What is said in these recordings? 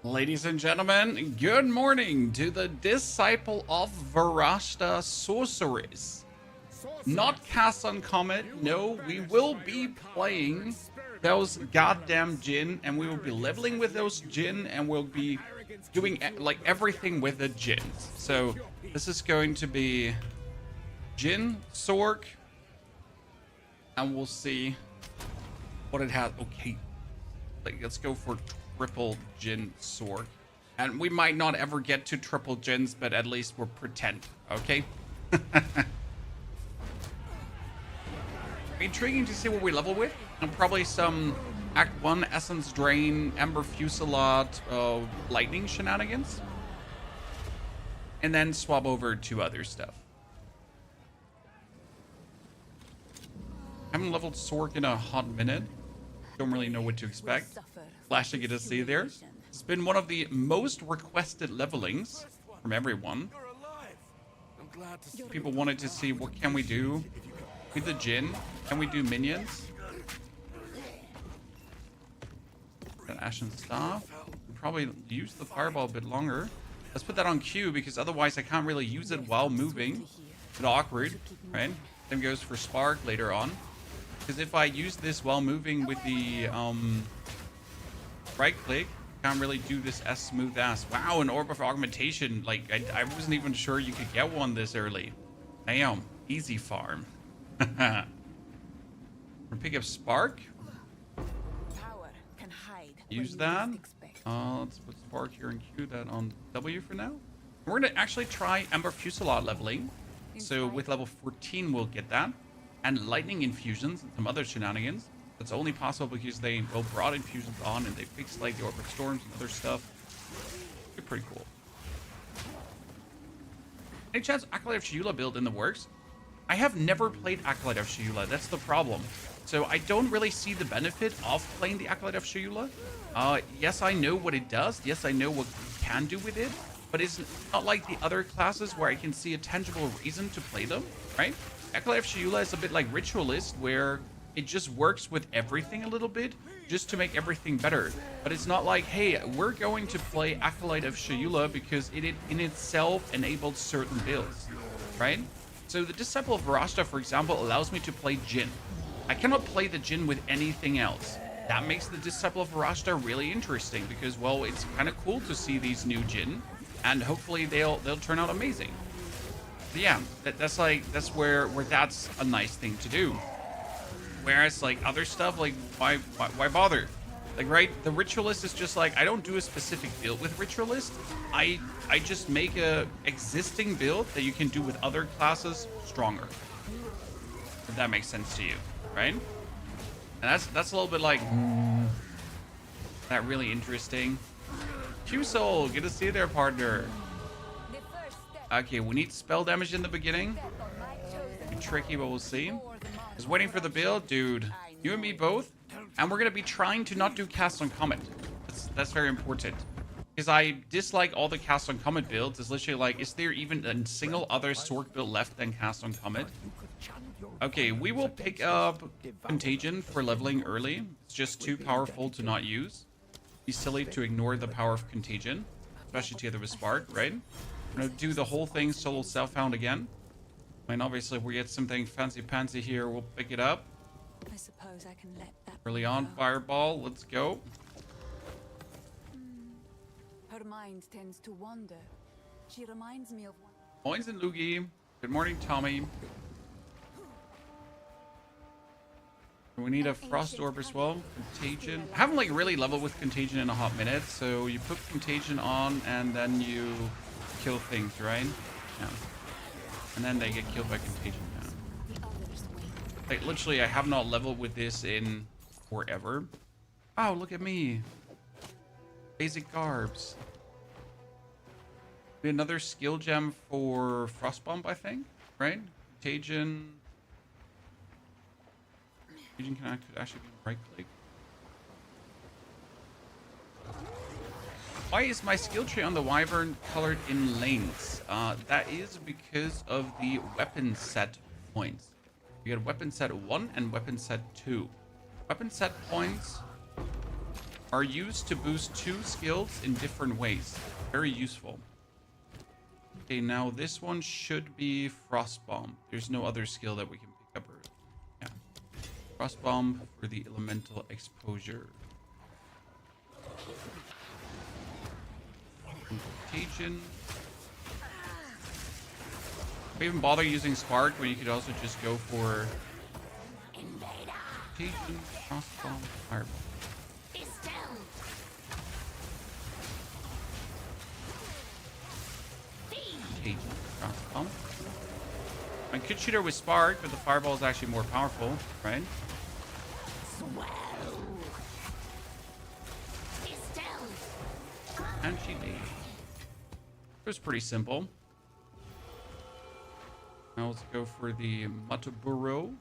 Ladies and gentlemen, good morning to the Disciple of Varashta Sorceress. Not cast on Comet, no, we will be playing those goddamn Djinn, and we will be leveling with those Djinn, and we'll be doing like everything with the Djinns. So this is going to be Djinn, Sorc, and we'll see what it has. Okay, let's go for triple Djinn Sorc. And we might not ever get to triple Djinns, but at least we'll pretend, okay? Intriguing to see what we level with. And probably some Act 1 Essence Drain, Ember Fusillade, Lightning shenanigans. And then swap over to other stuff. Haven't leveled Sorc in a hot minute. Don't really know what to expect. Flash to get to see there. It's been one of the most requested levelings from everyone. People wanted to see what can we do with the Djinn. Can we do minions? Got Ashen Staff. Probably use the fireball a bit longer. Let's put that on Q because otherwise I can't really use it while moving. It's awkward, right? Same goes for Spark later on. Because if I use this while moving with the right click, can't really do this as smooth as. Wow, an Orb of Augmentation. Like, I wasn't even sure you could get one this early. Damn, easy farm. We're pick up Spark. Use that. Let's put Spark here and Q that on W for now. We're going to actually try Ember Fusillade leveling. So with level 14, we'll get that. And Lightning Infusions and some other shenanigans. That's only possible because they brought infusions on and they fixed like the Orbic Storms and other stuff. They're pretty cool. Any chance Acolyte of Sheula build in the works? I have never played Acolyte of Sheula. That's the problem. So I don't really see the benefit of playing the Acolyte of Sheula. Yes, I know what it does. Yes, I know what you can do with it. But it's not like the other classes where I can see a tangible reason to play them, right? Acolyte of Sheula is a bit like Ritualist, where it just works with everything a little bit, just to make everything better. But it's not like, hey, we're going to play Acolyte of Sheula because it in itself enables certain builds, right? So the Disciple of Varashta, for example, allows me to play Djinn. I cannot play the Djinn with anything else. That makes the Disciple of Varashta really interesting because, well, it's kind of cool to see these new Djinn, and hopefully they'll turn out amazing. But yeah, that's where that's a nice thing to do. Whereas like other stuff, like why bother? Like, right, the Ritualist is just like, I don't do a specific build with Ritualist. I just make a existing build that you can do with other classes stronger. If that makes sense to you, right? And that's a little bit like that really interesting. Q-Soul, good to see you there, partner. Okay, we need spell damage in the beginning. Be tricky, but we'll see. Just waiting for the build, dude. You and me both. And we're gonna be trying to not do cast on Comet. That's very important. Because I dislike all the cast on Comet builds. It's literally like, is there even a single other Sorc build left than cast on Comet? Okay, we will pick up Contagion for leveling early. It's just too powerful to not use. Be silly to ignore the power of Contagion, especially together with Spark, right? I'm gonna do the whole thing solo self-found again. I mean, obviously, if we get something fancy-pantsy here, we'll pick it up. I suppose I can let that Early on, Fireball, let's go. Her mind tends to wander. She reminds me of one. Points and Lugi. Good morning, Tommy. We need a Frost Orb as well. Contagion. I haven't like really leveled with Contagion in a hot minute, so you put Contagion on and then you kill things, right? Yeah. And then they get killed by Contagion. Yeah. Like literally, I have not leveled with this in forever. Oh, look at me. Basic garbs. Another skill gem for Frostbomb, I think, right? Contagion. Contagion can actually be right click. Why is my skill tree on the Wyvern colored in lanes? That is because of the weapon set points. You get weapon set 1 and weapon set 2. Weapon set points are used to boost 2 skills in different ways. Very useful. Okay, now this one should be Frost Bomb. There's no other skill that we can pick up. Yeah. Frost Bomb for the elemental exposure. Contagion. Why even bother using Spark when you could also just go for Contagion, Frost Bomb, Fireball. Contagion, Frost Bomb. I could shoot her with Spark, but the Fireball is actually more powerful, right? And she did. It was pretty simple. Now let's go for the Mataburo.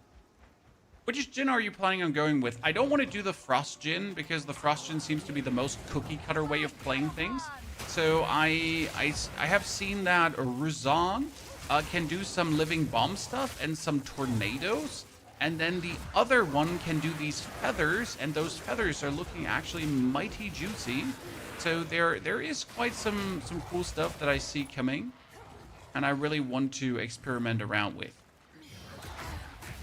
Which Djinn are you planning on going with? I don't want to do the Frost Djinn because the Frost Djinn seems to be the most cookie cutter way of playing things. So I have seen that Ruzan can do some living bomb stuff and some tornadoes. And then the other one can do these feathers, and those feathers are looking actually mighty juicy. So there is quite some cool stuff that I see coming, and I really want to experiment around with.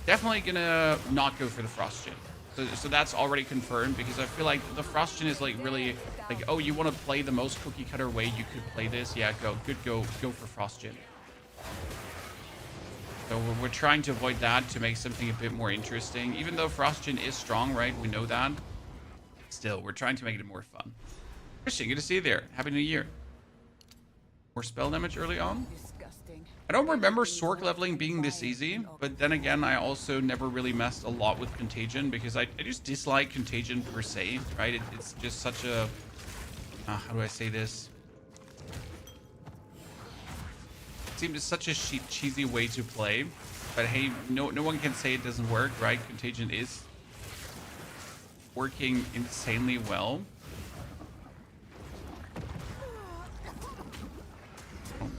Definitely gonna not go for the Frost Djinn. So that's already confirmed, because I feel like the Frost Djinn is like really like, oh, you want to play the most cookie cutter way you could play this? Yeah, go for Frost Djinn. So we're trying to avoid that to make something a bit more interesting. Even though Frost Djinn is strong, right? We know that. Still, we're trying to make it more fun. Christian, good to see you there. Happy New Year. More spell damage early on. I don't remember Sorc leveling being this easy, but then again, I also never really messed a lot with Contagion because I just dislike Contagion per se, right? It's just such a... how do I say this? It seems such a cheesy way to play, but hey, no one can say it doesn't work, right? Contagion is working insanely well.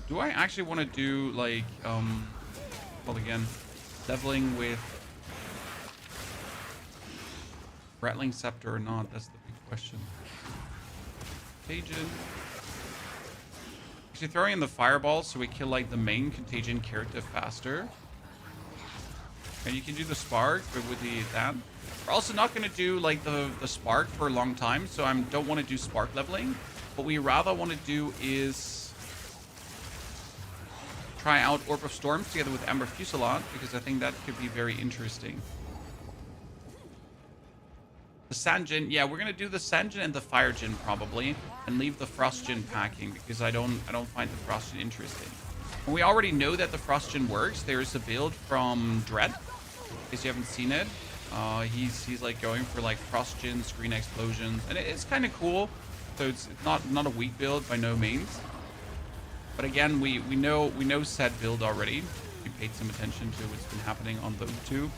Do I actually want to do like well, again, leveling with Rattling Scepter or not? That's the big question. Contagion. Actually throwing in the fireballs so we kill like the main Contagion character faster. And you can do the spark, but with that. We're also not going to do like the spark for a long time, so I don't want to do spark leveling. What we rather want to do is try out Orb of Storms together with Amber Fusillade, because I think that could be very interesting. The Sand Djinn, yeah, we're gonna do the Sand Djinn and the Fire Djinn probably, and leave the Frost Djinn packing because I don't find the Frost Djinn interesting. And we already know that the Frost Djinn works. There's a build from Dread, in case you haven't seen it. He's like going for like Frost Djinn, screen explosions, and it's kind of cool. So it's not a weak build by no means. But again, we know said build already. We paid some attention to what's been happening on the YouTube.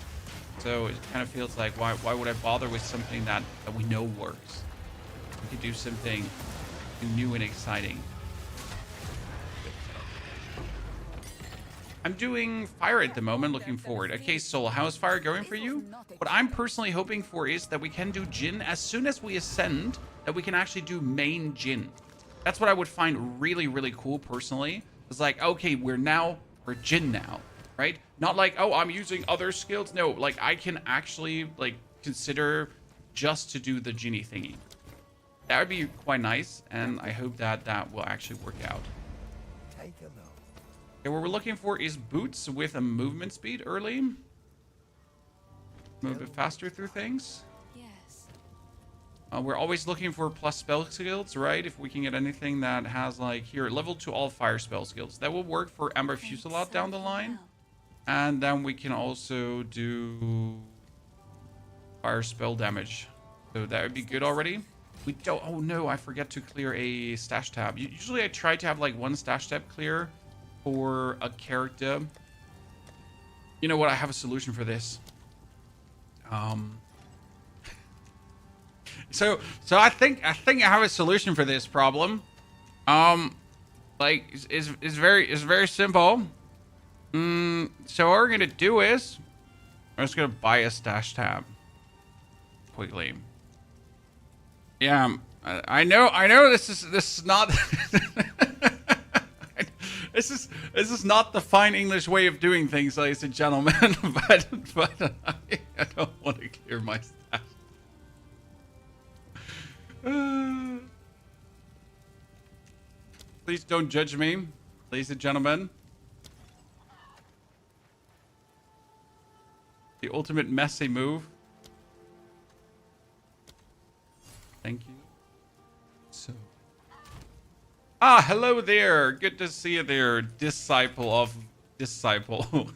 So it kind of feels like, why would I bother with something that we know works? We could do something new and exciting. I'm doing fire at the moment, looking forward. Okay, Soul, how is fire going for you? What I'm personally hoping for is that we can do Djinn as soon as we ascend, that we can actually do main Djinn. That's what I would find really, really cool personally. It's like, okay, we're Djinn now, right? Not like, oh, I'm using other skills. No, like I can actually like consider just to do the Djinny thingy. That would be quite nice, and I hope that will actually work out. Take a look. Okay, what we're looking for is boots with a movement speed early. Move a bit faster through things. We're always looking for plus spell skills, right? If we can get anything that has like here, level 2 all fire spell skills. That will work for Amber Fusillade down the line. And then we can also do fire spell damage. So that would be good already. We don't, oh no, I forget to clear a stash tab. Usually I try to have like one stash tab clear for a character. You know what? I have a solution for this. So I think I have a solution for this problem. Like it's very simple. So what we're gonna do is we're just gonna buy a stash tab quickly. Yeah, I know this is not this is not the fine English way of doing things, ladies and gentlemen, but I don't want to clear my stash. Please don't judge me, ladies and gentlemen. The ultimate messy move. Thank you. So. Ah, hello there. Good to see you there, disciple of disciple.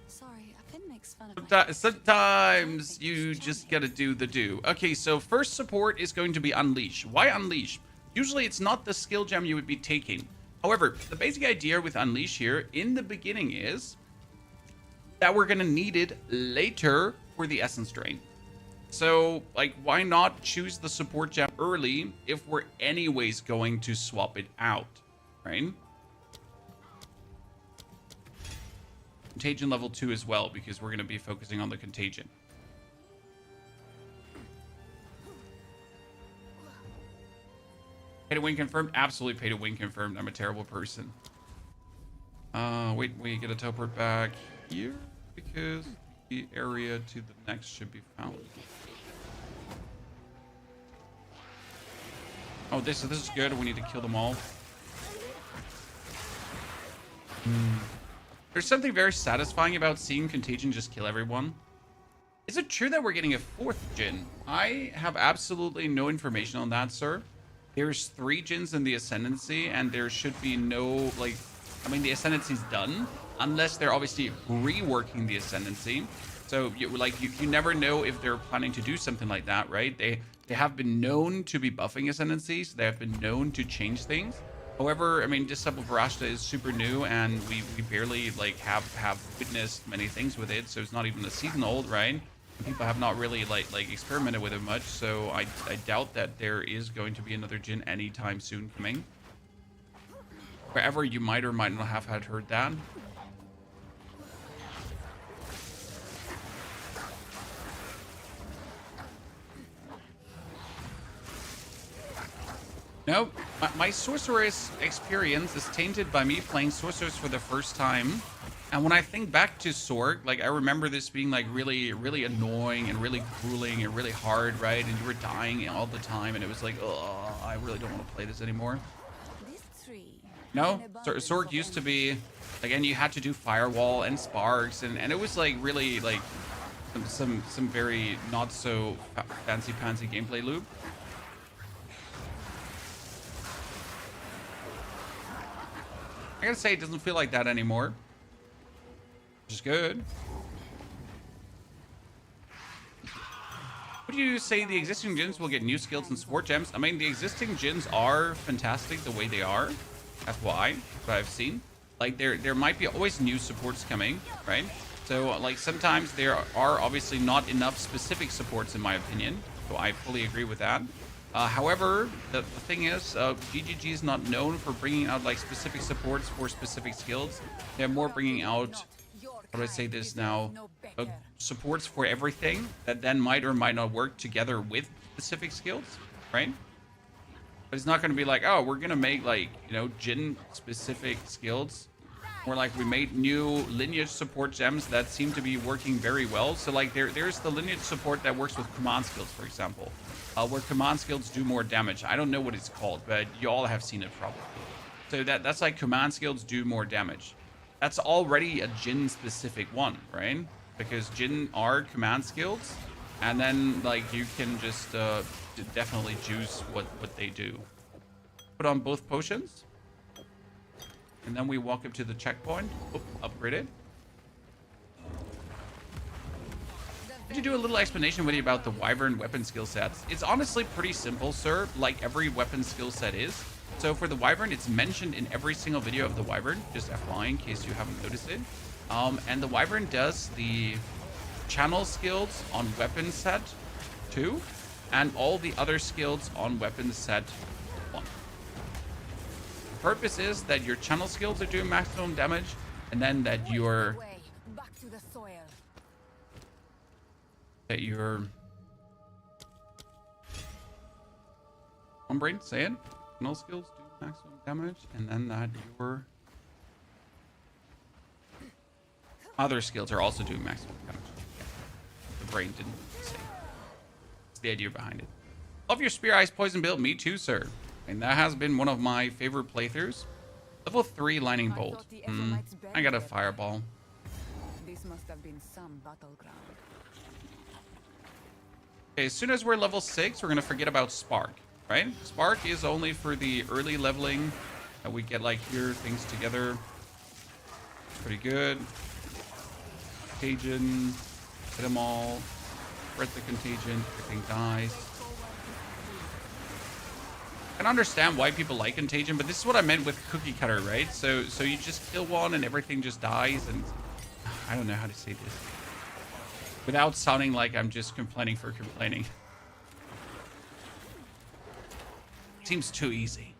Sorry, I couldn't make fun of my Sometimes you just gotta do the do. Okay, so first support is going to be Unleash. Why Unleash? Usually it's not the skill gem you would be taking. However, the basic idea with Unleash here in the beginning is that we're gonna need it later for the Essence Drain. So, like, why not choose the support gem early if we're anyways going to swap it out, right? Contagion level 2 as well, because we're gonna be focusing on the Contagion. Pay to win confirmed? Absolutely pay to win confirmed. I'm a terrible person. Wait, we get a teleport back here because the area to the next should be found. Oh, this is good. We need to kill them all. There's something very satisfying about seeing Contagion just kill everyone. Is it true that we're getting a 4th Djinn? I have absolutely no information on that, sir. There's 3 Djinns in the Ascendancy, and there should be no, like, I mean, the Ascendancy's done, unless they're obviously reworking the Ascendancy. So, you never know if they're planning to do something like that, right? They have been known to be buffing Ascendancies. They have been known to change things. However, I mean, Disciple Varashta is super new, and we barely, like, have witnessed many things with it, so it's not even a season old, right? People have not really like experimented with it much, so I doubt that there is going to be another Djinn anytime soon coming. Wherever you might or might not have had heard that. No, my Sorceress experience is tainted by me playing Sorceress for the first time. And when I think back to Sorc, like, I remember this being, like, really, really annoying and really grueling and really hard, right? And you were dying all the time, and it was like, oh, I really don't want to play this anymore. No, Sorc used to be, again, you had to do Firewall and Sparks, and it was, like, really, like, some very not so fancy-pantsy gameplay loop. I gotta say, it doesn't feel like that anymore. Which is good. Would you say the existing Djinns will get new skills and support gems? I mean, the existing Djinns are fantastic the way they are. That's why, what I've seen. Like, there might be always new supports coming, right? So, like, sometimes there are obviously not enough specific supports, in my opinion. So I fully agree with that. However, the thing is, GGG is not known for bringing out, like, specific supports for specific skills. They're more bringing out, how do I say this now, supports for everything that then might or might not work together with specific skills, right? But it's not going to be like, oh, we're going to make, like, you know, Djinn specific skills. Or like we made new lineage support gems that seem to be working very well. So like there's the lineage support that works with command skills, for example, where command skills do more damage. I don't know what it's called, but you all have seen it probably. So that's like command skills do more damage. That's already a Djinn specific one, right? Because Djinn are command skills, and then like you can just definitely choose what they do. Put on both potions. And then we walk up to the checkpoint. Oop, upgraded. Could you do a little explanation with you about the Wyvern weapon skill sets? It's honestly pretty simple, sir, like every weapon skill set is. So for the Wyvern, it's mentioned in every single video of the Wyvern, just FYI in case you haven't noticed it. And the Wyvern does the channel skills on weapon set 2, and all the other skills on weapon set 1. Purpose is that your channel skills are doing maximum damage, and then that your That your one brain, say it. Null skills do maximum damage, and then that your other skills are also doing maximum damage. The brain didn't say. It's the idea behind it. Love your Spear Ice Poison build. Me too, sir. And that has been one of my favorite playthroughs. Level 3 Lightning Bolt. I got a Fireball. This must have been some battleground. Okay, as soon as we're level 6, we're going to forget about Spark, right? Spark is only for the early leveling. That we get, like, here, things together. Pretty good. Contagion. Hit them all. Spread the contagion. Everything dies. I can understand why people like Contagion, but this is what I meant with Cookie Cutter, right? So you just kill one and everything just dies, and I don't know how to say this without sounding like I'm just complaining for complaining. Seems too easy.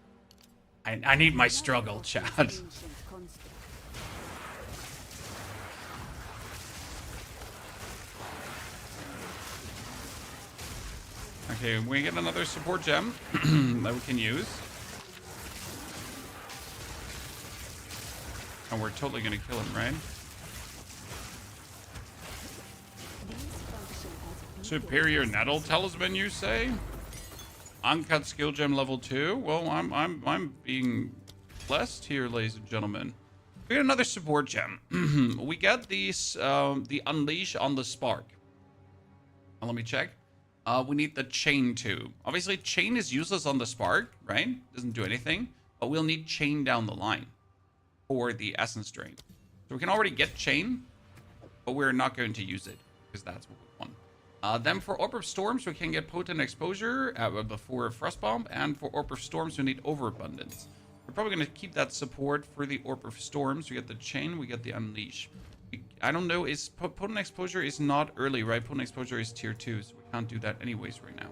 I need my struggle, Chad. Okay, we get another support gem that we can use. And we're totally gonna kill him, right? Superior Nettle Talisman, you say? Uncut skill gem level 2. Well, I'm being blessed here, ladies and gentlemen. We get another support gem. We get these the Unleash on the Spark. Now, let me check. We need the Chain too. Obviously, Chain is useless on the Spark, right? Doesn't do anything. But we'll need Chain down the line for the Essence Drain. So we can already get Chain, but we're not going to use it because that's what we want. Then for Orb of Storms, we can get Potent Exposure before Frostbomb, and for Orb of Storms, we need Overabundance. We're probably going to keep that support for the Orb of Storms. We get the Chain, we get the Unleash. I don't know, is Potent Exposure is not early, right? Potent Exposure is tier 2, so we can't do that anyways right now.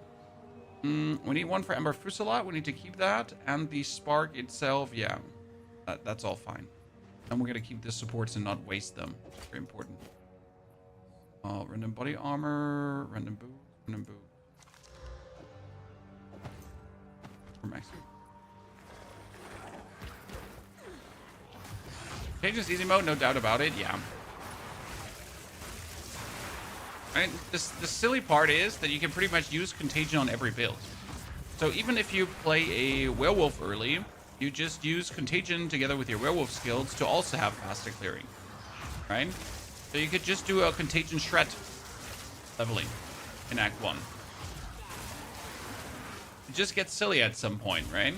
We need one for Ember Fusillade. We need to keep that. And the Spark itself, yeah, that's all fine. And we're going to keep the supports and not waste them. Very important. Random body armor, random boot, random boot. For maximum. Changes easy mode, no doubt about it, yeah. Right? The silly part is that you can pretty much use Contagion on every build. So even if you play a Werewolf early, you just use Contagion together with your Werewolf skills to also have faster clearing. Right? So you could just do a Contagion Shred leveling in Act 1. It just gets silly at some point, right?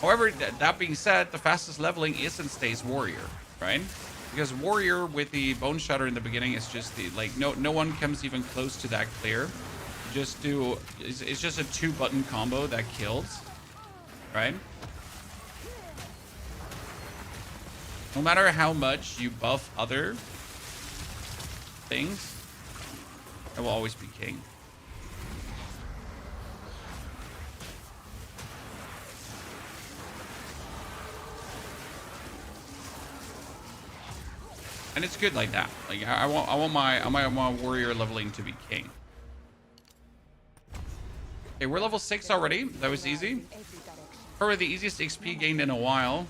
However, that being said, the fastest leveling is and stays Warrior, right? Because Warrior with the Bone Shatter in the beginning is just the, like, no one comes even close to that clear. You just do, it's just a 2-button combo that kills, right? No matter how much you buff other things, it will always be king. And it's good like that. Like I want my warrior leveling to be king. Okay, we're level 6 already. That was easy. Probably the easiest XP gained in a while.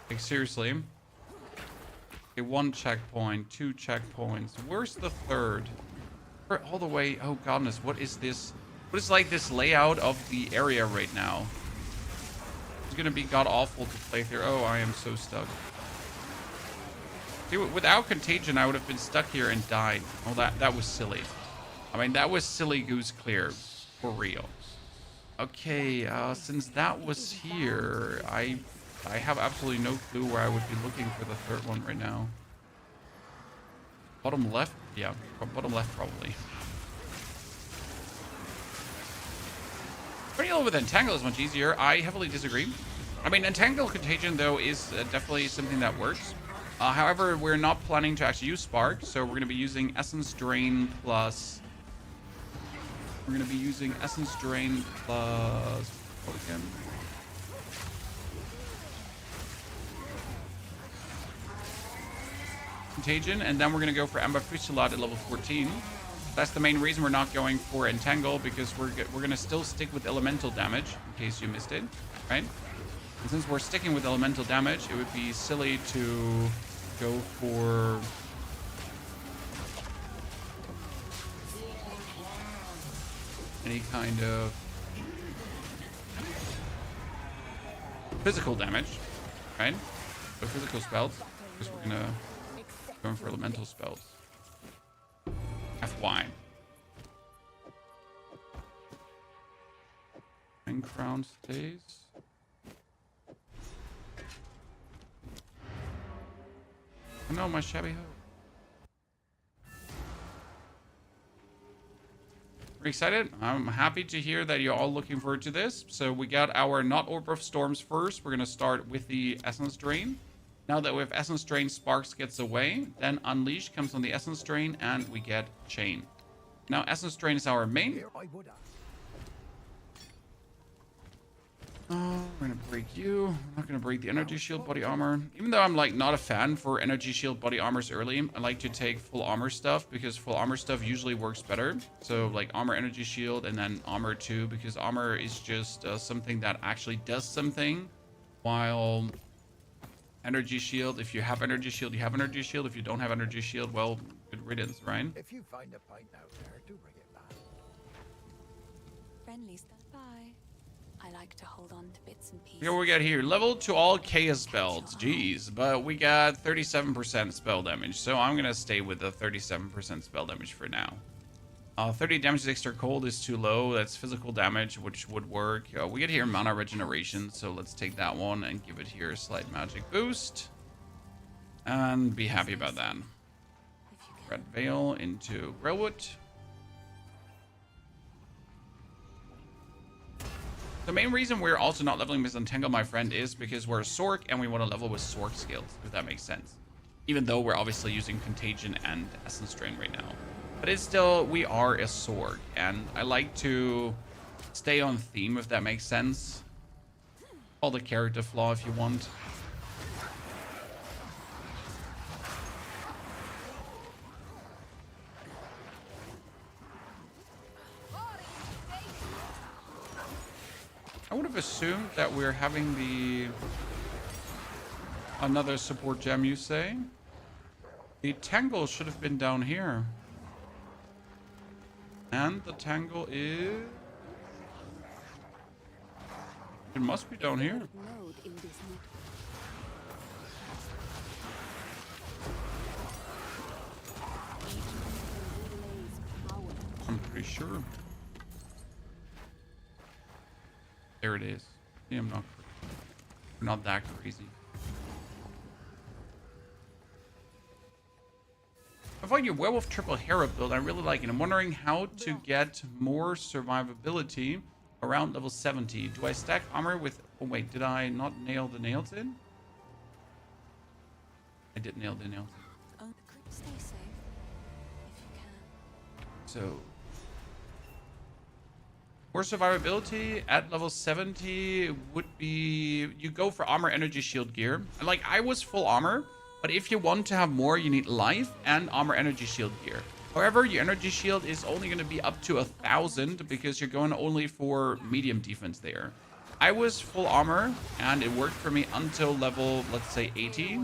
Like seriously. Okay, 1 checkpoint, 2 checkpoints. Where's the 3rd? We're all the way. Oh goodness, what is this? What is like this layout of the area right now? It's gonna be god awful to play through. Oh, I am so stuck. See, without Contagion, I would have been stuck here and died. Oh, that was silly. I mean, that was silly goose clear. For real. Okay, since that was here, I have absolutely no clue where I would be looking for the 3rd one right now. Bottom left? Yeah, bottom left probably. Running with Entangle is much easier. I heavily disagree. I mean, Entangle Contagion, though, is definitely something that works. However, we're not planning to actually use Spark, so we're going to be using Essence Drain plus... We're going to be using Essence Drain plus... What again? Contagion, and then we're going to go for Amber Fusillade at level 14. That's the main reason we're not going for Entangle, because we're going to still stick with elemental damage, in case you missed it, right? And since we're sticking with elemental damage, it would be silly to go for... any kind of physical damage, right? So physical spells, because we're going to go for elemental spells. FY. And crown stays. Oh no, my shabby hoe. We're excited. I'm happy to hear that you're all looking forward to this. So we got our not Orb of Storms first. We're going to start with the Essence Drain. Now that we have Essence Drain, Sparks gets away. Then Unleash comes on the Essence Drain, and we get Chain. Now Essence Drain is our main. Oh, we're gonna break you. I'm not gonna break the Energy Shield Body Armor. Even though I'm like not a fan for Energy Shield Body Armors early, I like to take full armor stuff, because full armor stuff usually works better. So like Armor, Energy Shield, and then Armor too, because Armor is just something that actually does something, while Energy Shield, if you have Energy Shield, you have Energy Shield. If you don't have Energy Shield, well, good riddance, right? If you find a pint out there, do bring it back. Friendly stuff. Bye. I like to hold on to bits and pieces. Here we got here. Level to all chaos spells. Jeez, but we got 37% spell damage, so I'm gonna stay with the 37% spell damage for now. 30 damage extra cold is too low. That's physical damage, which would work. We get here mana regeneration, so let's take that one and give it here a slight magic boost. And be happy about that. Red Veil into Growwood. The main reason we're also not leveling with Entangle, my friend, is because we're a Sorc and we want to level with Sorc skills, if that makes sense. Even though we're obviously using Contagion and Essence Drain right now. But it's still, we are a Sorc, and I like to stay on theme, if that makes sense. Call the character flaw if you want. I would have assumed that we're having the another support gem, you say? The Tangle should have been down here. And the Tangle is... it must be down here. I'm pretty sure. There it is. Yeah, I'm not that crazy. I find your Werewolf Triple Hera build I really like, and I'm wondering how to get more survivability around level 70. Do I stack armor with... oh wait, did I not nail the nails in? I did nail the nails in. Stay safe if you can. So... more survivability at level 70 would be... you go for armor, energy, shield gear. Like, I was full armor, but if you want to have more, you need life and armor, energy, shield gear. However, your energy shield is only going to be up to 1,000 because you're going only for medium defense there. I was full armor and it worked for me until level, let's say 80.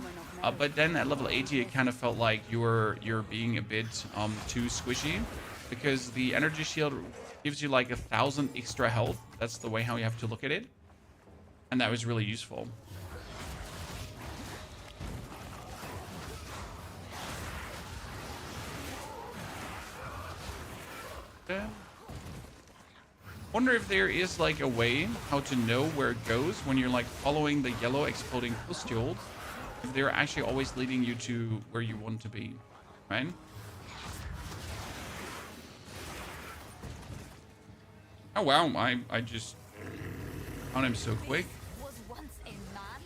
But then at level 80, it kind of felt like you're being a bit too squishy, because the energy shield gives you like 1,000 extra health. That's the way how you have to look at it. And that was really useful. Wonder if there is like a way how to know where it goes when you're like following the yellow exploding pustules. If they're actually always leading you to where you want to be, right? Oh wow, I just found him so quick. Was once a man.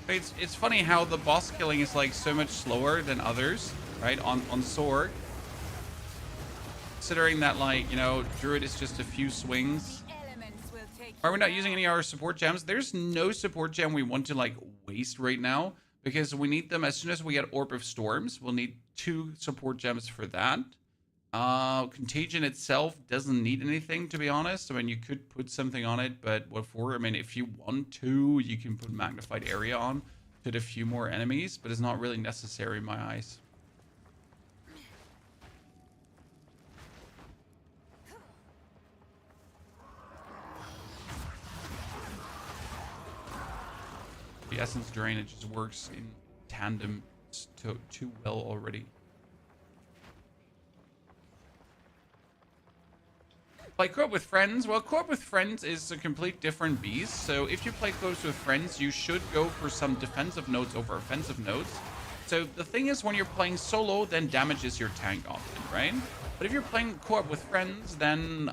It's funny how the boss killing is like so much slower than others, right? On Sorc. Considering that, like, you know, Druid is just a few swings. Are we not using any of our support gems? There's no support gem we want to like waste right now because we need them as soon as we get Orb of Storms. We'll need 2 support gems for that. Contagion itself doesn't need anything, to be honest. I mean, you could put something on it, but what for? I mean, if you want to, you can put Magnified Area on to hit a few more enemies, but it's not really necessary in my eyes. The Essence Drainage just works in tandem too well already. Play co-op with friends. Well, co-op with friends is a complete different beast. So if you play co-op with friends, you should go for some defensive nodes over offensive nodes. So the thing is, when you're playing solo, then damage is your tank often, right? But if you're playing co-op with friends, then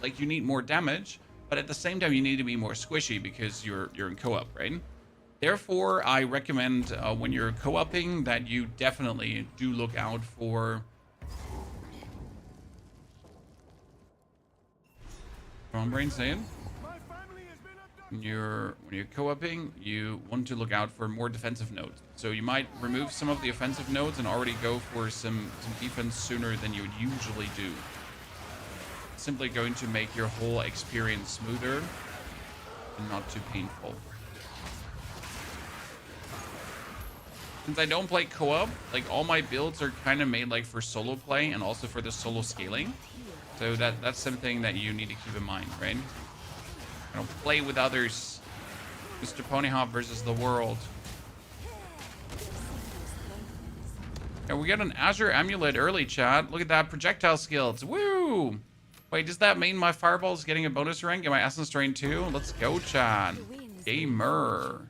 like you need more damage, but at the same time you need to be more squishy because you're in co-op, right? Therefore, I recommend when you're co-oping that you definitely do look out for. Come on, brain, say it. When you're co-oping, you want to look out for more defensive nodes. So you might remove some of the offensive nodes and already go for some defense sooner than you would usually do. It's simply going to make your whole experience smoother and not too painful. Since I don't play co-op, like all my builds are kind of made like for solo play and also for the solo scaling. So that's something that you need to keep in mind, right? I don't play with others. Mr. Ponyhop versus the world. And we got an Azure Amulet early, chat. Look at that, projectile skills. Woo! Wait, does that mean my fireball is getting a bonus rank? Get my Essence Drain too? Let's go, chat. Gamer.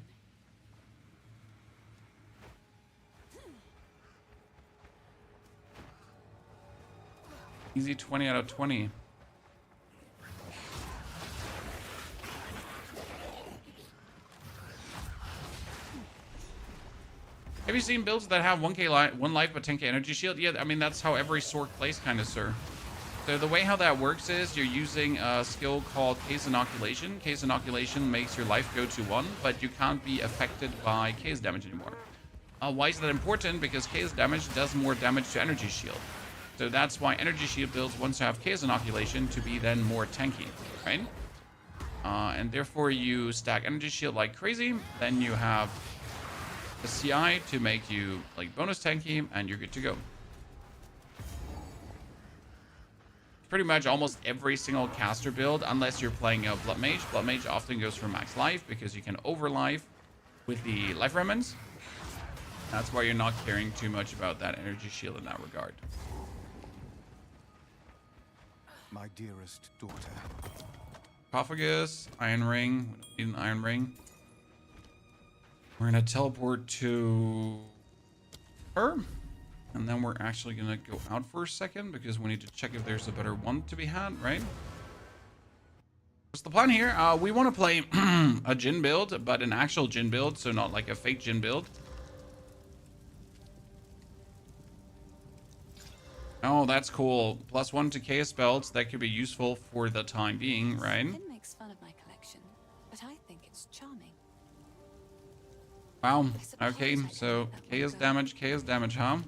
Easy 20 out of 20. Have you seen builds that have 1k one life but 10k energy shield? Yeah, I mean, that's how every Sorc plays, kind of, sir. So the way how that works is you're using a skill called Case Inoculation. Case Inoculation makes your life go to 1, but you can't be affected by Case damage anymore. Why is that important? Because Case damage does more damage to energy shield. So that's why energy shield builds want to have Chaos Inoculation to be then more tanky, right? And therefore you stack energy shield like crazy. Then you have the CI to make you like bonus tanky, and you're good to go. Pretty much almost every single caster build, unless you're playing a Blood Mage. Blood Mage often goes for max life because you can over life with the life remnants. That's why you're not caring too much about that energy shield in that regard. My dearest daughter. Sarcophagus, Iron Ring. We don't need an Iron Ring. We're gonna teleport to her, and then we're actually gonna go out for a second because we need to check if there's a better one to be had, right? What's the plan here? We want to play a Djinn build, but an actual Djinn build, so not like a fake Djinn build. Oh, that's cool. +1 to Chaos spells. That could be useful for the time being, right? Finn makes fun of my collection, but I think it's charming. Wow. Okay, so Chaos damage, huh?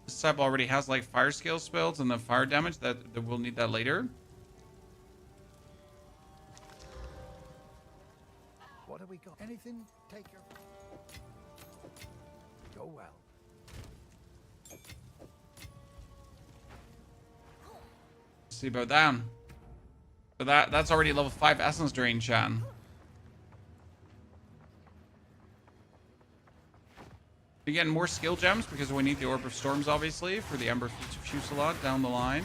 This type already has like fire scale spells and the fire damage that we'll need that later. What have we got? Anything? Take your... Go well. See about that. So that's already level 5 Essence Drain, Chan. Again, more skill gems because we need the Orb of Storms, obviously, for the Ember Fusillade down the line.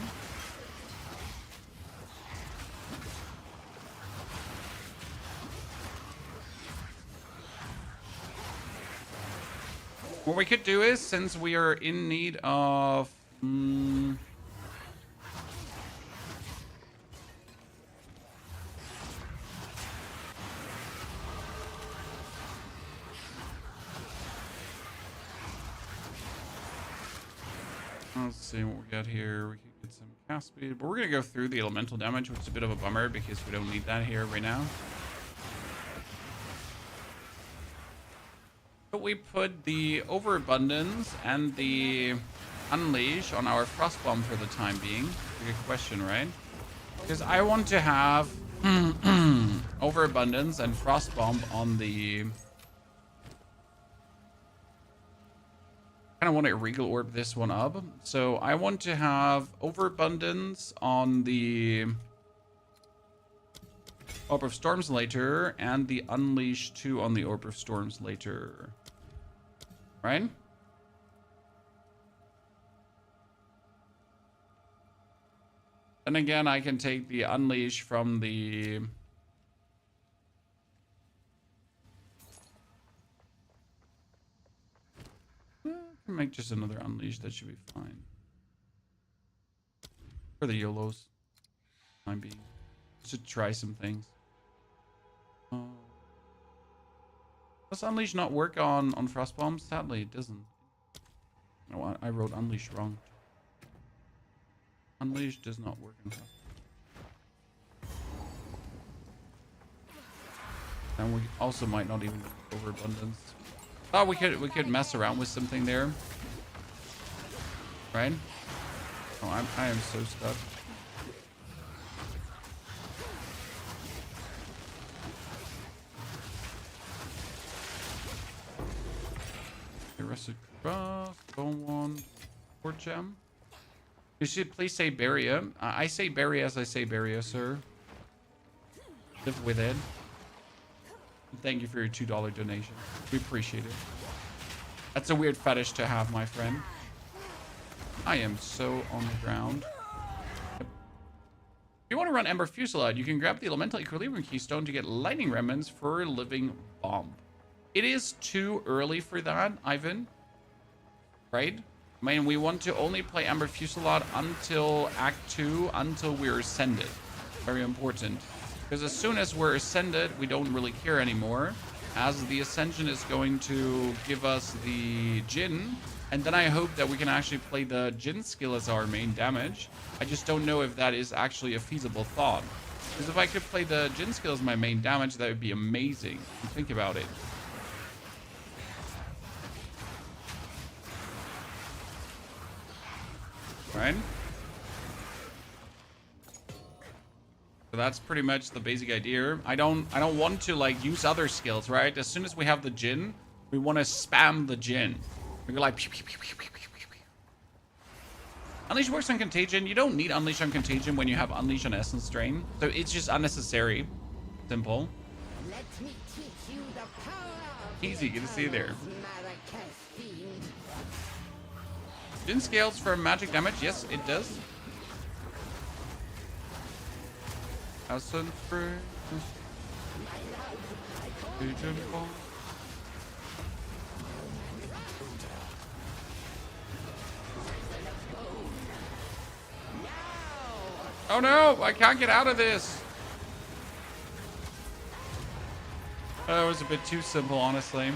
What we could do is, since we are in need of Hmm. Let's see what we got here. We can get some cast speed, but we're gonna go through the elemental damage, which is a bit of a bummer because we don't need that here right now. But we put the overabundance and the unleash on our frostbomb for the time being. A good question, right? Because I want to have overabundance and frostbomb on the. I kind of want to regal orb this one up. So I want to have overabundance on the Orb of Storms later and the Unleash 2 on the Orb of Storms later. Right? Then again, I can take the Unleash from the... Make just another Unleash. That should be fine. For the YOLOs. Time being. Just to try some things. Does Unleash not work on Frostbomb? Sadly, it doesn't. No, I wrote Unleash wrong. Unleash does not work on Frostbomb. And we also might not even overabundance. Oh, we could mess around with something there, right? Oh, I am so stuck. Arrested Cross, don't want Port Gem. You should please say Barrier. I say Barrier as I say Barrier, sir. Live with it. Thank you for your $2 donation. We appreciate it. That's a weird fetish to have, my friend. I am so on the ground. If you want to run Ember Fusillade, you can grab the Elemental Equilibrium Keystone to get Lightning Remnants for Living Bomb. It is too early for that, Ivan. Right? I mean, we want to only play Ember Fusillade until Act 2, until we're Ascended. Very important. Because as soon as we're Ascended, we don't really care anymore. As the Ascension is going to give us the Djinn. And then I hope that we can actually play the Djinn skill as our main damage. I just don't know if that is actually a feasible thought. Because if I could play the Djinn skill as my main damage, that would be amazing. Think about it. Right? So that's pretty much the basic idea. I don't want to like use other skills, right? As soon as we have the Djinn, we want to spam the Djinn. We go like pew, pew, pew, pew, pew, pew, pew. Unleash works on Contagion. You don't need Unleash on Contagion when you have Unleash on Essence Drain. So it's just unnecessary. Simple. Let me teach you the power of Easy, good to see you there. Marrakech fiend. Djinn scales for magic damage. Yes, it does. Ascent free. Oh no, I can't get out of this. That was a bit too simple, honestly.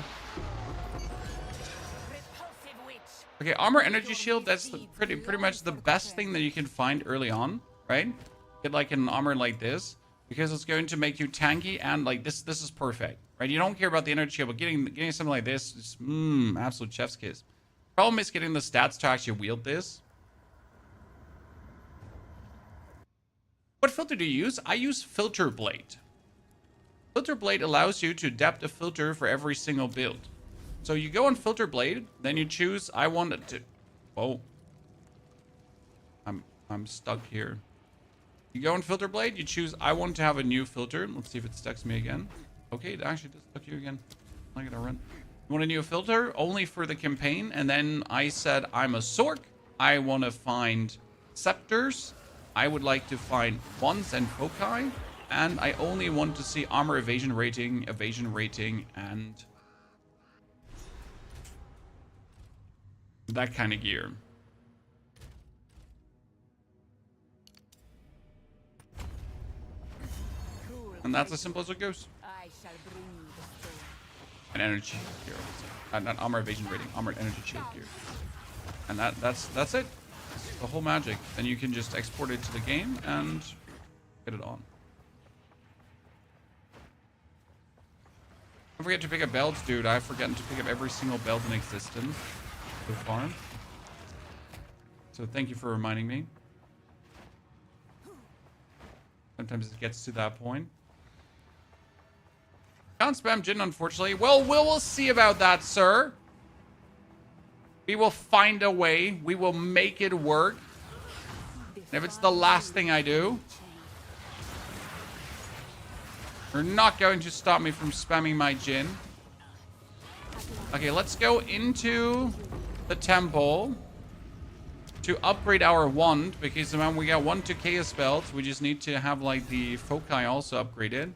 Okay, armor energy shield, that's the pretty much the best thing that you can find early on, right? Get like an armor like this, because it's going to make you tanky, and like this is perfect, right? You don't care about the energy shield, but getting something like this is absolute chef's kiss. Problem is getting the stats to actually wield this. What filter do you use? I use Filter Blade. Filter Blade allows you to adapt a filter for every single build. So you go on Filter Blade, then you choose I want it to... Whoa. I'm stuck here. You go on Filter Blade, you choose I want to have a new filter. Let's see if it stucks me again. Okay, it actually does stuck you again. I'm not gonna run. You want a new filter? Only for the campaign. And then I said I'm a Sorc. I want to find scepters. I would like to find wands and foci. And I only want to see armor evasion rating, and that kind of gear. And that's as simple as it goes. I shall bring you the stone. An energy gear. Not armor evasion rating, armored energy shield gear. And that's it. That's the whole magic. Then you can just export it to the game and get it on. Don't forget to pick up belts, dude. I've forgotten to pick up every single belt in existence so far. So thank you for reminding me. Sometimes it gets to that point. Can't spam Djinn, unfortunately. Well, we'll see about that, sir. We will find a way. We will make it work. And if it's the last thing I do, you're not going to stop me from spamming my Djinn. Okay, let's go into the temple to upgrade our wand, because when we got 1 to chaos belts, we just need to have like the foci also upgraded.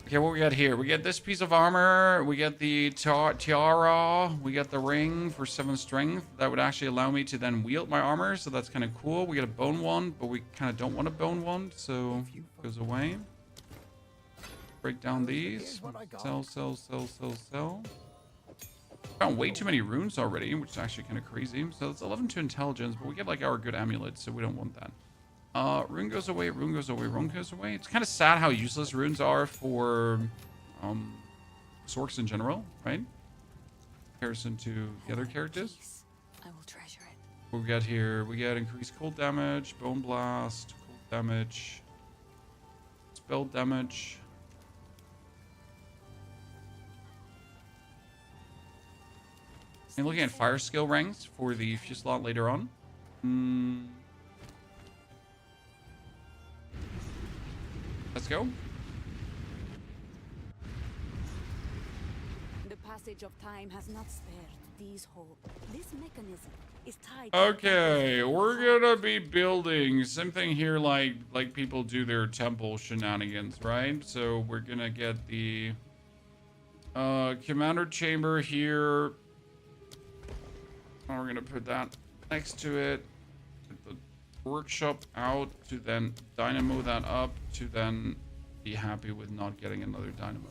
Okay, what we got here? We get this piece of armor, we get the tiara, we get the ring for 7 strength. That would actually allow me to then wield my armor, so that's kind of cool. We get a bone wand, but we kind of don't want a bone wand, so it goes away. Break down these. Sell. Found way too many runes already, which is actually kind of crazy. So it's 11 to intelligence, but we get like our good amulet, so we don't want that. Rune goes away, rune goes away, rune goes away. It's kind of sad how useless runes are for Sorcs in general, right? In comparison to the other characters. I will treasure it. What we got here? We got increased cold damage, bone blast, cold damage, spell damage. And looking at fire skill ranks for the few slot later on. Let's go. The passage of time has not spared these hope. This mechanism is tied. Okay, we're gonna be building something here like people do their temple shenanigans, right? So we're gonna get the commander chamber here. And we're gonna put that next to it. Put the workshop out to then dynamo that up to then be happy with not getting another dynamo.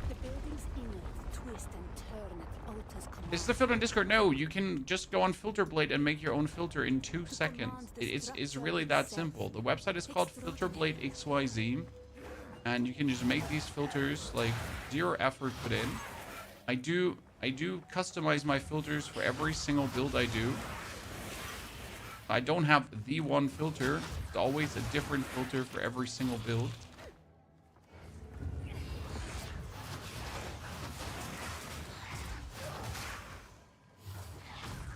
The building's inner twist and turn at Alta's command. Is the filter in Discord? No, you can just go on Filterblade and make your own filter in 2 seconds. It's really that simple. The website is called Filterblade XYZ, and you can just make these filters like 0 effort put in. I do customize my filters for every single build I do. I don't have the one filter. It's always a different filter for every single build.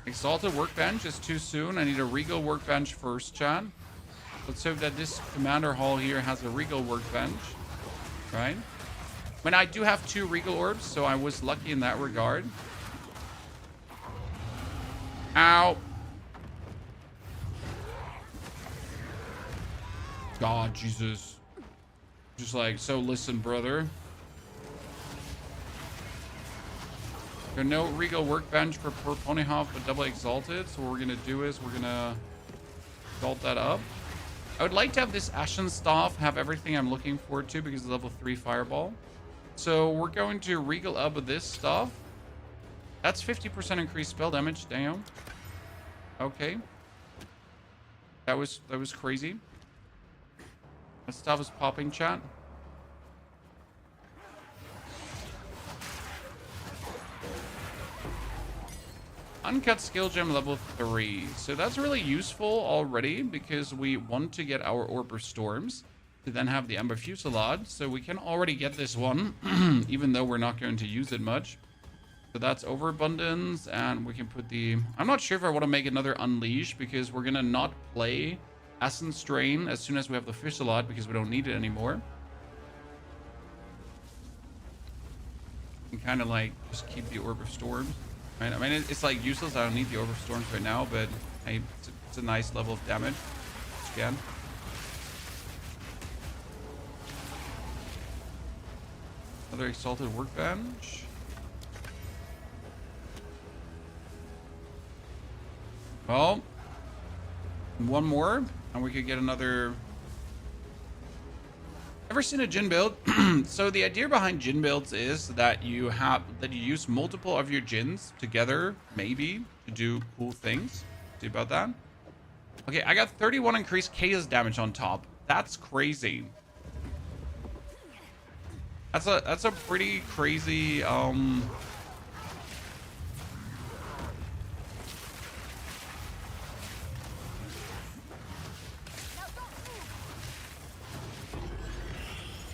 Exalted workbench is too soon. I need a regal workbench first, chat. Let's hope that this commander hall here has a regal workbench, right? I mean, I do have 2 regal orbs, so I was lucky in that regard. Ow. God, Jesus. Just like, so listen, brother. There's no regal workbench for poor Ponyhoff, but double exalted. So what we're gonna do is we're gonna exalt that up. I would like to have this Ashen Staff have everything I'm looking forward to because of level 3 fireball. So we're going to regal up with this stuff. That's 50% increased spell damage. Damn. Okay. That was crazy. That stuff is popping, chat. Uncut skill gem level 3. So that's really useful already because we want to get our Orb of Storms to then have the Ember Fusillade. So we can already get this one, even though we're not going to use it much. So that's overabundance, and we can put the... I'm not sure if I want to make another Unleash because we're going to not play Essence Drain as soon as we have the Fusillade because we don't need it anymore. And kind of like just keep the Orb of Storms. Right? I mean, it's like useless. I don't need the Orb of Storms right now, but hey, it's a nice level of damage. Again. Another Exalted Workbench. Well, one more, and we could get another Ever seen a Djinn build? So the idea behind Djinn builds is that you use multiple of your djinns together, maybe, to do cool things. See about that? Okay, I got 31 increased chaos damage on top. That's crazy. That's a pretty crazy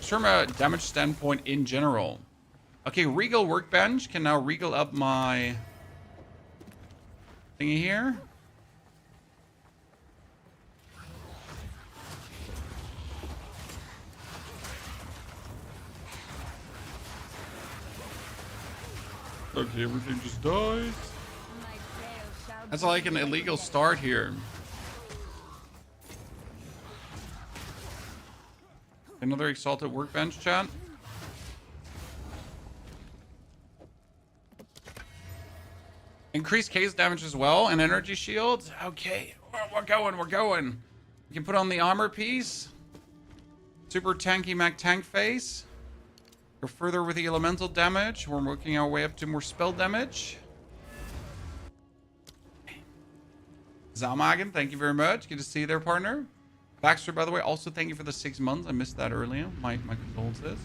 from a damage standpoint in general. Okay, Regal Workbench can now Regal up my thingy here. Okay, everything just dies. That's like an illegal start here. Another Exalted Workbench, chat. Increased case damage as well, and energy shields. Okay, we're going, we're going. We can put on the armor piece. Super tanky Mac tank face. Go further with the elemental damage. We're working our way up to more spell damage. Zalmagen, thank you very much. Good to see you there, partner. Baxter, by the way, also thank you for the 6 months. I missed that earlier. My condolences.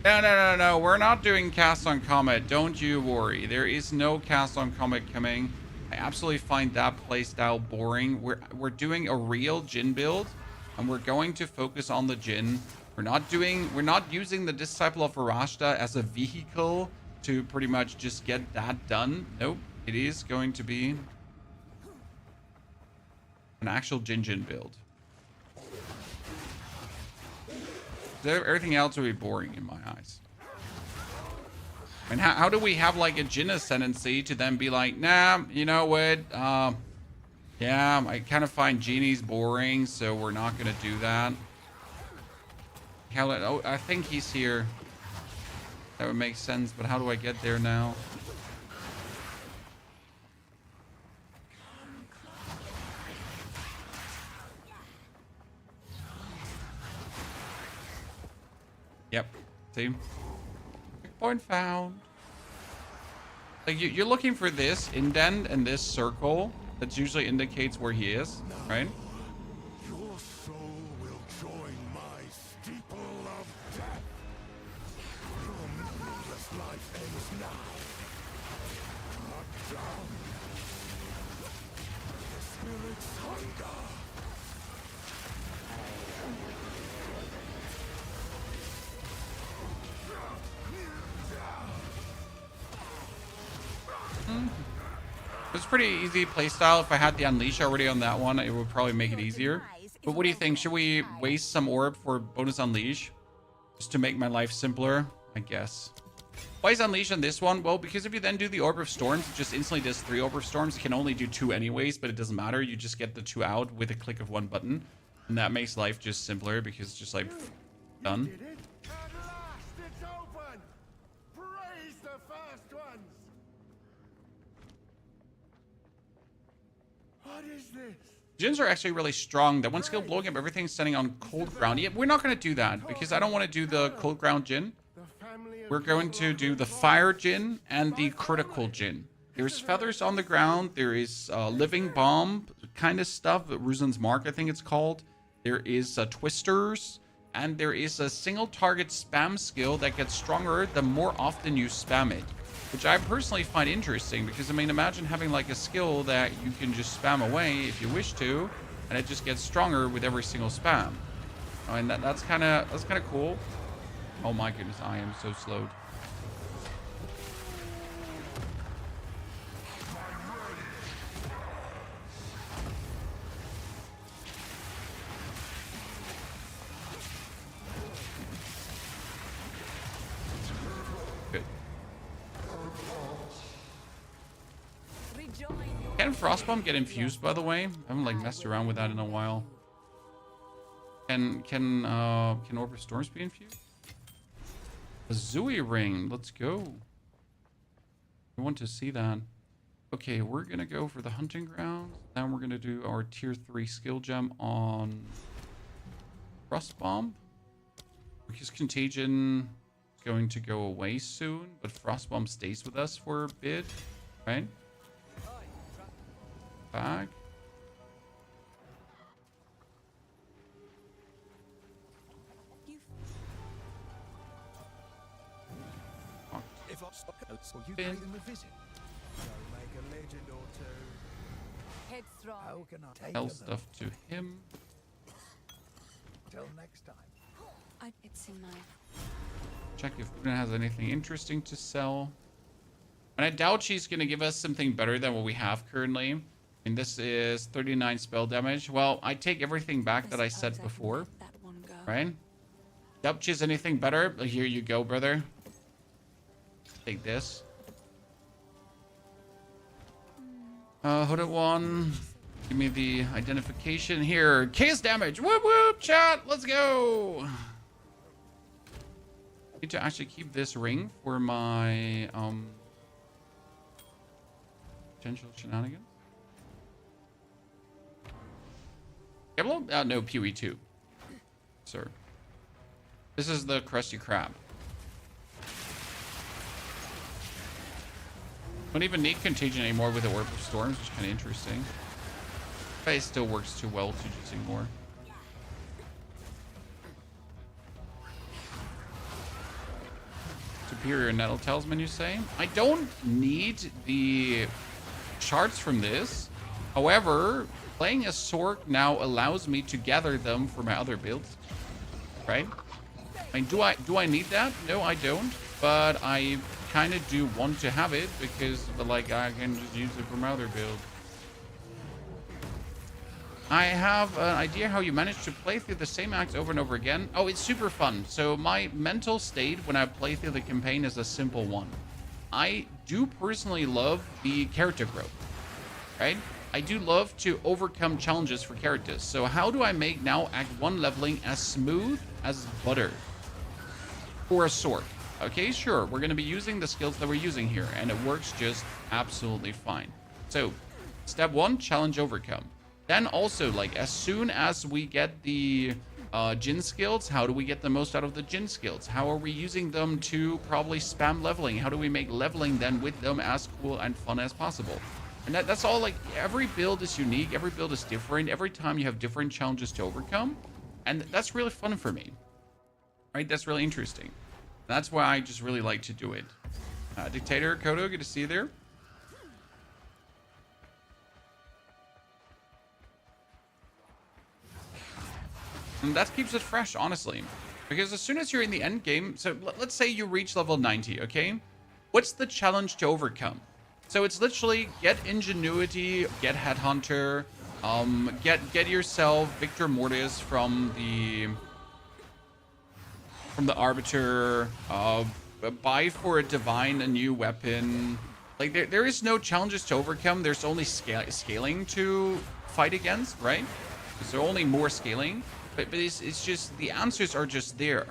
No. We're not doing cast on Comet. Don't you worry. There is no cast on Comet coming. I absolutely find that playstyle boring. We're doing a real Djinn build, and we're going to focus on the Djinn. We're not using the Disciple of Varashta as a vehicle to pretty much just get that done. Nope. It is going to be an actual Djinn build. Everything else would be boring in my eyes. I mean, how do we have like a Djinn Ascendancy to then be like, nah, you know what? Yeah, I kind of find genies boring, so we're not going to do that. Oh, I think he's here. That would make sense, but how do I get there now? Yep. See? Checkpoint found. Like you're looking for this indent and this circle. That usually indicates where he is, right? Your soul will join my steeple of death. Your meaningless life ends now. Cut down the spirit's hunger. It's pretty easy playstyle. If I had the Unleash already on that one, it would probably make it easier. But what do you think? Should we waste some orb for bonus Unleash? Just to make my life simpler? I guess. Why is Unleash on this one? Well, because if you then do the Orb of Storms, it just instantly does 3 Orb of Storms. You can only do 2 anyways, but it doesn't matter. You just get the 2 out with a click of 1 button. And that makes life just simpler because it's just like, done. At last it's open! Praise the first ones! What is this? Djinns are actually really strong. That one skill blowing up everything standing on cold ground. Yeah, we're not going to do that because I don't want to do the cold ground Djinn. We're going to do the fire Djinn and the critical Djinn. There's feathers on the ground. There is living bomb kind of stuff. Ruzan's Mark, I think it's called. There is twisters. And there is a single target spam skill that gets stronger the more often you spam it. Which I personally find interesting because, I mean, imagine having like a skill that you can just spam away if you wish to. And it just gets stronger with every single spam. I mean, that's kind of cool. Oh my goodness, I am so slowed. Good. Can Frostbomb get infused, by the way? I haven't like messed around with that in a while. Can Orb of Storms be infused? A Zooey ring. Let's go. I want to see that. Okay, we're going to go for the hunting ground. Then we're going to do our tier 3 skill gem on Frostbomb. Because Contagion is going to go away soon, but Frostbomb stays with us for a bit, right? Back. If I stop notes, will you pay them a visit? Go make a legend or two. Headstrong. How can I take Sell them? stuff to him. Till next time. It's in my. Check if Una has anything interesting to sell. And I doubt she's going to give us something better than what we have currently. And this is 39 spell damage. Well, I take everything back that I said before. That one go. Right? Yep, choose anything better. Here you go, brother. Take this. Hooded one. Give me the identification here. Case damage. Whoop whoop, chat. Let's go. Need to actually keep this ring for my potential shenanigans. Diablo? No, POE 2. Sir. This is the Krusty Krab. Don't even need Contagion anymore with the Orb of Storms, which is kind of interesting. But it still works too well to just ignore. Superior Nettle Talisman, you say? I don't need the shards from this. However, playing as Sorc now allows me to gather them for my other builds. Right? I mean, do I need that? No, I don't. But I kind of do want to have it because, like, I can just use it for my other build. I have an idea how you manage to play through the same acts over and over again. Oh, it's super fun. So my mental state when I play through the campaign is a simple one. I do personally love the character growth, right? I do love to overcome challenges for characters. So how do I make now Act 1 leveling as smooth as butter for a Sorc? Okay, sure, we're going to be using the skills that we're using here, and it works just absolutely fine. So, step 1, challenge overcome. Then also, like, as soon as we get the Djinn skills, how do we get the most out of the Djinn skills? How are we using them to probably spam leveling? How do we make leveling then with them as cool and fun as possible? And that's all, like, every build is unique, every build is different, every time you have different challenges to overcome, and that's really fun for me. Right, that's really interesting. That's why I just really like to do it. Dictator, Kodo, good to see you there. And that keeps it fresh, honestly. Because as soon as you're in the end game, so let's say you reach level 90, okay? What's the challenge to overcome? So it's literally get Ingenuity, get Headhunter, get yourself Victor Mortis from the Arbiter, buy for a Divine a new weapon. Like, there is no challenges to overcome. There's only scaling to fight against, right? So only more scaling. But it's just, the answers are just there.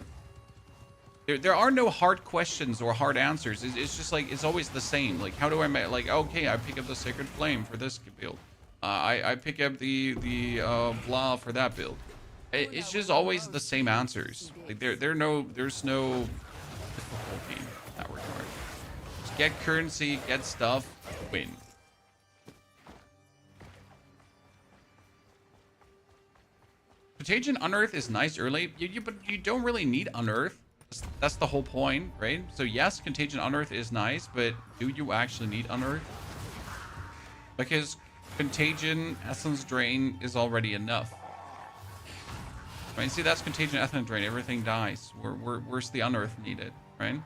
There are no hard questions or hard answers. It's just like, it's always the same. Like, how do I make, like, okay, I pick up the Sacred Flame for this build. I pick up the blah for that build. It's just always the same answers. Like, there's no difficulty in that regard. Just get currency, get stuff, win. Contagion Unearth is nice early, but you don't really need Unearth. That's the whole point, right? So yes, Contagion Unearth is nice, but do you actually need Unearth? Because Contagion Essence Drain is already enough. Right? See, that's Contagion Essence Drain. Everything dies. Where's the Unearth needed, right?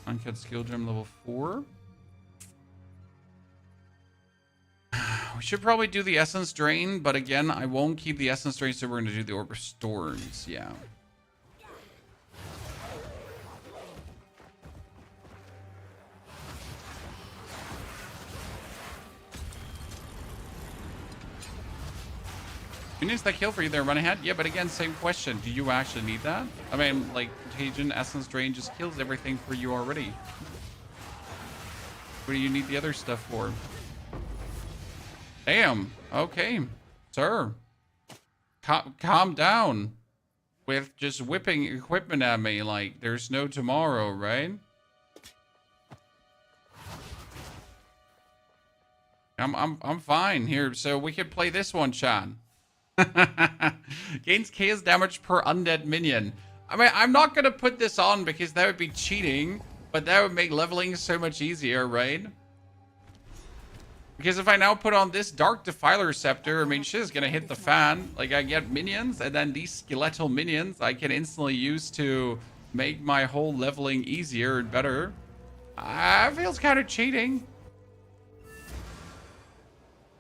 Uncut Skill Gem level 4. We should probably do the Essence Drain, but again, I won't keep the Essence Drain, so we're going to do the Orb of Storms. Yeah. Minions that kill for you, they're run ahead. Yeah, but again, same question. Do you actually need that? I mean, like, Contagion, Essence Drain just kills everything for you already. What do you need the other stuff for? Damn. Okay. Sir. Calm down. With just whipping equipment at me like there's no tomorrow, right? I'm fine here. So we could play this one, Chan. Gains chaos damage per undead minion. I mean, I'm not gonna put this on because that would be cheating, but that would make leveling so much easier, right? Because if I now put on this Dark Defiler Scepter, I mean, shit is gonna hit the fan. Like, I get minions, and then these skeletal minions I can instantly use to make my whole leveling easier and better. Feels kind of cheating.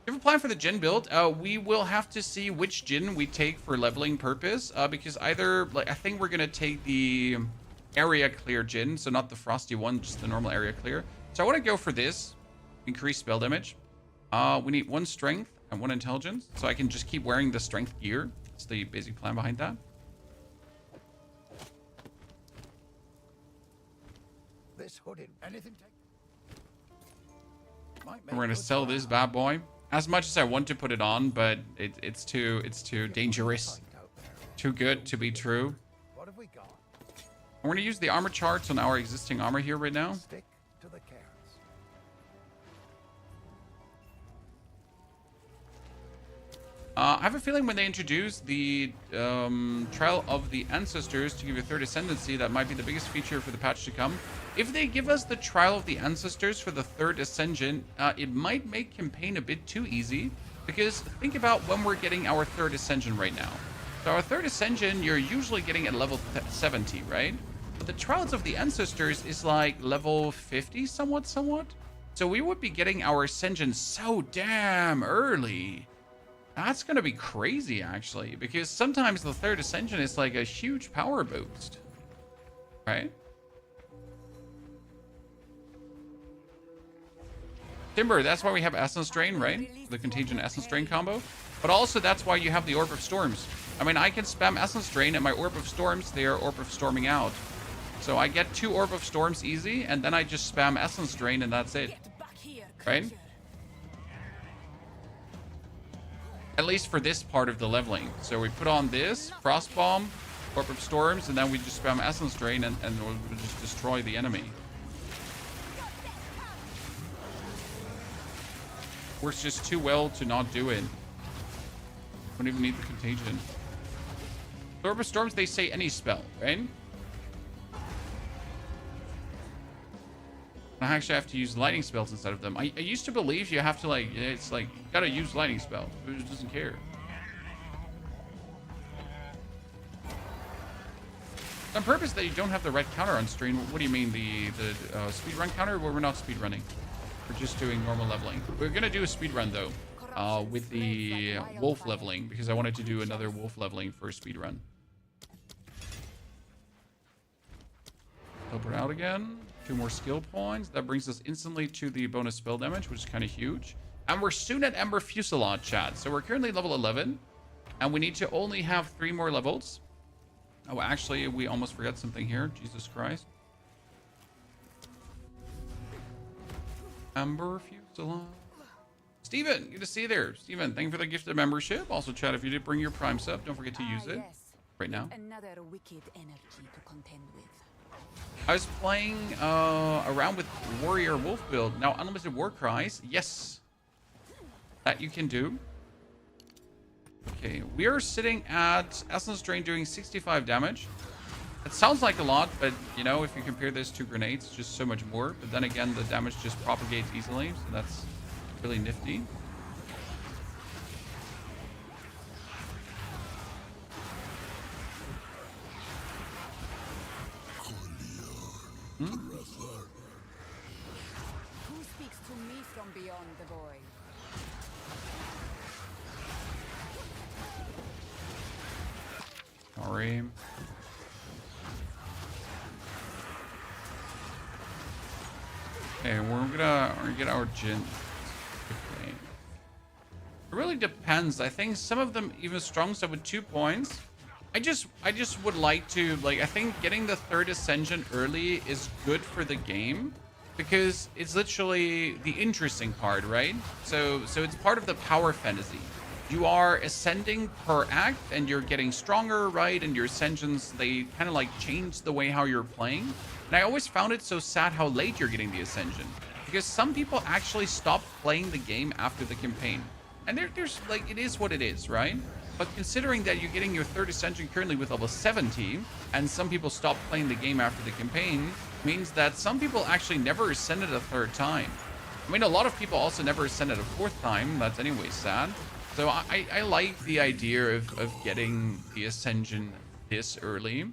You have a plan for the Djinn build? We will have to see which Djinn we take for leveling purpose. Because either, like, I think we're gonna take the area clear Djinn, so not the frosty one, just the normal area clear. So I want to go for this. Increase spell damage. We need 1 strength and 1 intelligence, so I can just keep wearing the strength gear. That's the basic plan behind that. This hooded anything take. And we're gonna sell this bad boy. As much as I want to put it on, but it's too dangerous, too good to be true. What have we got? We're gonna use the armor charts on our existing armor here right now. Stick to the carrots. I have a feeling when they introduce the Trial of the Ancestors to give you 3rd Ascendancy, that might be the biggest feature for the patch to come. If they give us the Trial of the Ancestors for the 3rd Ascension, it might make campaign a bit too easy. Because think about when we're getting our 3rd Ascension right now. So our 3rd Ascension, you're usually getting at level 70, right? But the Trials of the Ancestors is like level 50, somewhat. So we would be getting our Ascension so damn early. That's going to be crazy, actually, because sometimes the 3rd Ascension is like a huge power boost, right? Timber, that's why we have Essence Drain, right? The Contagion Essence Drain combo. But also, that's why you have the Orb of Storms. I mean, I can spam Essence Drain, and my Orb of Storms, they are Orb of Storming out. So I get 2 Orb of Storms easy, and then I just spam Essence Drain, and that's it, right? At least for this part of the leveling. So we put on this, Frost Bomb, Orb of Storms, and then we just spam Essence Drain and we'll just destroy the enemy. Works just too well to not do it. Don't even need the Contagion. Orb of Storms, they say any spell, right? I actually have to use lightning spells instead of them. I used to believe you have to, like, it's like, you gotta use lightning spells. Who just doesn't care? On purpose that you don't have the red counter on stream. What do you mean, the speedrun counter? Well, we're not speedrunning. We're just doing normal leveling. We're gonna do a speedrun though, with the wolf leveling, because I wanted to do another wolf leveling for a speedrun. Help it out again. 2 more skill points. That brings us instantly to the bonus spell damage, which is kind of huge. And we're soon at Ember Fusillade, chat. So we're currently level 11. And we need to only have 3 more levels. Oh, actually, we almost forgot something here. Jesus Christ. Ember Fusillade. Steven, good to see you there. Steven, thank you for the gifted membership. Also, chat, if you did bring your Prime sub, don't forget to use it right now. Another wicked energy to contend with. I was playing around with Warrior Wolf build. Now, Unlimited War Cries. Yes. That you can do. Okay, we are sitting at Essence Drain doing 65 damage. It sounds like a lot, but, you know, if you compare this to grenades, it's just so much more. But then again, the damage just propagates easily, so that's really nifty. Who speaks to me from beyond the void? Sorry. Okay, we're gonna get our Djinn. Okay. really depends. I think some of them even strong stuff with 2 points. I just would like to, like, I think getting the 3rd Ascension early is good for the game because it's literally the interesting part, right? So it's part of the power fantasy. You are ascending per act and you're getting stronger, right? And your ascensions, they kind of like change the way how you're playing. And I always found it so sad how late you're getting the ascension because some people actually stop playing the game after the campaign. And there's like, it is what it is, right? But considering that you're getting your 3rd Ascension currently with level 70, and some people stop playing the game after the campaign, means that some people actually never ascended a 3rd time. I mean, a lot of people also never ascended a 4th time. That's anyway sad. So I like the idea of getting the Ascension this early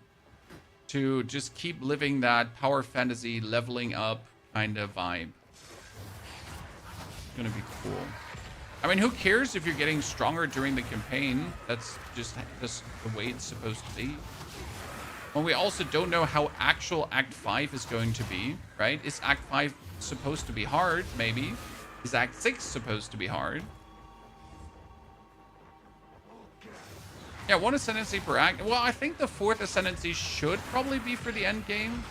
to just keep living that power fantasy leveling up kind of vibe. It's gonna be cool. I mean, who cares if you're getting stronger during the campaign? That's just the way it's supposed to be. Well, we also don't know how actual Act 5 is going to be, right? Is Act 5 supposed to be hard? Maybe. Is Act 6 supposed to be hard? Yeah, 1 Ascendancy per act. Well, I think the 4th Ascendancy should probably be for the end game,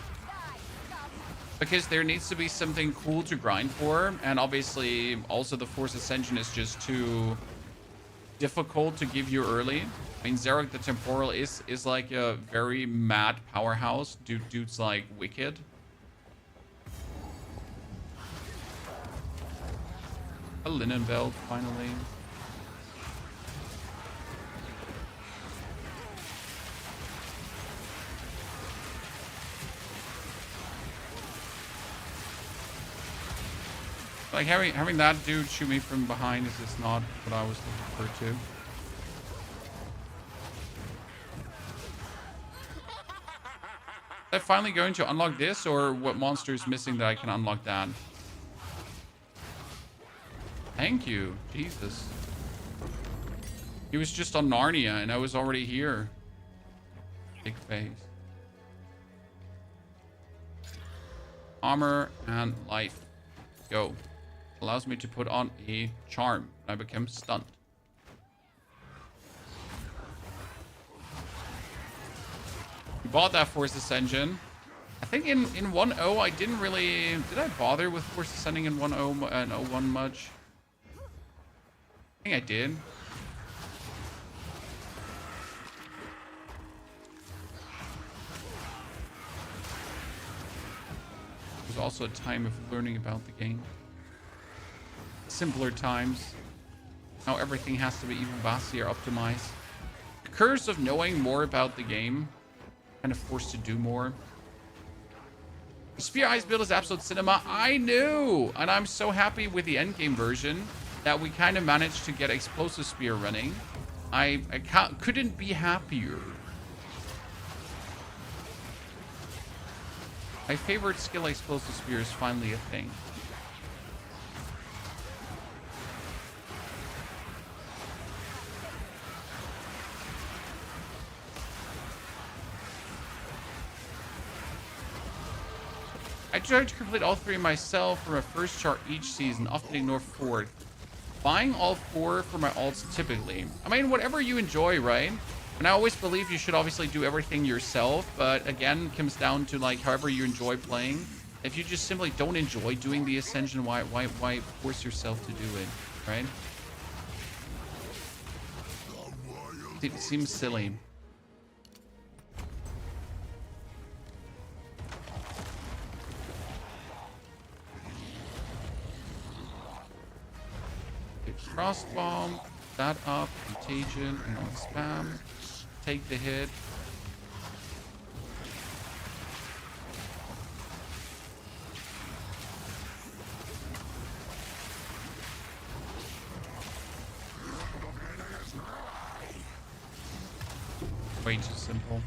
because there needs to be something cool to grind for, and obviously also the 4th Ascension is just too difficult to give you early. I mean, Zarok the Temporal is like a very mad powerhouse. Dude's like wicked. A linen belt, finally. Like, having that dude shoot me from behind is just not what I was looking for, too. Am I finally going to unlock this, or what monster is missing that I can unlock that? Thank you. Jesus. He was just on Narnia, and I was already here. Big face. Armor and life. Go. Allows me to put on a charm. I become stunned. We bought that Force Ascension. I think in 1.0 I didn't really... Did I bother with Force Ascending in 1.0 and 0.1 much? I think I did. There's also a time of learning about the game. Simpler times. Now everything has to be even vastier optimized. The curse of knowing more about the game. Kind of forced to do more. The Spear Ice build is absolute cinema. I knew! And I'm so happy with the endgame version that we kind of managed to get Explosive Spear running. I couldn't be happier. My favorite skill, Explosive Spear, is finally a thing. I tried to complete all 3 myself for my first chart each season, often ignore 4th. Buying all 4 for my alts typically. I mean, whatever you enjoy, right? And I always believe you should obviously do everything yourself, but again, it comes down to like however you enjoy playing. If you just simply don't enjoy doing the Ascension, why force yourself to do it, right? It seems silly. Frost Bomb, that up, Contagion, and on spam. Take the hit. Way too simple.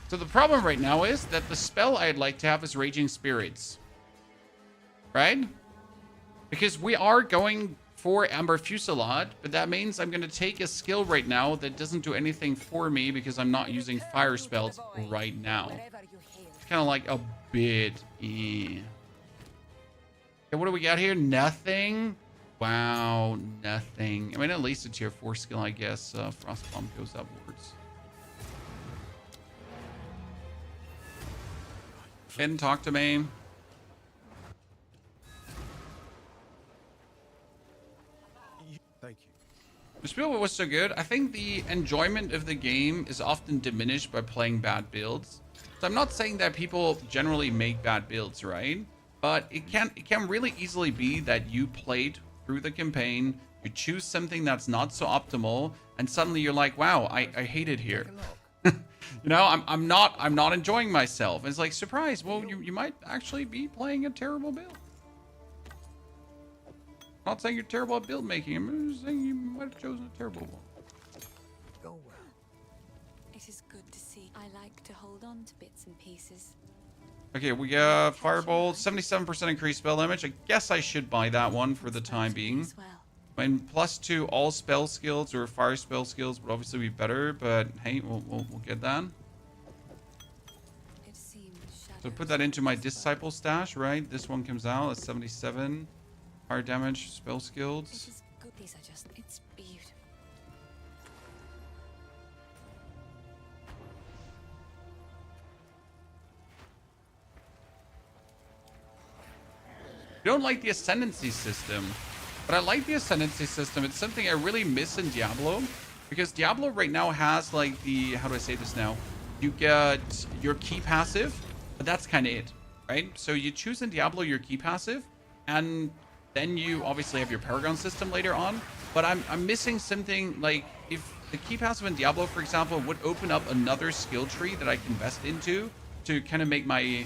So the problem right now is that the spell I'd like to have is Raging Spirits. Right? Because we are going for Amber Fusillade, but that means I'm going to take a skill right now that doesn't do anything for me because I'm not using fire spells right now. It's kind of like a bit... Okay, what do we got here? Nothing? Wow, nothing. I mean, at least a tier 4 skill, I guess. Frost Bomb goes upwards. Didn't talk to me. Thank you. The spiel was so good. I think the enjoyment of the game is often diminished by playing bad builds. So I'm not saying that people generally make bad builds, right? But it can really easily be that you played through the campaign, you choose something that's not so optimal, and suddenly you're like, wow, I hate it here. You know, I'm not enjoying myself. It's like, surprise. Well, you might actually be playing a terrible build. I'm not saying you're terrible at build making. I'm just saying you might have chosen a terrible one. Go well. It is good to see. I like to hold on to bits and pieces. Okay, we got Firebolt, 77% increased spell damage. I guess I should buy that one for the time being. As well. I mean, +2 all spell skills or fire spell skills would obviously be better, but hey, we'll get that. It seemed So put that into my Disciple stash, right? This one comes out at 77. Fire damage, spell It skills. is good. These are just. It's beautiful. I don't like the Ascendancy system, but I like the Ascendancy system. It's something I really miss in Diablo, because Diablo right now has like the, how do I say this now? You get your key passive, but that's kind of it, right? So you choose in Diablo your key passive, and then you obviously have your Paragon system later on. But I'm missing something like, if the key passive in Diablo, for example, would open up another skill tree that I can invest into to kind of make my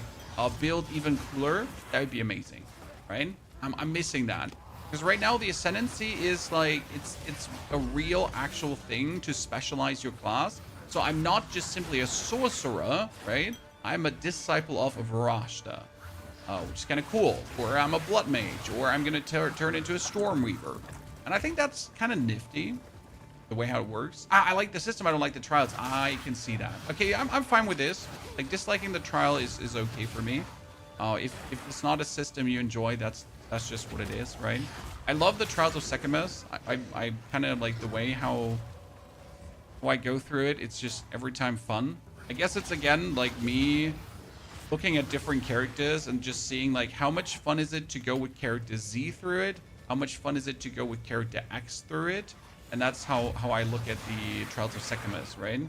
build even cooler, that would be amazing. Right? I'm missing that, because right now the Ascendancy is like, it's a real actual thing to specialize your class. So I'm not just simply a sorcerer, right? I'm a disciple of a Varashta, which is kind of cool. Or I'm a blood mage, or I'm gonna turn into a Stormweaver, and I think that's kind of nifty, the way how it works. I like the system. I don't like the trials. I can see that. Okay, I'm fine with this. Like, disliking the trial is okay for me. If it's not a system you enjoy, that's just what it is, right? I love the Trials of Sekhmet. I kind of like the way how I go through it. It's just every time fun. I guess it's, again, like me looking at different characters and just seeing like how much fun is it to go with character Z through it, how much fun is it to go with character X through it, and that's how I look at the Trials of Sekhmet, right?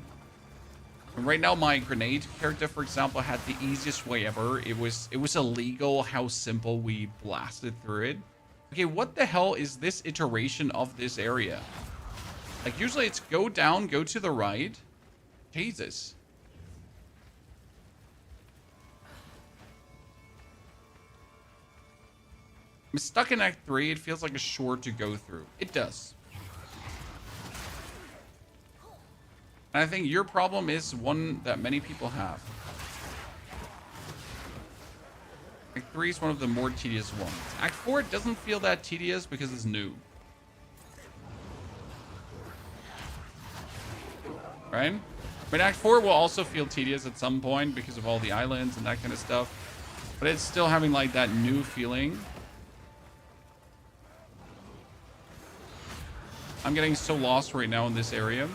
And right now, my grenade character, for example, had the easiest way ever. It was illegal how simple we blasted through it. Okay, what the hell is this iteration of this area? Like, usually it's go down, go to the right. Jesus. I'm stuck in Act 3. It feels like a chore to go through. It does. And I think your problem is one that many people have. Act 3 is one of the more tedious ones. Act 4 doesn't feel that tedious because it's new. Right? I mean, Act 4 will also feel tedious at some point because of all the islands and that kind of stuff. But it's still having like that new feeling. I'm getting so lost right now in this area.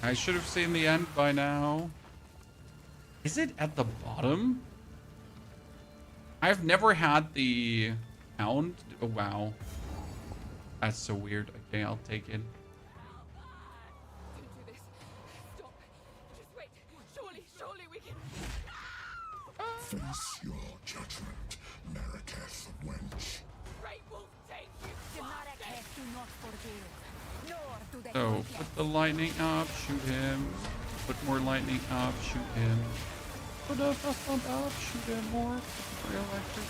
I should have seen the end by now. Is it at the bottom? I've never had the hound. Oh, wow. That's so weird. Okay, I'll take it. Don't do this. Stop. Just wait. Surely we can. Face your judgment, Marraketh wench. Great Wolf, take you. Marraketh do not forgive, nor do they So, forget. put the lightning up, shoot him. Put more lightning up, shoot him. Put a frost bomb up, shoot him more. Put the electric.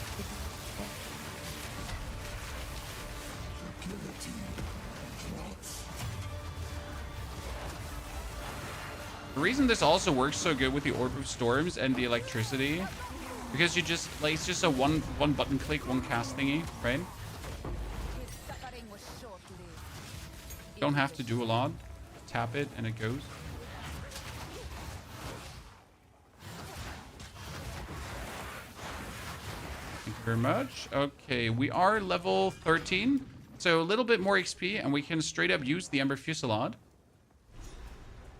The reason this also works so good with the Orb of Storms and the electricity, because you just, like, it's just a one button click, one cast thingy, right? Don't have to do a lot. Tap it and it goes. Thank you very much. Okay, we are level 13. So a little bit more XP and we can straight up use the Ember Fusillade.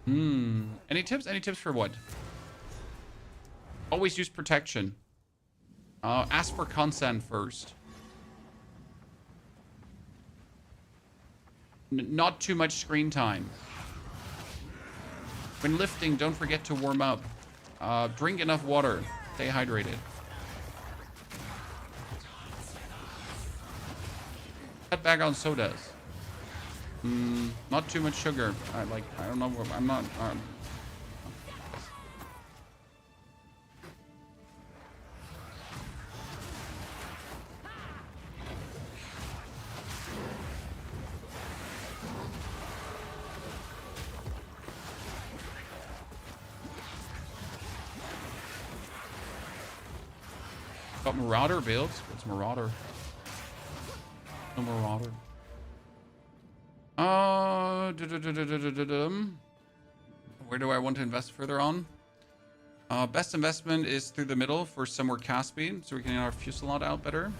Any tips? Any tips for what? Always use protection. Ask for consent first. Not too much screen time. When lifting, don't forget to warm up. Drink enough water. Stay hydrated. Cut back on sodas. Not too much sugar. I don't know. I'm not. Got Marauder builds. What's Marauder? No Marauder. Where do I want to invest further on? Best investment is through the middle for some more cast speed, so we can get our Fusillade out better.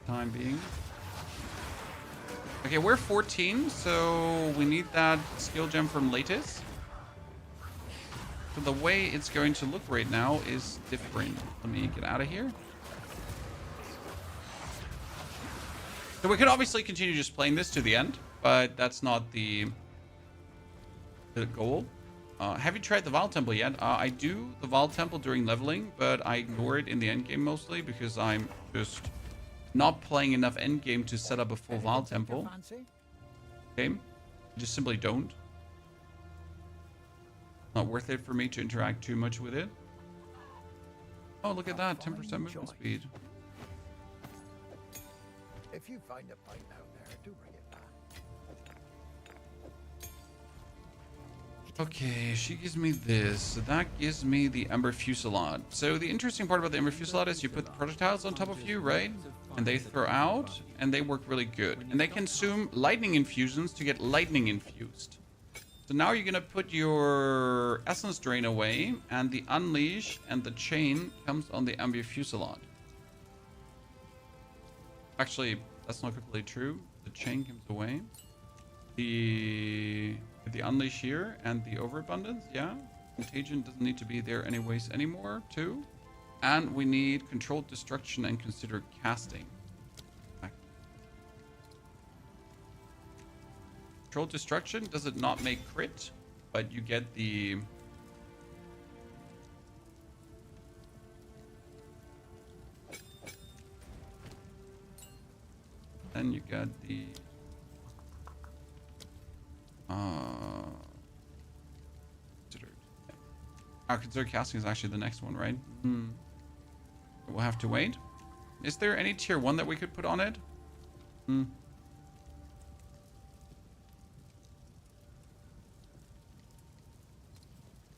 Time being. Okay, we're 14, so we need that skill gem from Lattice. So the way it's going to look right now is different. Let me get out of here. So we could obviously continue just playing this to the end, but that's not the goal. Have you tried the Vaal Temple yet? I do the Vaal Temple during leveling, but I ignore it in the endgame mostly because I'm just not playing enough endgame to set up a full Vaal Temple. Okay, I just simply don't. Not worth it for me to interact too much with it. Oh, look at that, 10% movement speed. If you find a pipe out there, do bring it back. Okay, she gives me this. So that gives me the Ember Fusillade. So the interesting part about the Ember Fusillade is you put the projectiles on top of you, right? And they throw out, and they work really good. And they consume lightning infusions to get lightning infused. So now you're gonna put your Essence Drain away, and the Unleash and the Chain comes on the Ember Fusillade. Actually, that's not completely true. The Chain comes away. The Unleash here and the Overabundance, yeah. Contagion doesn't need to be there anyways anymore, too. And we need Controlled Destruction and Consider Casting. Controlled Destruction, does it not make crit? But you get the... Then you get the... Consider Casting is actually the next one, right? We'll have to wait. Is there any tier 1 that we could put on it?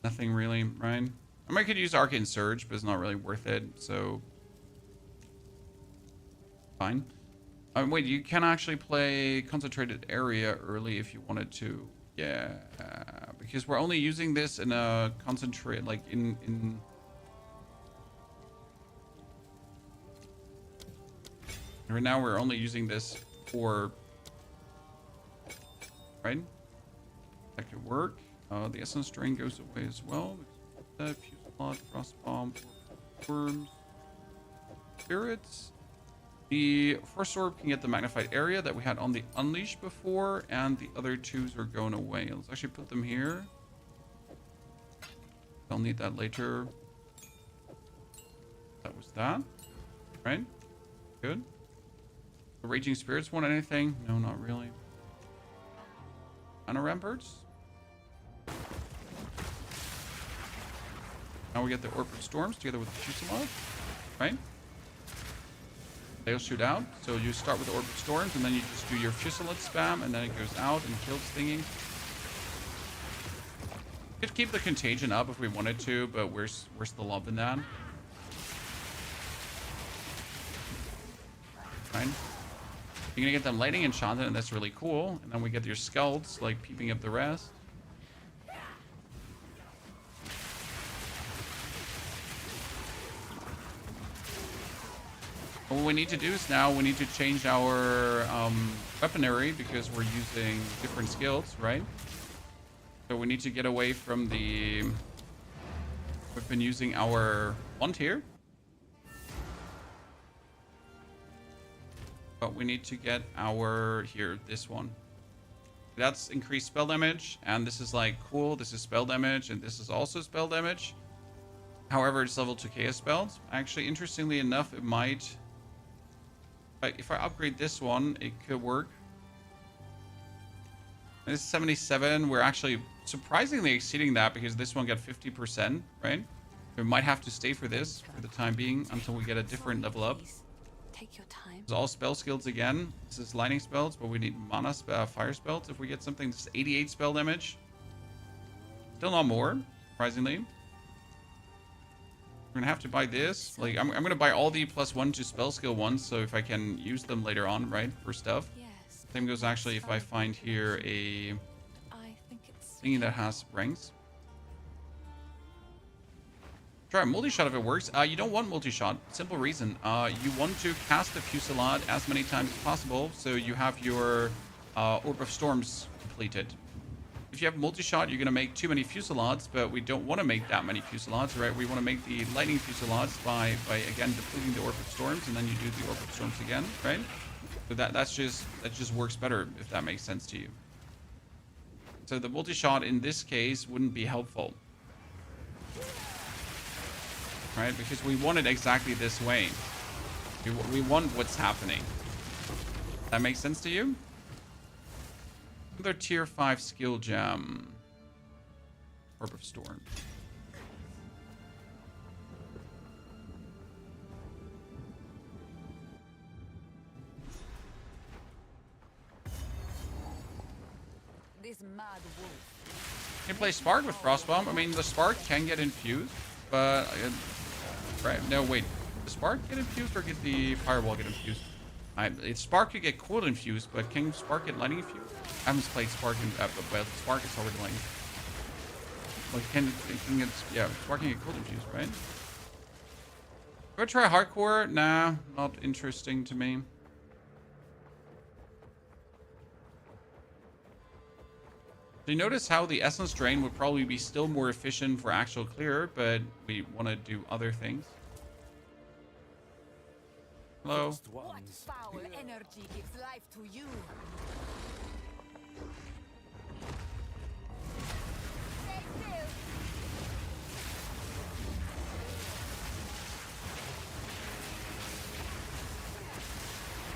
Nothing really, right? I mean, I could use Arcane Surge, but it's not really worth it, so... Fine. Wait, you can actually play Concentrated Area early if you wanted to. Yeah, because we're only using this in a concentrate, like in... Right now we're only using this for... Right? That could work. The Essence Drain goes away as well. Fusillade, Frost Bomb, Worms, Spirits. The Force Orb can get the Magnified Area that we had on the Unleash before, and the other twos are going away. Let's actually put them here. I'll need that later. That was that. Right? Good. The Raging Spirits want anything? No, not really. Mana Ramparts? Now we get the Orb of Storms together with the Fusillade. Right? They'll shoot out, so you start with the Orb of Storms, and then you just do your Fusillade spam, and then it goes out and kills thingy. Could keep the Contagion up if we wanted to, but where's the love in that? Fine. You're gonna get them lightning enchanted, and that's really cool. And then we get your scouts like peeping up the rest. What we need to do is now we need to change our weaponry because we're using different skills, right? So we need to get away from the... We've been using our wand here. But we need to get our... Here, this one. That's increased spell damage. And this is like, cool, this is spell damage. And this is also spell damage. However, it's level 2 chaos spells. Actually, interestingly enough, it might... If I upgrade this one, it could work. This is 77. We're actually surprisingly exceeding that because this one got 50%, right? We might have to stay for this for the time being until we get a different level up. Take your time. It's all spell skills again. This is lightning spells, but we need mana fire spells. If we get something, this is 88 spell damage. Still not more, surprisingly. We're gonna have to buy this. Like, I'm gonna buy all the +1 to spell skill ones, so if I can use them later on, right, for stuff. Yes. Same goes actually if I find here a I think it's thingy that has ranks. Try a multi-shot if it works. You don't want multi-shot. Simple reason. You want to cast the Fusillade as many times as possible, so you have your Orb of Storms completed. If you have multi-shot, you're going to make too many Fusillades, but we don't want to make that many Fusillades, right? We want to make the lightning Fusillades by again depleting the Orb of Storms, and then you do the Orb of Storms again, right? So that just works better, if that makes sense to you. So the multi-shot in this case wouldn't be helpful, right? Because we want it exactly this way. We want what's happening. That makes sense to you? Another tier 5 skill gem. Orb of Storm. this mad wolf. You can play Spark with Frostbomb. I mean, the Spark can get infused, but... right, no, wait. Does Spark get infused or get the Fireball get infused? Spark could get cold infused, but can Spark get lightning infused? I haven't played Spark in... well, Spark is already lightning. Like, can get... Yeah, Spark can get cold infused, right? Do I try Hardcore? Nah, not interesting to me. So you notice how the Essence Drain would probably be still more efficient for actual clear, but we want to do other things. Hello? What foul energy gives life to you? Stay still.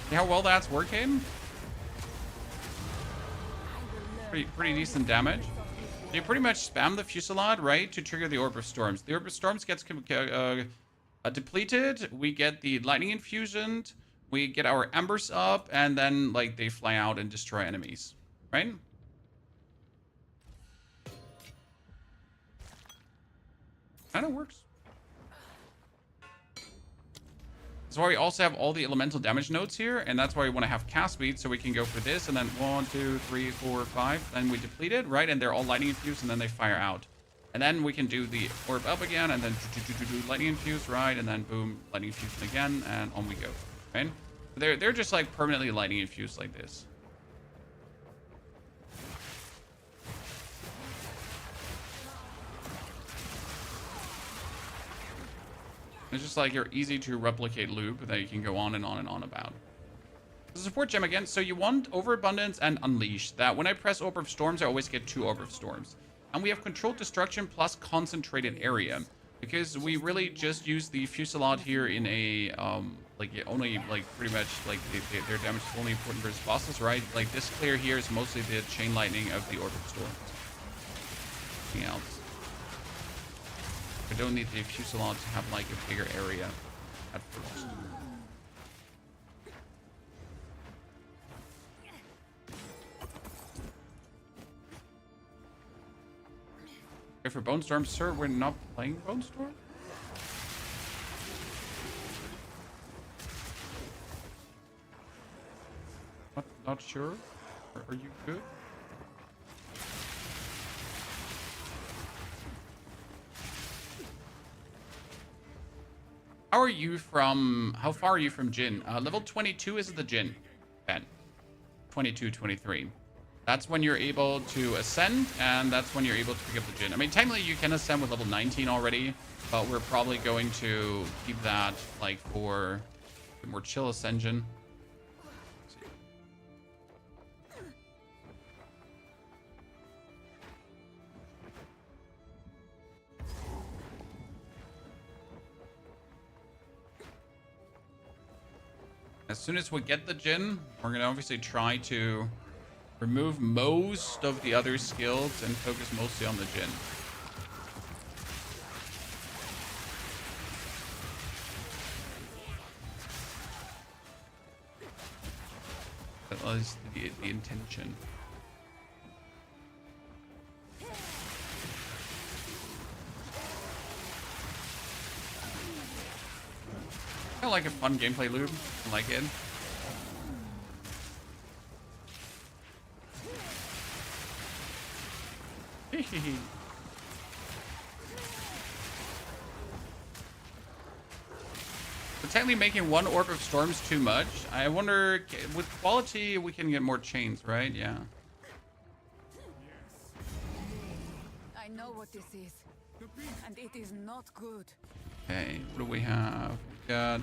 See how well that's working? Pretty decent damage. You pretty much spam the Fusillade, right, to trigger the Orb of Storms. The Orb of Storms gets depleted. We get the Lightning Infusion. We get our Embers up, and then, like, they fly out and destroy enemies, right? Kind of works. That's why we also have all the elemental damage nodes here, and that's why we want to have cast speed, so we can go for this, and then 1, 2, 3, 4, 5, then we deplete it, right? And they're all lightning infused, and then they fire out. And then we can do the orb up again, and then do lightning infused, right? And then boom, lightning infusion again, and on we go, right? They're just like permanently lightning infused like this. It's just like your easy to replicate loop that you can go on and on and on about. The support gem again. So you want Overabundance and Unleash. That when I press Orb of Storms, I always get 2 Orb of Storms. And we have Controlled Destruction plus Concentrated Area. Because we really just use the Fusillade here in a, like, only, like, pretty much, like, their damage is only important versus bosses, right? Like, this clear here is mostly the Chain Lightning of the Orb of Storms. Nothing else. I don't need the Fusillade to have, like, a bigger area at first. Okay, for Bone Storm, sir, we're not playing Bone Storm? Not sure. Are you good? How are you from... How far are you from Djinn? Level 22 is the Djinn. Ben. 22, 23. That's when you're able to ascend, and that's when you're able to pick up the Djinn. I mean, technically you can ascend with level 19 already, but we're probably going to keep that, like, for a more chill Ascension. As soon as we get the Djinn, we're going to obviously try to remove most of the other skills and focus mostly on the Djinn. That was the intention. I like a fun gameplay loop. I like it. But technically making one Orb of Storms too much. I wonder, with quality, we can get more chains, right? Yeah. I know what this is, and it is not good. Okay, what do we have? We got...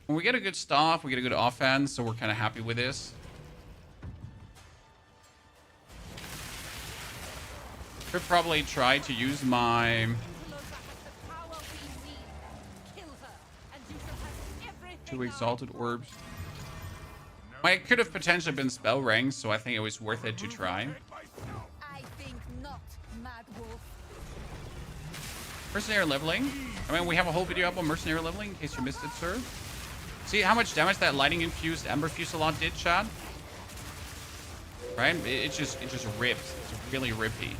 When we get a good staff, we get a good offense, so we're kind of happy with this. Could probably try to use my... two Exalted Orbs. I could have potentially been spell ranked, so I think it was worth it to try. I think not, Mad Wolf. Mercenary leveling. I mean, we have a whole video up on mercenary leveling in case you missed it, sir. See how much damage that lightning infused Ember Fusillade did, Chad? Right? It just rips. It's really rippy.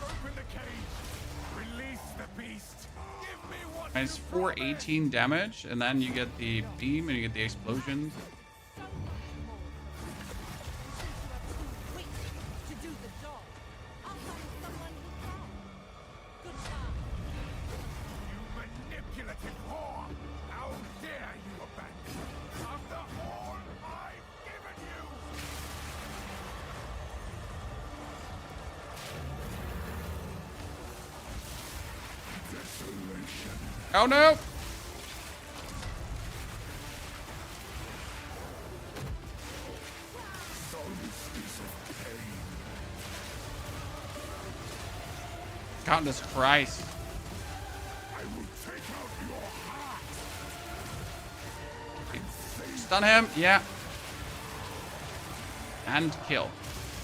Open the cage. Release the beast. Give me what And it's 418 damage, and then you get the beam and you get the explosions. Oh no! Goodness Christ. I will take out your heart. Stun him, yeah. And kill.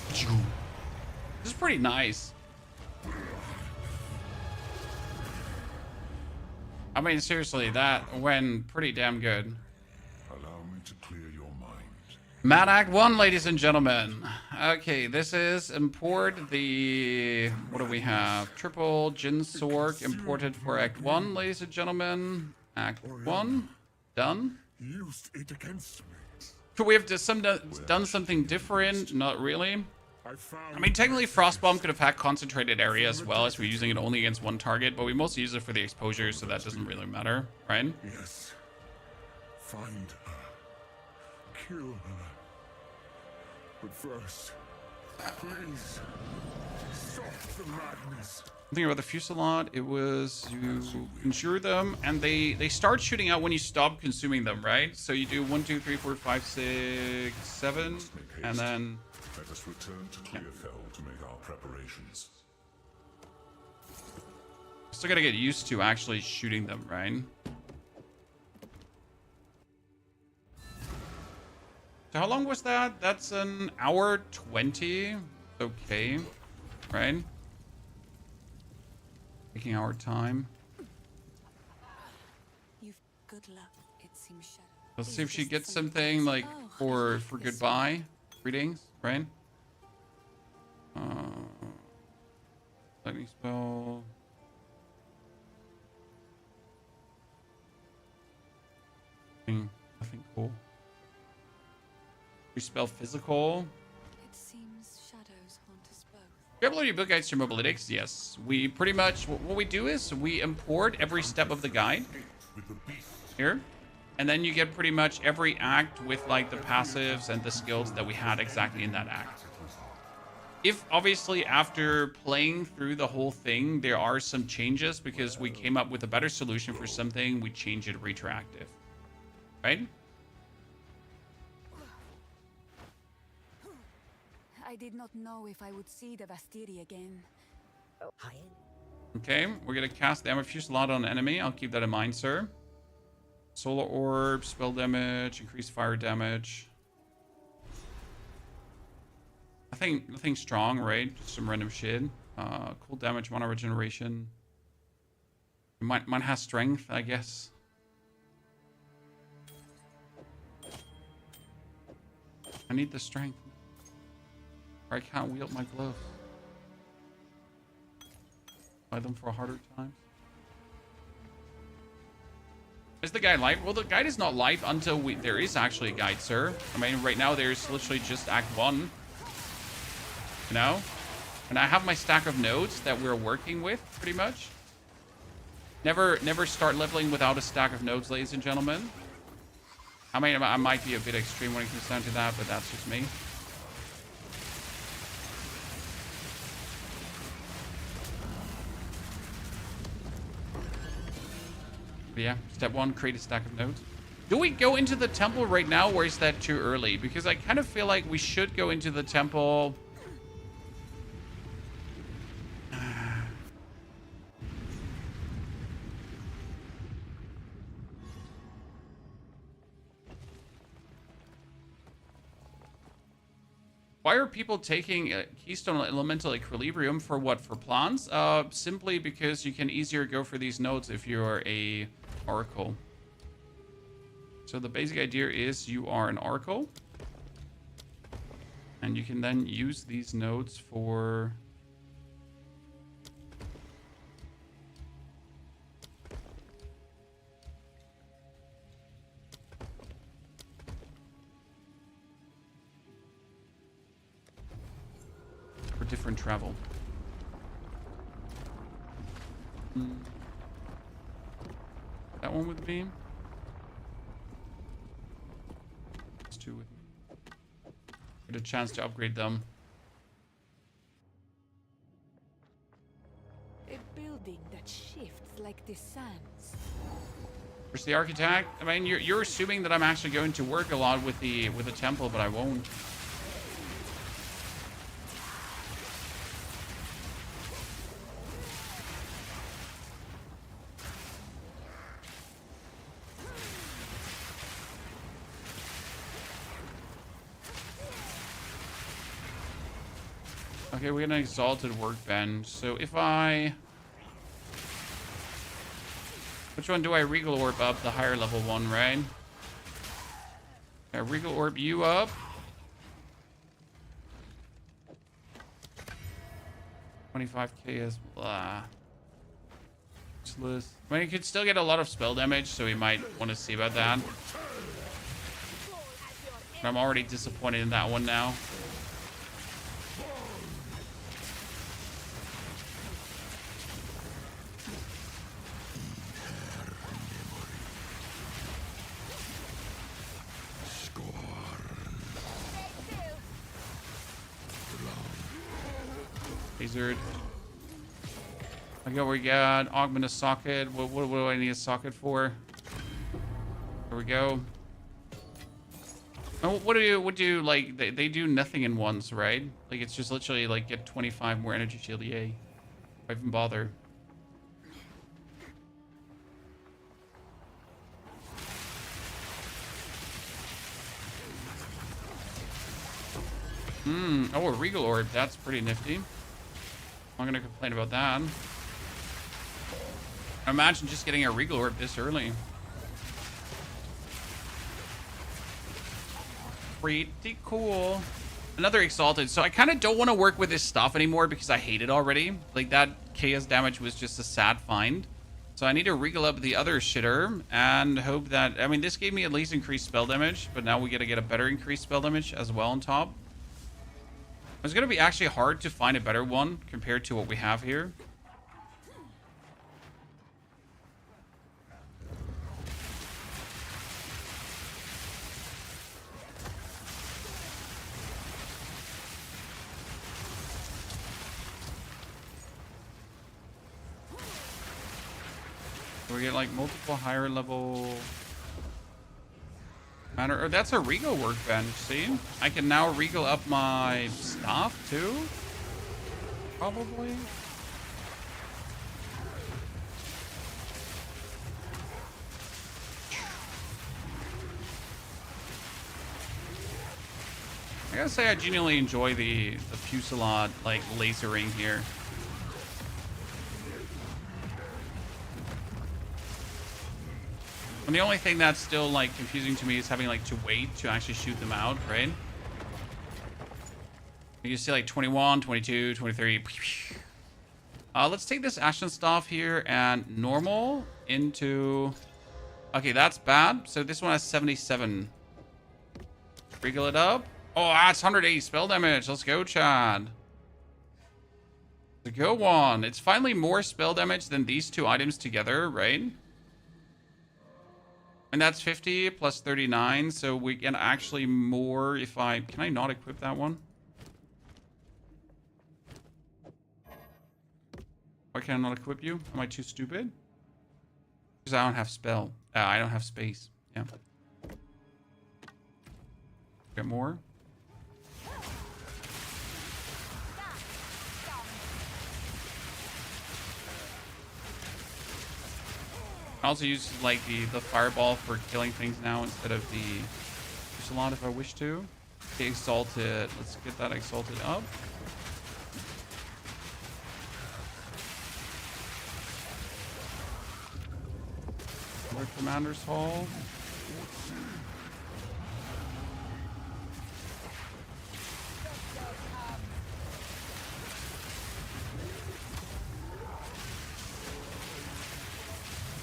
This is pretty nice. I mean, seriously, that went pretty damn good. Allow me to clear your mind. Mad Act 1, ladies and gentlemen. Okay, this is import the... What do we have? Triple Djinn Sorc imported for Act 1, ladies and gentlemen. Act 1. Done. Used it against me. Could we have done something different? Not really. I mean, technically, Frostbomb could have had concentrated area as well, as we're using it only against one target, but we mostly use it for the exposure, so that doesn't really matter, right? Yes. Find her. Kill her. But first, please, stop the madness. Thinking about the Fusillade, it was you conjure them, and they start shooting out when you stop consuming them, right? So you do 1, 2, 3, 4, 5, 6, 7, and then... Let us return to Clearfell to make our preparations. Still gotta get used to actually shooting them, right? So how long was that? That's an hour 20. Okay, right? Taking our time. You've good luck. It seems shadow. Let's see if she gets something like for goodbye readings, right? Lightning spell. Nothing cool. Respell physical. It seems shadows haunt us both. You upload your build guides to Mobalytics? Yes. We pretty much, what we do is we import every step of the guide here. And then you get pretty much every act with like the passives and the skills that we had exactly in that act. If obviously after playing through the whole thing, there are some changes because we came up with a better solution for something, we change it retroactive. Right? I did not know if I would see the Vastiri again. Okay, we're gonna cast the Amber Fusillade on an enemy. I'll keep that in mind, sir. Solar Orb, spell damage, increased fire damage. Nothing strong, right? Just some random shit. Cool damage, mana regeneration. Mine has strength, I guess. I need the strength. Or I can't wield my gloves. Buy them for a harder time. Is the guide live? Well, the guide is not live until there is actually a guide, sir. I mean, right now there's literally just Act 1. You know? And I have my stack of nodes that we're working with, pretty much. Never start leveling without a stack of nodes, ladies and gentlemen. I mean, I might be a bit extreme when it comes down to that, but that's just me. But yeah, step 1, create a stack of nodes. Do we go into the temple right now, or is that too early? Because I kind of feel like we should go into the temple. Why are people taking Keystone Elemental Equilibrium for what? For plants? Simply because you can easier go for these nodes if you're a Oracle. So the basic idea is you are an Oracle. And you can then use these nodes for... different travel. That one with me. It's 2 with me. Get a chance to upgrade them. A building that shifts like the sands. Where's the architect? I mean, you're assuming that I'm actually going to work a lot with the temple, but I won't. Okay, we got an exalted workbench. So if I... Which one do I Regal Orb up? The higher level one, right? Yeah, Regal Orb you up. $25k is blah. Useless. I mean, you could still get a lot of spell damage, so we might want to see about that. But I'm already disappointed in that one now. Wizard. Okay, we got augment a socket. What do I need a socket for? There we go. And what do you like? They do nothing in once, right? Like it's just literally like get 25 more energy shield. Yay! Why even bother? Oh, a Regal Orb. That's pretty nifty. I'm not gonna complain about that. Imagine just getting a Regal Orb this early. Pretty cool. Another Exalted. So I kind of don't want to work with this stuff anymore because I hate it already. Like that chaos damage was just a sad find. So I need to regal up the other shitter and hope that... I mean, this gave me at least increased spell damage, but now we gotta get a better increased spell damage as well on top. It's gonna be actually hard to find a better one compared to what we have here. We get like multiple higher level matter. Or that's a regal workbench. See, I can now regal up my stuff too. Probably. I gotta say, I genuinely enjoy the fusillade like lasering here. And the only thing that's still like confusing to me is having like to wait to actually shoot them out, right? You see like 21, 22, 23. Let's take this Ashen Staff here and normal into... Okay, that's bad. So this one has 77. Regal it up. Oh, that's 180 spell damage. Let's go, Chad. The go one. It's finally more spell damage than these two items together, right? And that's 50 plus 39, so we get actually more if I... Can I not equip that one? Why can I not equip you? Am I too stupid? Because I don't have spell. I don't have space. Yeah. Get more. I also use like the fireball for killing things now instead of the fusillade if I wish to. Okay, exalted. Let's get that exalted up. Another commander's hall.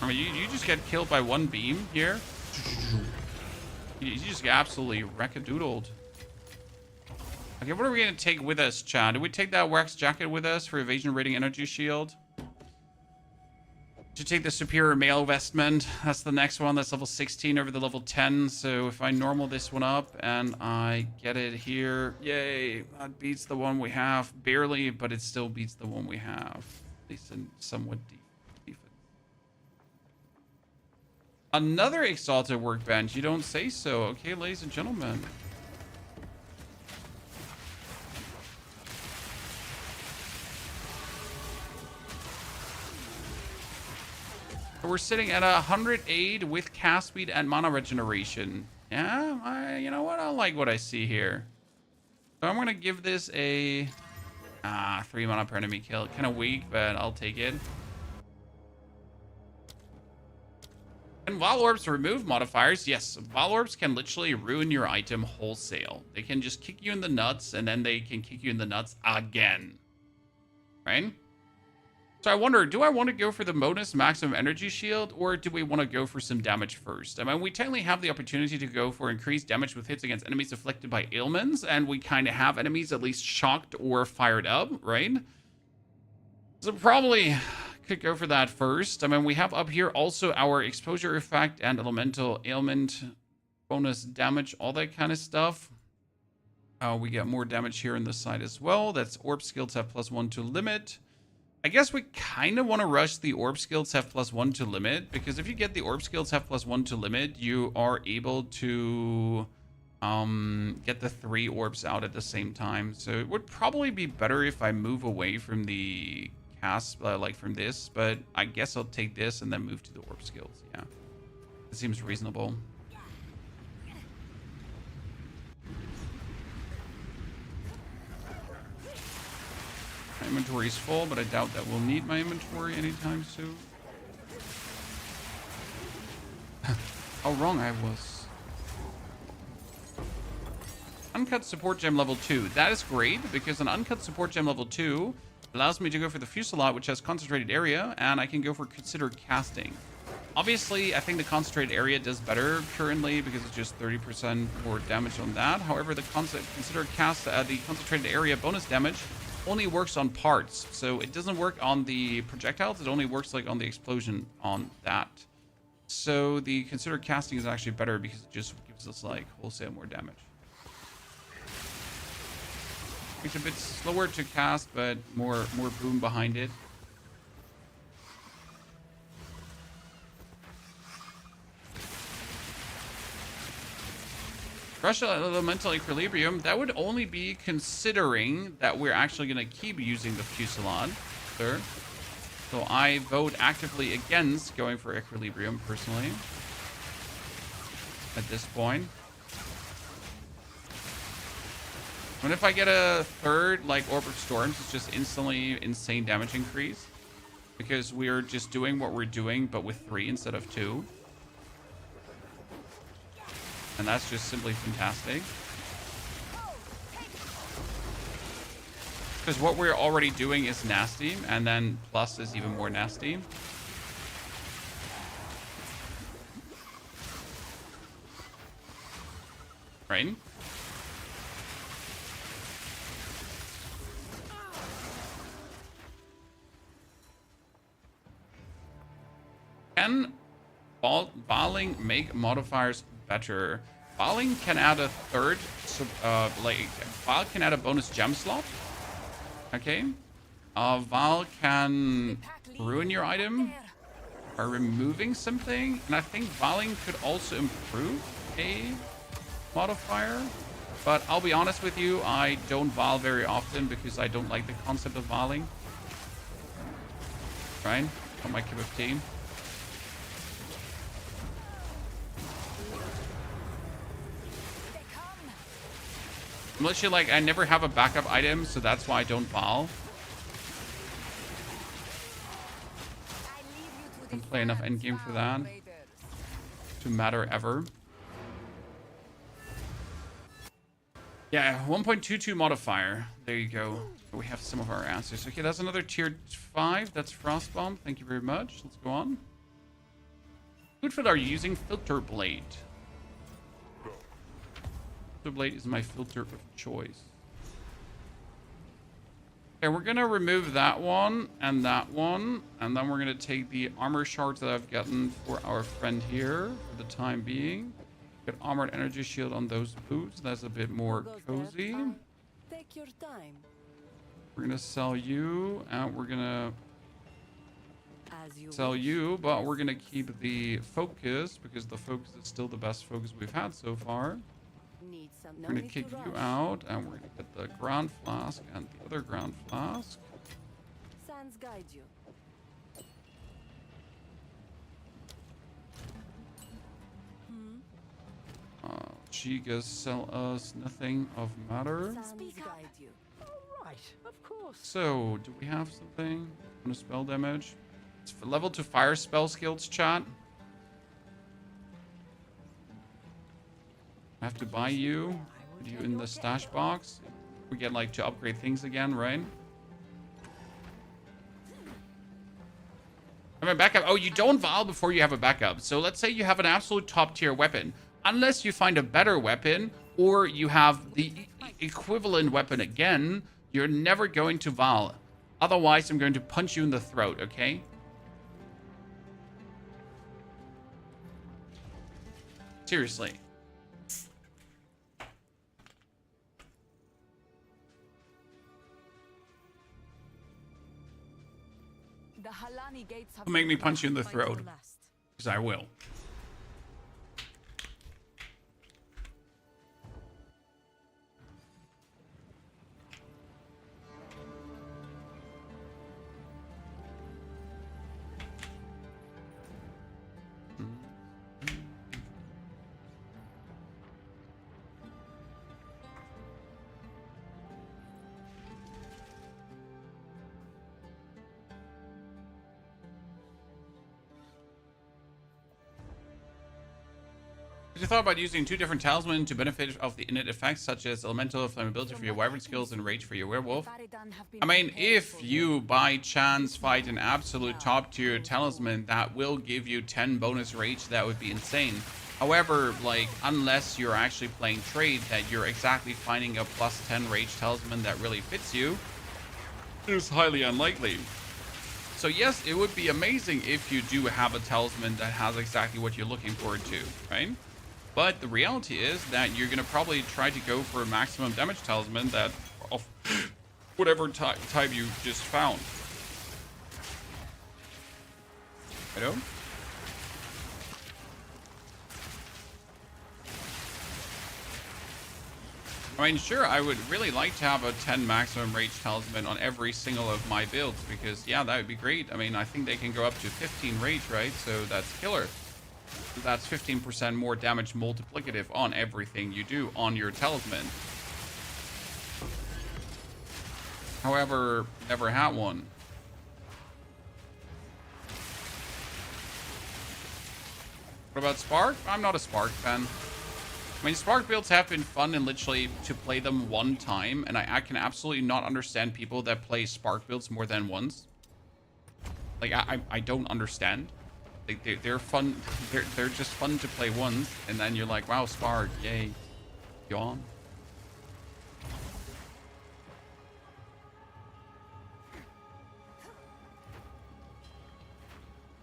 I mean, you just get killed by one beam here. You just get absolutely wreck-a-doodled. Okay, what are we going to take with us, Chad? Do we take that wax jacket with us for evasion rating energy shield? To take the superior mail vestment. That's the next one. That's level 16 over the level 10. So if I normal this one up and I get it here. Yay. That beats the one we have. Barely, but it still beats the one we have. At least in somewhat deep. Another exalted workbench. You don't say so. Okay, ladies and gentlemen. We're sitting at 100 aid with cast speed and mana regeneration. Yeah, you know what? I like what I see here. So I'm gonna give this a 3 mana per enemy kill. Kind of weak, but I'll take it. Can Vol Orbs remove modifiers? Yes, Vol Orbs can literally ruin your item wholesale. They can just kick you in the nuts, and then they can kick you in the nuts again. Right? So I wonder, do I want to go for the bonus maximum energy shield, or do we want to go for some damage first? I mean, we technically have the opportunity to go for increased damage with hits against enemies afflicted by ailments, and we kind of have enemies at least shocked or fired up, right? So probably... could go for that first. I mean, we have up here also our exposure effect and elemental ailment bonus damage, all that kind of stuff. We get more damage here on this side as well. That's orb skills have +1 to limit. I guess we kind of want to rush the orb skills have +1 to limit, because if you get the orb skills have +1 to limit, you are able to get the 3 orbs out at the same time. So it would probably be better if I move away from the cast like from this, but I guess I'll take this and then move to the orb skills. Yeah, it seems reasonable. My inventory is full, but I doubt that we'll need my inventory anytime soon. How wrong I was. Uncut support gem level 2. That is great, because an uncut support gem level 2 Allows me to go for the Fusillade, which has concentrated area, and I can go for considered casting. Obviously, I think the concentrated area does better currently because it's just 30% more damage on that. However, the considered the concentrated area bonus damage only works on parts, so it doesn't work on the projectiles. It only works like on the explosion on that. So the considered casting is actually better because it just gives us like wholesale more damage. It's a bit slower to cast, but more boom behind it. Rush Elemental Equilibrium, that would only be considering that we're actually going to keep using the Fusillade, sir. So I vote actively against going for Equilibrium, personally. At this point. And if I get a third, like Orb of Storms, it's just instantly insane damage increase. Because we're just doing what we're doing, but with 3 instead of 2. And that's just simply fantastic. Because what we're already doing is nasty, and then plus is even more nasty. Right? Can Valing make modifiers better? Valing can add a third, Val can add a bonus gem slot. Okay. Val can ruin your item by removing something. And I think Valing could also improve a modifier. But I'll be honest with you, I don't Val very often because I don't like the concept of Valing. Right? Not my cup of tea. I'm literally like, I never have a backup item, so that's why I don't Val. Don't play enough endgame for that to matter ever. Yeah, 1.22 modifier. There you go. We have some of our answers. Okay, that's another tier 5. That's Frostbomb. Thank you very much. Let's go on. Good for are you using Filter Blade? Filter Blade is my filter of choice. Okay, we're gonna remove that one, and then we're gonna take the armor shards that I've gotten for our friend here for the time being. Get armored energy shield on those boots. That's a bit more cozy. Take your time. We're gonna sell you, and we're gonna sell wish. you, but we're gonna keep the focus because the focus is still the best focus we've had so far. Need some, We're gonna kick you out, and we're gonna get the ground flask and the other ground flask. Sands guide you. Chigas sell us nothing of matter. Sands guide you. Right, of course. So, do we have something? On a spell damage? It's for level 2 fire spell skills, chat. I have to buy you. Put you in the stash box. We get like to upgrade things again, right? I have a backup. Oh, you don't Val before you have a backup. So let's say you have an absolute top tier weapon. Unless you find a better weapon or you have the equivalent weapon again, you're never going to Val. Otherwise, I'm going to punch you in the throat, okay? Seriously. The Halani gates have Make me punch you in the throat. Because I will. Have you thought about using 2 different talismans to benefit of the innate effects, such as elemental flammability for your wyvern skills and rage for your werewolf? I mean, if you by chance fight an absolute top tier talisman that will give you 10 bonus rage, that would be insane. However, like, unless you're actually playing trade that you're exactly finding a plus 10 rage talisman that really fits you, it's highly unlikely. So yes, it would be amazing if you do have a talisman that has exactly what you're looking forward to, right? But the reality is that you're going to probably try to go for a maximum damage talisman that of whatever type you just found. Hello? I mean, sure, I would really like to have a 10 maximum rage talisman on every single of my builds because, yeah, that would be great. I mean, I think they can go up to 15 rage, right? So that's killer. That's 15% more damage multiplicative on everything you do on your talisman. However, never had one. What about Spark? I'm not a Spark fan. I mean, Spark builds have been fun and literally to play them one time, and I can absolutely not understand people that play Spark builds more than once. Like, I don't understand. They're fun. They're just fun to play once, and then you're like, wow, Spark, yay, yawn.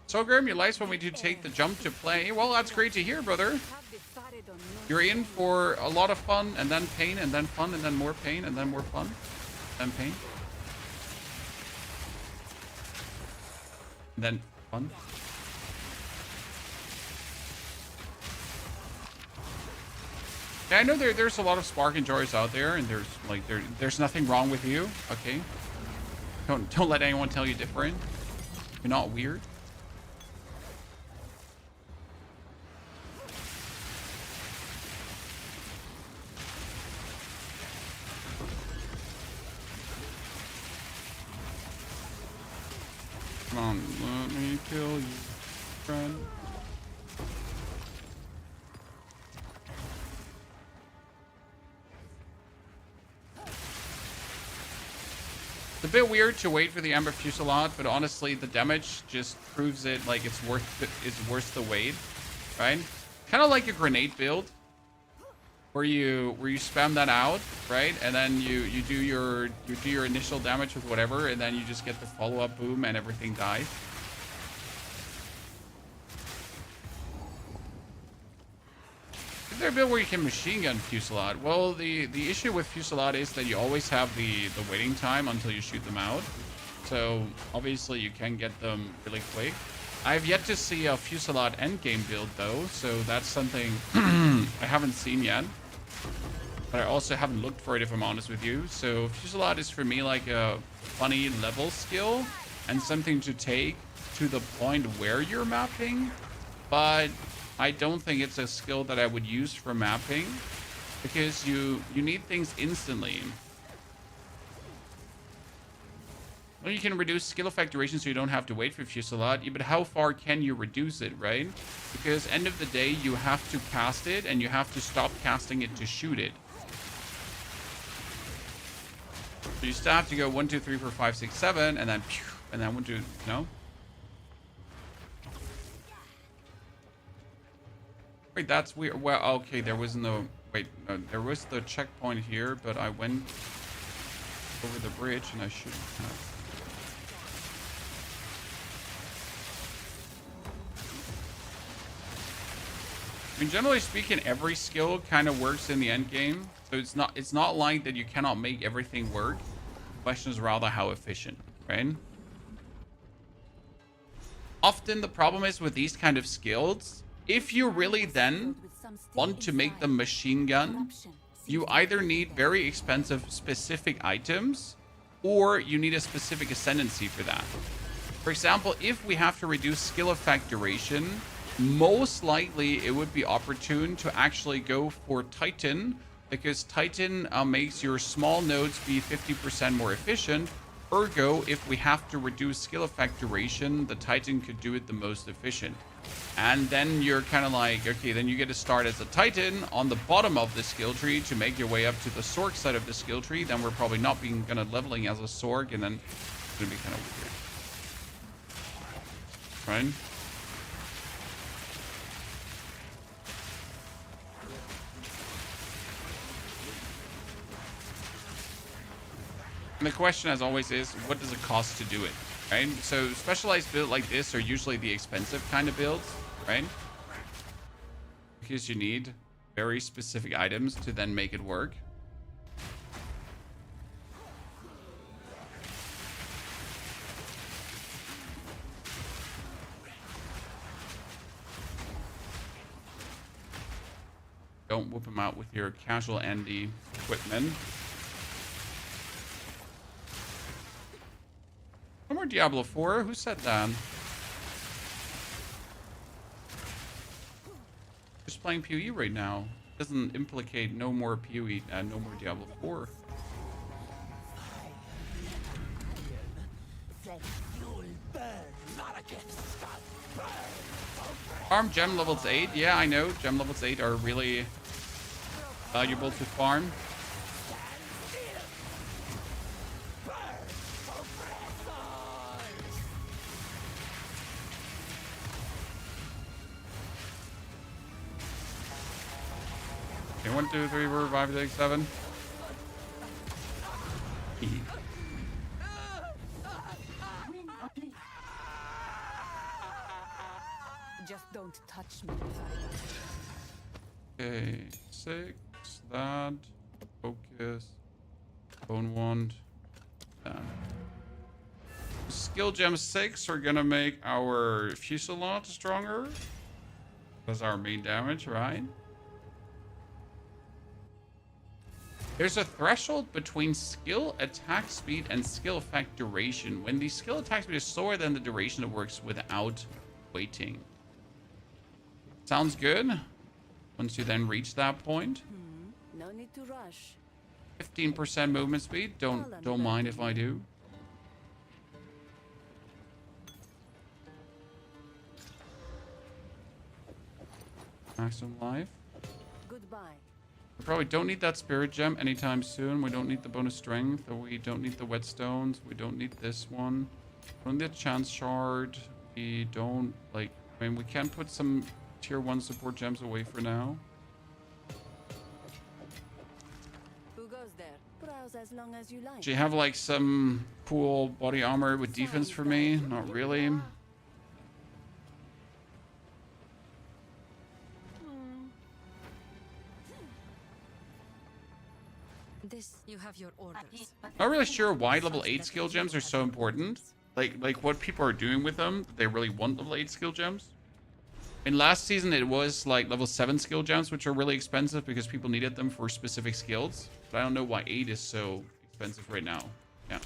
So Graham, you likes when we do take the jump to play. Well, that's great to hear, brother. You're in for a lot of fun, and then pain, and then fun, and then more pain, and then more fun, and pain, and then fun. Yeah, I know there's a lot of Spark enjoyers out there, and there's nothing wrong with you. Okay, don't let anyone tell you different. You're not weird. Come on, let me kill you, friend. It's a bit weird to wait for the Ember Fusillade, but honestly, the damage just proves it like it's worth the wait, right? Kind of like a grenade build, where you spam that out, right? And then you do your initial damage with whatever, and then you just get the follow-up boom and everything dies. Is there a build where you can machine gun Fusillade? Well, the issue with Fusillade is that you always have the waiting time until you shoot them out. So obviously you can get them really quick. I've yet to see a Fusillade endgame build though, so that's something I haven't seen yet. But I also haven't looked for it, if I'm honest with you. So Fusillade is for me like a funny level skill and something to take to the point where you're mapping. But I don't think it's a skill that I would use for mapping because you need things instantly. Well, you can reduce skill effect duration so you don't have to wait for Fusillade. Yeah, but how far can you reduce it, right? Because end of the day, you have to cast it and you have to stop casting it to shoot it. So you still have to go 1, 2, 3, 4, 5, 6, 7, and then 1, 2, no? Wait, that's weird. Well, okay, there was no... Wait, no, there was the checkpoint here, but I went over the bridge and I shouldn't have. I mean, generally speaking, every skill kind of works in the end game. So it's not like that you cannot make everything work. The question is rather how efficient, right? Often the problem is with these kind of skills, if you really then want to make them machine gun, you either need very expensive specific items or you need a specific ascendancy for that. For example, if we have to reduce skill effect duration, most likely it would be opportune to actually go for Titan, because Titan makes your small nodes be 50% more efficient. Ergo, if we have to reduce skill effect duration, the Titan could do it the most efficient. And then you're kind of like, okay, then you get to start as a Titan on the bottom of the skill tree to make your way up to the Sorc side of the skill tree. Then we're probably not being kind of leveling as a Sorc, and then it's going to be kind of weird. Right? And the question, as always, is what does it cost to do it, right? So specialized builds like this are usually the expensive kind of builds, right? Because you need very specific items to then make it work. Don't whip them out with your casual Andy equipment. No more Diablo 4. Who said that? Just playing POE right now. Doesn't implicate no more POE and no more Diablo 4. Farm gem levels 8. Yeah, I know. Gem levels 8 are really valuable to farm. Okay, 1, 2, 3, 4, 5, 6, 7. Just don't touch me. Okay, 6. That. Focus. Bone wand. Done. Skill gem 6 are gonna make our Fusillade stronger. That's our main damage, right? There's a threshold between skill attack speed and skill effect duration. When the skill attack speed is slower than the duration, it works without waiting. Sounds good. Once you then reach that point. No need to rush. 15% movement speed. Don't mind if I do. Maximum life. Goodbye. We probably don't need that spirit gem anytime soon. We don't need the bonus strength, or we don't need the whetstones. We don't need this one. We don't need the chance shard. We don't like. I mean, we can put some tier 1 support gems away for now. Who goes there? Browse as long as you like. Do you have like some cool body armor with defense for me? Not really. This you have your orders. Not really sure why level 8 skill gems are so important. Like what people are doing with them. They really want level 8 skill gems. In last season, it was like level 7 skill gems, which are really expensive because people needed them for specific skills. But I don't know why 8 is so expensive right now. Yeah.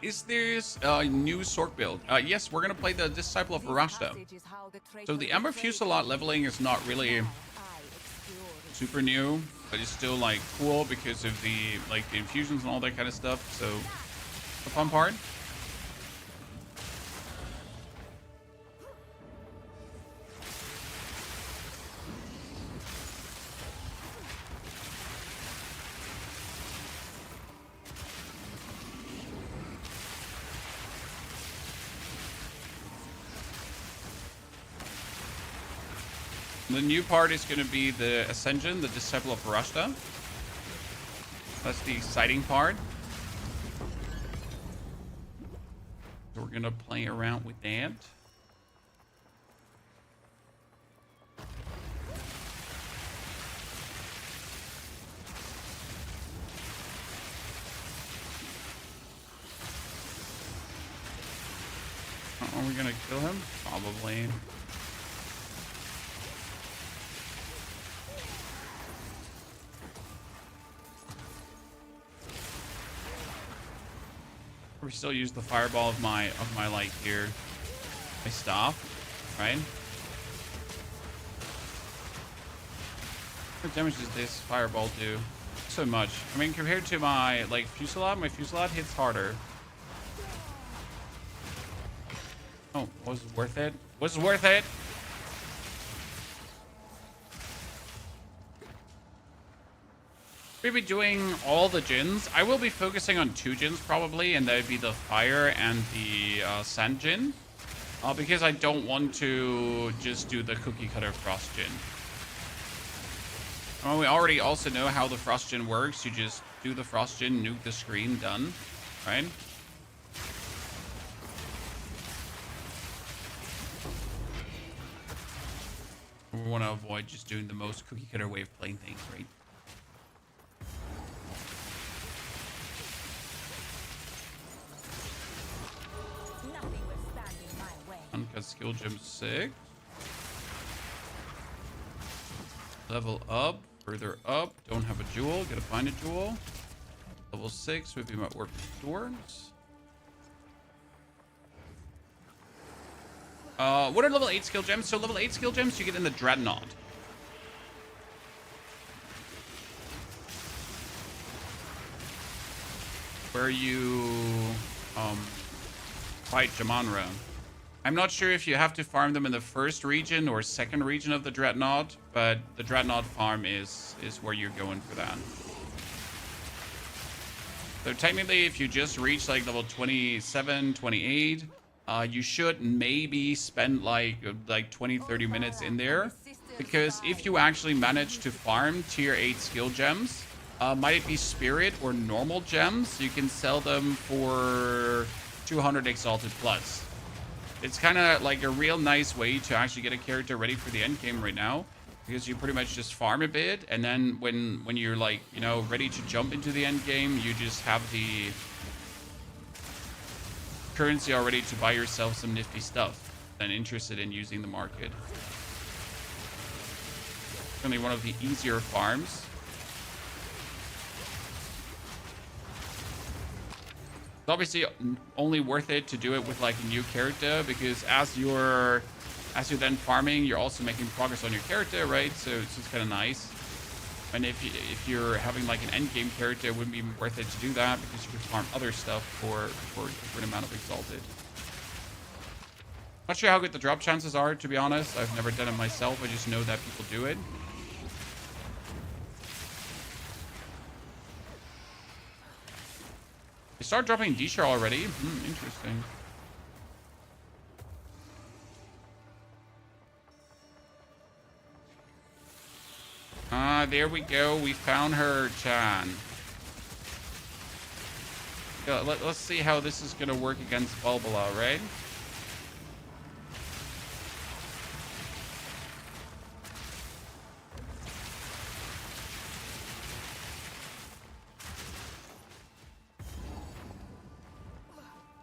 Is this a new Sorc build? Yes, we're going to play the Disciple of Varashta. So the Ember Fusillade leveling is not really super new, but it's still like cool because of the like the infusions and all that kind of stuff. So the fun part. The new part is going to be the Ascension, the Disciple of Varashta. That's the exciting part. So we're going to play around with that. Are we going to kill him? Probably. We still use the fireball of my like here, my staff, right? What damage does this fireball do? so much. I mean, compared to my, like, Fusillade, my Fusillade hits harder. Oh, was it worth it? Was it worth it? We'll be doing all the djinns. I will be focusing on 2 djinns probably, and that would be the fire and the sand djinn. Because I don't want to just do the cookie cutter frost djinn. Well, we already also know how the frost djinn works. You just do the frost djinn, nuke the screen, done. Right? We want to avoid just doing the most cookie cutter way of playing things, right? Nothing will stand in my way. Uncut skill gem 6. Level up, further up. Don't have a jewel, gotta find a jewel. Level 6 would be my orb doors. What are level 8 skill gems? So level 8 skill gems you get in the Dreadnought. Where you fight Jamanra. I'm not sure if you have to farm them in the first region or second region of the Dreadnought, but the Dreadnought farm is where you're going for that. So technically, if you just reach like level 27, 28, you should maybe spend like 20, 30 minutes in there. Because if you actually manage to farm tier 8 skill gems, might it be spirit or normal gems, you can sell them for 200 exalted plus. It's kind of like a real nice way to actually get a character ready for the end game right now, because you pretty much just farm a bit, and then when you're like, you know, ready to jump into the end game, you just have the currency already to buy yourself some nifty stuff and interested in using the market. Certainly one of the easier farms. It's obviously only worth it to do it with like a new character, because as you're then farming, you're also making progress on your character, right? So it's just kind of nice. And if you're having like an endgame character, it wouldn't be worth it to do that, because you can farm other stuff for a different amount of exalted. Not sure how good the drop chances are, to be honest. I've never done it myself. I just know that people do it. They start dropping D-Shar already. Interesting. There we go. We found her, Chan. Yeah, let's see how this is going to work against Bulbula, right?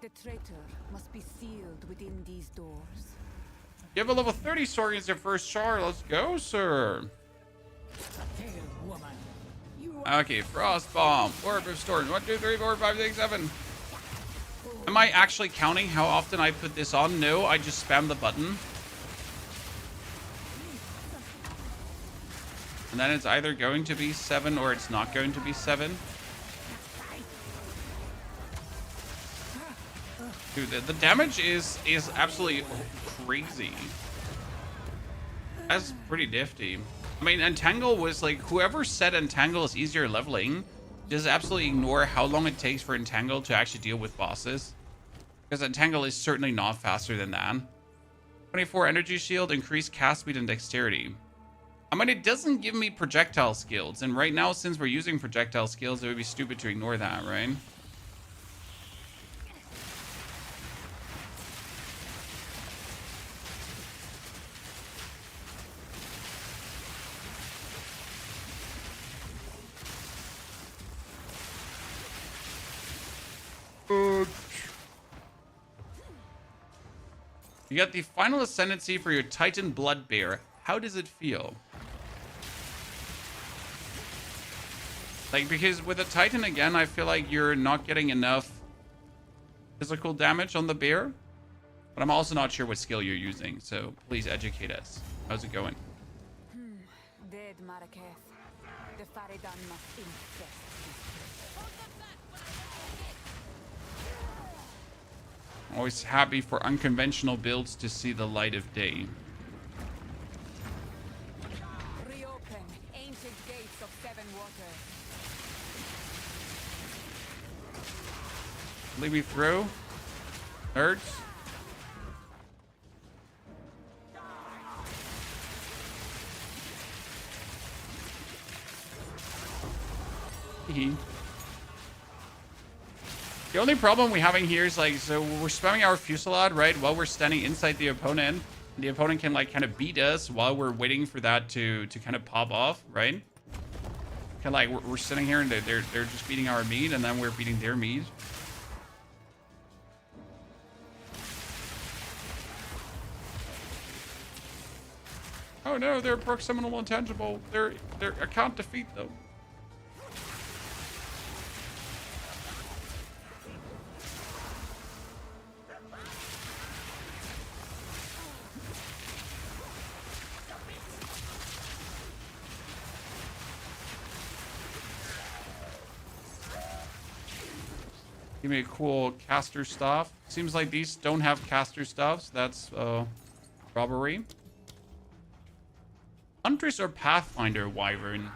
The traitor must be sealed within these doors. You have a level 30 Sorc as your first char. Let's go, sir. Okay, Frost Bomb, Orb of Storm, 1, 2, 3, 4, 5, 6, 7. Am I actually counting how often I put this on? No, I just spam the button. And then it's either going to be 7 or it's not going to be 7. Dude, the damage is absolutely crazy. That's pretty nifty. I mean, Entangle was like, whoever said Entangle is easier leveling, just absolutely ignore how long it takes for Entangle to actually deal with bosses. Because Entangle is certainly not faster than that. 24 energy shield, increased cast speed and dexterity. I mean, it doesn't give me projectile skills. And right now, since we're using projectile skills, it would be stupid to ignore that, right? You got the final ascendancy for your Titan Blood Bear. How does it feel? Like, because with a Titan, again, I feel like you're not getting enough physical damage on the bear. But I'm also not sure what skill you're using, so please educate us. How's it going? Dead Marraketh. The Faridan must infest Always happy for unconventional builds to see the light of day. reopen ancient gates of seven waters. Leave me through. Nerds. The only problem we're having here is like, so we're spamming our fusillade, right, while we're standing inside the opponent. The opponent can like kind of beat us while we're waiting for that to kind of pop off, right? Kind of like we're sitting here and they're just beating our meat, and then we're beating their meat. Oh no, they're proximal intangible. I can't defeat them. Give me a cool caster staff. Seems like these don't have caster staffs. That's robbery. Huntress or Pathfinder Wyvern?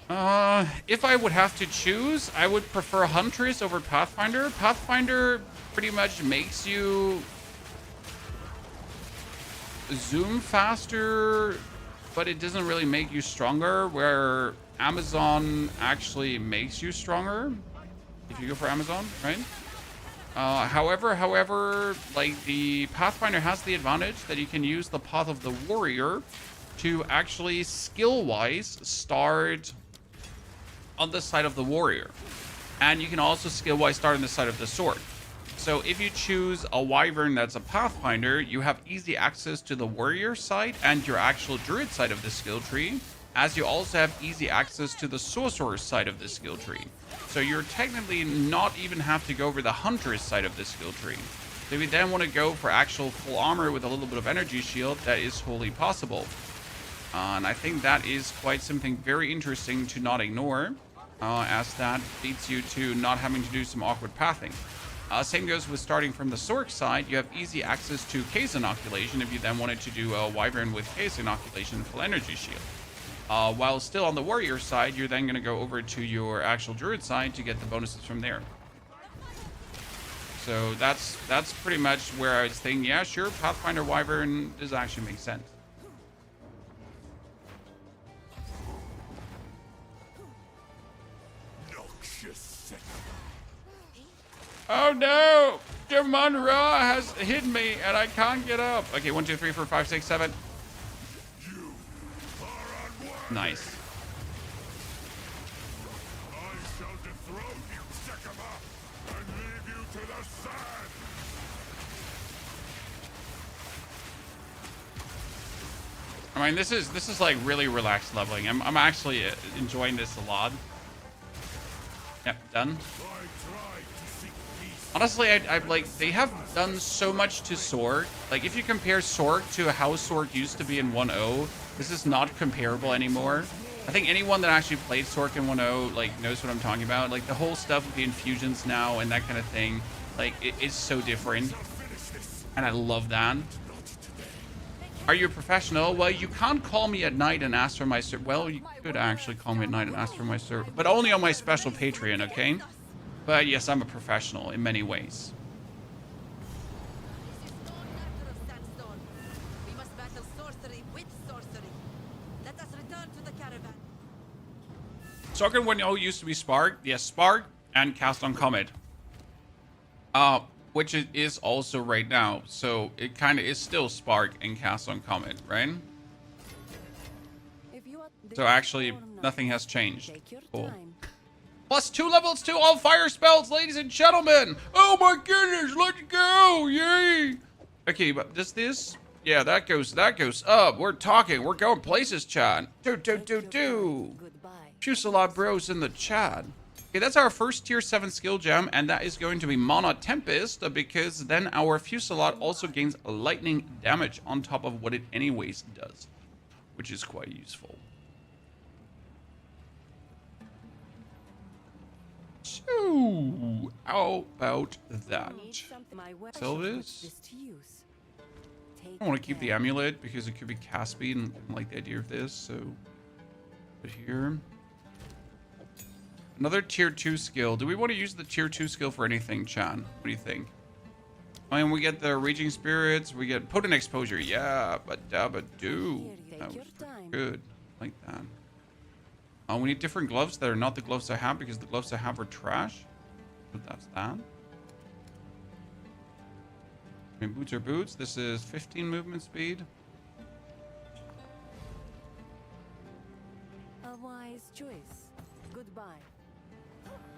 If I would have to choose, I would prefer Huntress over Pathfinder. Pathfinder pretty much makes you zoom faster, but it doesn't really make you stronger, where Amazon actually makes you stronger if you go for Amazon, right? However, like the Pathfinder has the advantage that you can use the Path of the Warrior to actually skill-wise start on the side of the Warrior. And you can also skill-wise start on the side of the Sword. So if you choose a Wyvern that's a Pathfinder, you have easy access to the Warrior side and your actual Druid side of the skill tree, as you also have easy access to the Sorcerer side of the skill tree. So you're technically not even have to go over the Huntress side of the skill tree. So if you then want to go for actual full armor with a little bit of energy shield, that is wholly possible. And I think that is quite something very interesting to not ignore, as that leads you to not having to do some awkward pathing. Same goes with starting from the Sorc side. You have easy access to case inoculation if you then wanted to do a Wyvern with case inoculation full energy shield. While still on the Warrior side, you're then going to go over to your actual Druid side to get the bonuses from there. So that's pretty much where I was thinking, yeah, sure, Pathfinder Wyvern does actually make sense. Oh no! Demon Ra has hit me and I can't get up. Okay, 1, 2, 3, 4, 5, 6, 7. Nice. I shall dethrone you, Sekama, and leave you to the sand. I mean, this is like really relaxed leveling. I'm actually enjoying this a lot. Yep, done. Honestly, I like, they have done so much to Sorc. Like, if you compare Sorc to how Sorc used to be in 1.0, this is not comparable anymore. I think anyone that actually played Sorc in 1.0, like, knows what I'm talking about. Like, the whole stuff with the infusions now and that kind of thing, like, it is so different. And I love that. Are you a professional? Well, you can't call me at night and ask for my service. Well, you could actually call me at night and ask for my service, but only on my special Patreon, okay? But yes, I'm a professional in many ways. This is no matter of sandstone. We must battle sorcery with sorcery. Let us return to the caravan. Sorc in 1.0 used to be Spark. Yes, Spark and Cast on Comet. Which it is also right now. So it kind of is still Spark and Cast on Comet, right? So actually, nothing has changed. Cool. +2 levels to all fire spells, ladies and gentlemen. Oh my goodness, let's go. Yay. Okay, but does this? Yeah, that goes up. We're talking. We're going places, chat. Do. Fusillade bros in the chat. Okay, that's our first tier 7 skill gem, and that is going to be Mana Tempest, because then our Fusillade also gains lightning damage on top of what it anyways does, which is quite useful. So, how about that? Need something my way. Sell I should put this. this to use. Take I want to keep the care. amulet because it could be cast speed and I don't like the idea of this. So, put here. Another tier 2 skill. Do we want to use the tier 2 skill for anything, Chan? What do you think? I mean, we get the Raging Spirits. We get Potent Exposure. Yeah, but dabba do. Here, That take was your time. good. Like that. We need different gloves that are not the gloves I have because the gloves I have are trash. But that's that. I mean, boots are boots. This is 15 movement speed. A wise choice. Goodbye.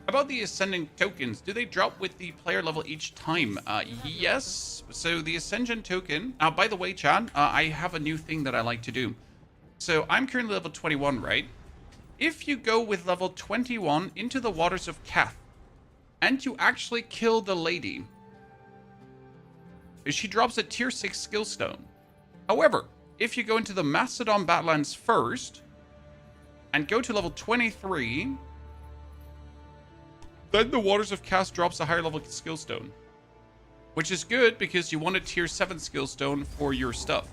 About the ascending tokens, do they drop with the player level each time? Yes. So the ascension token. By the way, Chad, I have a new thing that I like to do. So I'm currently level 21, right? If you go with level 21 into the waters of Kath, and you actually kill the lady, she drops a tier 6 skill stone. However, if you go into the Macedon Battlelands first, and go to level 23, then the Waters of Cast drops a higher level skill stone. Which is good because you want a tier 7 skill stone for your stuff.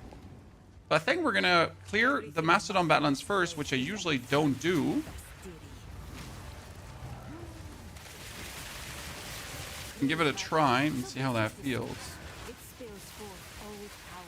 But I think we're gonna clear the Macedon Battlelands first, which I usually don't do. And give it a try and see how that feels. It spills forth old power.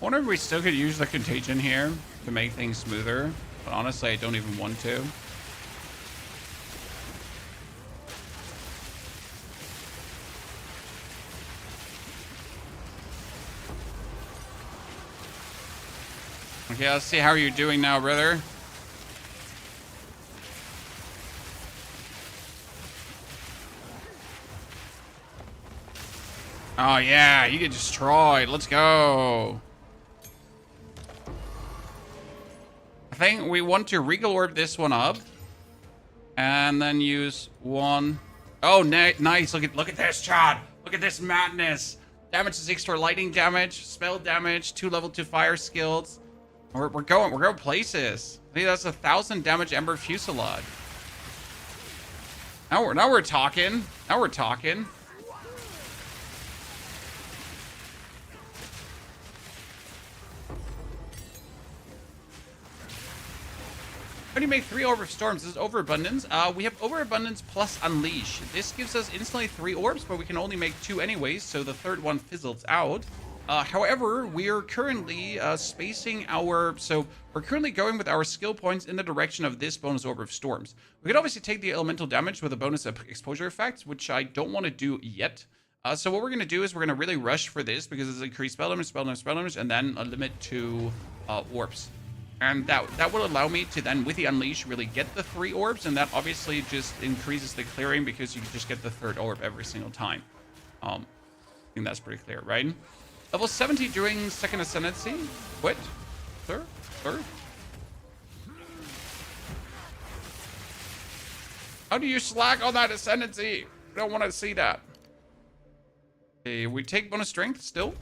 I wonder if we still could use the contagion here to make things smoother. But honestly, I don't even want to. Okay, let's see how you're doing now, brother. Oh yeah, you get destroyed. Let's go. I think we want to Regal Orb this one up. And then use one. Oh, nice. Look at this, Chad. Look at this madness. Damage is extra lightning damage, spell damage, 2 level 2 fire skills. We're going places. I think that's 1,000 damage Ember Fusillade. Now we're talking. Now we're talking. How do you make 3 Orb of Storms? This is Overabundance. We have Overabundance plus Unleash. This gives us instantly 3 orbs, but we can only make 2 anyways, so the third one fizzles out. However, we are currently spacing our... So we're currently going with our skill points in the direction of this bonus Orb of Storms. We could obviously take the elemental damage with a bonus exposure effect, which I don't want to do yet. So what we're going to do is we're going to really rush for this because it's increased spell damage, and then a limit to orbs. And that will allow me to then, with the Unleash, really get the 3 orbs, and that obviously just increases the clearing because you can just get the 3rd orb every single time. I think that's pretty clear, right? Level 70 during second Ascendancy. What? Sir? How do you slack on that Ascendancy? I don't want to see that. Okay, we take bonus strength still.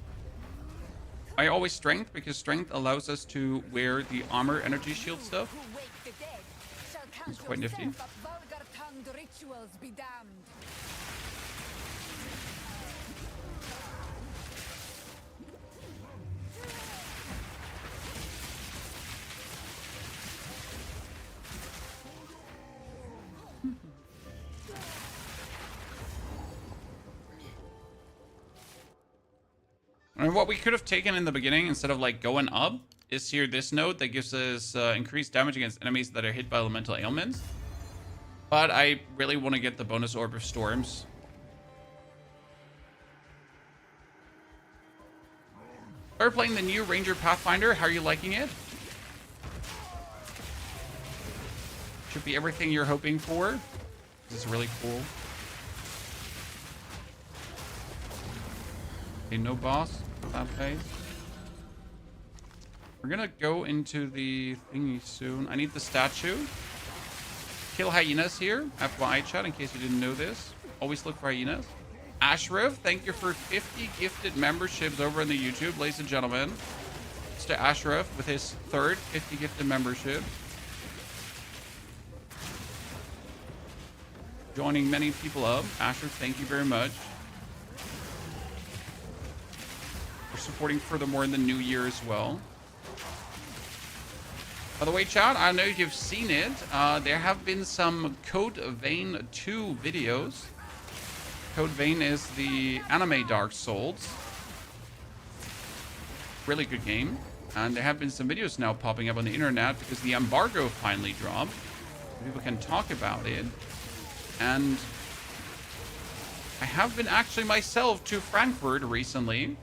I always strength because strength allows us to wear the armor energy shield stuff. It's quite nifty. And what we could have taken in the beginning, instead of like going up, is here this node that gives us increased damage against enemies that are hit by elemental ailments. But I really want to get the bonus Orb of Storms. We're playing the new Ranger Pathfinder. How are you liking it? Should be everything you're hoping for. This is really cool. Okay, no boss. That phase. We're gonna go into the thingy soon. I need the statue. Kill hyenas here. FYI chat, in case you didn't know this. Always look for hyenas. Ashraf, thank you for 50 gifted memberships over on the YouTube, ladies and gentlemen. It's to Ashraf with his third 50 gifted membership. Joining many people up. Ashraf, thank you very much. We're supporting furthermore in the new year as well. By the way, chat, I know you've seen it. There have been some Code Vein 2 videos. Code Vein is the anime Dark Souls. Really good game. And there have been some videos now popping up on the internet because the embargo finally dropped. People can talk about it. And I have been actually myself to Frankfurt recently.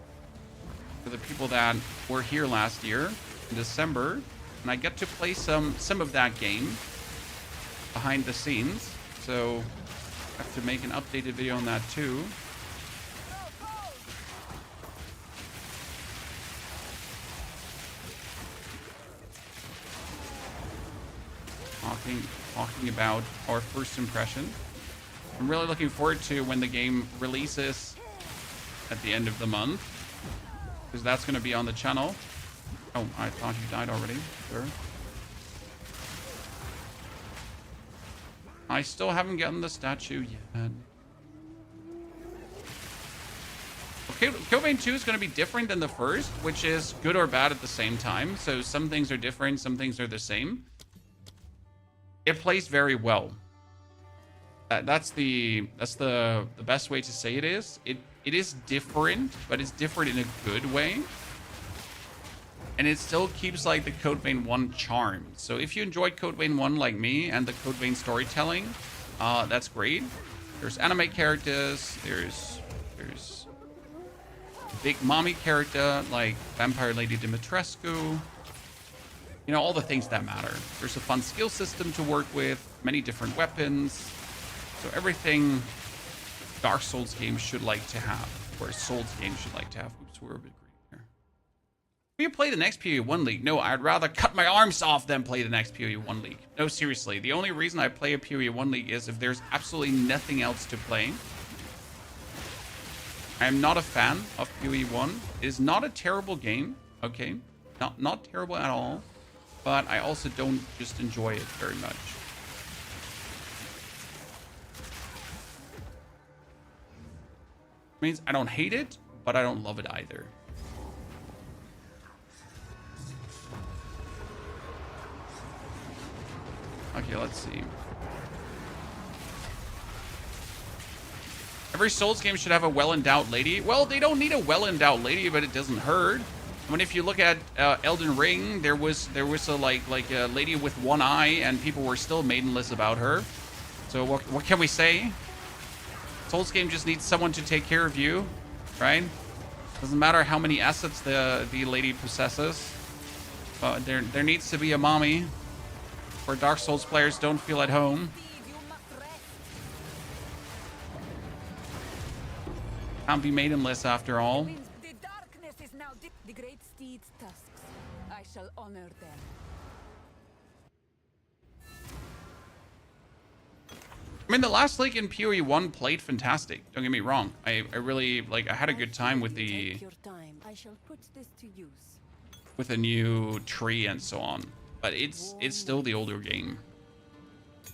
For the people that were here last year in December. And I get to play some of that game behind the scenes. So I have to make an updated video on that too. Talking about our first impression. I'm really looking forward to when the game releases at the end of the month. Because that's going to be on the channel. Oh, I thought you died already. Sure. I still haven't gotten the statue yet. Okay, Comet 2 is going to be different than the first, which is good or bad at the same time. So some things are different, some things are the same. It plays very well. That's the best way to say it is. It is different, but it's different in a good way. And it still keeps like the Code Vein 1 charm. So if you enjoyed Code Vein 1 like me and the Code Vein storytelling, that's great. There's anime characters. There's a big mommy character like Vampire Lady Dimitrescu. You know, all the things that matter. There's a fun skill system to work with, many different weapons. So everything Dark Souls games should like to have, or Souls games should like to have. Oops, we're a bit green here. Will you play the next POE 1 League? No, I'd rather cut my arms off than play the next POE 1 League. No, seriously. The only reason I play a POE 1 League is if there's absolutely nothing else to play. I am not a fan of POE 1. It is not a terrible game, okay? Not terrible at all. But I also don't just enjoy it very much. Means I don't hate it, but I don't love it either. Okay, let's see. Every Souls game should have a well-endowed lady. Well, they don't need a well-endowed lady, but it doesn't hurt. I mean, if you look at Elden Ring, there was a like a lady with one eye, and people were still maidenless about her. So what can we say? Souls game just needs someone to take care of you, right? Doesn't matter how many assets the lady possesses. There needs to be a mommy, where Dark Souls players don't feel at home. Can't be maidenless after all. The darkness is now the great steed's tusks. I shall honor them. I mean, the last league in POE 1 played fantastic. Don't get me wrong. I really, like, I had a good time with the... I shall put this to use. With a new tree and so on. But it's still the older game.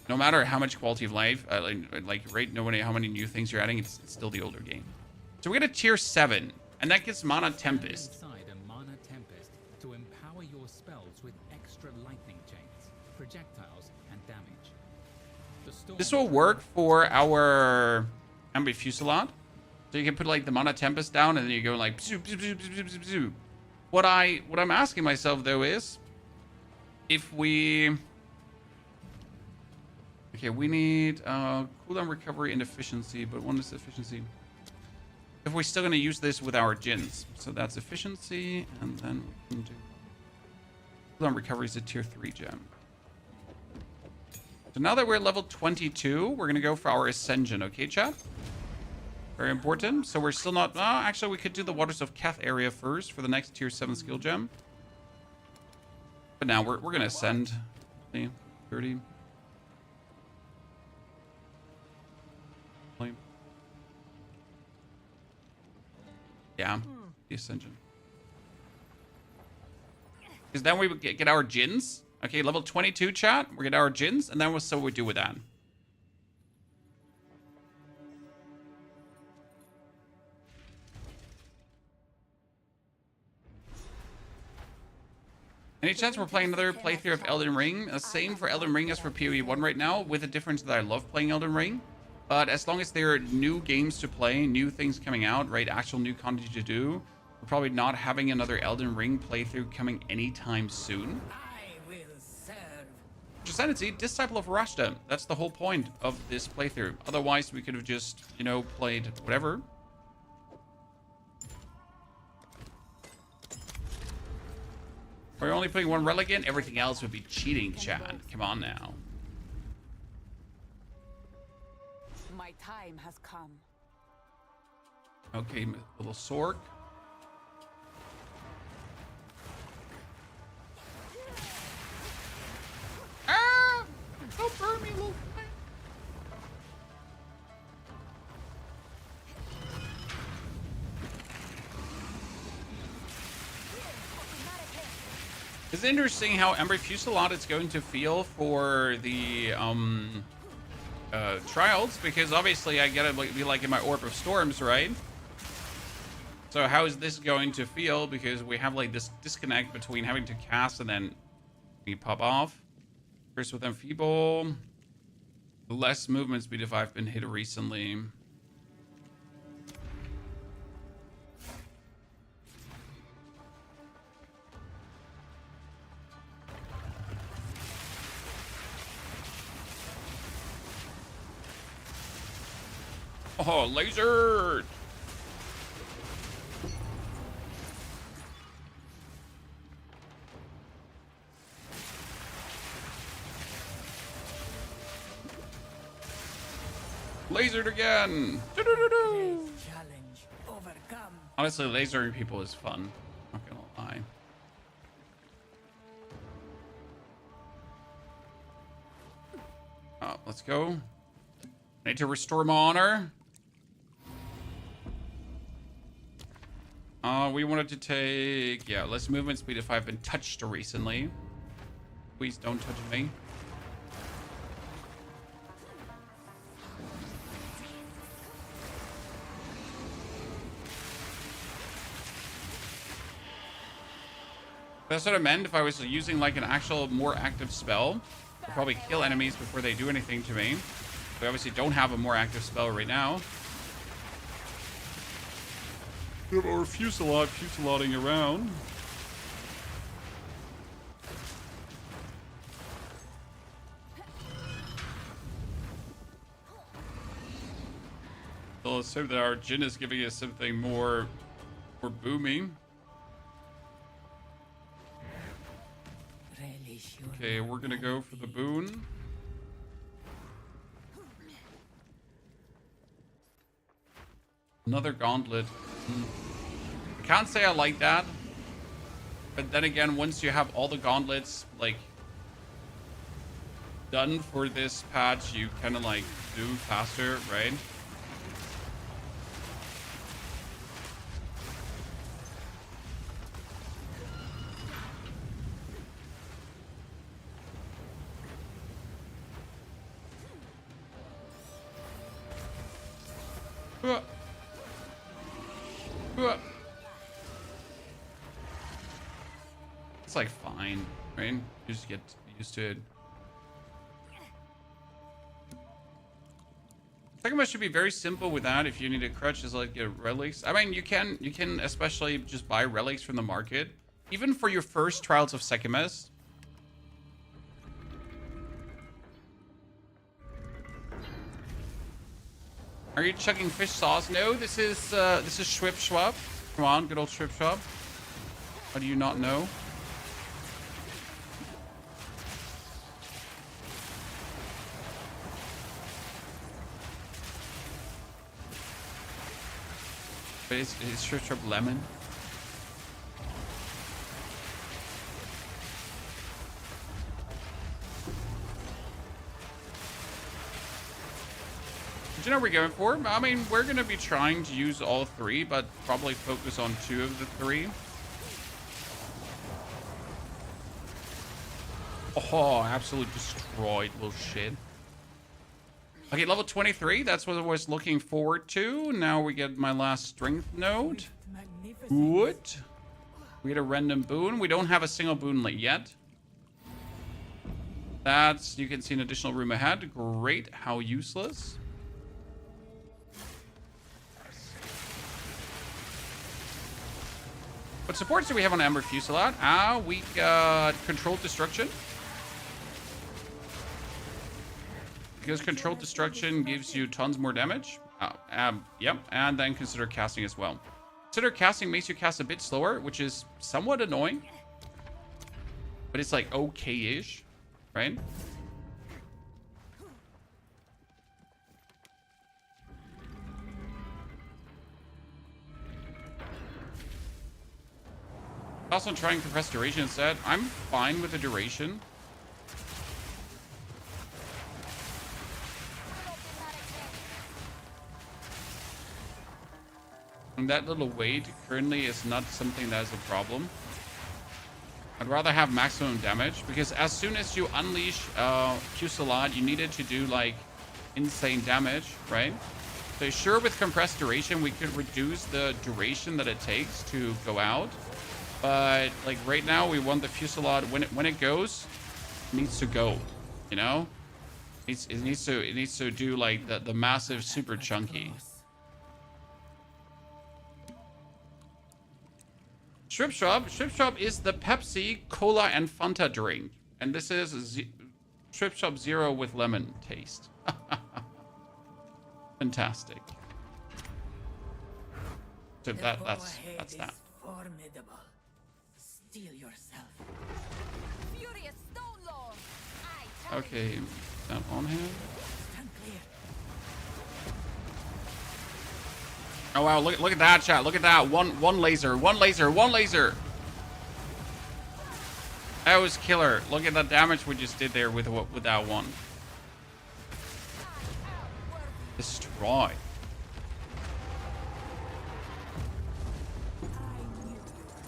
No matter how much quality of life, right, no matter how many new things you're adding, it's still the older game. So we get a tier 7, and that gets Mana Tempest. Inside a Mana Tempest to empower your spells with extra lightning chains, projectiles, and damage. This will work for our Ambi Fusillade. So you can put like the Mana Tempest down, and then you go like zoop, zoop, zoop, zoop, zoop, zoop. What I'm asking myself though is, if we... Okay, we need cooldown recovery and efficiency, but what is efficiency? If we're still going to use this with our djinns. So that's efficiency, and then we can do... Cooldown recovery is a tier 3 gem. So now that we're level 22, we're going to go for our Ascension, okay, chat? Very important. So we're still not... actually, we could do the Waters of Keth area first for the next tier 7 skill gem. But now we're going to ascend. 30. Yeah, the Ascension. Because then we would get our djinns. Okay, level 22, chat. We get our djinns, and then we'll see what we do with that. Any chance we're playing another playthrough of Elden Ring? Same for Elden Ring as for POE 1 right now, with the difference that I love playing Elden Ring. But as long as there are new games to play, new things coming out, right, actual new content to do, we're probably not having another Elden Ring playthrough coming anytime soon. I will serve. Ascendancy, Disciple of Varashta. That's the whole point of this playthrough. Otherwise, we could have just, you know, played whatever. We're only putting one relic in. Everything else would be cheating, chat. Come on now. My time has come. Okay, little Sorc. Ah! Don't burn me, little thing. It's interesting how Ember Fusillade is going to feel for the trials, because obviously I gotta be like in my Orb of Storms, right? So how is this going to feel? Because we have like this disconnect between having to cast and then we pop off. First with Enfeeble. Less movement speed if I've been hit recently. Oh, laser! Lasered again! Challenge overcome. Honestly, lasering people is fun. Not gonna lie. Let's go. I need to restore my honor. We wanted to take, yeah, less movement speed if I've been touched recently. Please don't touch me. That's what I meant. If I was using like an actual more active spell, I'd probably kill enemies before they do anything to me. We obviously don't have a more active spell right now. We have our fusillading around. So let's hope that our Djinn is giving us something more booming. Okay, we're gonna go for the boon. Another gauntlet. I can't say I like that. But then again, once you have all the gauntlets, like, done for this patch, you kind of, like, do faster, right? It's like fine, right? You just get used to it. Second should be very simple with that. If you need a crutch, is like get relics. I mean, you can especially just buy relics from the market, even for your first trials of Sekimes. Are you chugging fish sauce? No, this is Schwip Schwab. Come on, good old Schwip Schwab. How do you not know? But it's Shrift Shrub Lemon. Which one are we going for? I mean, we're going to be trying to use all three, but probably focus on 2 of the 3. Oh, absolutely destroyed, little shit. Okay, level 23. That's what I was looking forward to. Now we get my last strength node. Good. We get a random boon. We don't have a single boon yet. That's, you can see an additional room ahead. Great. How useless. What supports do we have on Ember Fusillade? We got Controlled Destruction. Because Controlled Destruction gives you tons more damage. Yep, and then consider casting as well. Consider casting makes you cast a bit slower, which is somewhat annoying. But it's like okay-ish, right? Also trying compressed duration instead. I'm fine with the duration. And that little weight currently is not something that is a problem. I'd rather have maximum damage because as soon as you unleash Fusillade, you need it to do like insane damage, right? So sure, with compressed duration, we could reduce the duration that it takes to go out. But like right now, we want the Fusillade when it goes, it needs to go, you know? It needs to do like the massive super chunky. Strip Shop. Strip Shop is the Pepsi, Cola, and Fanta drink. And this is Strip Shop Zero with lemon taste. Fantastic. So that's that. Formidable. Steel yourself. Furious Stone Lord! I Okay, that on him. Stand clear. Oh wow, look at that, chat. Look at that. One laser. That was killer. Look at the damage we just did there with that one. Destroy.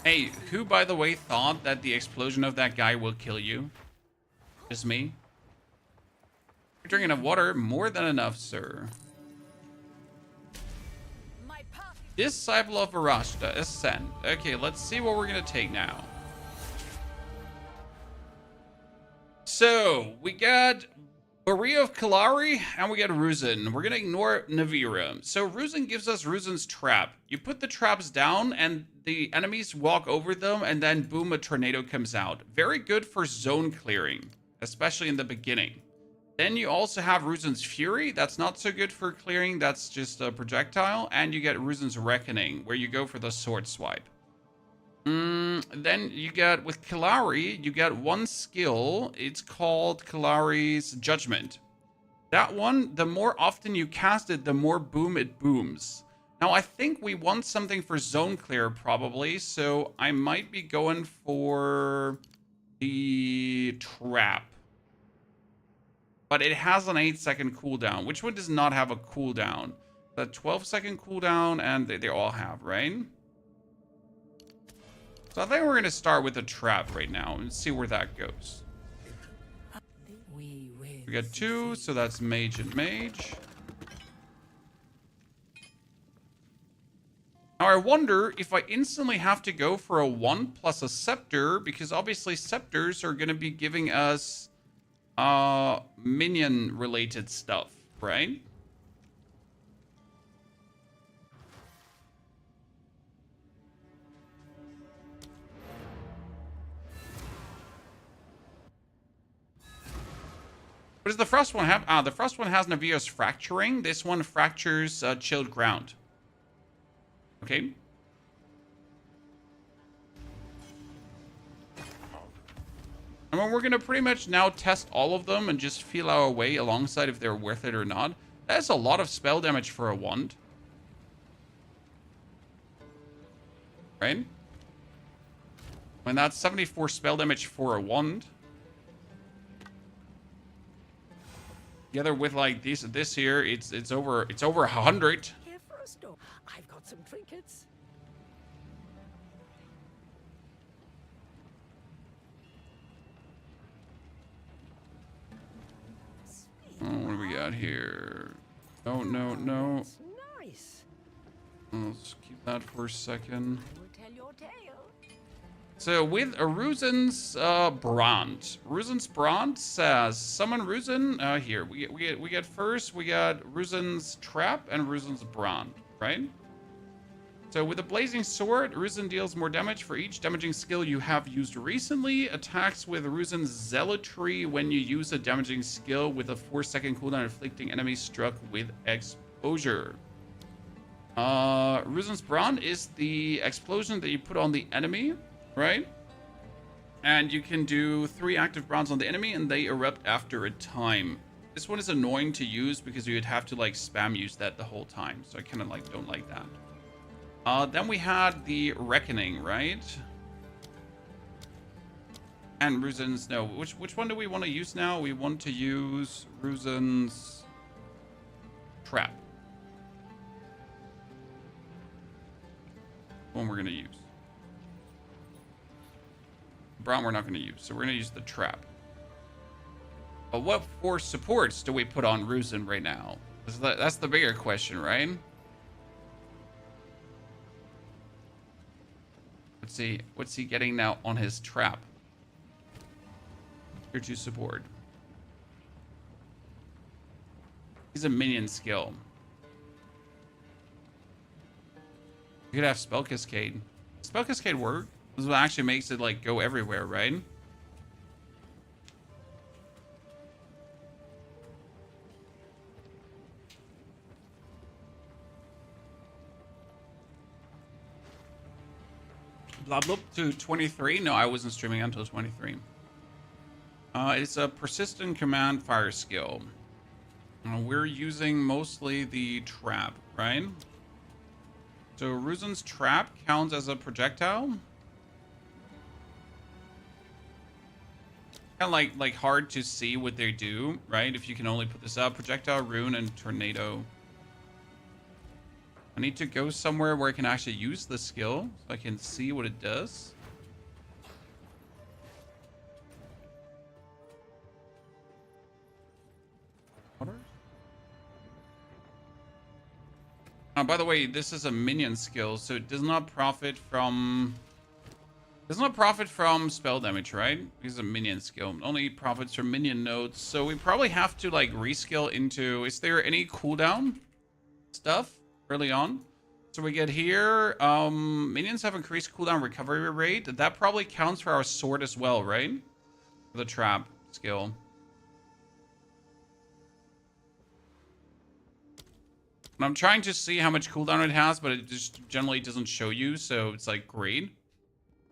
Hey, who by the way thought that the explosion of that guy will kill you? Just me? You're drinking enough water, more than enough, sir. Disciple of Varashta, Ascend. Okay, let's see what we're gonna take now. So, we got Barrier of Kari, and we got Ruzin. We're gonna ignore Navira. So, Ruzin gives us Ruzin's trap. You put the traps down, and the enemies walk over them, and then boom, a tornado comes out. Very good for zone clearing, especially in the beginning. Then you also have Ruzin's Fury. That's not so good for clearing. That's just a projectile. And you get Ruzin's Reckoning, where you go for the sword swipe. Then you get, with Kari, you get one skill. It's called Kari's Judgment. That one, the more often you cast it, the more boom it booms. Now, I think we want something for zone clear, probably. So I might be going for the Trap. But it has an 8-second cooldown. Which one does not have a cooldown? The 12-second cooldown, and they all have, right? So I think we're going to start with the trap right now and see where that goes. We got 2, so that's mage and mage. Now I wonder if I instantly have to go for a 1 plus a scepter, because obviously scepters are going to be giving us minion related stuff, right? What does the first one have? The first one has Navia's Fracturing. This one fractures chilled ground. Okay. I mean, we're going to pretty much now test all of them and just feel our way alongside if they're worth it or not. That's a lot of spell damage for a wand. right? And that's 74 spell damage for a wand. Together with like this here, it's over 100. Here for a store. I've got some trinkets. Oh, what do we got here? Oh, no. That's nice. Let's keep that for a second. I will tell your tale. So with Ruzen's Brand. Ruzen's Brand says summon Ruzen. Here we get first we got Ruzen's Trap and Ruzen's Brand, right? So with a blazing sword, Ruzen deals more damage for each damaging skill you have used recently. Attacks with Ruzen's Zealotry when you use a damaging skill with a 4-second cooldown, inflicting enemies struck with exposure. Ruzen's Brand is the explosion that you put on the enemy, right? And you can do 3 active brands on the enemy and they erupt after a time. This one is annoying to use because you'd have to like spam use that the whole time. So I kind of like don't like that. Then we had the Reckoning, right? And Ruzen's, no, which one do we want to use now? We want to use Ruzen's Trap. One we're going to use. Braun we're not going to use, so we're going to use the Trap. But what force supports do we put on Ruzen right now? That's the bigger question, right? Let's see, what's he getting now on his Trap? Here to support. He's a minion skill. You could have Spell Cascade. Spell Cascade work? This is what actually makes it like go everywhere, right? Blobloop to 23. No, I wasn't streaming until 23. It's a persistent command fire skill. We're using mostly the Trap, right? So Ruzen's Trap counts as a projectile. Kind of like hard to see what they do, right? If you can only put this up. Projectile, Rune, and Tornado. I need to go somewhere where I can actually use the skill so I can see what it does. By the way, this is a minion skill, so it does not profit from spell damage, right? It's a minion skill. It only profits from minion nodes. So we probably have to like reskill into. Is there any cooldown stuff early on? So we get here. Minions have increased cooldown recovery rate. That probably counts for our sword as well, right? For the Trap skill. And I'm trying to see how much cooldown it has, but it just generally doesn't show you, so it's like great.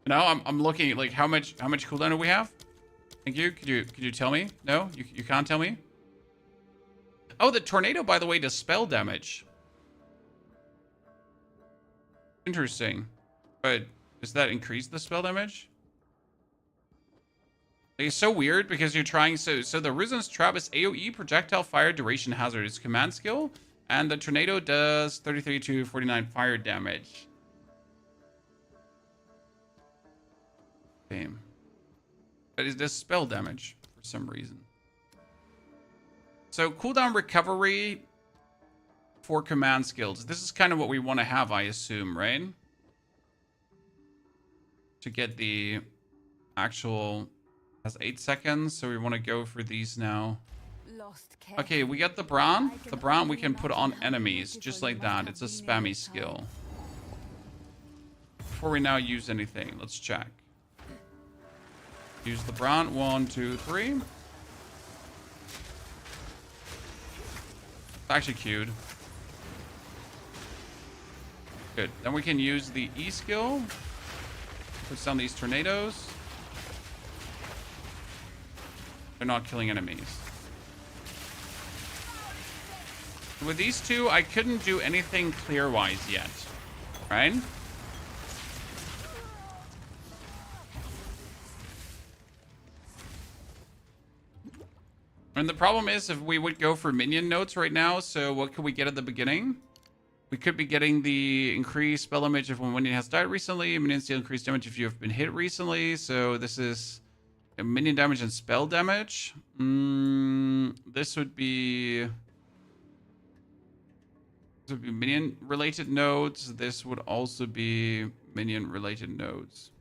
Now I'm looking at like how much cooldown do we have? Thank you. Could you tell me? No, you can't tell me. Oh, the Tornado, by the way, does spell damage. Interesting. But does that increase the spell damage? It's so weird because you're trying so the Ruzen's Trap is AoE projectile fire duration hazard. It's command skill. And the Tornado does 33 to 49 fire damage. Damn. But it does spell damage for some reason. So cooldown recovery for command skills. This is kind of what we want to have, I assume, right? To get the actual... Has 8 seconds, so we want to go for these now. Okay, we got the Brawn. The Brawn we can put on enemies, just like that. It's a spammy skill. Before we now use anything, let's check. Use the Brawn. 1, 2, 3. It's actually cute. Good. Then we can use the E skill. Puts down these tornadoes. They're not killing enemies. With these two, I couldn't do anything clear-wise yet, right? And the problem is if we would go for minion notes right now, so what could we get at the beginning? We could be getting the increased spell damage if one minion has died recently. Minions deal increased damage if you have been hit recently. So this is minion damage and spell damage. This would be minion related nodes. This would also be minion related nodes.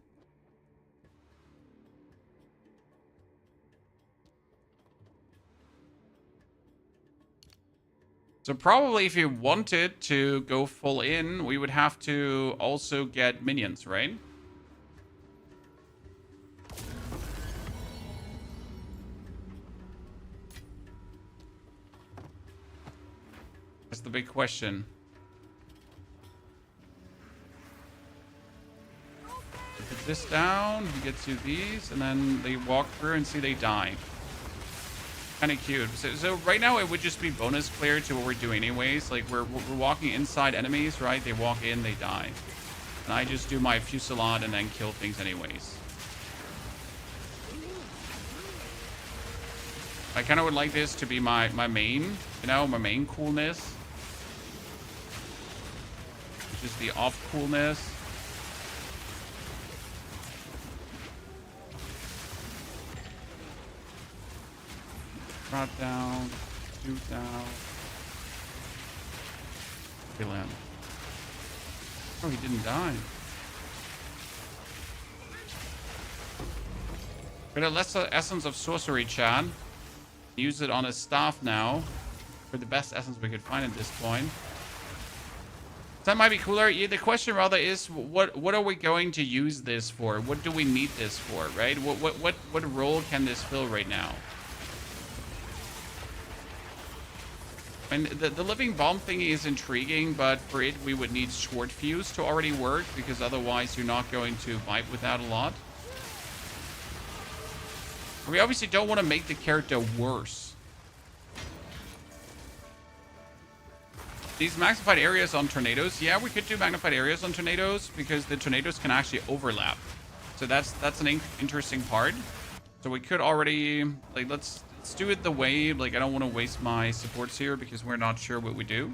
So probably if you wanted to go full in, we would have to also get minions, right? That's the big question. Put this down, he gets you these, and then they walk through and see they die. Kind of cute. So right now it would just be bonus clear to what we're doing anyways. Like we're walking inside enemies, right? They walk in, they die. And I just do my fusillade and then kill things anyways. I kind of would like this to be my main, you know, my main coolness. Which is the off coolness. Drop down, shoot down. Kill him. Oh, he didn't die. But let's essence of sorcery, Chad. Use it on his staff now. For the best essence we could find at this point. That might be cooler. Yeah, the question rather is, what are we going to use this for? What do we need this for, right? What role can this fill right now? I mean, the living bomb thingy is intriguing, but for it, we would need short fuse to already work, because otherwise you're not going to vibe with that a lot. We obviously don't want to make the character worse. These magnified areas on tornadoes, yeah, we could do magnified areas on tornadoes, because the tornadoes can actually overlap. So that's an interesting part. So we could already, like, let's do it the way, like, I don't want to waste my supports here because we're not sure what we do.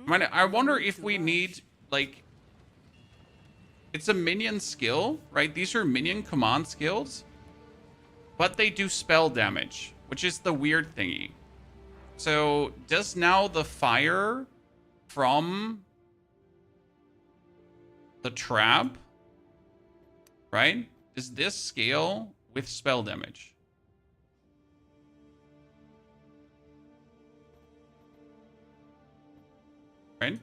I wonder if we need, like, it's a minion skill, right? These are minion command skills, but they do spell damage, which is the weird thingy. So does now the fire from the trap, right? Does this scale with spell damage? Right?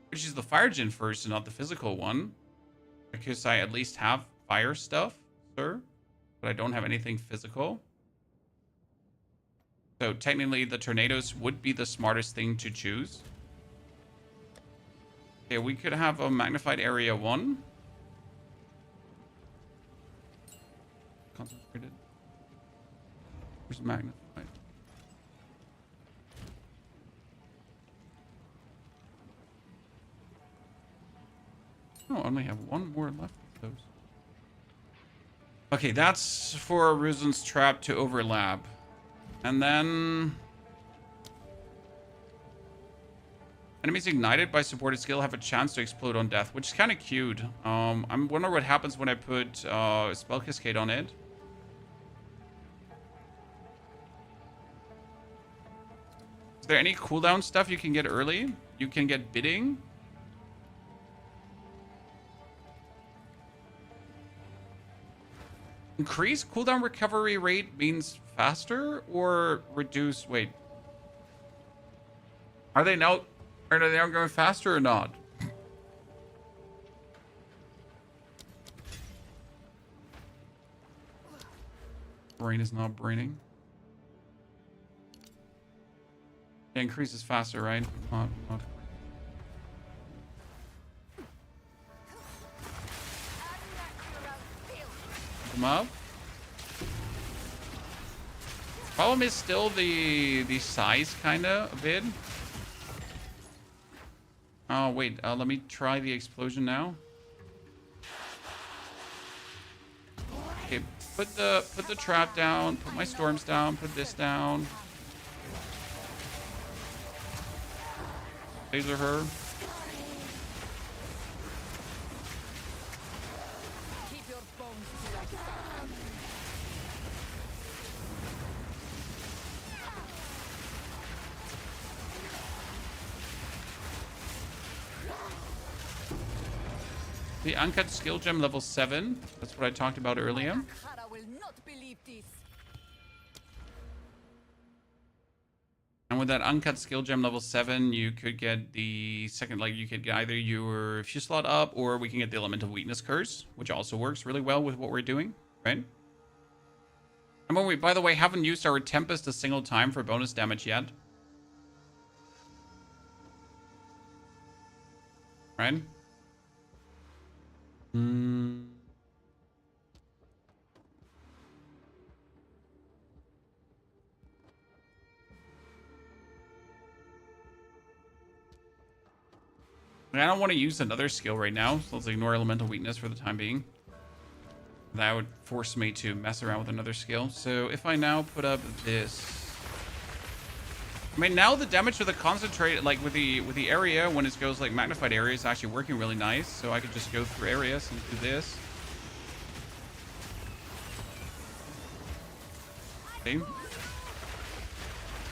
Which is the fire djinn first and not the physical one. Because I at least have fire stuff, sir. But I don't have anything physical. So technically the tornadoes would be the smartest thing to choose. Okay, we could have a magnified area 1. Concentrated. Where's magnified? Oh, I only have one more left of those. Okay, that's for Ruzen's trap to overlap. And then enemies ignited by supported skill have a chance to explode on death, which is kind of cute. I'm wondering what happens when I put Spell Cascade on it. Is there any cooldown stuff you can get early? You can get bidding. Increase cooldown recovery rate means faster or reduce? Wait. Are they now going faster or not? Brain is not braining. It increases faster, right? Not. Come up. Problem is still the size, kind of, a bit. Oh, wait. Let me try the explosion now. Okay, put the trap down. Put my storms down. Put this down. Laser her. Keep your bones to us. The uncut skill gem level 7. That's what I talked about earlier. Kara will not believe this. And with that uncut skill gem level 7, you could get the second, like you could get either your few slot up, or we can get the elemental weakness curse, which also works really well with what we're doing, right? And when we, by the way, haven't used our Tempest a single time for bonus damage yet. Right? I don't want to use another skill right now, so let's ignore elemental weakness for the time being. That would force me to mess around with another skill. So if I now put up this, I mean, now the damage with the concentrate, like with the area, when it goes like magnified area, is actually working really nice. So I could just go through areas and do this. Okay.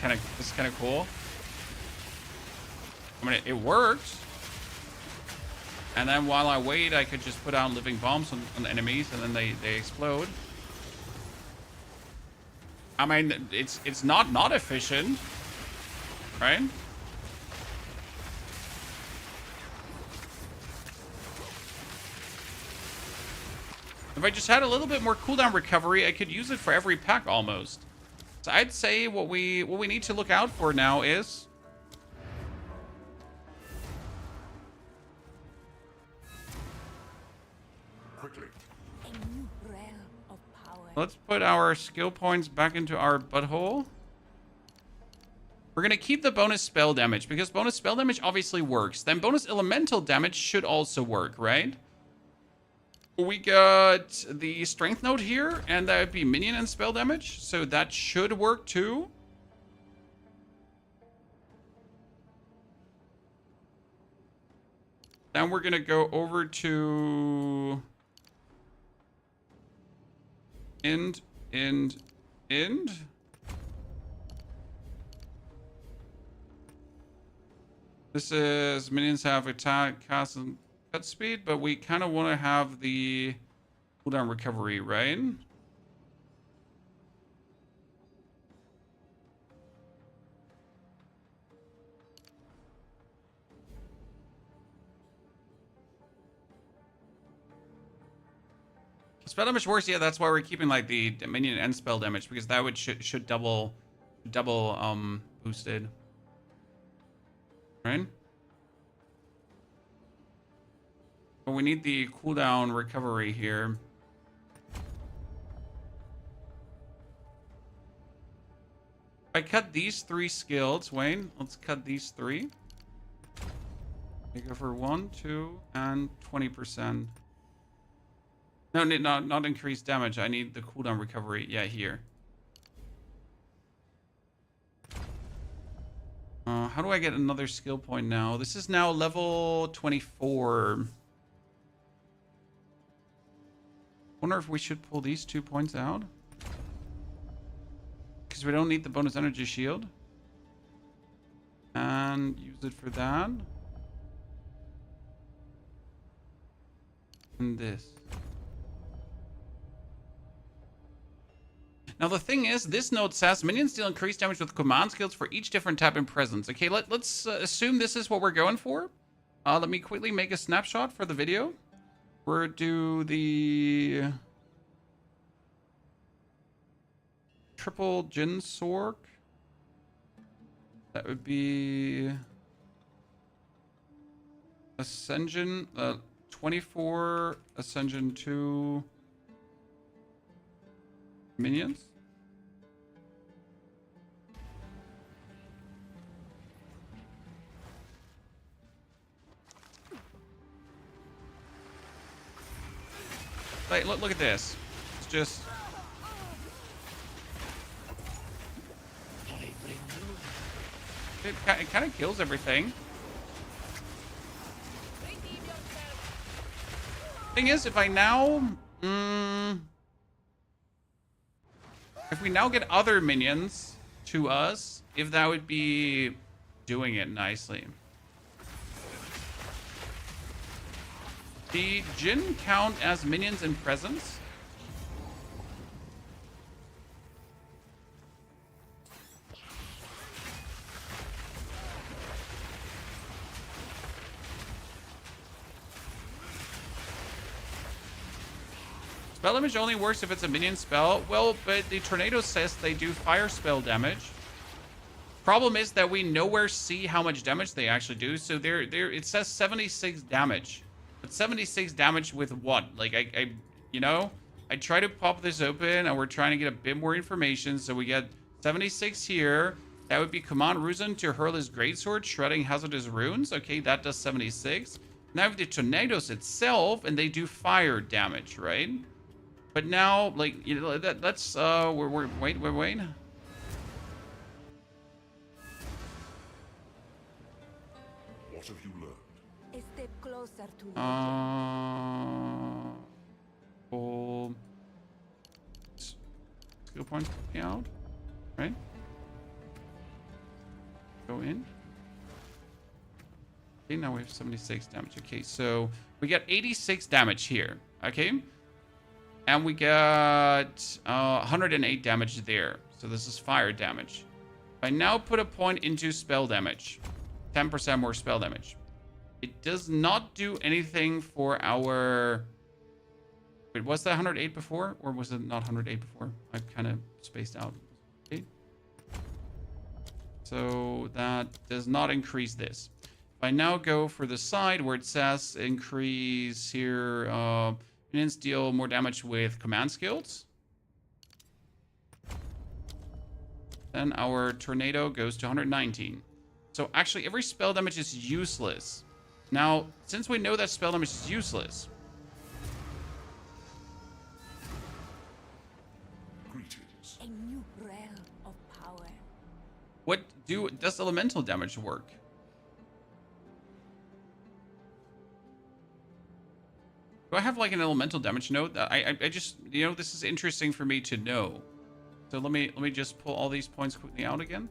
This is kind of cool. I mean, it worked. And then while I wait, I could just put out living bombs on enemies, and then they explode. I mean, it's not efficient, right? If I just had a little bit more cooldown recovery, I could use it for every pack almost. So I'd say what we need to look out for now is Quickly. A new realm of power. let's put our skill points back into our butthole. We're going to keep the bonus spell damage because bonus spell damage obviously works. Then bonus elemental damage should also work, right? We got the strength node here, and that would be minion and spell damage. So that should work too. Then we're going to go over to end. This is minions have attack, cast, and cut speed, but we kind of want to have the cooldown recovery, right? Spell damage works, yeah. That's why we're keeping like the minion and spell damage, because that would should double boosted, right? But we need the cooldown recovery here. If I cut these 3 skills, Wayne, let's cut these 3. We go for 1, 2, and 20%. No, not increased damage. I need the cooldown recovery. Yeah, here. How do I get another skill point now? This is now level 24. Wonder if we should pull these 2 points out. Because we don't need the bonus energy shield. And use it for that. And this. Now the thing is, this note says minions deal increased damage with command skills for each different type and presence. Okay, let's assume this is what we're going for. Let me quickly make a snapshot for the video. We're do the triple Djinn Sorc. That would be Ascension 24 Ascension 2 minions. Like, look at this. It's just... It kind of kills everything. Thing is, if I now... if we now get other minions to us, if that would be doing it nicely. The Djinn count as minions in presence? Spell damage only works if it's a minion spell. Well, but the tornado says they do fire spell damage. Problem is that we nowhere see how much damage they actually do. So there it says 76 damage. But 76 damage with what? Like I you know, I try to pop this open and we're trying to get a bit more information. So we get 76 here. That would be command Ruzan to hurl his greatsword, shredding hazardous runes. Okay, that does 76. Now we have the tornadoes itself, and they do fire damage, right? But now, like, you know, that's wait. What have you learned? A step closer to Full skill points out, right? Go in. Okay, now we have 76 damage. Okay, so we got 86 damage here. Okay. And we got 108 damage there. So this is fire damage. I now put a point into spell damage. 10% more spell damage. It does not do anything for our... Wait, was that 108 before? Or was it not 108 before? I kind of spaced out. Okay. So that does not increase this. If I now go for the side where it says increase here... minions deal more damage with command skills. Then our tornado goes to 119. So actually every spell damage is useless. Now, since we know that spell damage is useless. Greetings. a new realm of power. Does elemental damage work? Do I have like an elemental damage node? I just, you know, this is interesting for me to know. So let me just pull all these points quickly out again.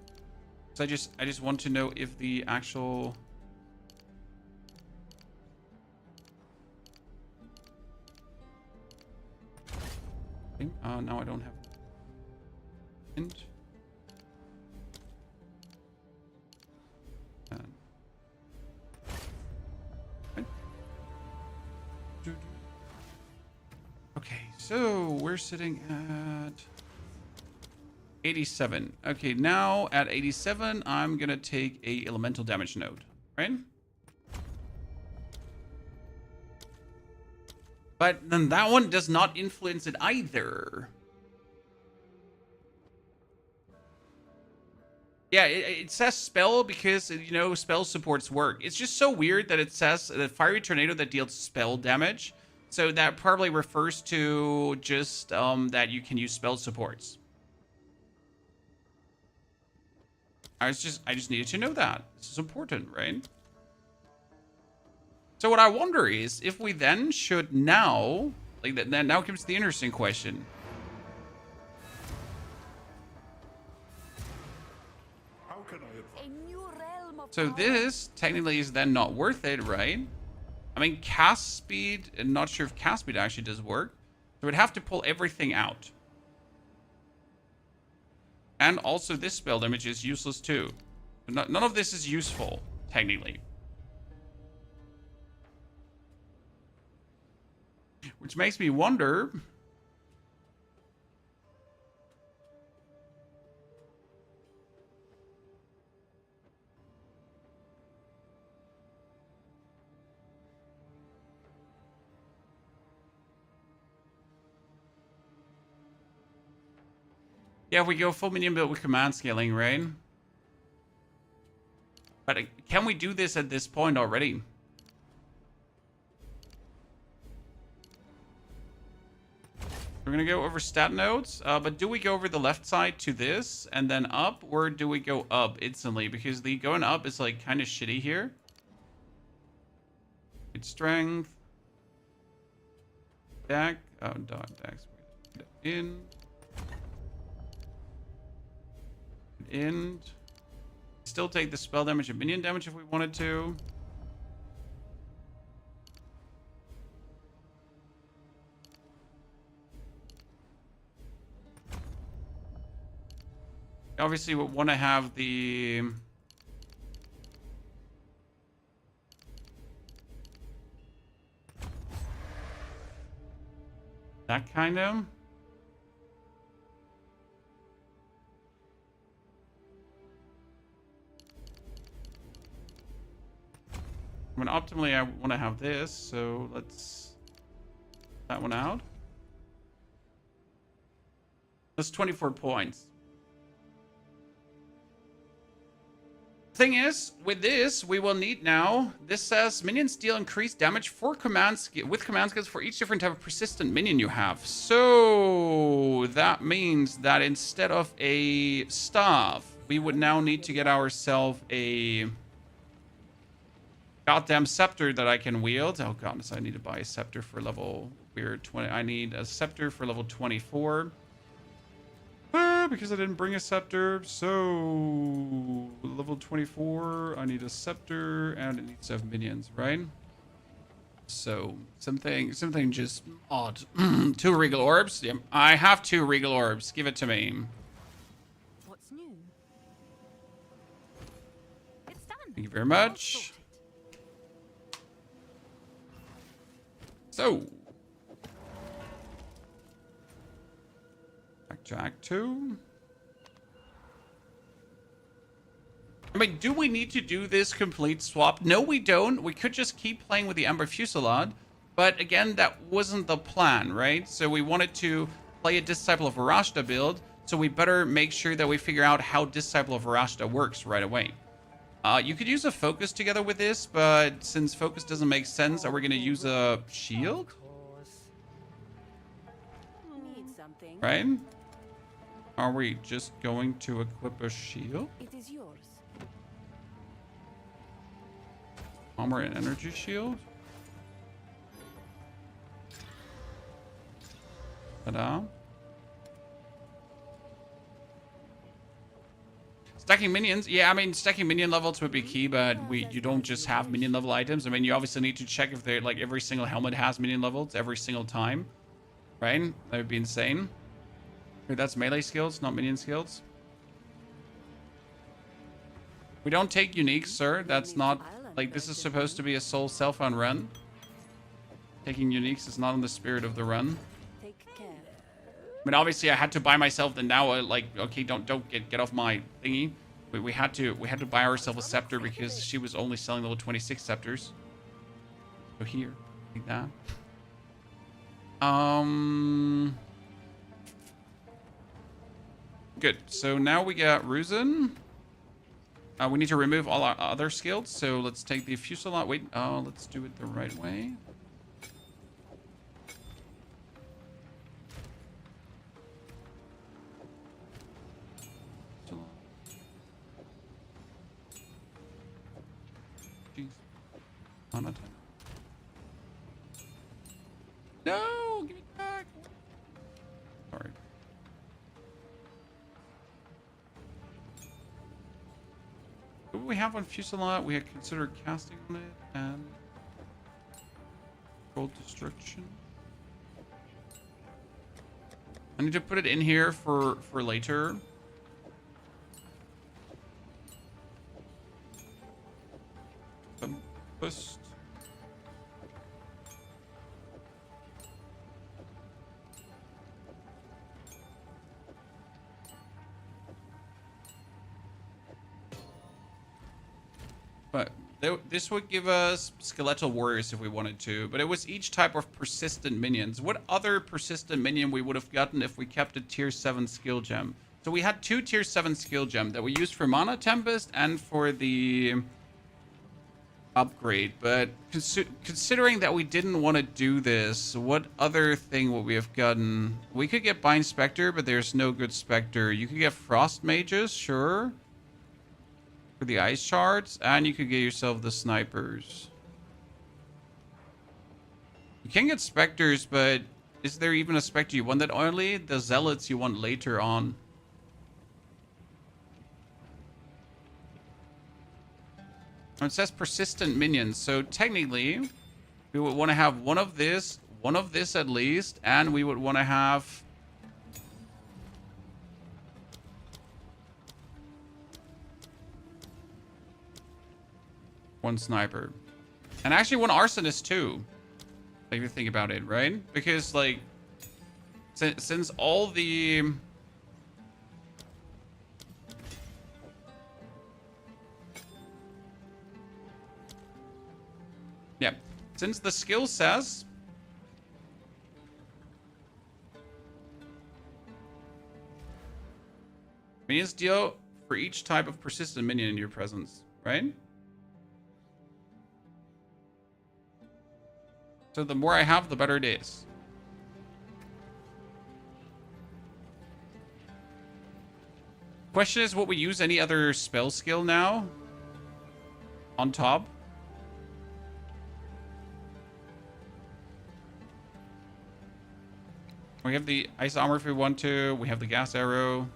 So I just want to know if the actual... Okay, now I don't have... Int. Okay, so we're sitting at 87. Okay, now at 87, I'm gonna take a elemental damage node, right? But then that one does not influence it either. Yeah, it says spell because, you know, spell supports work. It's just so weird that it says the fiery tornado that deals spell damage. So that probably refers to just that you can use spell supports. I just needed to know that. This is important, right? So what I wonder is if we then should now, like that now comes the interesting question. How can I advise? A new realm of So power. this technically is then not worth it, right? I mean, cast speed, I'm not sure if cast speed actually does work. So we'd have to pull everything out. And also this spell damage is useless too. None of this is useful, technically. Which makes me wonder... Yeah, we go full minion build with command scaling, right? But can we do this at this point already? We're gonna go over stat nodes, but do we go over the left side to this and then up, or do we go up instantly? Because the going up is like kind of shitty here. Good strength. Deck. Oh, dex. In. In. Still take the spell damage and minion damage if we wanted to. Obviously, we want to have the... that kind of... I mean, optimally, I want to have this, so let's... that one out. That's 24 points. Thing is, with this, we will need now, this says minions deal increased damage for command skills for each different type of persistent minion you have. So that means that instead of a staff, we would now need to get ourselves a goddamn scepter that I can wield. Oh god, so I need to buy a scepter for level weird 20. I need a scepter for level 24. Because I didn't bring a scepter, so level 24, I need a scepter, and it needs to have minions, right? So something just odd. 2 regal orbs. Yep, I have 2 regal orbs. Give it to me. What's new? It's done. Thank you very much. So. Back to Act 2. I mean, do we need to do this complete swap? No, we don't. We could just keep playing with the Ember Fusillade. But again, that wasn't the plan, right? So we wanted to play a Disciple of Varashta build. So we better make sure that we figure out how Disciple of Varashta works right away. You could use a focus together with this, but since focus doesn't make sense, are we going to use a shield? Need something. Right? Are we just going to equip a shield? It is yours. Armor and energy shield? Ta-da. Stacking minions. Yeah, I mean, stacking minion levels would be key, but you don't just have minion level items. I mean, you obviously need to check if they're like every single helmet has minion levels every single time. Right? That would be insane. Wait, that's melee skills, not minion skills. We don't take uniques, sir. That's not... like, this is supposed to be a soul self-found run. Taking uniques is not in the spirit of the run. Take care. I mean, obviously, I had to buy myself the now, like, okay, don't get off my thingy. We had to buy ourselves a scepter because she was only selling level 26 scepters. So here, like that. Good. So now we got Ruzin. We need to remove all our other skills. So let's take the Fusillade. Wait. Let's do it the right way. Jeez. Oh, not time. No! Give it back! Sorry. What do we have on Fusillade? We had considered casting on it and Cold Destruction. I need to put it in here for later. Tempest. But this would give us skeletal warriors if we wanted to, but it was each type of persistent minions. What other persistent minion we would have gotten if we kept a tier 7 skill gem? So we had 2 tier 7 skill gem that we used for Mana Tempest and for the upgrade, but considering that we didn't want to do this, what other thing would we have gotten? We could get Bind Spectre, but there's no good Spectre. You could get Frost Mages, sure, for the Ice Shards, and you could get yourself the Snipers. You can get Spectres, but is there even a Spectre you want? That only the Zealots you want later on. It says persistent minions, so technically we would want to have one of this at least, and we would want to have one sniper, and actually one arsonist too, if you think about it, right? Because like since all the yeah, since the skill says minions deal for each type of persistent minion in your presence, right? So the more I have, the better it is. Question is, will we use any other spell skill now on top? We have the ice armor if we want to. We have the gas arrow.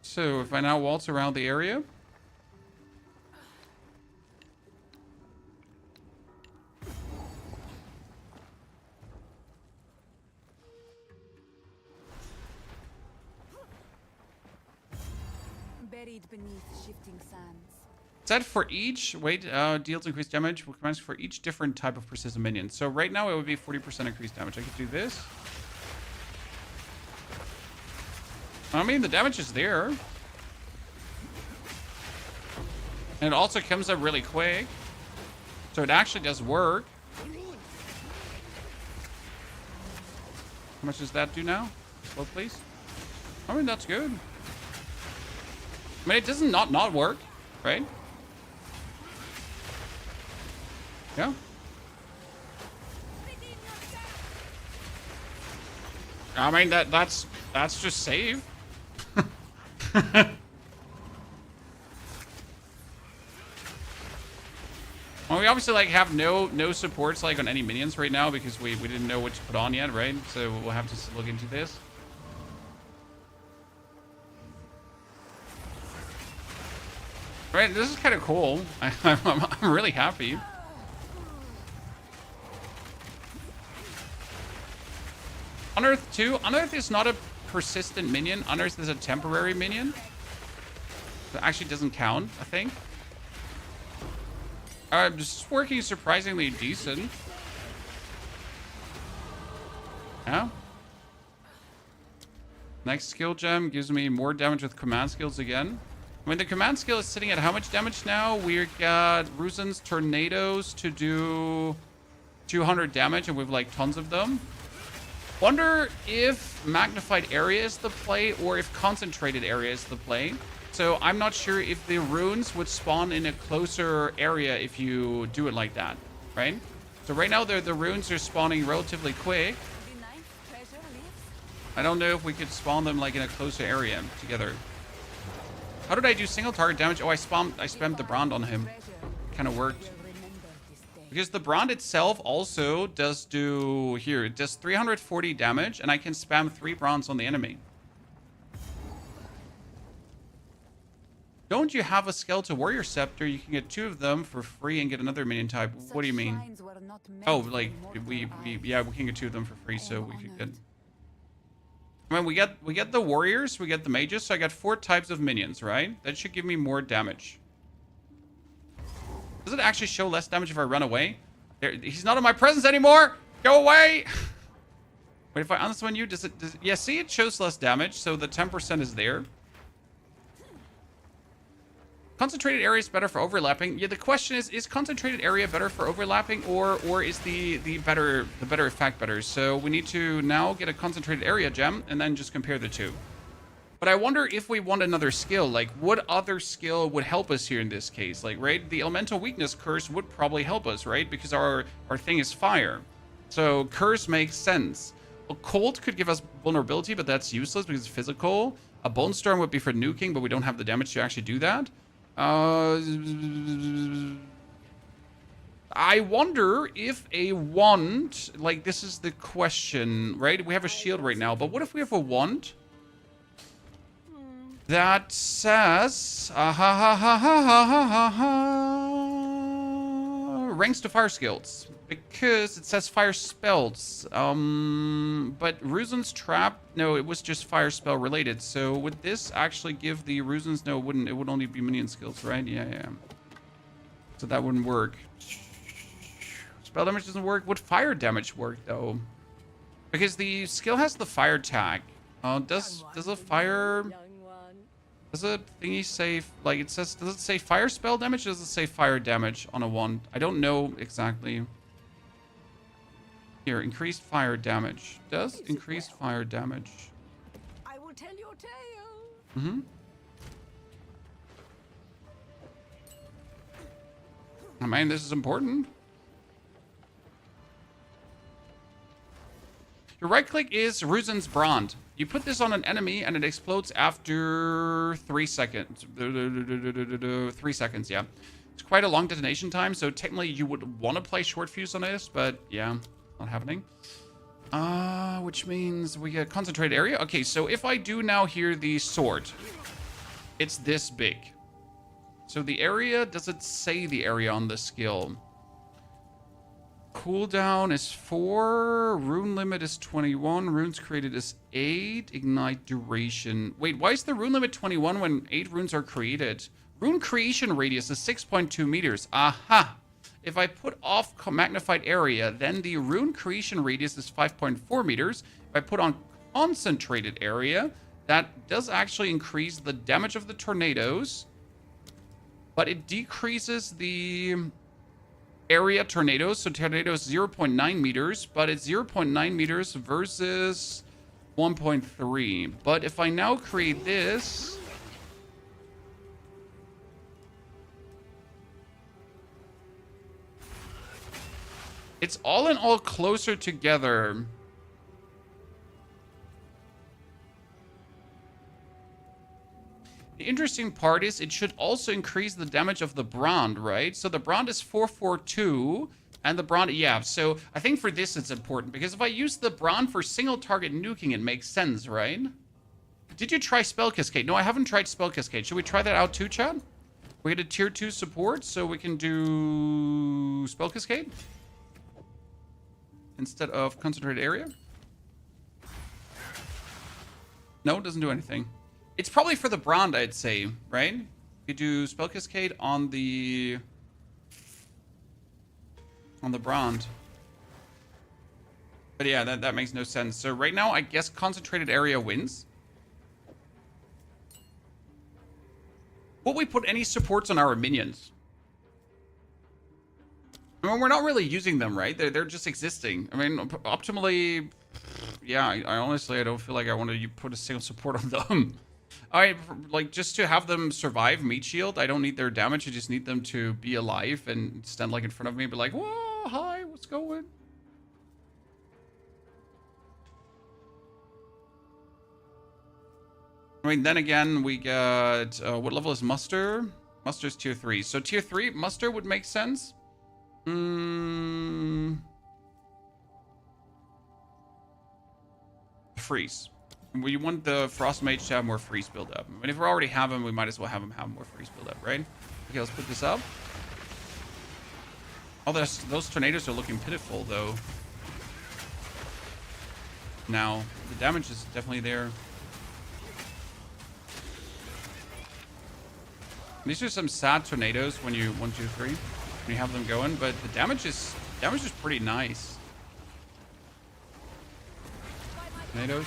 So if I now waltz around the area. Buried beneath shifting sands. Set for each weight deals increased damage with commands for each different type of persistent minion. So right now it would be 40% increased damage. I could do this. I mean, the damage is there. And it also comes up really quick. So it actually does work. How much does that do now? Slow, please. I mean, that's good. I mean, it doesn't not work, right? Yeah. I mean, that's just save. Well, we obviously like have no supports like on any minions right now because we didn't know what to put on yet, right? So we'll have to look into this. Right, this is kind of cool. I'm really happy. Unearth 2. Unearth is not a persistent minion. Unearth is a temporary minion. That actually doesn't count, I think. Just working surprisingly decent. Yeah. Next skill gem gives me more damage with command skills again. I mean, the command skill is sitting at how much damage now? We've got Ruzen's Tornadoes to do 200 damage, and we've like tons of them. Wonder if Magnified Area is the play or if Concentrated Area is the play. So I'm not sure if the runes would spawn in a closer area if you do it like that, right? So right now the runes are spawning relatively quick. I don't know if we could spawn them like in a closer area together. How did I do single target damage? Oh, I spammed the Brand on him. Kind of worked. Because the Brand itself also does do... Here, it does 340 damage, and I can spam 3 Brands on the enemy. Don't you have a Skeletal Warrior Scepter? You can get 2 of them for free and get another minion type. What do you mean? Oh, like, we can get 2 of them for free, so we could get... I mean, we get the warriors, we get the mages, so I got 4 types of minions, right? That should give me more damage. Does it actually show less damage if I run away? He's not in my presence anymore! Go away! Wait, if I unsummon you, does it... Yeah, see, it shows less damage, so the 10% is there. Concentrated area is better for overlapping. Yeah, the question is concentrated area better for overlapping, or is the better effect better? So we need to now get a concentrated area gem and then just compare the two. But I wonder if we want another skill, like what other skill would help us here in this case? Like, right, the elemental weakness curse would probably help us, right? Because our thing is fire. So curse makes sense. A cold could give us vulnerability, but that's useless because it's physical. A bone storm would be for nuking, but we don't have the damage to actually do that. I wonder if a wand, like this is the question, right? We have a shield right now, but what if we have a wand that says ranks to fire skills, because it says fire spells. But Ruzen's trap, no, it was just fire spell related. So would this actually give the Ruzen's? No, it wouldn't. It would only be minion skills, right? Yeah. So that wouldn't work. Spell damage doesn't work. Would fire damage work though? Because the skill has the fire tag. Does a fire? Does a thingy say, like it says, does it say fire spell damage or does it say fire damage on a wand? I don't know exactly. Here, increased fire damage. Does increased fire damage. I will tell your tale. Mm-hmm. I mean, this is important. Your right click is Ruzen's Brand. You put this on an enemy and it explodes after 3 seconds. 3 seconds, yeah. It's quite a long detonation time, so technically you would want to play short fuse on this, but yeah, not happening. Which means we get concentrated area. Okay, so if I do now hear the sword, it's this big. So the area, does it say the area on the skill? Cooldown is 4, rune limit is 21, runes created is 8, ignite duration. Wait, why is the rune limit 21 when 8 runes are created? Rune creation radius is 6.2 meters. Aha! If I put off magnified area, then the rune creation radius is 5.4 meters. If I put on concentrated area, that does actually increase the damage of the tornadoes, but it decreases the area tornadoes. So tornadoes 0.9 meters, but it's 0.9 meters versus 1.3. But if I now create this, it's all in all closer together. The interesting part is it should also increase the damage of the Brand, right? So the Brand is 442, and the Brand, yeah. So I think for this it's important, because if I use the Brand for single target nuking, it makes sense, right? Did you try Spell Cascade? No, I haven't tried Spell Cascade. Should we try that out too, Chad? We get a tier 2 support, so we can do Spell Cascade instead of concentrated area. No, it doesn't do anything. It's probably for the Brand, I'd say, right? You do Spell Cascade on the Brand. But yeah, that makes no sense. So right now, I guess concentrated area wins. Will we put any supports on our minions? I mean, we're not really using them, right? They're just existing. I mean, optimally, yeah, I honestly, I don't feel like I want to put a single support on them. Like, just to have them survive meat shield, I don't need their damage. I just need them to be alive and stand like in front of me and be like, whoa, hi, what's going? I mean, then again, we got, what level is Muster? Muster's tier 3. So tier 3, Muster would make sense. Freeze. We want the Frost Mage to have more freeze build up. I mean, if we already have him, we might as well have him have more freeze build up, right? Okay, let's put this up. Oh, those tornadoes are looking pitiful, though. Now, the damage is definitely there. These are some sad tornadoes when you 1, 2, 3, when you have them going, but the damage is pretty nice. Tornadoes.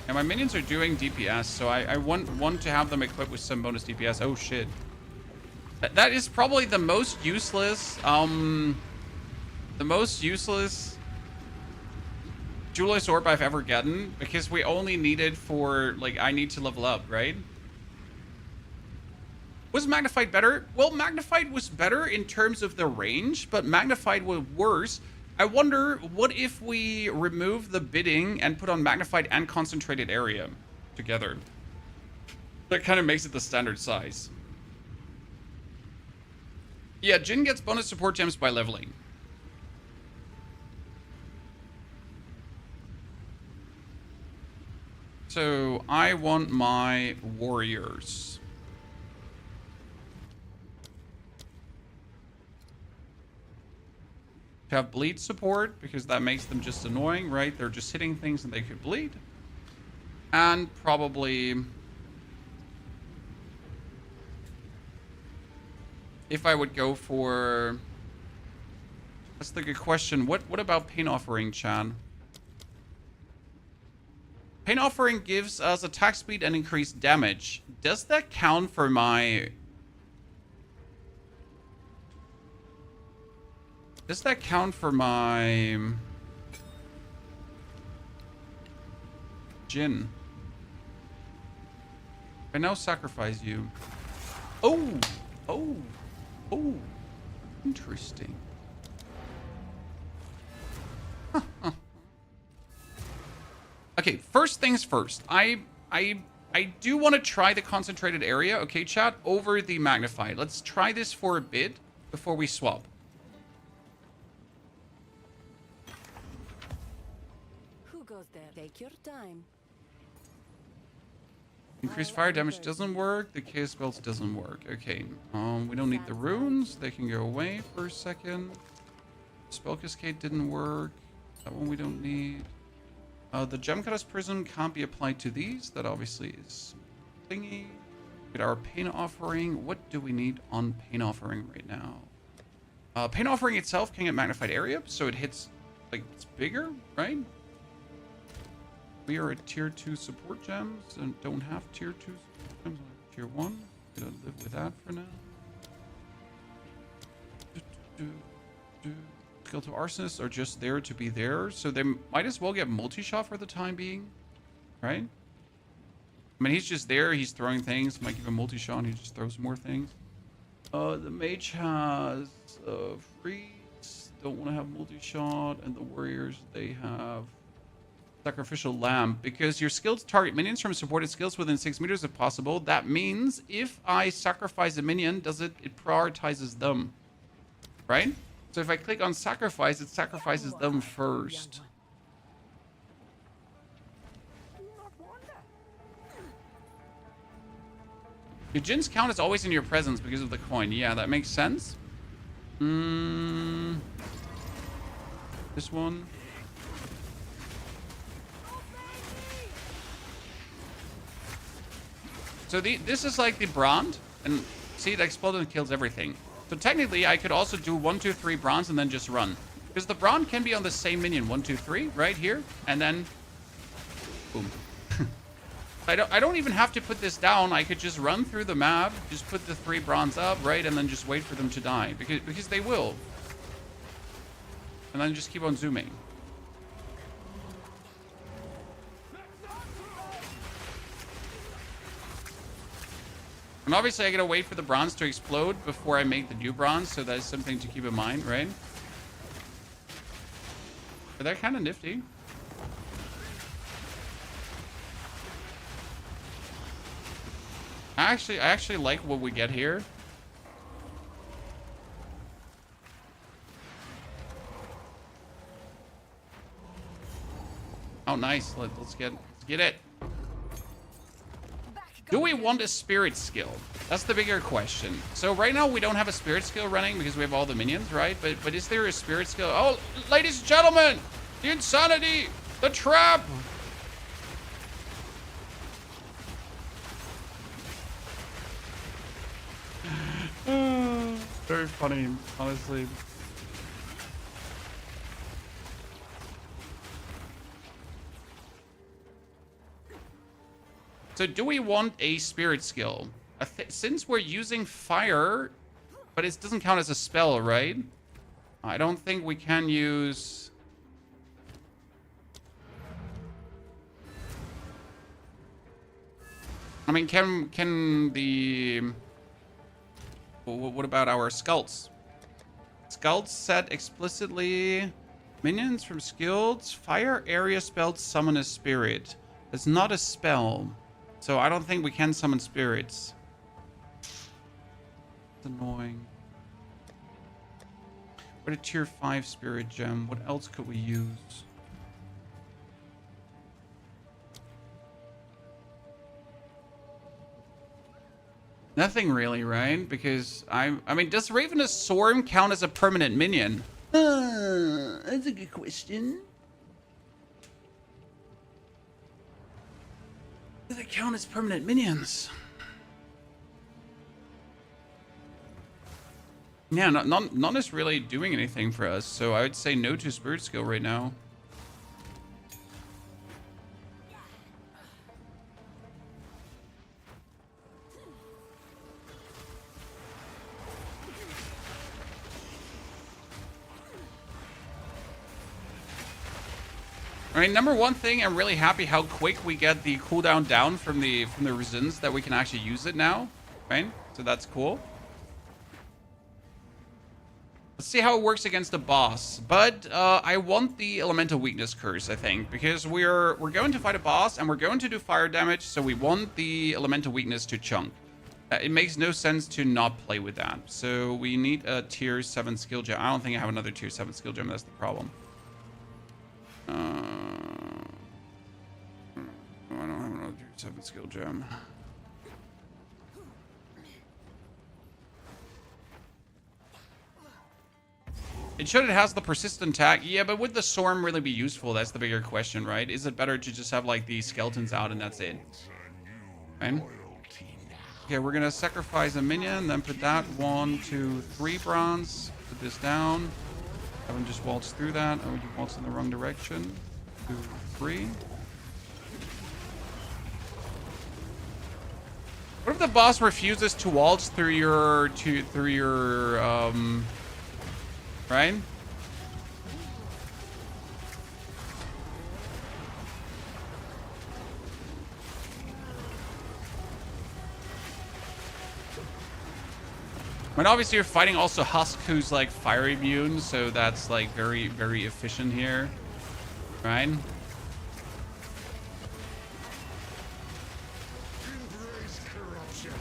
And my minions are doing DPS, so I want to have them equipped with some bonus DPS. Oh shit. That is probably the most useless, Jeweller's Orb I've ever gotten, because we only need it for, like, I need to level up, right? Was Magnified better? Well, Magnified was better in terms of the range, but Magnified was worse. I wonder, what if we remove the bidding and put on Magnified and Concentrated Area together? That kind of makes it the standard size. Yeah, Djinn gets bonus support gems by leveling. So, I want my warriors. To have bleed support, because that makes them just annoying, right? They're just hitting things and they could bleed. And probably... if I would go for... that's the good question. What about Pain Offering, Chan? Pain Offering gives us attack speed and increased damage. Does that count for my... does that count for my... Djinn? I now sacrifice you. Oh! Oh! Oh! Interesting. Okay, first things first. I do want to try the concentrated area, okay, chat, over the magnified. Let's try this for a bit before we swap. Who goes there? Take your time. Increased fire damage doesn't work. The chaos spells doesn't work. Okay. We don't need the runes. They can go away for a second. Spell cascade didn't work. That one we don't need. The Gemcutter's Prism can't be applied to these. That obviously is thingy. Get our Pain Offering. What do we need on Pain Offering right now? Pain Offering itself can get magnified area, so it hits, like, it's bigger, right? We are at tier 2 support gems and don't have tier 2 support gems. Like tier 1. Gonna live with that for now. Skeletal Arsonists are just there to be there, so they might as well get multi-shot for the time being, right? I mean, he's just there, he's throwing things. Might give him multi-shot and he just throws more things. The mage has freeze, don't want to have multi-shot, and the warriors, they have Sacrificial Lamb, because your skills target minions from supported skills within 6 meters if possible. That means if I sacrifice a minion, it prioritizes them, right? So if I click on sacrifice, it sacrifices them first. Your Djinn's count is always in your presence because of the coin. Yeah, that makes sense. This one. So this is like the Brand, and see, it explodes and kills everything. So technically, I could also do 1, 2, 3 bronze and then just run. Because the Brand can be on the same minion, 1, 2, 3, right here, and then boom. I don't even have to put this down. I could just run through the map, just put the 3 bronze up, right, and then just wait for them to die, because they will. And then just keep on zooming. And obviously, I gotta wait for the bronze to explode before I make the new bronze, so that's something to keep in mind, right? But they're kind of nifty. I actually like what we get here. Oh, nice. Let's get it. Do we want a spirit skill? That's the bigger question. So right now we don't have a spirit skill running because we have all the minions, right? But is there a spirit skill? Oh, ladies and gentlemen, the insanity, the trap. Very funny, honestly. So do we want a spirit skill? Since we're using fire, but it doesn't count as a spell, right? I don't think we can use... I mean, can the... What about our skulls? Skulls set explicitly... Minions from skills, fire area spells summon a spirit. It's not a spell. So I don't think we can summon spirits. It's annoying. What a tier 5 spirit gem. What else could we use? Nothing really, right? Because I mean, does Ravenous Storm count as a permanent minion? That's a good question. Do they count as permanent minions? Yeah, none is really doing anything for us, so I would say no to Spirit Skill right now. I mean, number one thing, I'm really happy how quick we get the cooldown down from the resins that we can actually use it now, right? So that's cool. Let's see how it works against the boss. But I want the elemental weakness curse, I think, because we're going to fight a boss and we're going to do fire damage, so we want the elemental weakness to chunk. It makes no sense to not play with that. So we need a tier 7 skill gem. I don't think I have another tier 7 skill gem. That's the problem. I don't have another tier 7 skill gem. It should. It has the persistent tag. Yeah, but would the Storm really be useful? That's the bigger question, right? Is it better to just have like the skeletons out and that's it? Right? Okay, we're gonna sacrifice a minion, then put that 1, 2, 3 bronze. Put this down. Have him just waltz through that. Oh, you waltz in the wrong direction. 2, 3. What if the boss refuses to waltz through your right? I mean, obviously you're fighting also Husk, who's like fire immune, so that's like very, very efficient here, right? Embrace corruption.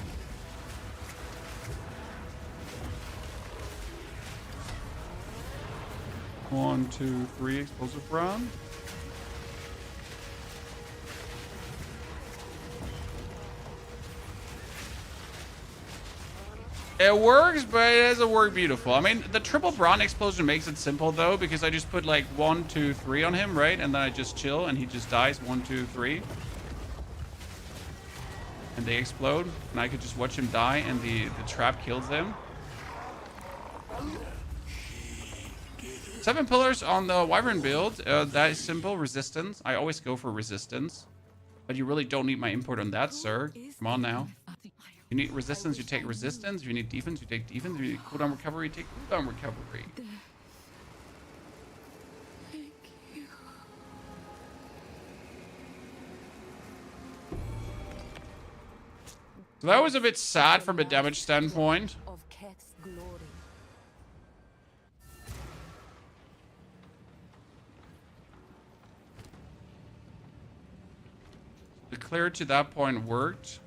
One, 2, 3 explosive round. It works, but it doesn't work beautiful. I mean, the triple brawn explosion makes it simple though, because I just put like 1, 2, 3 on him, right? And then I just chill and he just dies. 1, 2, 3. And they explode. And I could just watch him die and the trap kills them. 7 pillars on the Wyvern build. That is simple. Resistance. I always go for resistance. But you really don't need my input on that, sir. Come on now. You need resistance, you take resistance. You need defense, you take defense. You need cooldown recovery, you take cooldown recovery. Thank you. So that was a bit sad from a damage standpoint. Of Keth's glory. The clear to that point worked.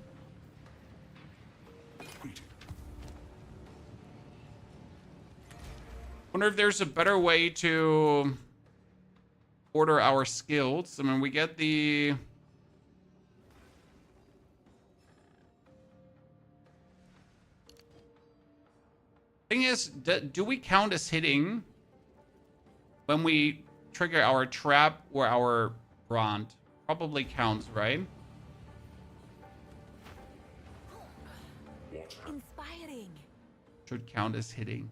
Wonder if there's a better way to order our skills. I mean, we get the... Thing is, do we count as hitting when we trigger our trap or our brand? Probably counts, right? Inspiring. Should count as hitting.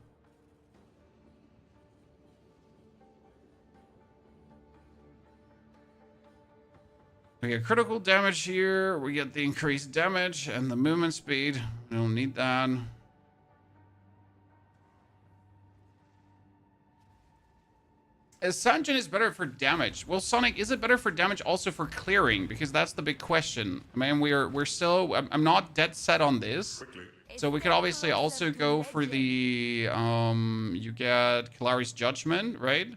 We get critical damage here. We get the increased damage and the movement speed. We don't need that. Ascension is better for damage. Well, Sonic, is it better for damage also for clearing? Because that's the big question. I mean, we're still... I'm not dead set on this. So we could obviously also go for the... you get Kari's Judgment, right?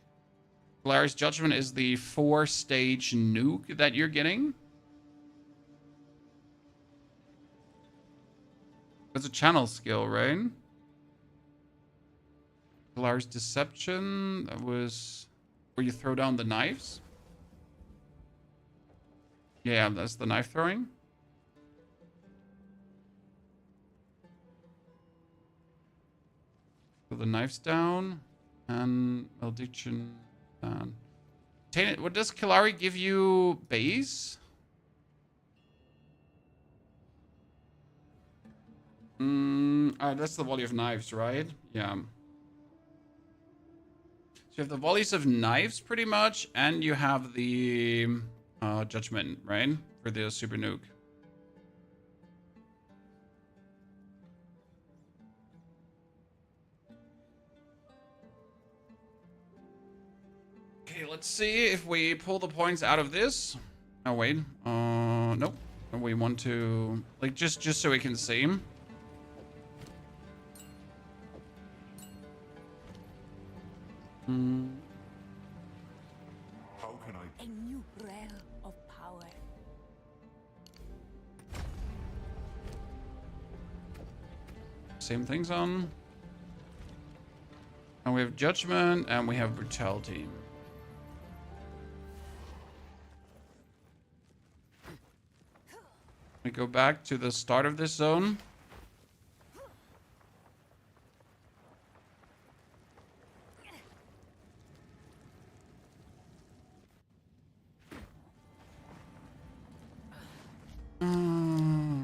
Kari's Judgment is the 4-stage nuke that you're getting. That's a channel skill, right? Kari's Deception, that was where you throw down the knives. Yeah, that's the knife throwing. So the knives down and malediction down. What does Kari give you? Base? That's the volley of knives, right? Yeah. So you have the volleys of knives pretty much, and you have the judgment, right? For the super nuke. Okay, let's see if we pull the points out of this. Oh wait, nope. We want to like just so we can see. How can I? A new realm of power. Same things on. And we have judgment and we have brutality. We go back to the start of this zone.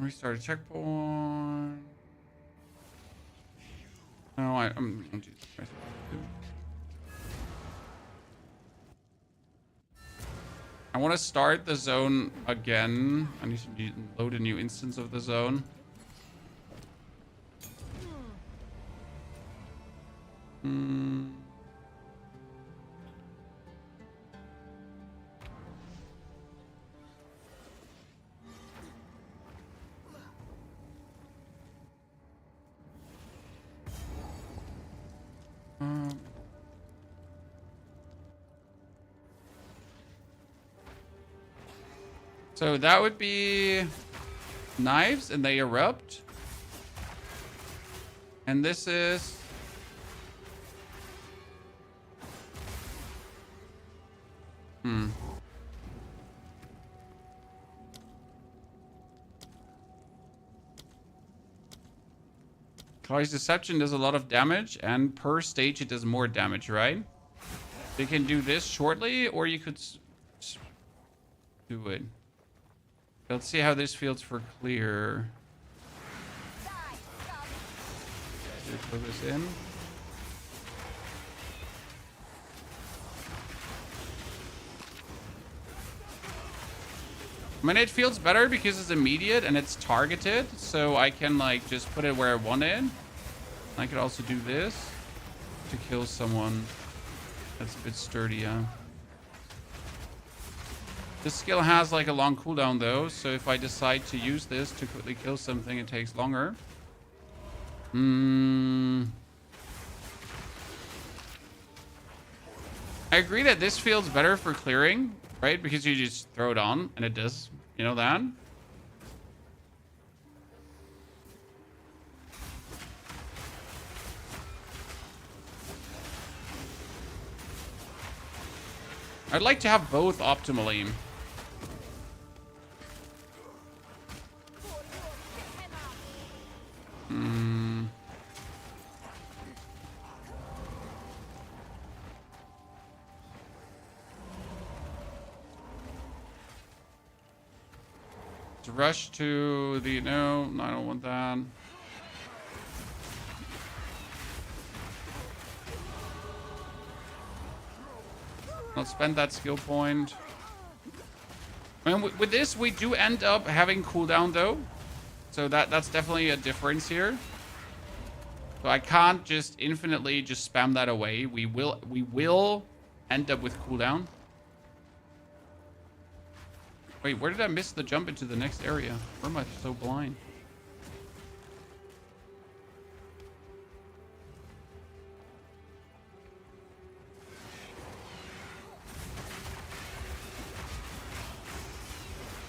Restart a checkpoint. No, I'm Jesus Christ. I want to start the zone again. I need to load a new instance of the zone. So that would be knives and they erupt. And this is... Kari's Deception does a lot of damage, and per stage it does more damage, right? You can do this shortly, or you could do it. Let's see how this feels for clear. Put this in. I mean, it feels better because it's immediate and it's targeted, so I can like just put it where I want it. I could also do this to kill someone that's a bit sturdier. This skill has like a long cooldown though, so if I decide to use this to quickly kill something, it takes longer. I agree that this feels better for clearing, right? Because you just throw it on and it does, you know that? I'd like to have both optimally. To rush to the... No, I don't want that. Let's spend that skill point. I mean, with this, we do end up having cooldown, though. So that's definitely a difference here. So I can't just infinitely just spam that away. We will end up with cooldown. Wait, where did I miss the jump into the next area? Where am I so blind?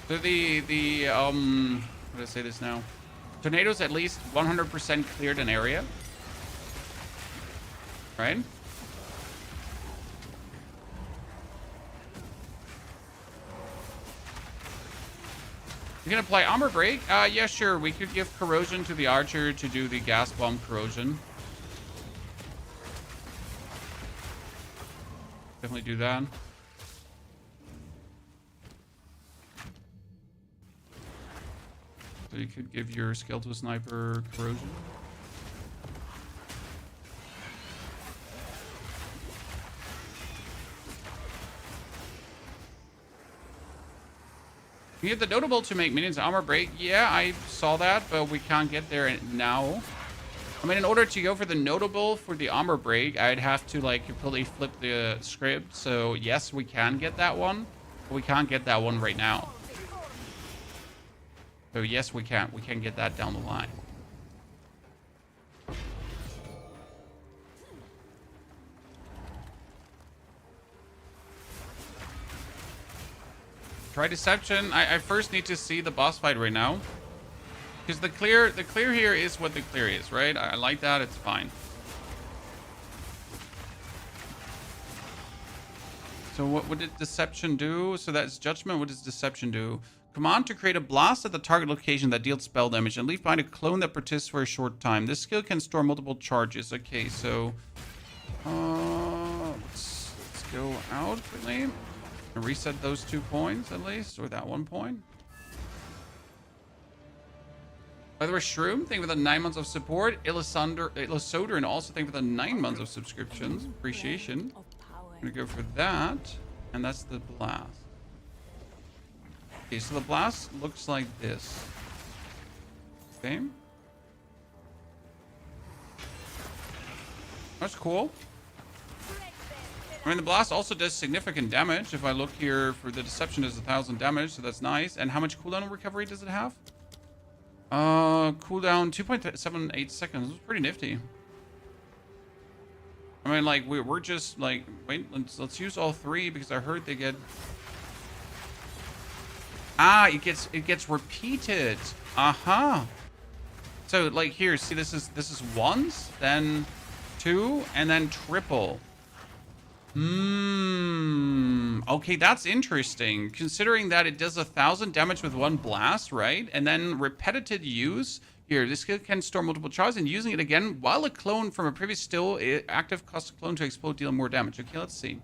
So how do I say this now? Tornadoes at least 100% cleared an area. Right? You can apply armor break. Yeah, sure. We could give corrosion to the archer to do the gas bomb corrosion. Definitely do that. So you could give your skeletal sniper corrosion. You get the notable to make minions armor break. Yeah, I saw that, but we can't get there now. I mean, in order to go for the notable for the armor break, I'd have to like completely flip the script. So yes, we can get that one, but we can't get that one right now. So yes, we can. We can get that down the line. Try deception. I first need to see the boss fight right now, because the clear here is what the clear is, right? I like that. It's fine. So what did deception do? So that's judgment. What does deception do? Command to create a blast at the target location that deals spell damage and leave behind a clone that persists for a short time. This skill can store multiple charges. Okay, so let's go out quickly and reset those 2 points at least, or that 1 point. By the way, Shroom, thank you for the 9 months of support. Illusoder, and also thank you for the 9 months of subscriptions. Appreciation. I'm gonna go for that, and that's the blast. Okay, so the blast looks like this. Okay. That's cool. I mean, the blast also does significant damage. If I look here for the deception, does 1,000 damage, so that's nice. And how much cooldown recovery does it have? Cooldown 2.78 seconds. It's pretty nifty. I mean, like we're just like, wait, let's use all 3 because I heard they get. Ah, it gets repeated. Aha. So like here, see, this is once, then 2, and then triple. Okay, that's interesting. Considering that it does 1,000 damage with 1 blast, right? And then repetitive use. Here, this skill can store multiple charges, and using it again while a clone from a previous still active causes a clone to explode, deal more damage. Okay, let's see.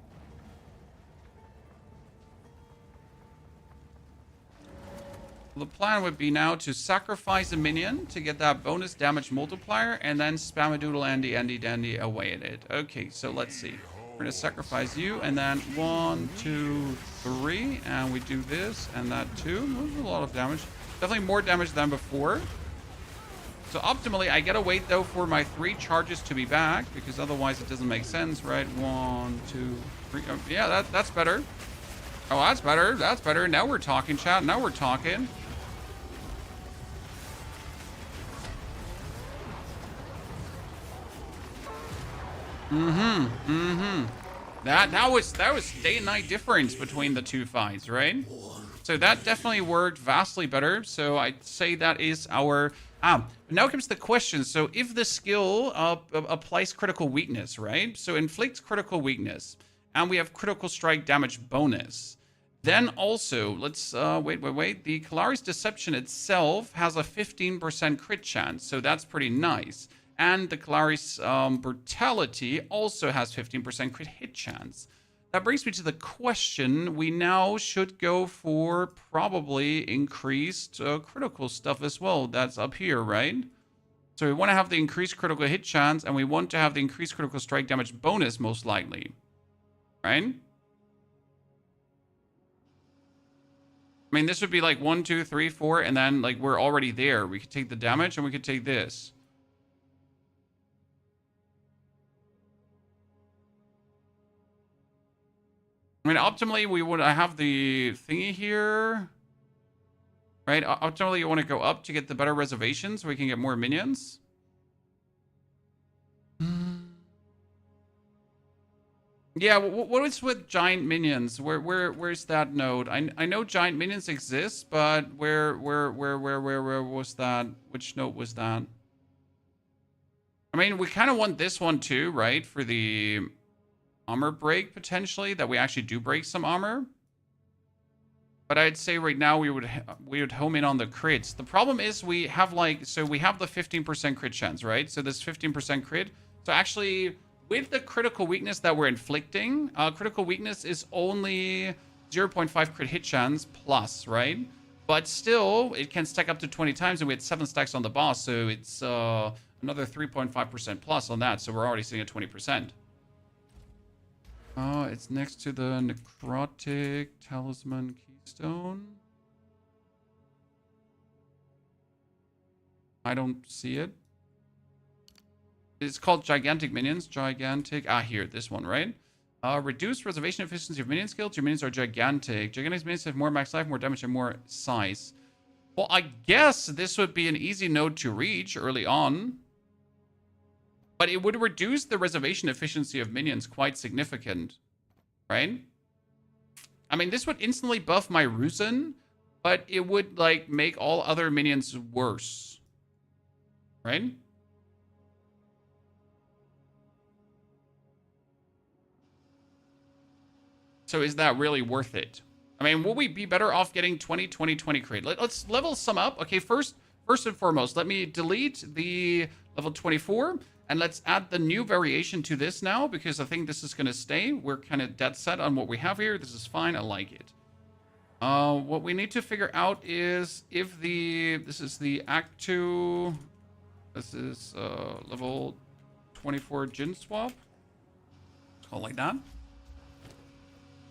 The plan would be now to sacrifice a minion to get that bonus damage multiplier, and then spam a doodle Andy Dandy away at it. Okay, so let's see. We're gonna sacrifice you, and then 1, 2, 3, and we do this and that too. That's a lot of damage. Definitely more damage than before. So optimally, I gotta wait though for my 3 charges to be back, because otherwise it doesn't make sense, right? 1, 2, 3. Oh, yeah, that's better. Oh, that's better. That's better. Now we're talking, chat. Now we're talking. That was day and night difference between the 2 fights, right? So that definitely worked vastly better. So I'd say that is our now comes the question. So if the skill applies critical weakness, right? So inflicts critical weakness, and we have critical strike damage bonus. Then also, let's wait. The Kalari's Deception itself has a 15% crit chance, so that's pretty nice. And the Kalari's Brutality also has 15% crit hit chance. That brings me to the question. We now should go for probably increased critical stuff as well. That's up here, right? So we want to have the increased critical hit chance, and we want to have the increased critical strike damage bonus, most likely. Right? I mean, this would be like 1, 2, 3, 4, and then like we're already there. We could take the damage and we could take this. I mean, optimally, we would have the thingy here. Right? Optimally, you want to go up to get the better reservations so we can get more minions. Yeah, what is with giant minions? Where's that node? I know giant minions exist, but where was that? Which node was that? I mean, we kind of want this one too, right? For the armor break potentially, that we actually do break some armor. But I'd say right now we would home in on the crits. The problem is we have like, so we have the 15% crit chance, right? So this 15% crit. So actually, with the critical weakness that we're inflicting, critical weakness is only 0.5 crit hit chance plus, right? But still, it can stack up to 20 times, and we had 7 stacks on the boss, so it's another 3.5% plus on that, so we're already sitting at 20%. It's next to the Necrotic Talisman Keystone. I don't see it. It's called Gigantic Minions. Gigantic. Here, this one, right? Reduce reservation efficiency of minion skills. Your minions are gigantic. Gigantic minions have more max life, more damage, and more size. Well, I guess this would be an easy node to reach early on. But it would reduce the reservation efficiency of minions quite significant. Right? I mean, this would instantly buff my Ruzin, but it would, like, make all other minions worse. Right? So is that really worth it? I mean, will we be better off getting 20, 20, 20 crit? Let's level some up. Okay, first and foremost, let me delete the level 24. And let's add the new variation to this now, because I think this is going to stay. We're kind of dead set on what we have here. This is fine. I like it. What we need to figure out is if this is the Act 2. This is level 24 Djinn swap. Let's call it like that.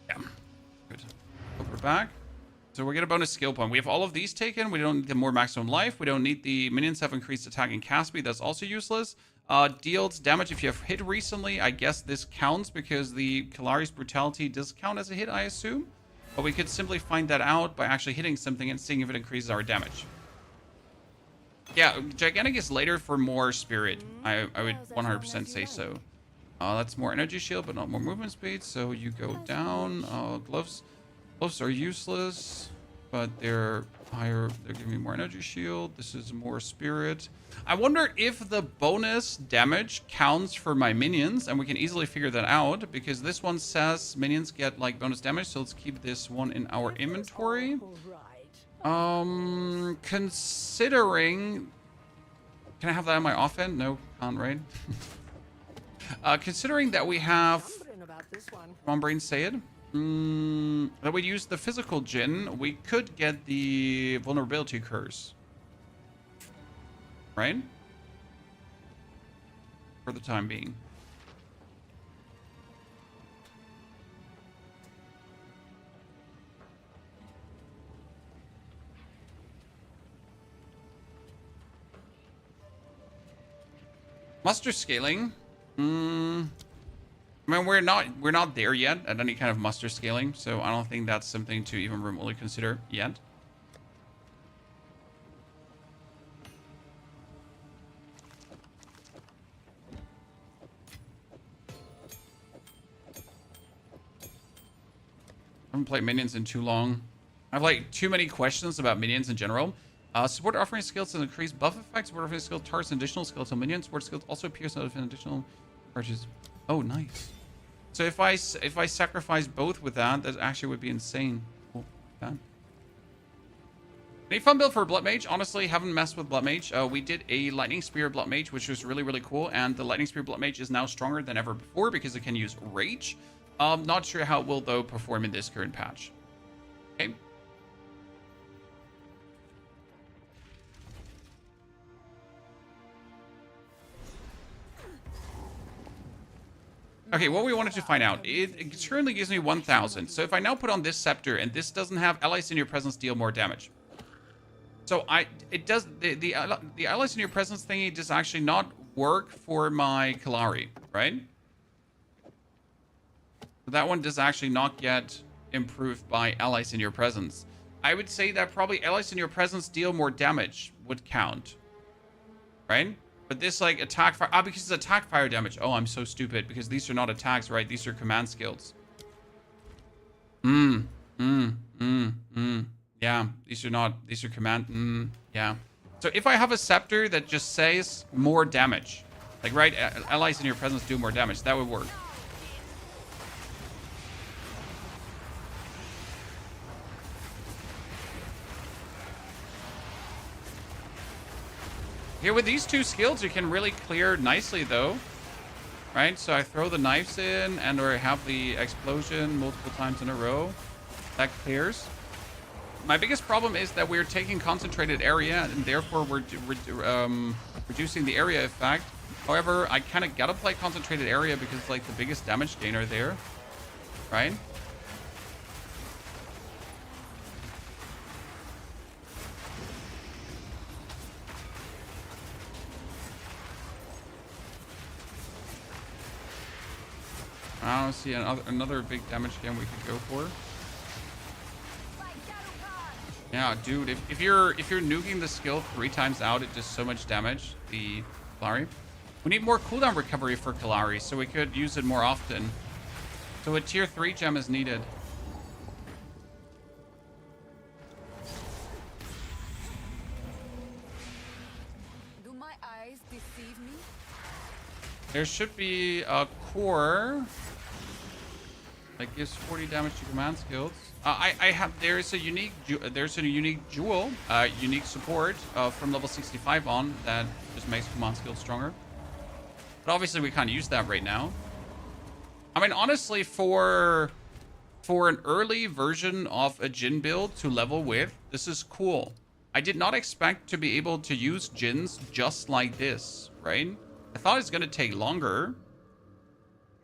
Yeah, good. We're back. So we get a bonus skill point. We have all of these taken. We don't need the more maximum life. We don't need the minions have increased attack and cast speed. That's also useless. Deals damage if you have hit recently. I guess this counts because the Kari's brutality does count as a hit, I assume. But we could simply find that out by actually hitting something and seeing if it increases our damage. Yeah, Gigantic is later for more spirit. I would 100% say so. That's more energy shield, but not more movement speed. So you go down. Gloves are useless, but they're higher. They're giving me more energy shield. This is more spirit. I wonder if the bonus damage counts for my minions, and we can easily figure that out because this one says minions get like bonus damage. So let's keep this one in our inventory. Considering, can I have that on my offhand? No, can't, right? Considering that we have, come on, brain, say it. That we use the physical Djinn, we could get the vulnerability curse, right? For the time being. Muster scaling. I mean, we're not there yet at any kind of muster scaling, so I don't think that's something to even remotely consider yet. I haven't played minions in too long. I have like too many questions about minions in general. Support offering skills to increase buff effects. Support offering skill targets an additional skeletal minions. Support skills also appears out of an additional charges. Oh, nice. So if I sacrifice both with that, that actually would be insane. Cool. Done. Any fun build for Blood Mage? Honestly, haven't messed with Blood Mage. We did a Lightning Spear Blood Mage, which was really, really cool. And the Lightning Spear Blood Mage is now stronger than ever before because it can use Rage. Not sure how it will, though, perform in this current patch. Okay. Okay, what we wanted to find out. It currently gives me 1,000. So if I now put on this scepter, and this doesn't have allies in your presence deal more damage. So it does the allies in your presence thingy does actually not work for my Kari, right? So that one does actually not get improved by allies in your presence. I would say that probably allies in your presence deal more damage would count, right? But this like attack fire, because it's attack fire damage. Oh, I'm so stupid because these are not attacks, right? These are command skills. Yeah, these are command. Yeah. So if I have a scepter that just says more damage, like, right, allies in your presence do more damage, that would work. Here with these two skills, you can really clear nicely though, right? So I throw the knives in and or have the explosion multiple times in a row. That clears. My biggest problem is that we're taking concentrated area and therefore we're reducing the area effect. However, I kind of gotta play concentrated area because it's like the biggest damage gainer there, right? I don't see another big damage game we could go for. Yeah, dude, if you're nuking the skill 3 times out, it does so much damage. The Kari. We need more cooldown recovery for Kari, so we could use it more often. So a tier 3 gem is needed. Do my eyes deceive me? There should be a core that gives 40 damage to command skills. There's a unique jewel, unique support from level 65 on that just makes command skills stronger. But obviously we can't use that right now. I mean, honestly, for an early version of a Djinn build to level with, this is cool. I did not expect to be able to use djinns just like this, right? I thought it's gonna take longer.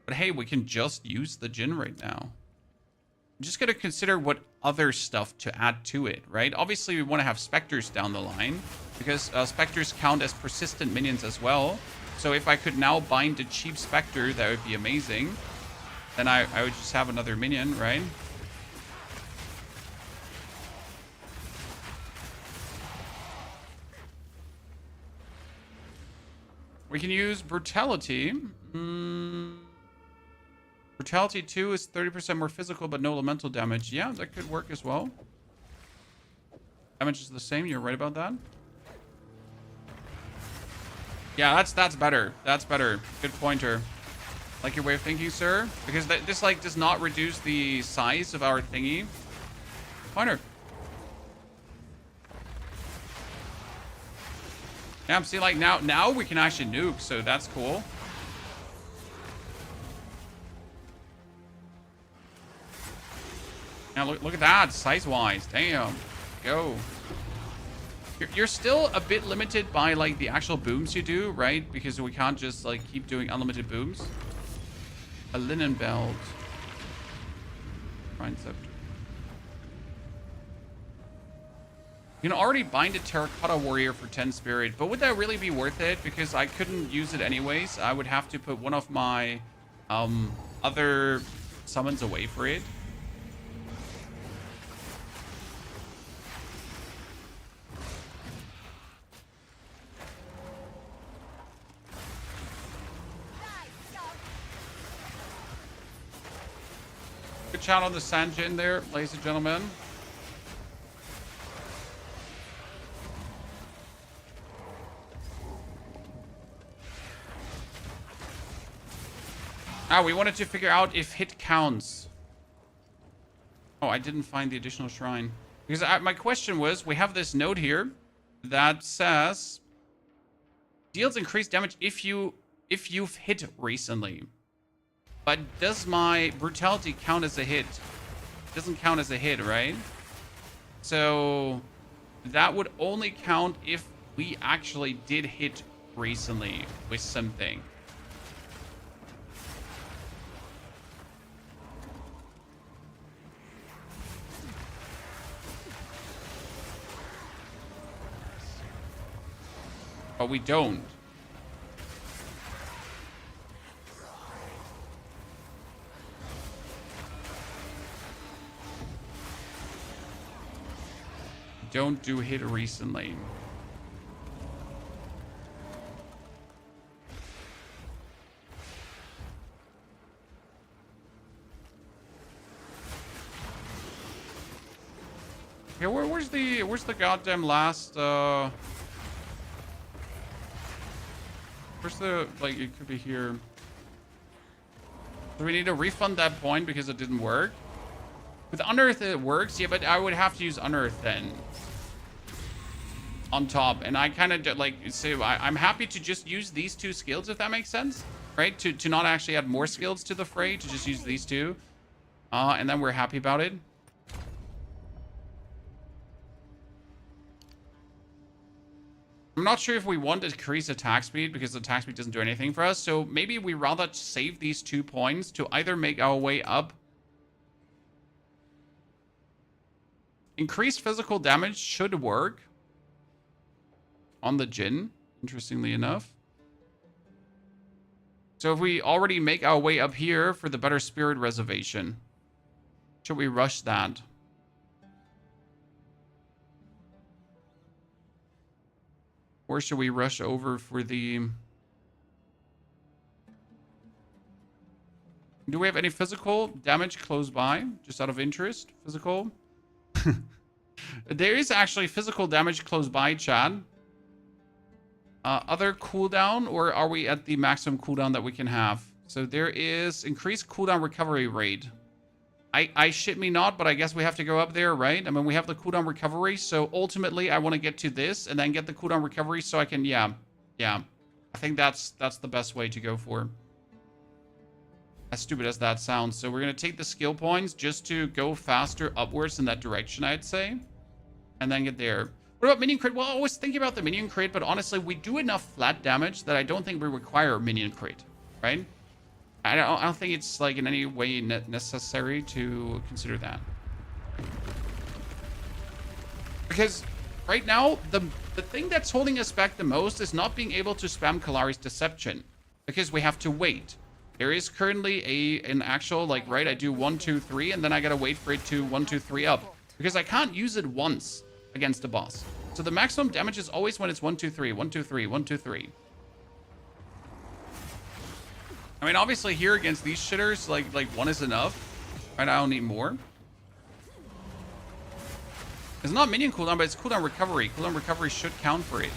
But hey, we can just use the Djinn right now. I'm just gonna consider what other stuff to add to it, right? Obviously, we want to have specters down the line because specters count as persistent minions as well. So if I could now bind a cheap specter, that would be amazing. Then I would just have another minion, right? We can use brutality. Brutality 2 is 30% more physical, but no elemental damage. Yeah, that could work as well. Damage is the same. You're right about that. Yeah, that's better. That's better. Good pointer. Like your way of thinking, sir. Because this like does not reduce the size of our thingy. Pointer. Yeah, see, like now we can actually nuke, so that's cool. Now look at that, size-wise. Damn. Go. You're still a bit limited by like the actual booms you do, right? Because we can't just like keep doing unlimited booms. A linen belt. Shrine scepter. You can already bind a terracotta warrior for 10 spirit, but would that really be worth it? Because I couldn't use it anyways. I would have to put one of my other summons away for it. Good shout on the Sanjin there, ladies and gentlemen. We wanted to figure out if hit counts. Oh, I didn't find the additional shrine. Because my question was, we have this note here that says deals increased damage if you've hit recently. But does my brutality count as a hit? It doesn't count as a hit, right? So that would only count if we actually did hit recently with something. But we don't. Don't do hit recently. Yeah, where's the goddamn last where's the, like, it could be here. Do we need to refund that point because it didn't work? With Unearth it works, yeah, but I would have to use Unearth then on top, and I kind of like, so I'm happy to just use these two skills, if that makes sense, right? To not actually add more skills to the fray, to just use these two, and then we're happy about it. I'm not sure if we want to increase attack speed because attack speed doesn't do anything for us. So maybe we rather save these 2 points to either make our way up. Increased physical damage should work on the Djinn, interestingly enough. So if we already make our way up here for the better spirit reservation, should we rush that? Or should we rush over for the... Do we have any physical damage close by? Just out of interest? Physical? There is actually physical damage close by, Chad. Other cooldown, or are we at the maximum cooldown that we can have? So there is increased cooldown recovery rate. I shit me not, but I guess we have to go up there, right? I mean, we have the cooldown recovery, so ultimately I want to get to this and then get the cooldown recovery so I can, yeah. I think that's the best way to go for. As stupid as that sounds. So we're going to take the skill points just to go faster upwards in that direction, I'd say. And then get there. What about minion crit? Well, I was thinking about the minion crit, but honestly, we do enough flat damage that I don't think we require a minion crit, right? I don't think it's like in any way necessary to consider that. Because right now, the thing that's holding us back the most is not being able to spam Kari's Deception. Because we have to wait. There is currently an actual, like, right, I do 1, 2, 3, and then I gotta wait for it to 1, 2, 3 up. Because I can't use it once against a boss. So the maximum damage is always when it's 1, 2, 3, 1, 2, 3, 1, 2, 3. I mean, obviously here against these shitters, like 1 is enough. Right, I don't need more. It's not minion cooldown, but it's cooldown recovery. Cooldown recovery should count for it.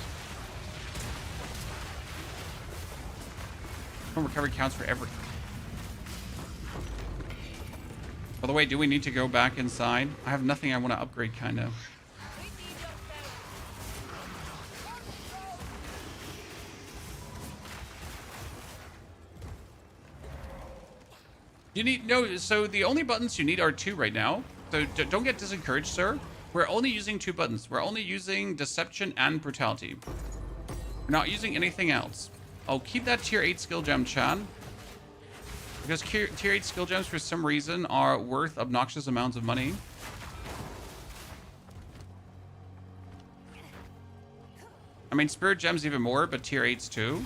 Cooldown recovery counts for everything. By the way, do we need to go back inside? I have nothing I want to upgrade, kind of. You need, no, so the only buttons you need are 2 right now. So don't get disencouraged, sir. We're only using 2 buttons. We're only using Deception and Brutality. We're not using anything else. I'll keep that tier 8 skill gem, Chan. Because tier 8 skill gems, for some reason, are worth obnoxious amounts of money. I mean, spirit gems even more, but tier 8s too.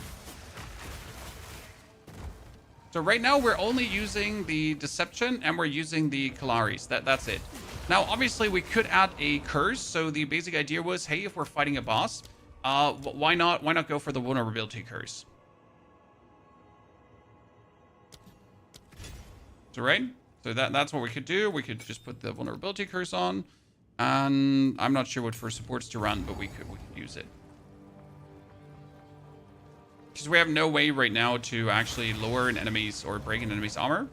So right now we're only using the Deception and we're using the Kari's. That's it. Now, obviously, we could add a curse. So the basic idea was, hey, if we're fighting a boss, why not go for the vulnerability curse? So right, so that's what we could do. We could just put the vulnerability curse on, and I'm not sure what for supports to run, but we could use it. Because we have no way right now to actually lower an enemy's or break an enemy's armor.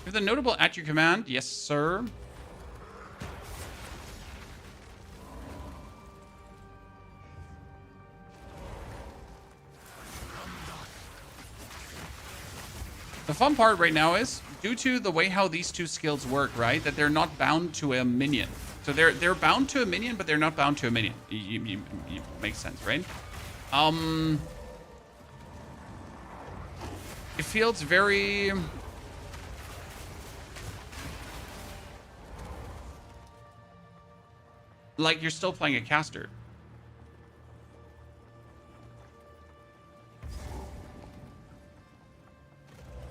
With a notable at your command, yes, sir. The fun part right now is, due to the way how these 2 skills work, right, that they're not bound to a minion. So they're bound to a minion, but they're not bound to a minion. You makes sense, right? It feels very... like you're still playing a caster.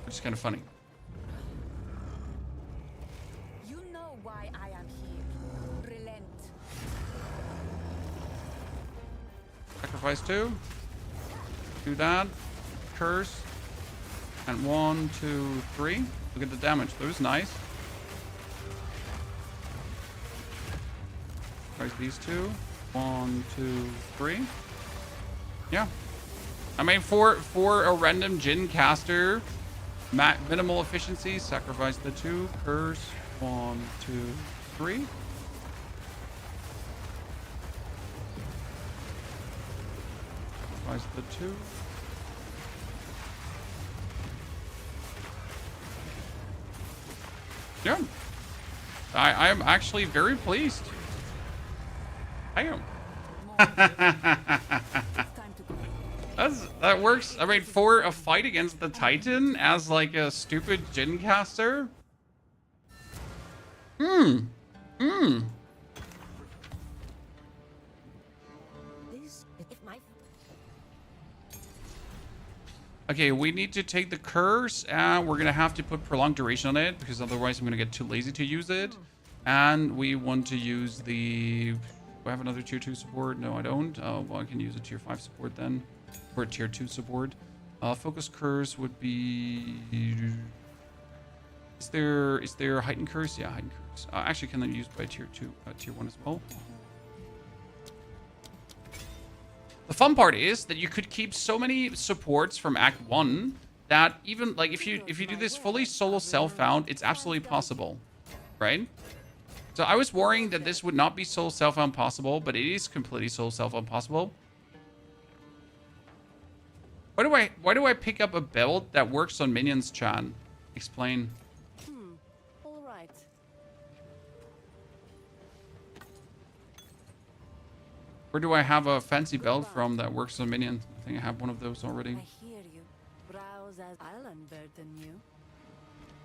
Which is kind of funny. You know why I am here. Relent. Sacrifice 2. Do that. Curse. And 1, 2, 3. Look at the damage. That was nice. Sacrifice these 2. 1, 2, 3. Yeah. I mean, for a random Djinn caster, minimal efficiency. Sacrifice the 2. Curse. 1, 2, 3. Sacrifice the 2. Yeah. I am actually very pleased. I am. That works. I mean, for a fight against the Titan as like a stupid Djinn caster. This is my Okay, we need to take the curse, and we're gonna have to put prolonged duration on it because otherwise I'm gonna get too lazy to use it. And we want to use the... Do I have another tier 2 support? No, I don't. Well, I can use a tier 5 support then. Or a tier 2 support. Focus curse would be... Is there heightened curse? Yeah, heightened curse. Actually, can be used by tier 2, tier 1 as well. The fun part is that you could keep so many supports from Act 1 that even like if you do this fully solo self-found, it's absolutely possible, right? So I was worrying that this would not be solo self-found possible, but it is completely solo self-found possible. Why do I pick up a build that works on minions, Chan? Explain. All right. Where do I have a fancy belt from that works on minions? I think I have one of those already. I hear you. Browse as I'll unburden you.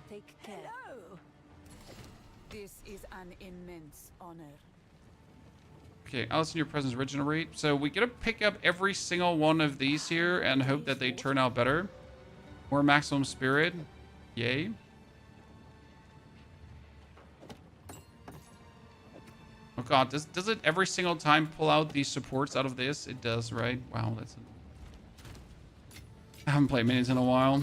Take care. Hello. This is an immense honor. Okay, Alice in your presence regenerate. So we gotta pick up every single one of these here and hope that they turn out better. More maximum spirit. Yay. Oh god, does it every single time pull out these supports out of this? It does, right? Wow, that's... I haven't played minions in a while.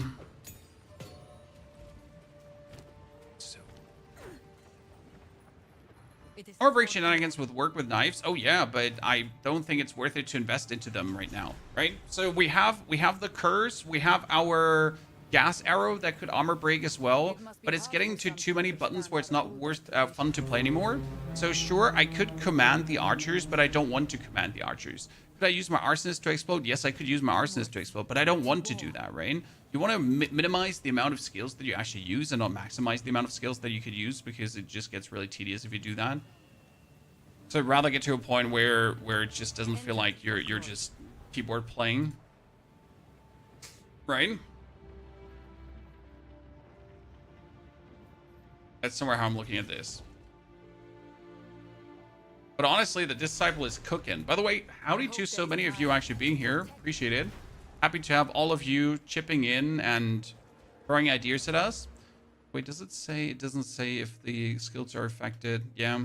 Or break shenanigans with work with knives. Oh yeah, but I don't think it's worth it to invest into them right now, right? So we have the curse, we have our gas arrow that could armor break as well, but it's getting to too many buttons where it's not worth fun to play anymore. So sure, I could command the archers, but I don't want to command the archers. Could I use my arsonist to explode? Yes, I could use my arsonist to explode, but I don't want to do that, right? You want to minimize the amount of skills that you actually use and not maximize the amount of skills that you could use because it just gets really tedious if you do that. So I'd rather get to a point where it just doesn't feel like you're just keyboard playing. Right? That's somewhere how I'm looking at this. But honestly, the Disciple is cooking. By the way, howdy to so many of you actually being here. Appreciate it. Happy to have all of you chipping in and throwing ideas at us. Wait, does it say? It doesn't say if the skills are affected. Yeah.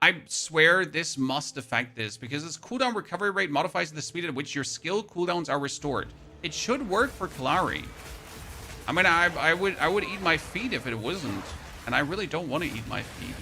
I swear this must affect this because its cooldown recovery rate modifies the speed at which your skill cooldowns are restored. It should work for Kari. I mean, I would eat my feet if it wasn't, and I really don't want to eat my feet.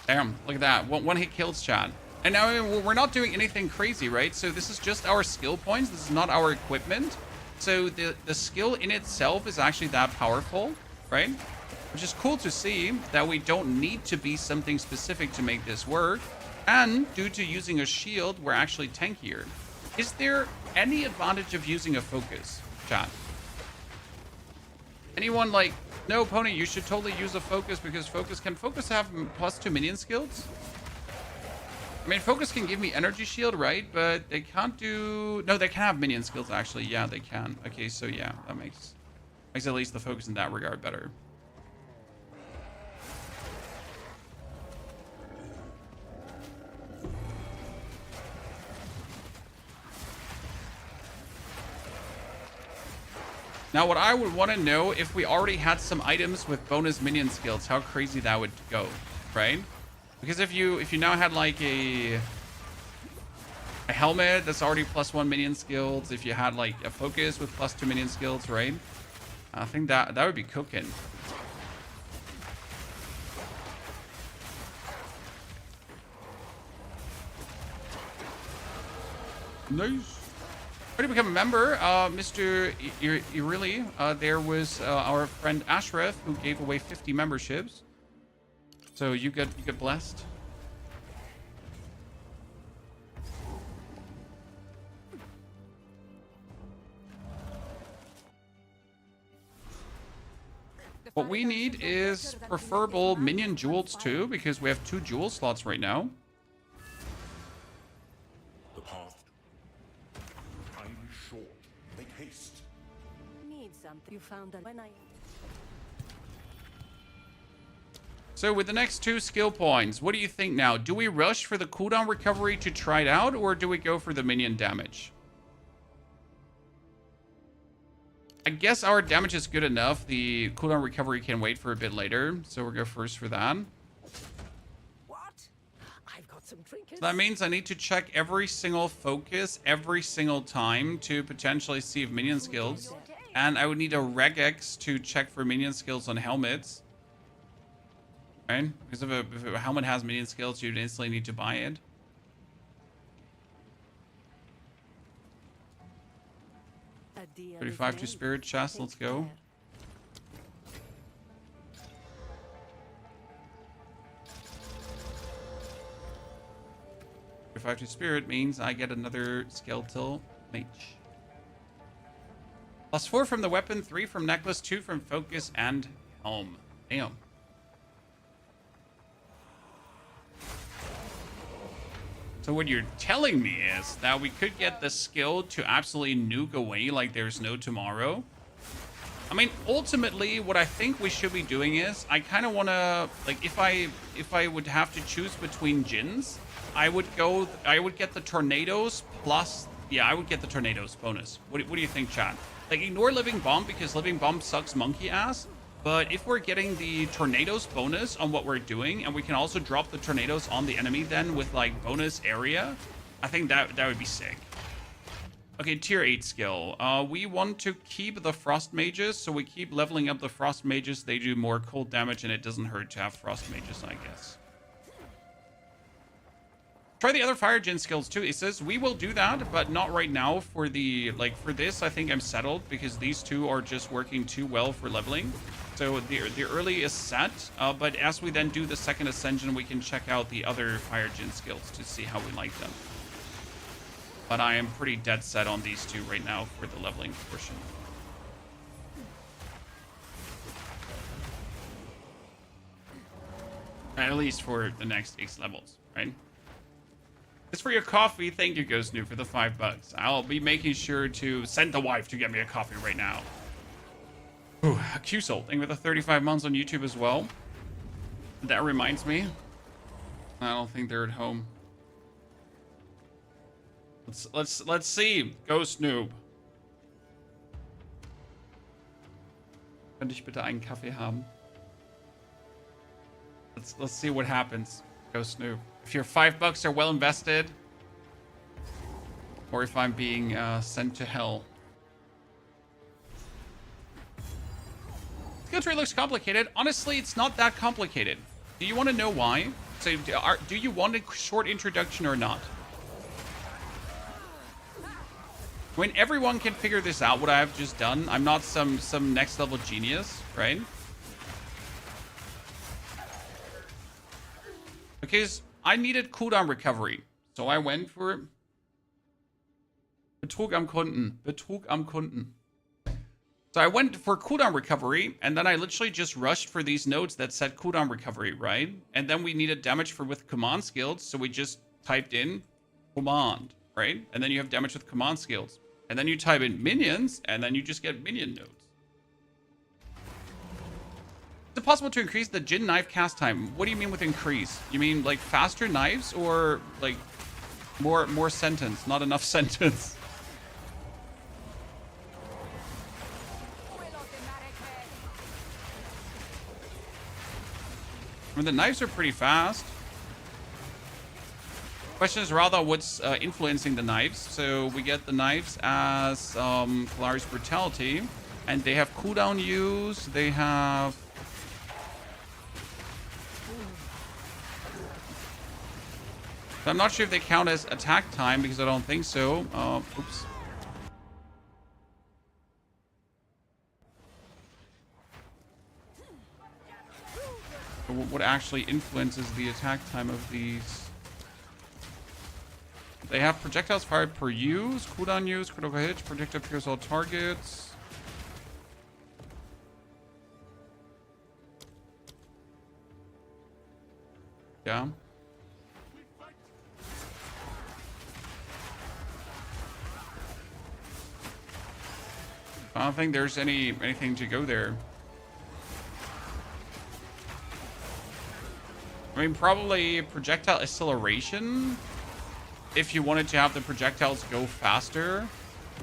Damn, look at that. One hit kills Chad. And now we're not doing anything crazy, right? So this is just our skill points. This is not our equipment. So the skill in itself is actually that powerful, right? Which is cool to see that we don't need to be something specific to make this work. And due to using a shield, we're actually tankier. Is there any advantage of using a focus, chat? Anyone like, no, Pony, you should totally use a focus because focus have +2 minion skills? I mean, focus can give me energy shield, right? But they can't do... No, they can have minion skills, actually. Yeah, they can. Okay, so yeah, that makes at least the focus in that regard better. Now, what I would want to know, if we already had some items with bonus minion skills, how crazy that would go, right? Because if you now had like a helmet that's already +1 minion skills, if you had like a focus with +2 minion skills, right? I think that would be cooking. Nice. Already become a member, Mr. Irili. There was our friend Ashraf who gave away 50 memberships. So you get blessed. What we need is preferable minion jewels too, because we have 2 jewel slots right now. The path. Time is short. Make haste. Need something you found that when I... So with the next 2 skill points, what do you think now? Do we rush for the cooldown recovery to try it out, or do we go for the minion damage? I guess our damage is good enough. The cooldown recovery can wait for a bit later, so we'll go first for that. What? I've got some trinkets. So that means I need to check every single focus every single time to potentially see if minion skills. And I would need a regex to check for minion skills on helmets. Right? Because if a helmet has minion skills, you'd instantly need to buy it. A deal 35 is to made. spirit chest, let's Take go. care. 35 to spirit means I get another skeletal mage. +4 from the weapon, 3 from necklace, 2 from focus and helm. Damn. So what you're telling me is that we could get the skill to absolutely nuke away like there's no tomorrow. I mean, ultimately, what I think we should be doing is, I kind of want to, like, if I would have to choose between djinns, I would get the tornadoes plus, yeah, I would get the tornadoes bonus. What do you think, chat? Like, ignore living bomb because living bomb sucks monkey ass. But if we're getting the tornadoes bonus on what we're doing, and we can also drop the tornadoes on the enemy then with like bonus area, I think that would be sick. Okay, tier 8 skill. We want to keep the frost mages, so we keep leveling up the frost mages. They do more cold damage, and it doesn't hurt to have frost mages, I guess. Try the other fire djinn skills too. It says we will do that, but not right now. For the for this, I think I'm settled because these 2 are just working too well for leveling. So the early is set, but as we then do the second ascension, we can check out the other fire djinn skills to see how we like them. But I am pretty dead set on these 2 right now for the leveling portion. At least for the next 8 levels, right? It's for your coffee. Thank you, Ghost Noob, for the $5. I'll be making sure to send the wife to get me a coffee right now. Ooh, Q-Soul, thank you for the 35 months on YouTube as well. That reminds me. I don't think they're at home. Let's see, Ghost Noob. Könnte ich bitte einen Kaffee haben? Let's see what happens, Ghost Noob. If your $5 are well invested, or if I'm being sent to hell. Skill tree looks complicated. Honestly, it's not that complicated. Do you want to know why? So, do you want a short introduction or not? When everyone can figure this out, what I've just done, I'm not some next level genius, right? Because I needed cooldown recovery, so I went for Betrug am Kunden. Betrug am Kunden. So I went for cooldown recovery, and then I literally just rushed for these nodes that said cooldown recovery, right? And then we needed damage for with command skills, so we just typed in command, right? And then you have damage with command skills. And then you type in minions, and then you just get minion nodes. Is it possible to increase the Djinn knife cast time? What do you mean with increase? You mean like faster knives or like more sentence, not enough sentence? I mean, the knives are pretty fast. Question is rather what's influencing the knives. So we get the knives as Kari's Brutality, and they have cooldown use. They have so I'm not sure if they count as attack time because I don't think so. Oops. What actually influences the attack time of these? They have projectiles fired per use, cooldown use, critical hits, projectile pierce all targets. Yeah. I don't think there's anything to go there. I mean, probably projectile acceleration. If you wanted to have the projectiles go faster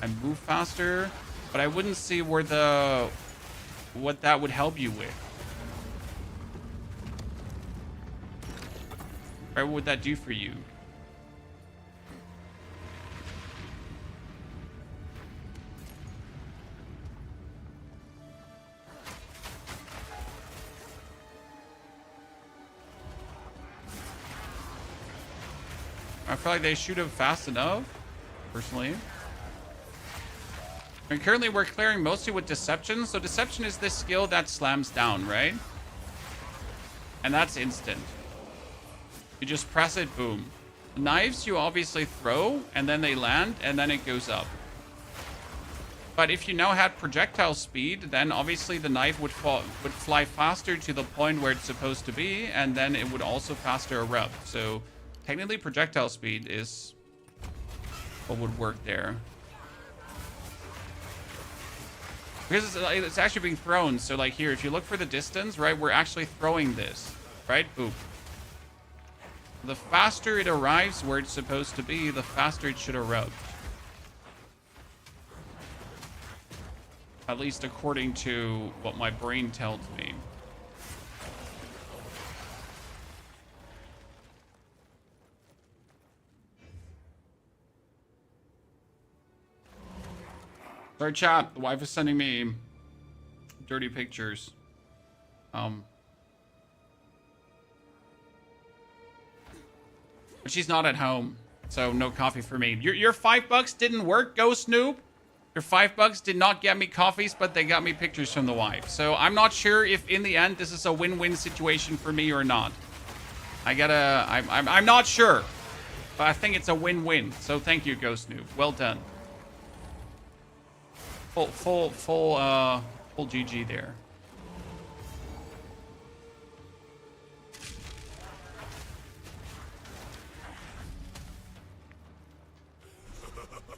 and move faster, but I wouldn't see where what that would help you with. Right? What would that do for you? I feel like they shoot him fast enough, personally. And currently we're clearing mostly with Deception. So Deception is this skill that slams down, right? And that's instant. You just press it, boom. Knives you obviously throw, and then they land, and then it goes up. But if you now had projectile speed, then obviously the knife would fly faster to the point where it's supposed to be, and then it would also faster erupt. So technically, projectile speed is what would work there. Because it's actually being thrown. So, like here, if you look for the distance, right, we're actually throwing this, right? Boop. The faster it arrives where it's supposed to be, the faster it should erupt. At least according to what my brain tells me. Sorry, chat. The wife is sending me dirty pictures. But she's not at home, so no coffee for me. Your $5 didn't work, Ghost Noob. Your $5 did not get me coffees, but they got me pictures from the wife. So I'm not sure if in the end this is a win-win situation for me or not. I'm not sure, but I think it's a win-win. So thank you, Ghost Noob. Well done. Full GG there.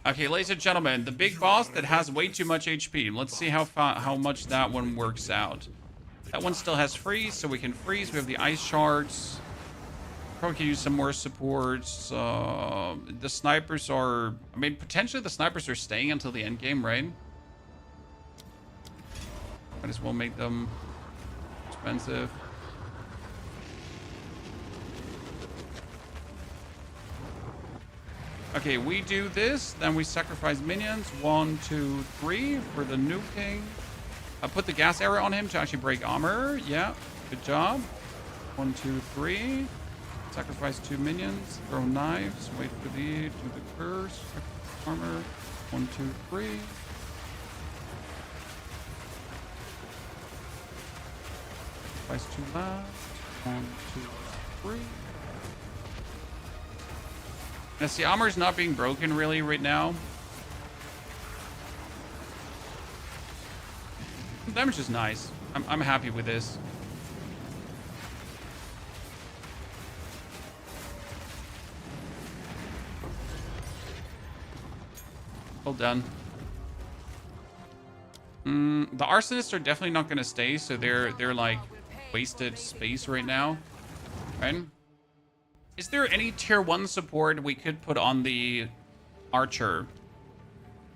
Okay, ladies and gentlemen, the big boss that has way too much HP. Let's see how much that one works out. That one still has freeze, so we can freeze. We have the ice shards. Probably could use some more supports. The snipers are... I mean, potentially the snipers are staying until the end game, right? Might as well make them expensive. Okay, we do this, then we sacrifice minions. 1, 2, 3 for the nuking. I put the gas arrow on him to actually break armor. Yeah, good job. 1, 2, 3. Sacrifice 2 minions. Throw knives. Wait for do the curse. Sacrifice armor. 1, 2, 3. Sacrifice 2 left. 1, 2, 3. Now, see, armor's not being broken really right now. Damage is nice. I'm happy with this. Well done. The arsonists are definitely not going to stay, so they're like wasted space right now, right? Is there any tier 1 support we could put on the archer?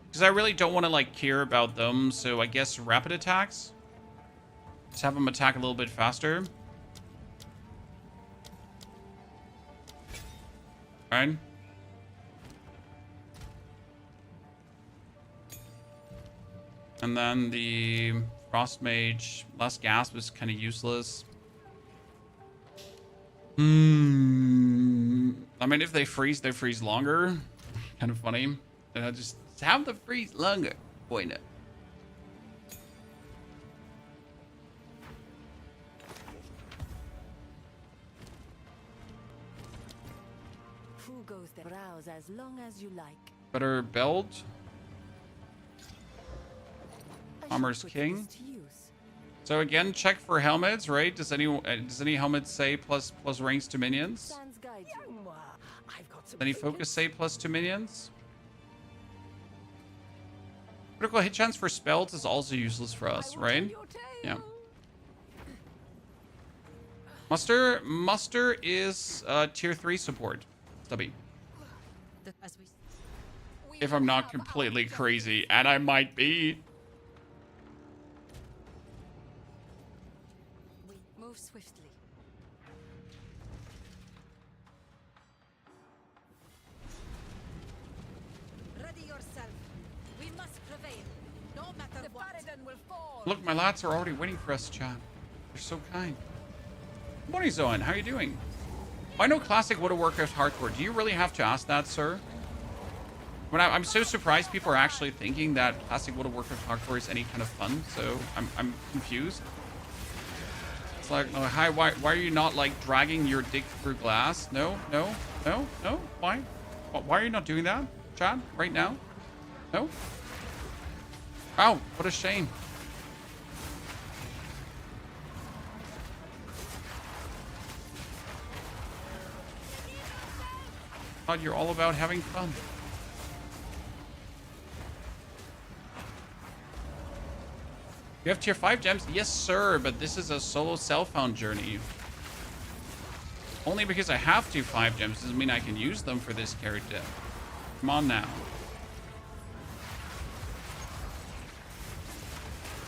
Because I really don't want to like care about them, so I guess rapid attacks. Just have them attack a little bit faster. Right? And then the Frost Mage, less gas was kind of useless. I mean, if they freeze longer. Kind of funny. Just have them freeze longer. Why not? Who goes there? Browse as long as you like. Better belt. I should Armor's put King. this to use. So again, check for helmets, right? Does any helmet say plus ranks to minions? Sans guide you. I've got some Does any focus say plus to minions? Critical hit chance for spells is also useless for us, right? Yeah. Muster is tier 3 support. Stubby. As we If I'm not completely crazy, and I might be. Move swiftly. ready yourself. We must prevail, no matter The what. Paladin will fall. Look, my lads are already waiting for us, chat. They're so kind. Good morning, Zoan. How are you doing? Why no classic World of Warcraft hardcore? Do you really have to ask that, sir? When I'm so surprised people are actually thinking that classic World of Warcraft hardcore is any kind of fun, so I'm confused. It's like, oh, hi, why are you not like dragging your dick through glass? No. Why? Why are you not doing that, Chad? Right now? No? Wow, what a shame. Thought you're all about having fun. You have tier 5 gems? Yes, sir, but this is a solo self-found journey. Only because I have tier 5 gems doesn't mean I can use them for this character. Come on now.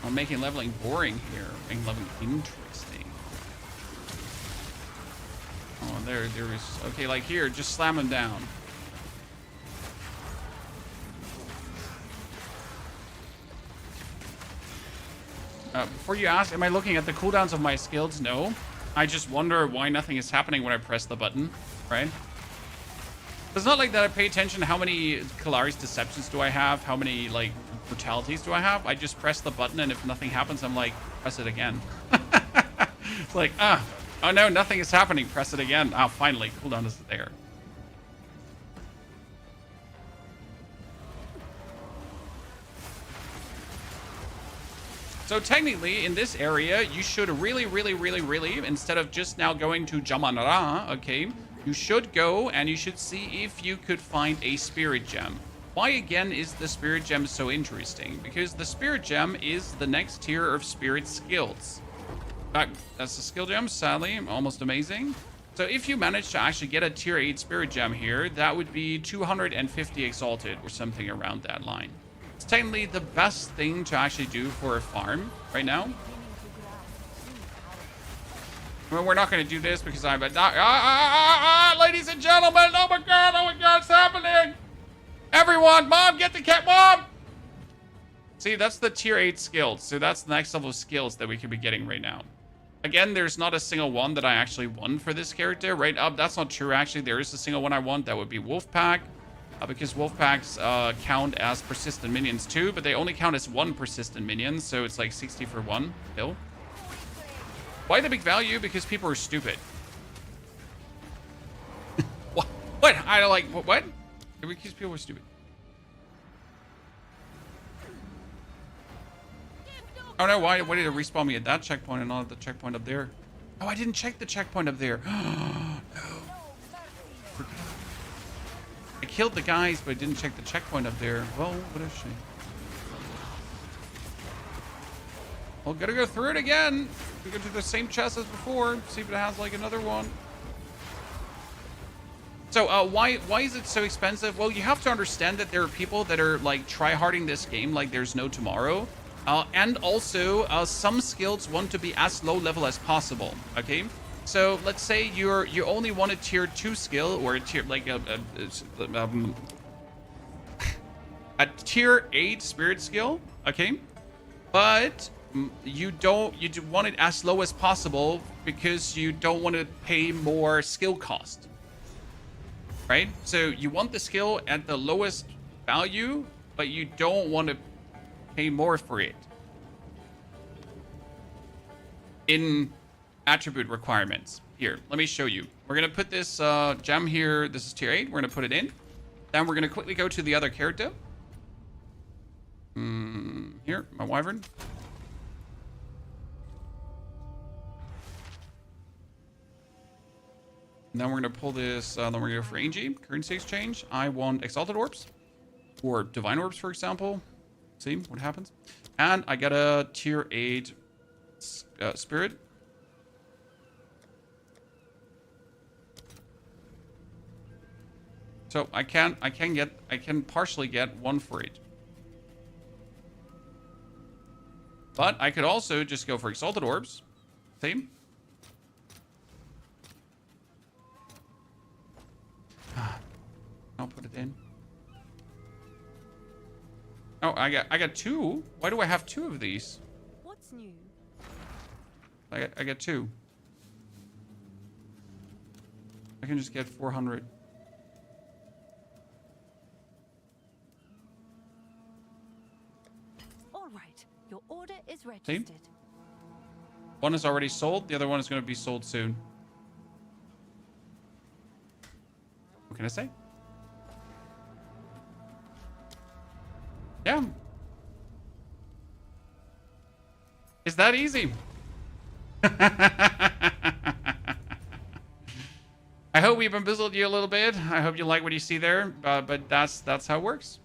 I'm making leveling boring here. Making leveling interesting. Oh, there is... Okay, like here, just slam him down. Before you ask, am I looking at the cooldowns of my skills? No. I just wonder why nothing is happening when I press the button, right? It's not like that I pay attention to how many Kari's deceptions do I have, how many, like, brutalities do I have. I just press the button, and if nothing happens, I'm like, press it again. It's like, oh no, nothing is happening. Press it again. Oh, finally, cooldown is there. So technically, in this area, you should really, instead of just now going to Jamanara, okay, you should go and you should see if you could find a spirit gem. Why again is the spirit gem so interesting? Because the spirit gem is the next tier of spirit skills. That's the skill gem, sadly, almost amazing. So if you manage to actually get a tier 8 spirit gem here, that would be 250 exalted or something around that line. It's technically the best thing to actually do for a farm right now. Well, we're not going to do this because I'm ladies and gentlemen, oh my god, it's happening. Everyone, mom, get the cat, mom. See, that's the tier 8 skills. So that's the next level of skills that we could be getting right now. Again, there's not a single one that I actually won for this character, right? That's not true, actually. There is a single one I won. That would be Wolfpack. Because Wolfpacks count as persistent minions too, but they only count as one persistent minion, so it's like 60 for one kill. Why the big value? Because people are stupid. What? I don't like, what? Because people are stupid. Give no Oh no, why did it respawn me at that checkpoint and not at the checkpoint up there? Oh, I didn't check the checkpoint up there. No. I killed the guys, but I didn't check the checkpoint up there. Well, what a shame. Well, gotta go through it again. We go to the same chest as before. See if it has like another one. So why is it so expensive? Well, you have to understand that there are people that are like tryharding this game like there's no tomorrow. And also some skills want to be as low level as possible. Okay. So let's say you only want a tier 2 skill or a tier like a tier 8 spirit skill. Okay. But you want it as low as possible because you don't want to pay more skill cost, right? So you want the skill at the lowest value, but you don't want to pay more for it in attribute requirements. Here, let me show you. We're gonna put this gem here. This is tier 8. We're gonna put it in. Then we're gonna quickly go to the other character. Here, my wyvern. And then we're going to pull this, then we're going to go for AG, currency exchange. I want Exalted Orbs, or Divine Orbs, for example. See what happens. And I got a tier 8 Spirit. So I can partially get 1 for it. But I could also just go for Exalted Orbs. Same. I'll put it in. Oh, I got 2. Why do I have 2 of these? What's new? I got 2. I can just get 400. All right, your order is registered. One is already sold. The other one is going to be sold soon. What can I say? Yeah. Is that easy? I hope we've embezzled you a little bit. I hope you like what you see there, but that's how it works.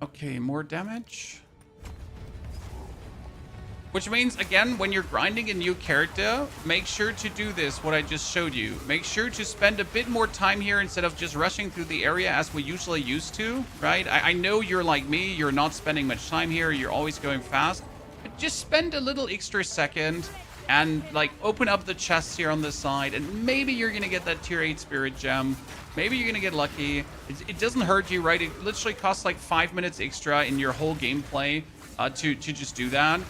Okay, more damage. Which means, again, when you're grinding a new character, make sure to do this, what I just showed you. Make sure to spend a bit more time here instead of just rushing through the area as we usually used to, right? I know you're like me, you're not spending much time here, you're always going fast. But just spend a little extra second and, like, open up the chests here on this side, and maybe you're going to get that tier 8 spirit gem. Maybe you're going to get lucky. It doesn't hurt you, right? It literally costs like 5 minutes extra in your whole gameplay to just do that.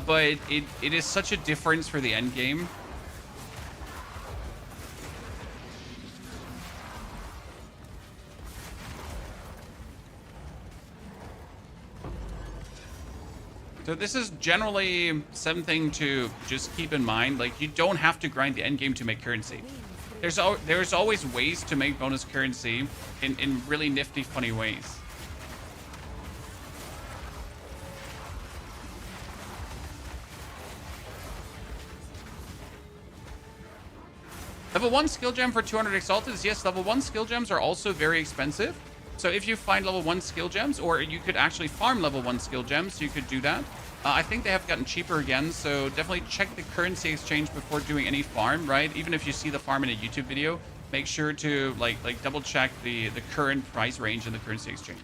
But it is such a difference for the end game. So this is generally something to just keep in mind. Like, you don't have to grind the end game to make currency. There's always ways to make bonus currency in really nifty, funny ways. Level 1 skill gem for 200 exalted. Yes, level 1 skill gems are also very expensive. So if you find level 1 skill gems, or you could actually farm level 1 skill gems, you could do that. I think they have gotten cheaper again, so definitely check the currency exchange before doing any farm, right? Even if you see the farm in a YouTube video, make sure to like double check the current price range in the currency exchange.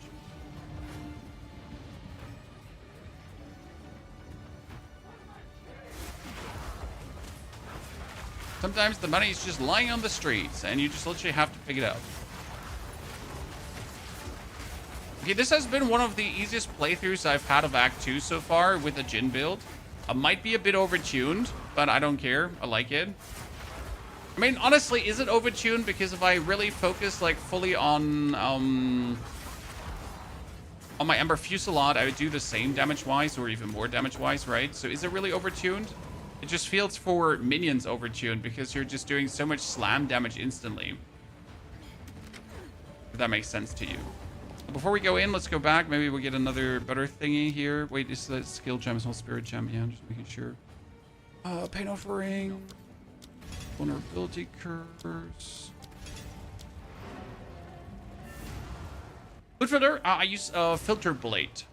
Sometimes the money is just lying on the streets, and you just literally have to pick it up. Okay, this has been one of the easiest playthroughs I've had of Act 2 so far with the Djinn build. Might be a bit overtuned, but I don't care. I like it. I mean, honestly, is it overtuned? Because if I really focus like fully on my Ember Fusillade, I would do the same damage-wise or even more damage-wise, right? So is it really overtuned? It just feels for minions overtuned because you're just doing so much slam damage instantly. If that makes sense to you. Before we go in, let's go back. Maybe we'll get another better thingy here. Wait, is that skill gem? It's not spirit gem. Yeah, I'm just making sure. Pain offering. Vulnerability curse. Food filter. I use filter blade.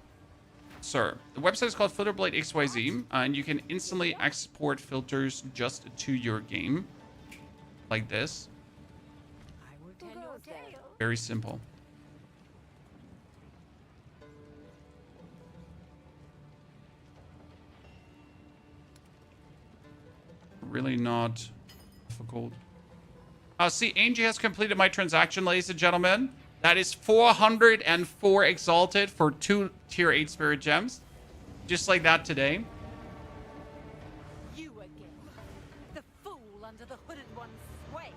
Sir, the website is called Filter Blade XYZ, and you can instantly export filters just to your game, like this. Very simple. Really not difficult. See, Angie has completed my transaction, ladies and gentlemen. That is 404 exalted for 2 tier 8 spirit gems. Just like that today. You again. The fool under the hooded one's sway.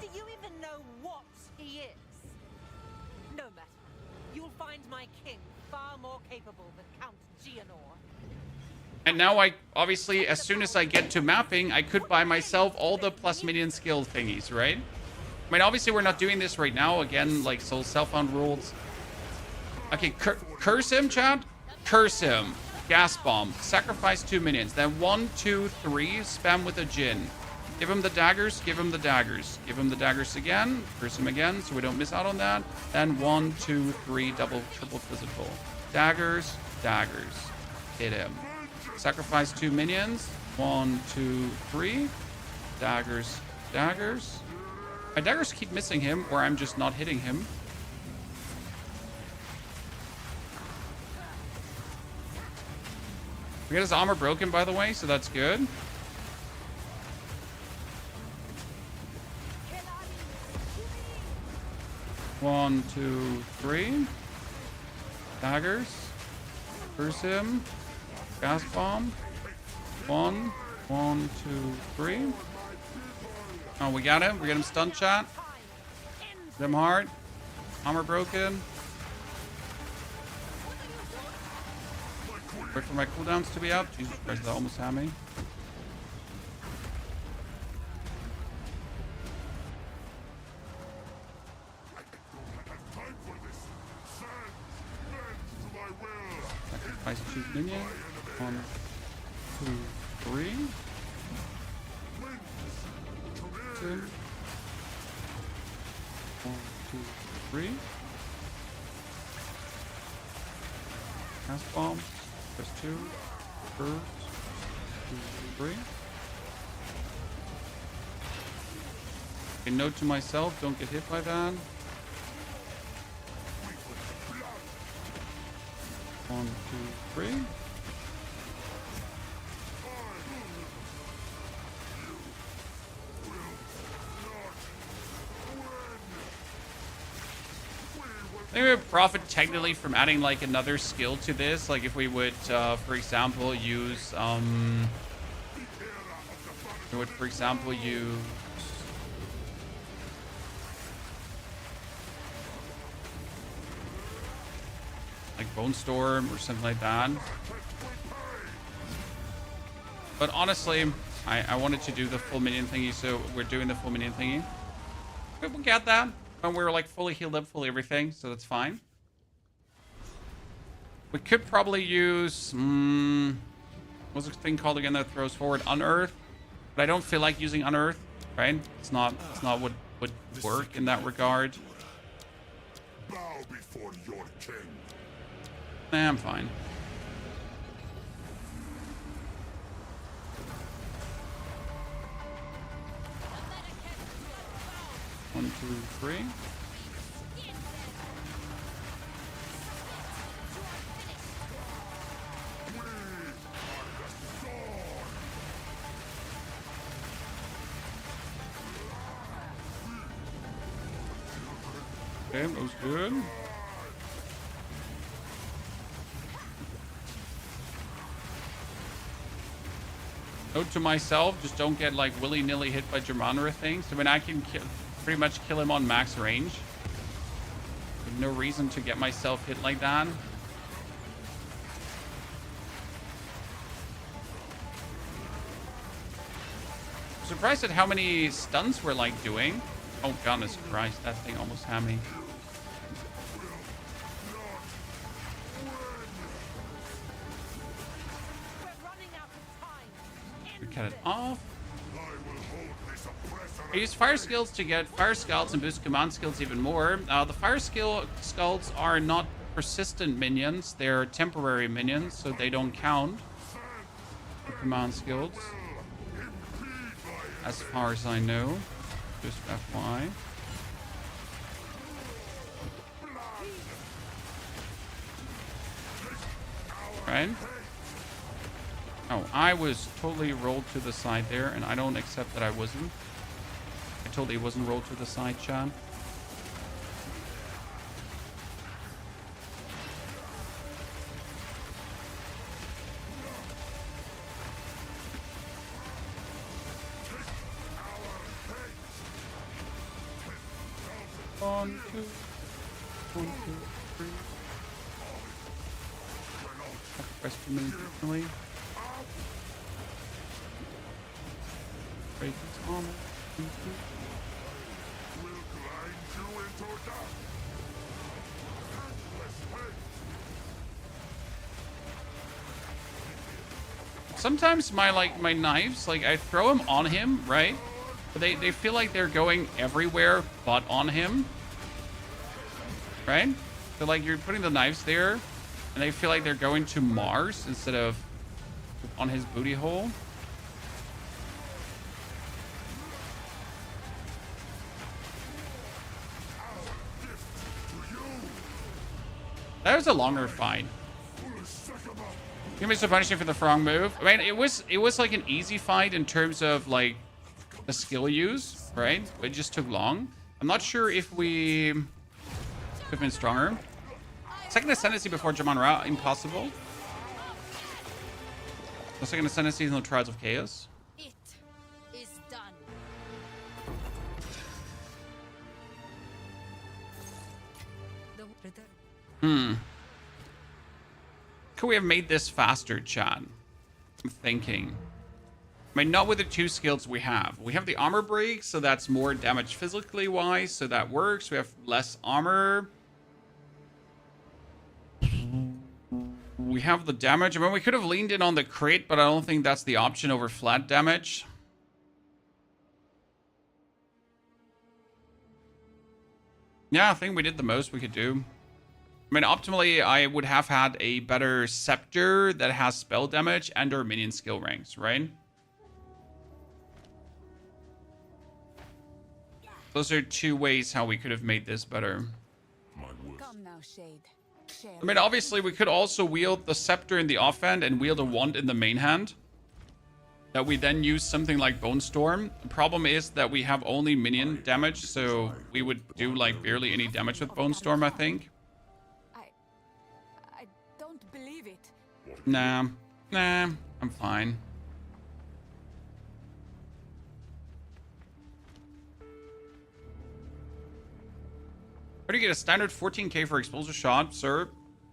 Do you even know what he is? No matter. You'll find my king far more capable than Count Djinn. And now I, obviously, as soon as I get to mapping, I could buy myself all the plus minion skill thingies, right? I mean, obviously, we're not doing this right now. Again, like, so self-found rules. Okay, curse him, chat. Curse him. Gas bomb. Sacrifice 2 minions. Then 1, 2, 3. Spam with a Djinn. Give him the daggers. Give him the daggers. Give him the daggers again. Curse him again so we don't miss out on that. Then 1, 2, 3. Double, triple physical. Daggers. Daggers. Hit him. Sacrifice 2 minions. 1, 2, 3. Daggers. Daggers. My daggers keep missing him, or I'm just not hitting him. We got his armor broken, by the way, so that's good. One, 2, 3. Daggers. Curse him. Gas bomb. 1, 1, 2, 3. Oh, we got him. We got him stun shot. Hit him hard. Armor broken. Wait for my cooldowns to be up. Jesus Christ, that almost had me. Sacrifice 2 minions. 1, 2, 3. 1, 2, 3. Gas bomb. Press 2. Curse. 2, 3. Okay, note to myself, don't get hit by that. 1, 2, 3. I think we would profit technically from adding like another skill to this. Like if we would, for example, use like Bone Storm or something like that. But honestly, I wanted to do the full minion thingy, so we're doing the full minion thingy. We'll get that. And we're like fully healed up, fully everything, so that's fine. We could probably use what's the thing called again that throws forward? Unearth. But I don't feel like using Unearth, right? It's not what would work in that regard. Bow before your king. Nah, I'm fine. One, 2, 3. Okay, that was good. Note to myself, just don't get like willy-nilly hit by Germanra things. I mean, I can pretty much kill him on max range. There's no reason to get myself hit like that. Surprised at how many stuns we're like doing. Oh goodness Christ, that thing almost had me. We cut it off. I use fire skills to get fire scouts and boost command skills even more. The fire scouts are not persistent minions. They're temporary minions, so they don't count for command skills. As far as I know. Just FYI. Right? Oh, I was totally rolled to the side there, and I don't accept that I wasn't. I totally wasn't rolled to the side, Chan. One, two, 3. Press for me differently. Break its armor. Sometimes my knives, like I throw them on him, right? But they feel like they're going everywhere but on him. Right? So like you're putting the knives there and they feel like they're going to Mars instead of on his booty hole. That was a longer fight. Give me some punishment for the wrong move. I mean, it was like an easy fight in terms of like the skill use, right? It just took long. I'm not sure if we could have been stronger. Second Ascendancy before Jamon Ra, impossible. The second Ascendancy is no Trials of Chaos. It is done. Could we have made this faster, Chad? I'm thinking. I mean, not with the 2 skills we have. We have the armor break, so that's more damage physically wise, so that works. We have less armor. We have the damage. I mean, we could have leaned in on the crit, but I don't think that's the option over flat damage. Yeah, I think we did the most we could do. I mean, optimally, I would have had a better scepter that has spell damage and or minion skill ranks, right? Those are 2 ways how we could have made this better. Come now, Shade. Share. I mean, obviously, we could also wield the scepter in the offhand and wield a wand in the main hand. That we then use something like Bone Storm. The problem is that we have only minion damage, so we would do like barely any damage with Bone Storm, I think. I don't believe it. Nah, I'm fine. How do you get a standard 14k for explosive shot, sir?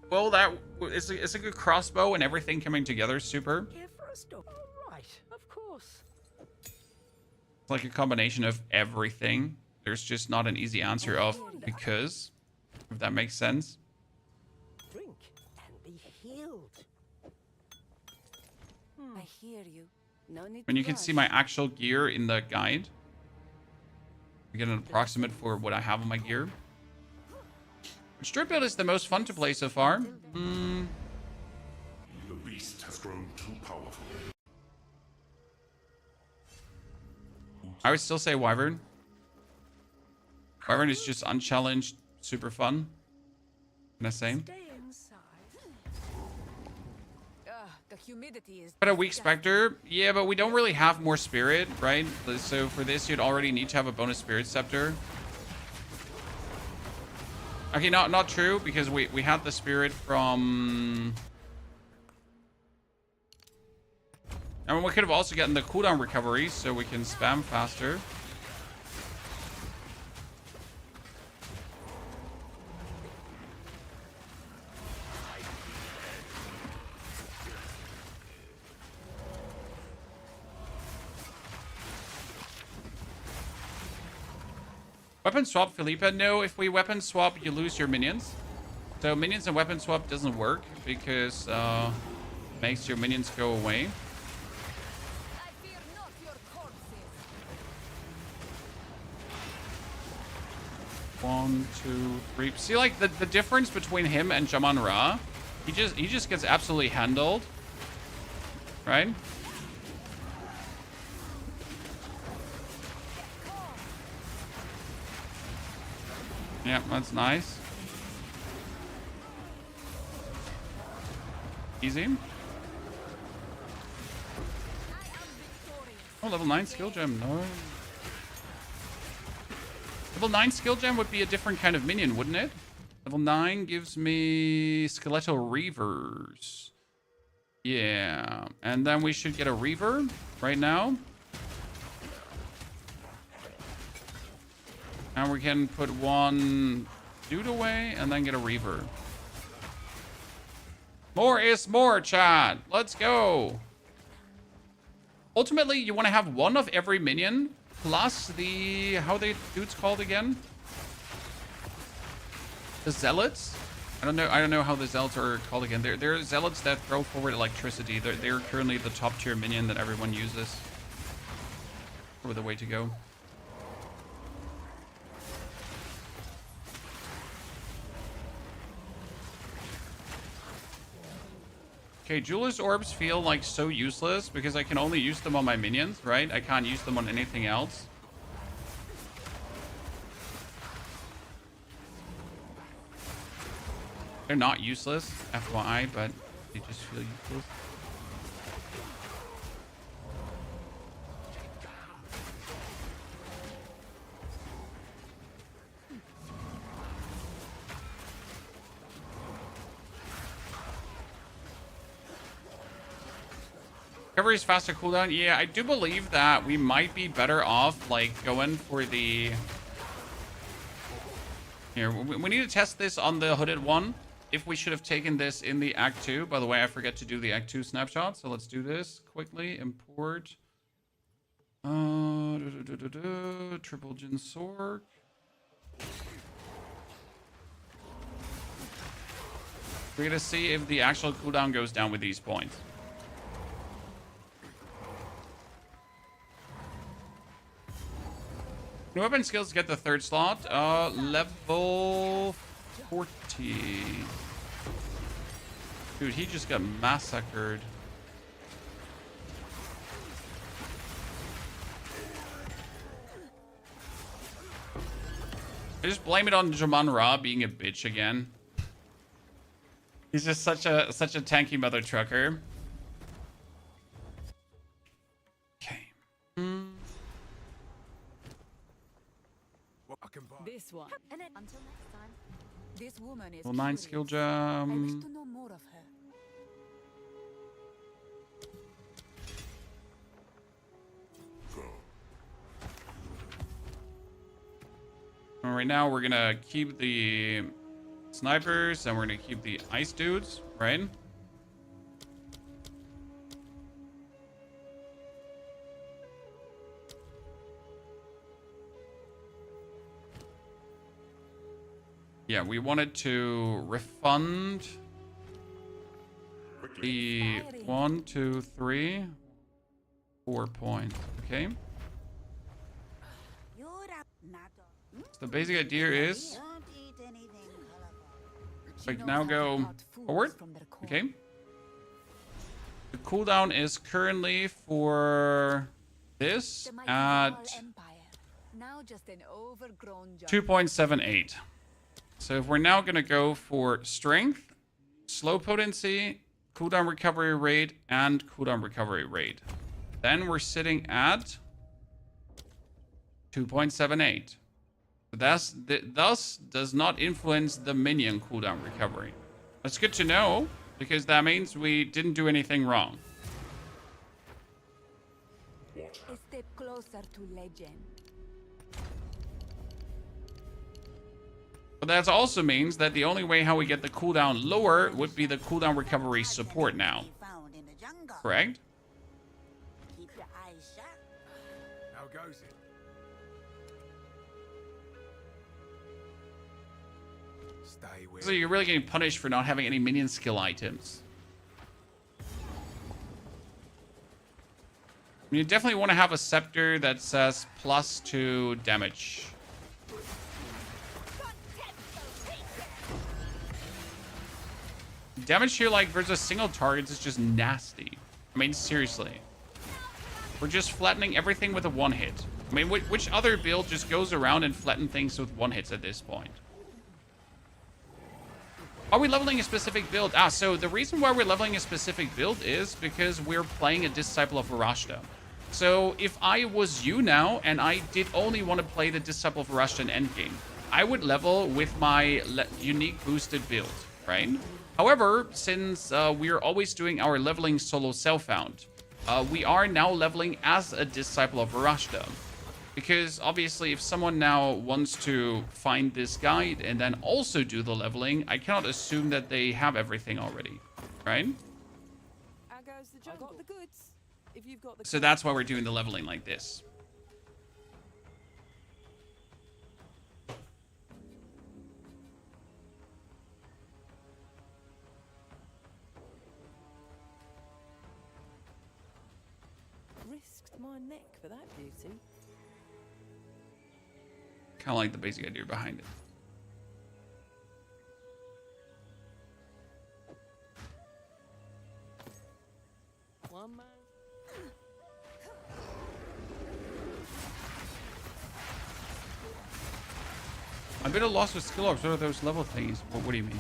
Well, that is a good crossbow and everything coming together, super. Here for a stop. All right, of course. It's like a combination of everything. There's just not an easy answer of because, if that makes sense. Drink and be healed. I hear you. No need When to you can rush. see my actual gear in the guide. We get an approximate for what I have on my gear. Which strip build is the most fun to play so far? The beast has grown too powerful. I would still say Wyvern. Wyvern is just unchallenged, super fun. Can I say? Stay inside. The humidity is. But a weak Spectre? Yeah, but we don't really have more Spirit, right? So for this, you'd already need to have a bonus Spirit Scepter. Okay, not true, because we had the Spirit from... I mean, we could have also gotten the cooldown recovery, so we can spam faster. Weapon swap, Felipe. No, if we weapon swap, you lose your minions. So minions and weapon swap doesn't work because makes your minions go away. I fear not your corpses. 1, 2, 3. See, like the difference between him and Jaman Ra, he just gets absolutely handled, right? Yeah, that's nice. Easy. Oh, level 9 skill gem. No. Level 9 skill gem would be a different kind of minion, wouldn't it? Level 9 gives me Skeletal Reavers. Yeah. And then we should get a Reaver right now. And we can put one dude away and then get a Reaver. More is more, Chad. Let's go. Ultimately, you want to have one of every minion plus the... How are the dudes called again? The Zealots? I don't know how the Zealots are called again. They're Zealots that throw forward electricity. They're currently the top tier minion that everyone uses. Probably the way to go. Okay, Jeweler's Orbs feel like so useless because I can only use them on my minions, right? I can't use them on anything else. They're not useless, FYI, but they just feel useless. Recovery's faster cooldown. Yeah, I do believe that we might be better off, like, going for the... Here, we need to test this on the hooded one. If we should have taken this in the Act 2. By the way, I forget to do the Act 2 snapshot, so let's do this quickly. Import. Triple Djinn Sorc. We're gonna see if the actual cooldown goes down with these points. New weapon skills get the third slot. Level 40. Dude, he just got massacred. I just blame it on Jaman Ra being a bitch again. He's just such a tanky mother trucker. Okay. This one. And then until next time. This woman is Level 9 skill curious. I wish gem. to know more of her. Right now, we're gonna keep the snipers and we're gonna keep the ice dudes, right? Yeah, we wanted to refund the 1, 2, 3, 4 points. Okay. So the basic idea is like now go forward. Okay. The cooldown is currently for this at 2.78. So if we're now going to go for strength, slow potency, cooldown recovery rate, and cooldown recovery rate, then we're sitting at 2.78. Thus does not influence the minion cooldown recovery. That's good to know, because that means we didn't do anything wrong. A step closer to legend. But that also means that the only way how we get the cooldown lower would be the cooldown recovery support now. Correct? How goes it? Stay with So you're really getting punished for not having any minion skill items. You definitely want to have a scepter that says +2 damage. Damage here, like, versus single targets is just nasty. I mean, seriously. We're just flattening everything with a one hit. I mean, which other build just goes around and flatten things with one hits at this point? Are we leveling a specific build? So the reason why we're leveling a specific build is because we're playing a Disciple of Varashta. So if I was you now, and I did only want to play the Disciple of Varashta in Endgame, I would level with my unique boosted build, right? However, since we're always doing our leveling solo self-found, we are now leveling as a Disciple of Varashta. Because obviously if someone now wants to find this guide and then also do the leveling, I cannot assume that they have everything already, right? How goes the jungle? I got the goods. If you've got the So that's why we're doing the leveling like this. risked my neck for that beauty. Kind of like the basic idea behind it. One man. I'm a bit of lost with skill ups. What are those level things? What do you mean?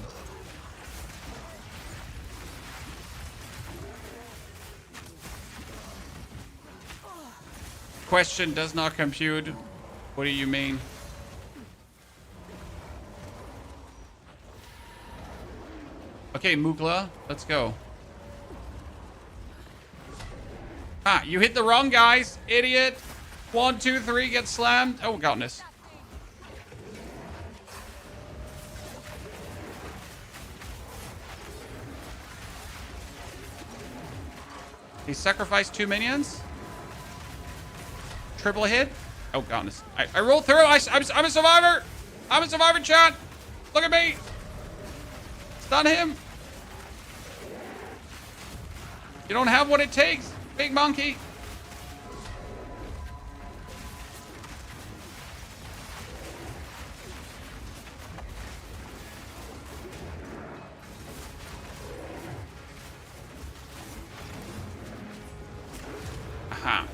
Question does not compute. What do you mean? Okay, Mukla, let's go. Ah, you hit the wrong guys, idiot. 1, 2, 3, get slammed. Oh, goodness. He sacrificed 2 minions. Triple hit. Oh, goodness. I rolled through. I'm a survivor. I'm a survivor, chat. Look at me. Stun him. You don't have what it takes, big monkey. Aha.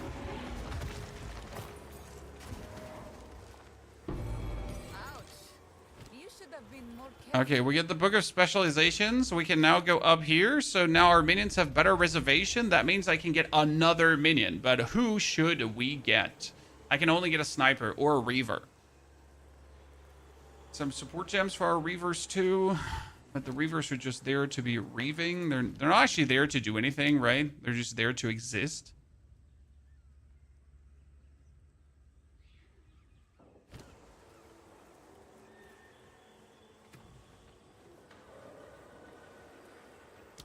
Okay, we get the Book of Specializations. We can now go up here. So now our minions have better reservation. That means I can get another minion. But who should we get? I can only get a sniper or a reaver. Some support gems for our reavers too. But the reavers are just there to be reaving. They're not actually there to do anything, right? They're just there to exist.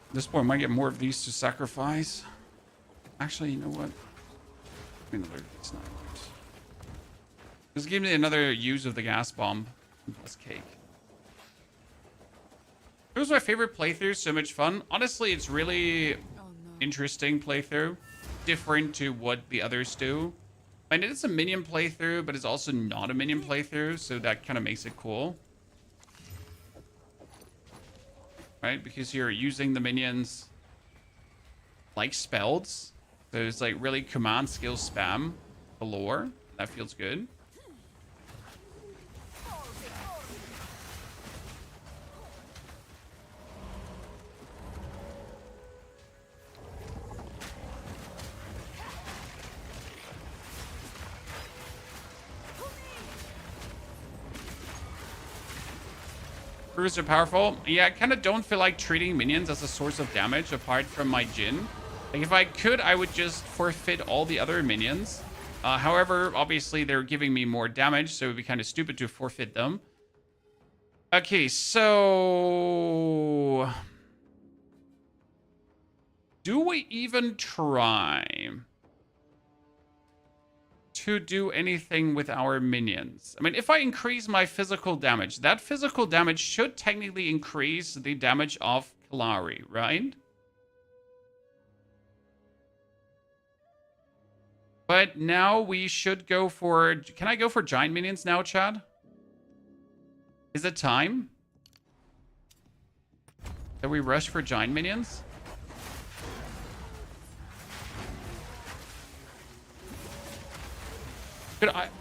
At this point, I might get more of these to sacrifice. Actually, you know what? Give me another snipers. Just give me another use of the gas bomb. Plus cake. It was my favorite playthrough. So much fun. Honestly, it's really interesting playthrough. Different to what the others do. I mean, it's a minion playthrough, but it's also not a minion playthrough. So that kind of makes it cool. Right, because you're using the minions like spells. So it's like really command skill spam galore. That feels good. Crews are powerful. Yeah, I kind of don't feel like treating minions as a source of damage apart from my Djinn. Like, if I could, I would just forfeit all the other minions. However, obviously, they're giving me more damage, so it would be kind of stupid to forfeit them. Okay, so... do we even try to do anything with our minions. I mean, if I increase my physical damage, that physical damage should technically increase the damage of Kari, right? But now we should go for... Can I go for giant minions now, Chad? Is it time? That we rush for giant minions?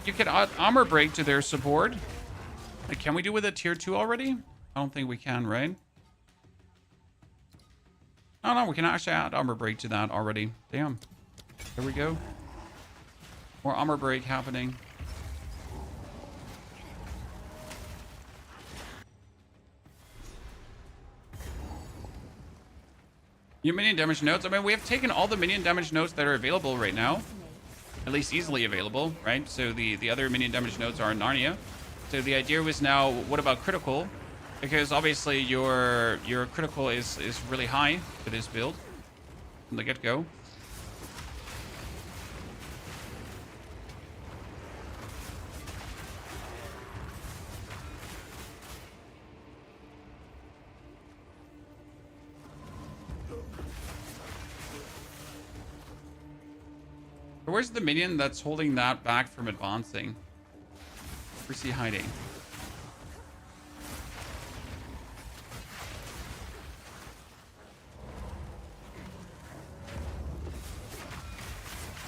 You could armor break to their support. Like, can we do with a tier 2 already? I don't think we can, right? Oh no, we can actually add armor break to that already. Damn. There we go. More armor break happening. New minion damage nodes. I mean, we have taken all the minion damage nodes that are available right now. At least easily available, right? So the other minion damage nodes are in Narnia. So the idea was now, what about critical? Because obviously your critical is really high for this build from the get-go. Where's the minion that's holding that back from advancing? Where's he hiding?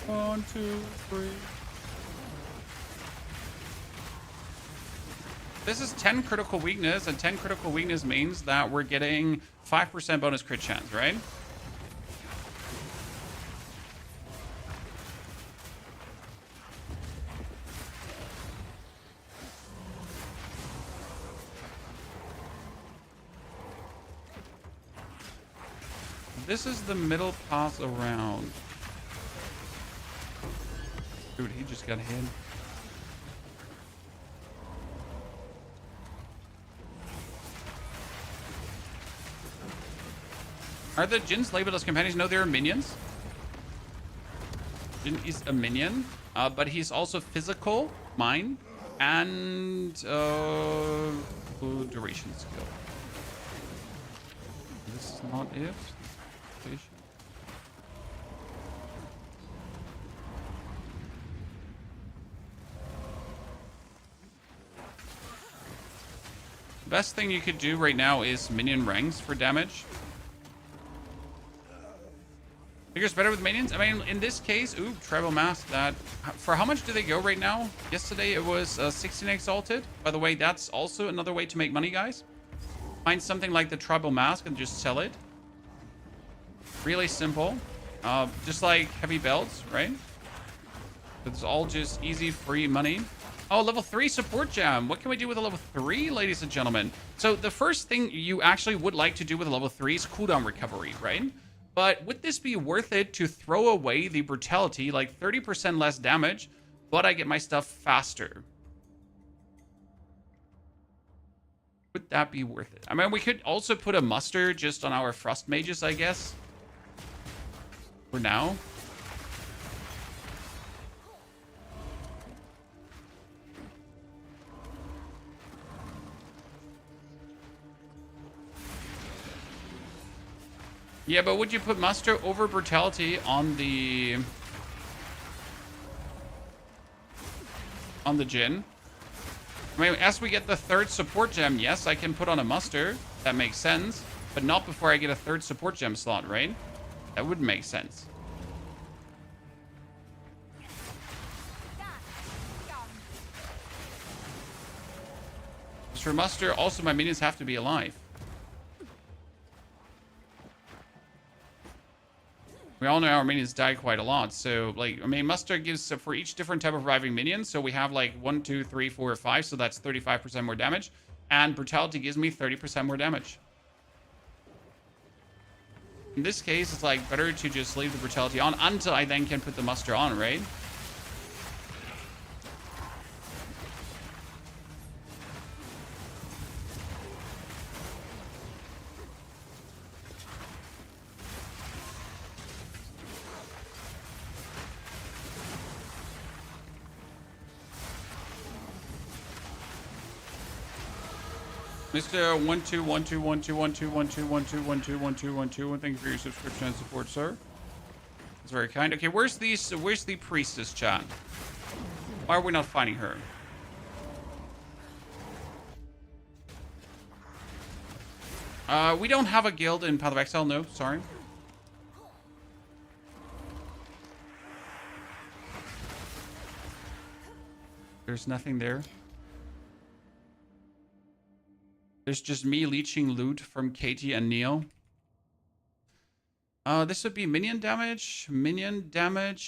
One, two, three. This is 10 critical weakness, and 10 critical weakness means that we're getting 5% bonus crit chance, right? This is the middle pass around. Dude, he just got hit. Are the djinns labeled as companions? No, they're minions. Djinn is a minion, but he's also physical, mine, and duration skill. This is not it. The best thing you could do right now is minion ranks for damage. Figures better with minions? I mean, in this case, ooh, tribal mask. That for how much do they go right now? Yesterday it was 16 exalted. By the way, that's also another way to make money, guys. Find something like the tribal mask and just sell it. Really simple. Just like heavy belts, right? It's all just easy, free money. Oh, level 3 support gem. What can we do with a level 3, ladies and gentlemen? So the first thing you actually would like to do with a level 3 is cooldown recovery, right? But would this be worth it to throw away the brutality, like 30% less damage, but I get my stuff faster? Would that be worth it? I mean, we could also put a muster just on our frost mages, I guess. For now. Yeah, but would you put muster over brutality on the djinn? I mean, as we get the 3rd support gem, yes, I can put on a muster. That makes sense. But not before I get a 3rd support gem slot, right? That would make sense. For muster, also my minions have to be alive. We all know our minions die quite a lot, so, like, I mean, muster gives for each different type of reviving minion, so we have, like, 1, 2, 3, 4, 5, so that's 35% more damage, and brutality gives me 30% more damage. In this case, it's, like, better to just leave the brutality on until I then can put the muster on, right? Mr. 121212121212121212. Thank you for your subscription and support, sir. That's very kind. Okay, where's the priestess, chat? Why are we not finding her? We don't have a guild in Path of Exile. No, sorry. There's nothing there. There's just me leeching loot from Katie and Neo. This would be minion damage,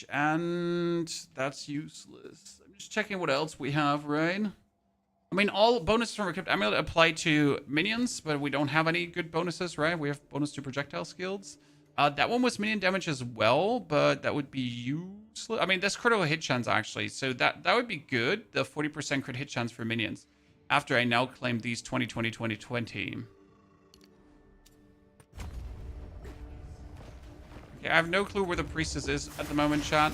and that's useless. I'm just checking what else we have, right? I mean, all bonuses from Equipped Amulet apply to minions, but we don't have any good bonuses, right? We have bonus to projectile skills. That one was minion damage as well, but that would be useless. I mean, that's critical hit chance, actually. So that would be good, the 40% crit hit chance for minions. After I now claim these 2020, 2020. Okay, I have no clue where the priestess is at the moment, chat.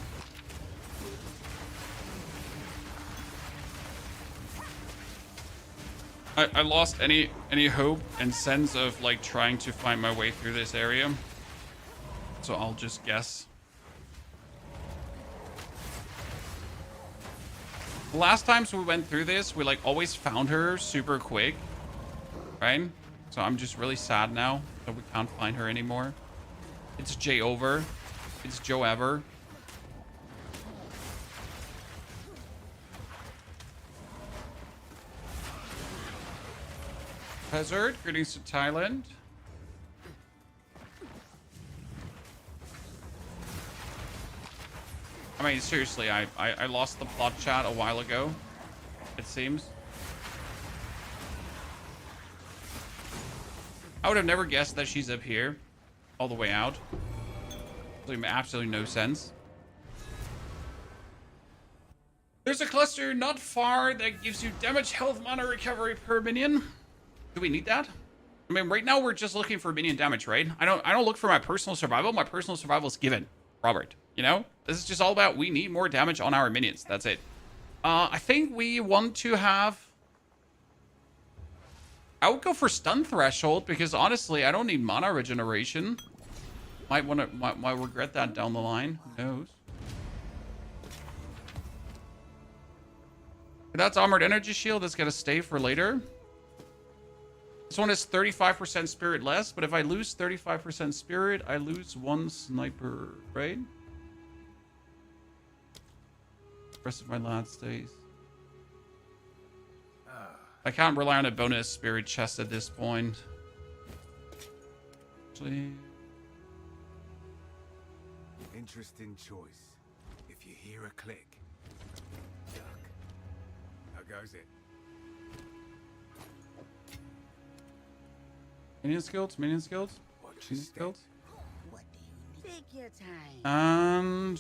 I lost any hope and sense of like trying to find my way through this area. So I'll just guess. The last times we went through this, we like always found her super quick, right? So I'm just really sad now that we can't find her anymore. It's Jay over. It's Joe ever. Hazard, greetings to Thailand. I mean, seriously, I lost the plot chat a while ago, it seems. I would have never guessed that she's up here, all the way out. Absolutely no sense. There's a cluster not far that gives you damage, health, mana recovery per minion. Do we need that? I mean, right now we're just looking for minion damage, right? I don't look for my personal survival. My personal survival is given, Robert. You know, this is just all about we need more damage on our minions. That's it. I think we want to have. I would go for stun threshold because honestly, I don't need mana regeneration. Might regret that down the line. Who knows? That's armored energy shield. That's gonna stay for later. This one is 35% spirit less, but if I lose 35% spirit, I lose 1 sniper, right? Rest of my lad stays. I can't rely on a bonus spirit chest at this point. Actually, Interesting choice. If you hear a click, duck. How goes it? minion skills, minion skills, Watch your minion step. skills. What do you need? Take your time. And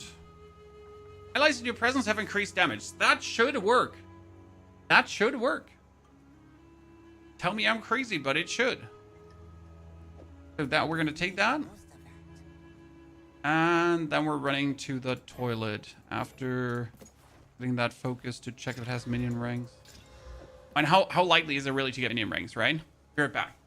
allies in your presence have increased damage. That should work. That should work. Tell me I'm crazy, but it should. So that we're gonna take that. And then we're running to the toilet after getting that focus to check if it has minion ranks. And how likely is it really to get minion ranks, right? Be right back.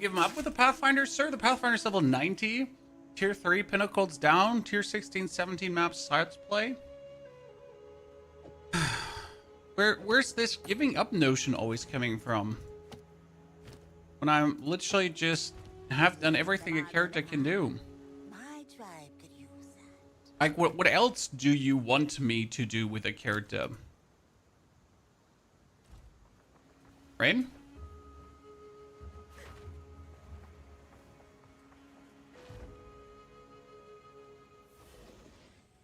Give him up with the Pathfinder, sir. The Pathfinder's level 90. Tier 3 Pinnacles down. Tier 16, 17 maps sides play. Where's this giving up notion always coming from? When I'm literally just have done everything a character can do. My tribe could use that. Like, what else do you want me to do with a character? Right?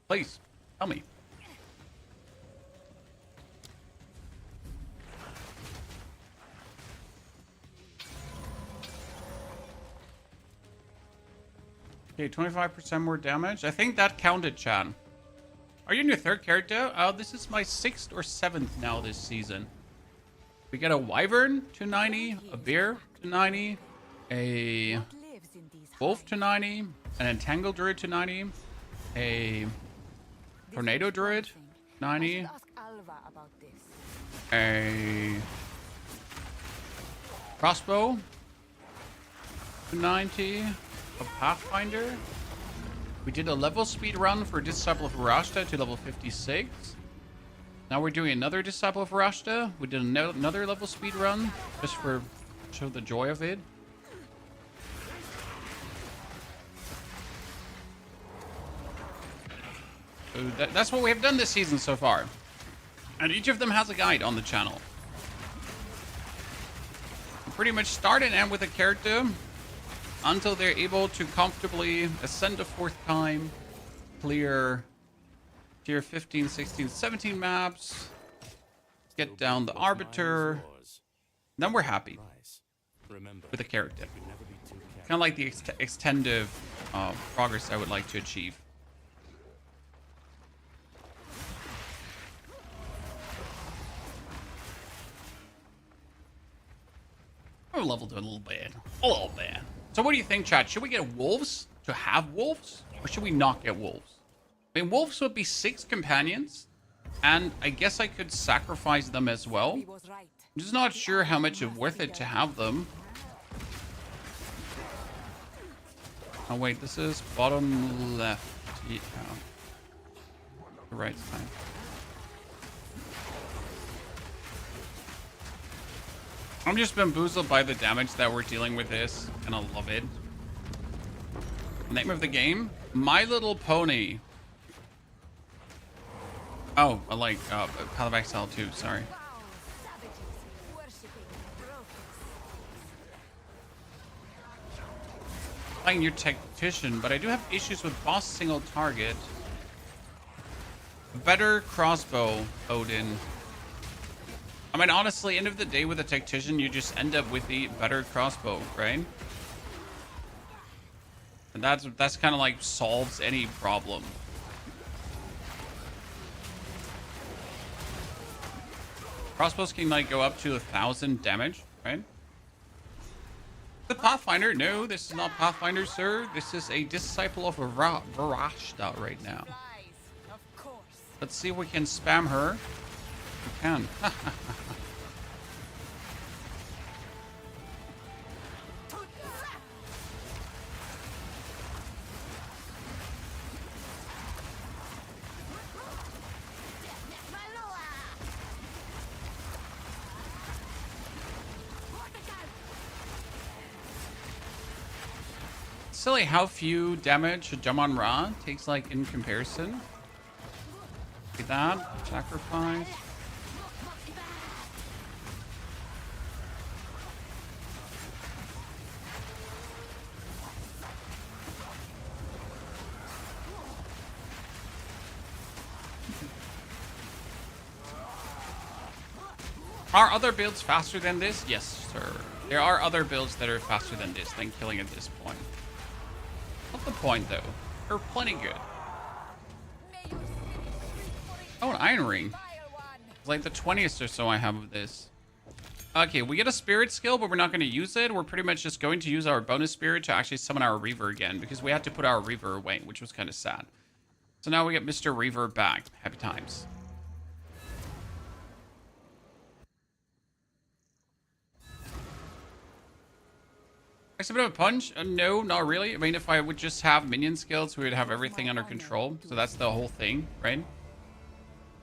Please, tell me. Okay, 25% more damage. I think that counted, Chan. Are you in your third character? Oh, this is my 6th or 7th now this season. We get a Wyvern to 90, a Bear to 90, a Wolf to 90, an Entangled Druid to 90, a Tornado Druid 90, a Crossbow to 90, a Pathfinder. We did a level speed run for Disciple of Varashta to level 56. Now we're doing another Disciple of Varashta. We did another level speed run just for show the joy of it. So that's what we have done this season so far. And each of them has a guide on the channel. We pretty much start and end with a character until they're able to comfortably ascend a 4th time, clear tier 15, 16, 17 maps, get down the Arbiter, then we're happy with the character. Kind of like the extended progress I would like to achieve. We're leveled a little bit. A little bit. So what do you think, chat? Should we get wolves to have wolves? Or should we not get wolves? I mean, wolves would be 6 companions. And I guess I could sacrifice them as well. I'm just not sure how much it's worth it to have them. Oh, wait. This is bottom left. Yeah. The right side. I'm just bamboozled by the damage that we're dealing with this, and I love it. Name of the game? My Little Pony. Oh, I like Path of Exile too, sorry. Playing your Tactician, but I do have issues with boss single target. Better crossbow, Odin. I mean, honestly, end of the day with a Tactician, you just end up with the better crossbow, right? And that's kind of like solves any problem. Crossbows can like go up to 1,000 damage, right? The Pathfinder? No, this is not Pathfinder, sir. This is a Disciple of Varashta right now. Let's see if we can spam her. We can. Silly how few damage a Jamon Ra takes, like, in comparison. Look at that. Sacrifice. Are other builds faster than this? Yes, sir. There are other builds that are faster than this, than killing at this point. What's the point, though? They're plenty good. Oh, an Iron Ring. It's like the 20th or so I have of this. Okay, we get a Spirit skill, but we're not going to use it. We're pretty much just going to use our bonus Spirit to actually summon our Reaver again, because we had to put our Reaver away, which was kind of sad. So now we get Mr. Reaver back. Happy times. It's a bit of a punch. No, not really. I mean, if I would just have minion skills, we would have everything under control. So that's the whole thing, right?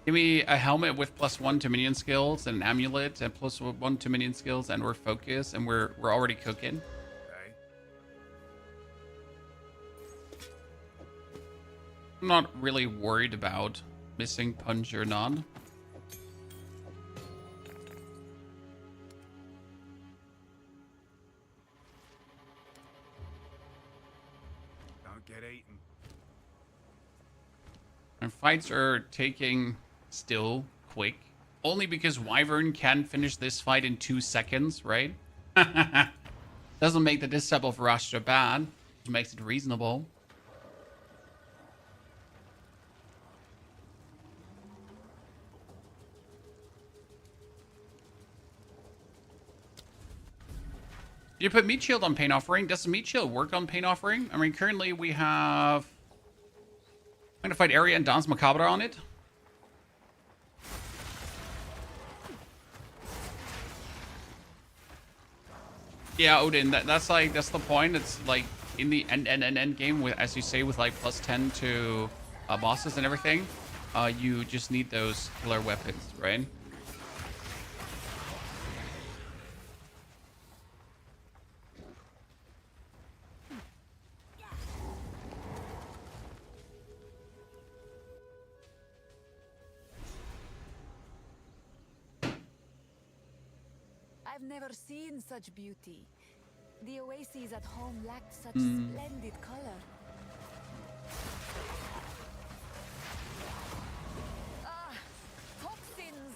Give me a helmet with +1 to minion skills, and an amulet, and +1 to minion skills, and we're focused, and we're already cooking. Okay. I'm not really worried about missing punch or not. Don't get eaten. And fights are taking still quick. Only because Wyvern can finish this fight in 2 seconds, right? Doesn't make the disciple of Varashta bad. Just makes it reasonable. You put Meat Shield on Pain Offering. Does Meat Shield work on Pain Offering? I mean, currently we have... I'm gonna fight Arya and Danse Macabre on it. Yeah, Odin, that's the point. It's like in the end game, with, as you say, with like +10 to bosses and everything. You just need those killer weapons, right? I've never seen such beauty. The oases at home lacked such splendid color. Ah, toxins!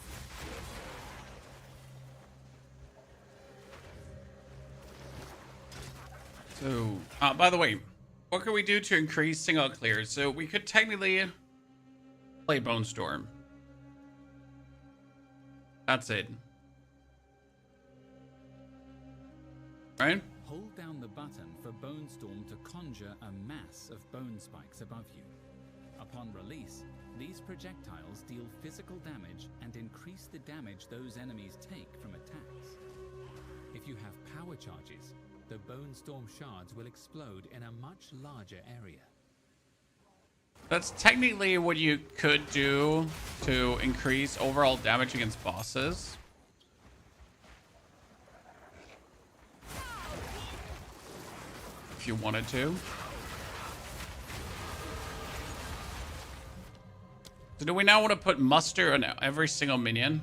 So, by the way, what can we do to increase single clears? So we could technically play Bone Storm. That's it. Right? Hold down the button for Bone Storm to conjure a mass of bone spikes above you. Upon release, these projectiles deal physical damage and increase the damage those enemies take from attacks. If you have power charges, the Bone Storm shards will explode in a much larger area. That's technically what you could do to increase overall damage against bosses. If you wanted to. So do we now want to put muster on every single minion?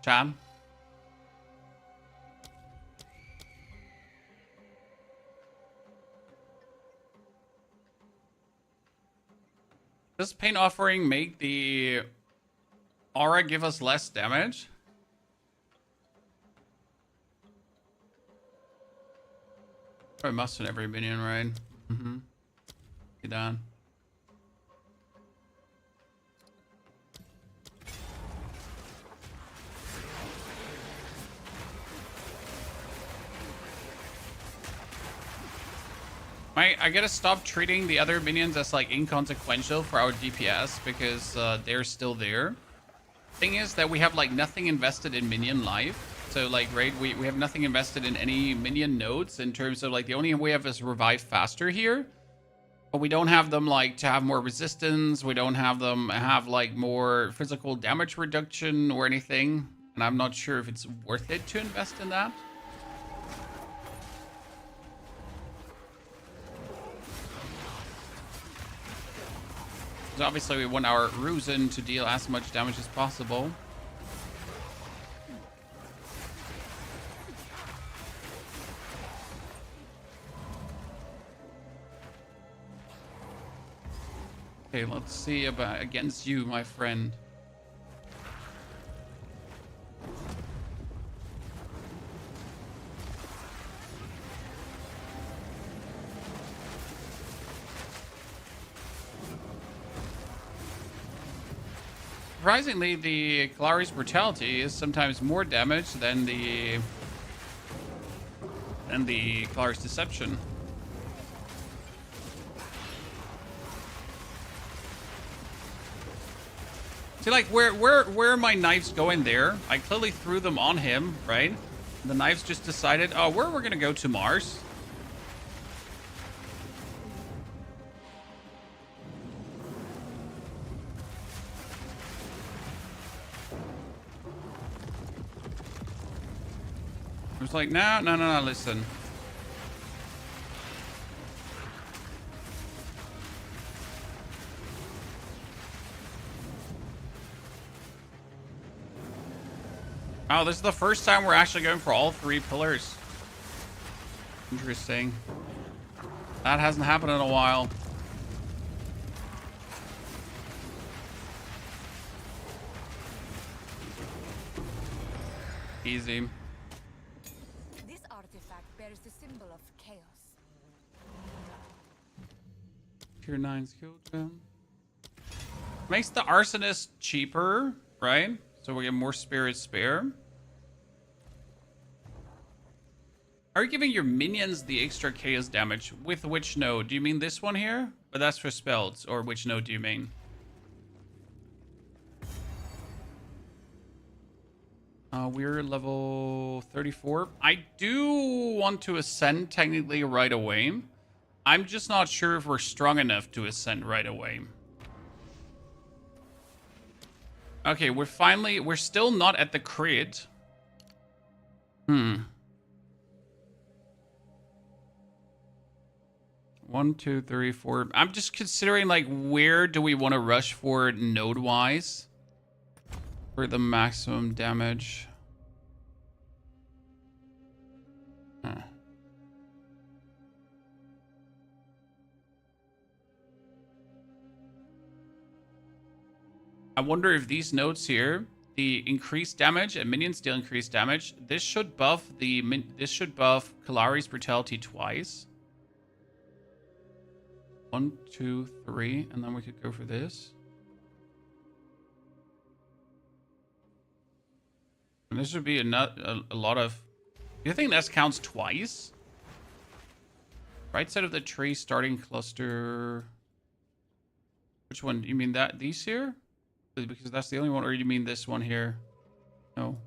Cham? Does Pain Offering make the aura give us less damage? Probably must in every minion, right? Mm-hmm. Get down. I gotta stop treating the other minions as like inconsequential for our DPS because they're still there. Thing is that we have like nothing invested in minion life. So like, right, we have nothing invested in any minion nodes in terms of like the only way we have is revive faster here. But we don't have them like to have more resistance. We don't have them have like more physical damage reduction or anything. And I'm not sure if it's worth it to invest in that. So obviously we want our Ruzin to deal as much damage as possible. Okay, let's see about against you, my friend. Surprisingly, the Kari's brutality is sometimes more damage than the Kari's deception. See, like where are my knives going there? I clearly threw them on him, right? The knives just decided, oh, we're gonna go to Mars. It was like, no, listen. Oh, this is the first time we're actually going for all 3 pillars. Interesting. That hasn't happened in a while. Easy. This artifact bears the symbol of chaos. Tier 9 skill gem. Makes the arsonist cheaper, right? So we get more spirit spare. Are you giving your minions the extra chaos damage? With which node? Do you mean this one here? But that's for spells. Or which node do you mean? We're level 34. I do want to ascend technically right away. I'm just not sure if we're strong enough to ascend right away. Okay, we're still not at the crit. 1, 2, 3, 4. I'm just considering, like, where do we want to rush for node-wise for the maximum damage? I wonder if these nodes here, the increased damage and minions deal increased damage, this should buff Kari's brutality twice. 1, 2, 3, and then we could go for this. And this would be a lot of... Do you think that counts twice? Right side of the tree starting cluster. Which one? You mean that these here? Because that's the only one, or you mean this one here? No.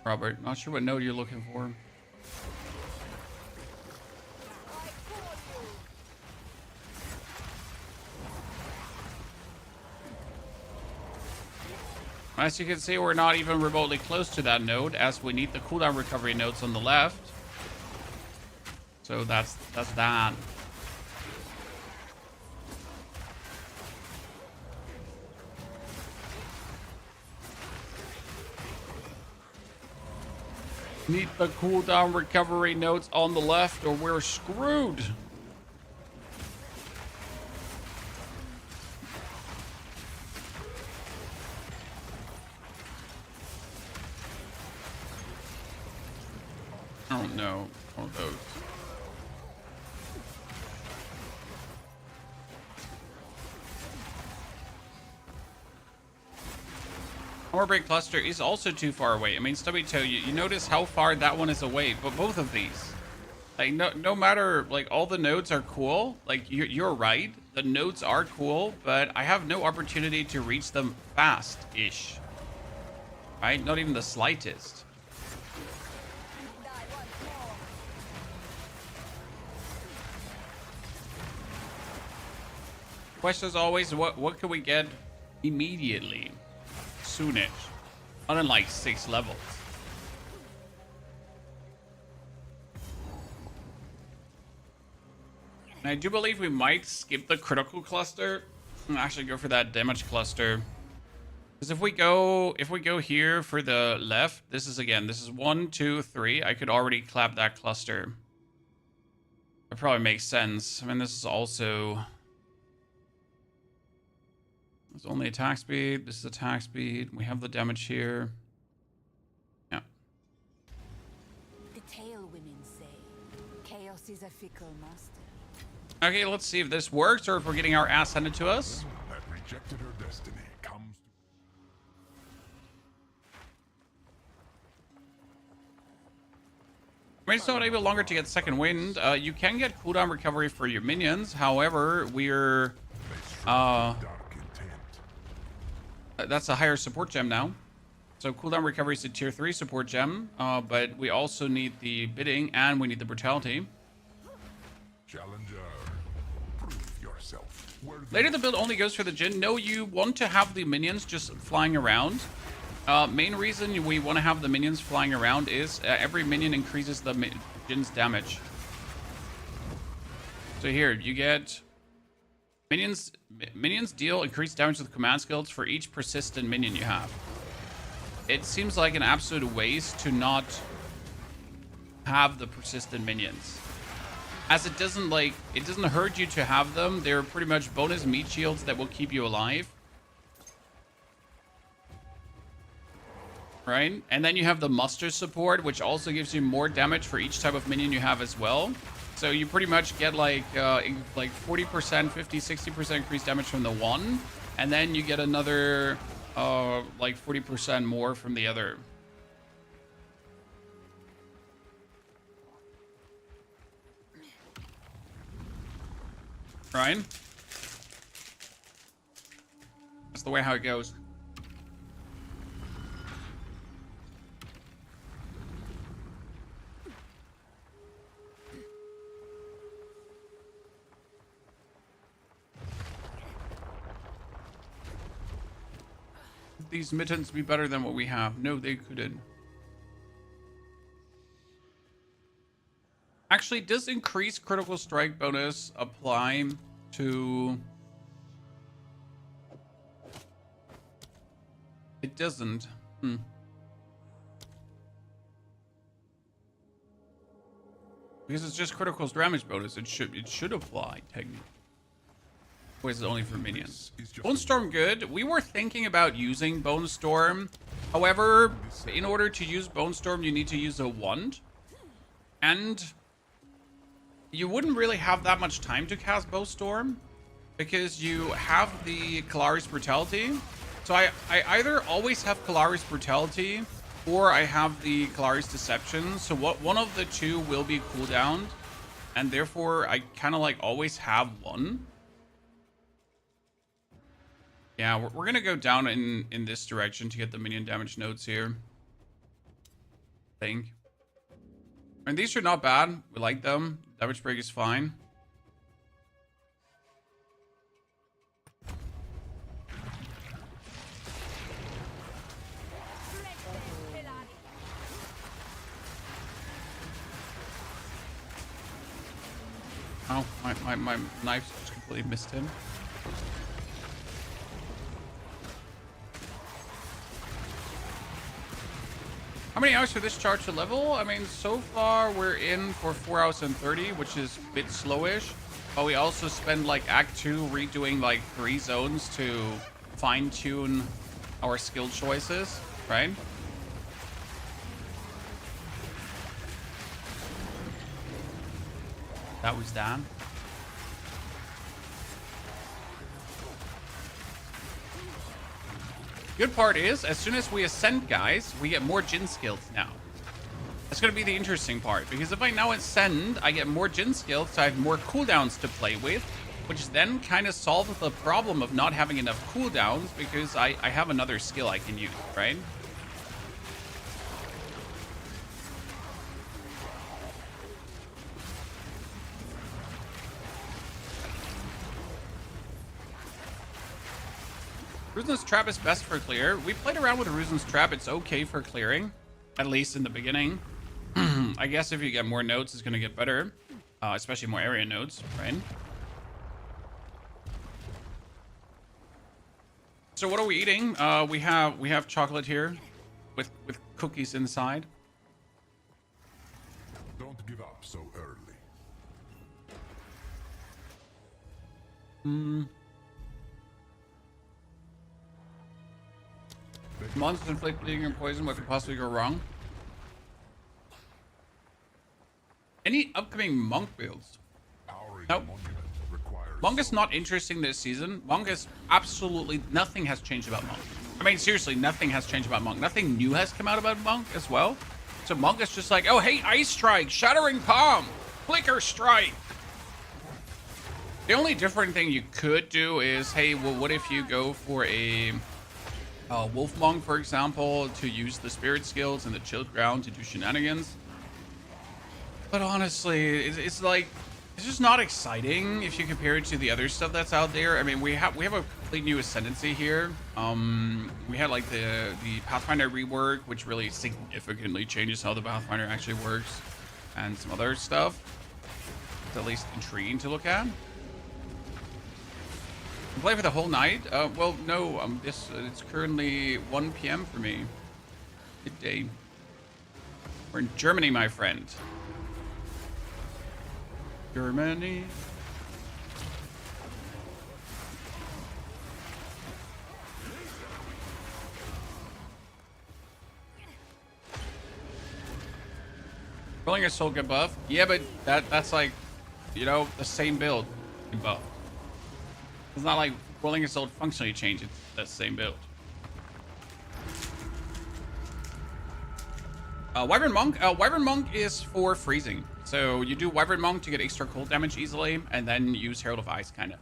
Robert, not sure what node you're looking for. As you can see, we're not even remotely close to that node, as we need the cooldown recovery nodes on the left. So that's that. Need the cooldown recovery nodes on the left, or we're screwed. Oh no, all those. Orbit cluster is also too far away. I mean, stubby toe, you notice how far that one is away, but both of these. Like, no matter, like, all the nodes are cool. Like, you're right. The nodes are cool, but I have no opportunity to reach them fast-ish. Right? Not even the slightest. Question is always, what can we get immediately? Soonish. Not in like 6 levels. And I do believe we might skip the critical cluster and actually go for that damage cluster. Because if we go here for the left, this is 1, 2, 3. I could already clap that cluster. That probably makes sense. I mean, this is also... It's only attack speed. This is attack speed. We have the damage here. Yeah. The tale women say, chaos is a fickle master. Okay, let's see if this works or if we're getting our ass handed to us. That rejected her destiny comes to... I mean, it's not even longer to get second wind. You can get cooldown recovery for your minions. However, we're Dark intent. that's a higher support gem now. So cooldown recovery is a tier 3 support gem, but we also need the bidding and we need the brutality. Challenger, prove yourself. Later the build only goes for the Djinn. No, you want to have the minions just flying around. Main reason we want to have the minions flying around is every minion increases the Djinn's damage. So here, you get minions deal increased damage with command skills for each persistent minion you have. It seems like an absolute waste to not have the persistent minions, as it doesn't hurt you to have them. They're pretty much bonus meat shields that will keep you alive, right? And then you have the muster support, which also gives you more damage for each type of minion you have as well. So you pretty much get like 40%, 50, 60% increased damage from the one, and then you get another like 40% more from the other. Right? That's the way how it goes. These mittens be better than what we have? No, they couldn't. Actually, does increase critical strike bonus apply to... It doesn't. Because it's just critical damage bonus. It should apply technically. Or is it only for minions? Bone Storm good. We were thinking about using Bone Storm. However, in order to use Bone Storm, you need to use a wand. And you wouldn't really have that much time to cast Bone Storm, because you have the Kalari's Brutality. So I either always have Kalari's Brutality, or I have the Kalari's Deception. So one of the two will be cooldowned, and therefore I kind of like always have one. Yeah, we're gonna go down in this direction to get the minion damage nodes here, I think. And these are not bad. We like them. Damage break is fine. Oh, my knife just completely missed him. How many hours for this charge to level? I mean, so far we're in for 4 hours and 30, which is a bit slowish. But we also spend like Act 2 redoing like 3 zones to fine-tune our skill choices, right? That was Dan. Good part is, as soon as we ascend, guys, we get more Djinn skills now. That's going to be the interesting part, because if I now ascend, I get more Djinn skills, so I have more cooldowns to play with, which then kind of solves the problem of not having enough cooldowns, because I have another skill I can use, right? Ruzen's Trap is best for clear. We played around with Ruzen's Trap. It's okay for clearing, at least in the beginning. I guess if you get more nodes, it's going to get better, especially more area nodes, right? So what are we eating? We have chocolate here with cookies inside. Don't give up so early. Monsters inflict bleeding and poison. What could possibly go wrong? Any upcoming monk builds? Nope. Monk is not interesting this season. Monk is absolutely nothing has changed about Monk. I mean, seriously, nothing has changed about Monk. Nothing new has come out about Monk as well. So Monk is just like, oh, hey, Ice Strike, Shattering Palm, Flicker Strike. The only different thing you could do is, hey, well, what if you go for a Wolf Monk, for example, to use the Spirit Skills and the Chilled Ground to do shenanigans? But honestly, it's like, it's just not exciting if you compare it to the other stuff that's out there. I mean, we have a complete new Ascendancy here. We had like the Pathfinder rework, which really significantly changes how the Pathfinder actually works, and some other stuff. It's at least intriguing to look at. Play for the whole night? Well, no. It's currently 1 p.m. for me. Good day. We're in Germany, my friend. Germany. Rolling a soul get buff? Yeah, but that's like, you know, the same build in buff. It's not like rolling a soul functionally changes. That same build. Wyvern Monk. Wyvern Monk is for freezing. So you do Wyvern Monk to get extra cold damage easily, and then use Herald of Ice, kind of.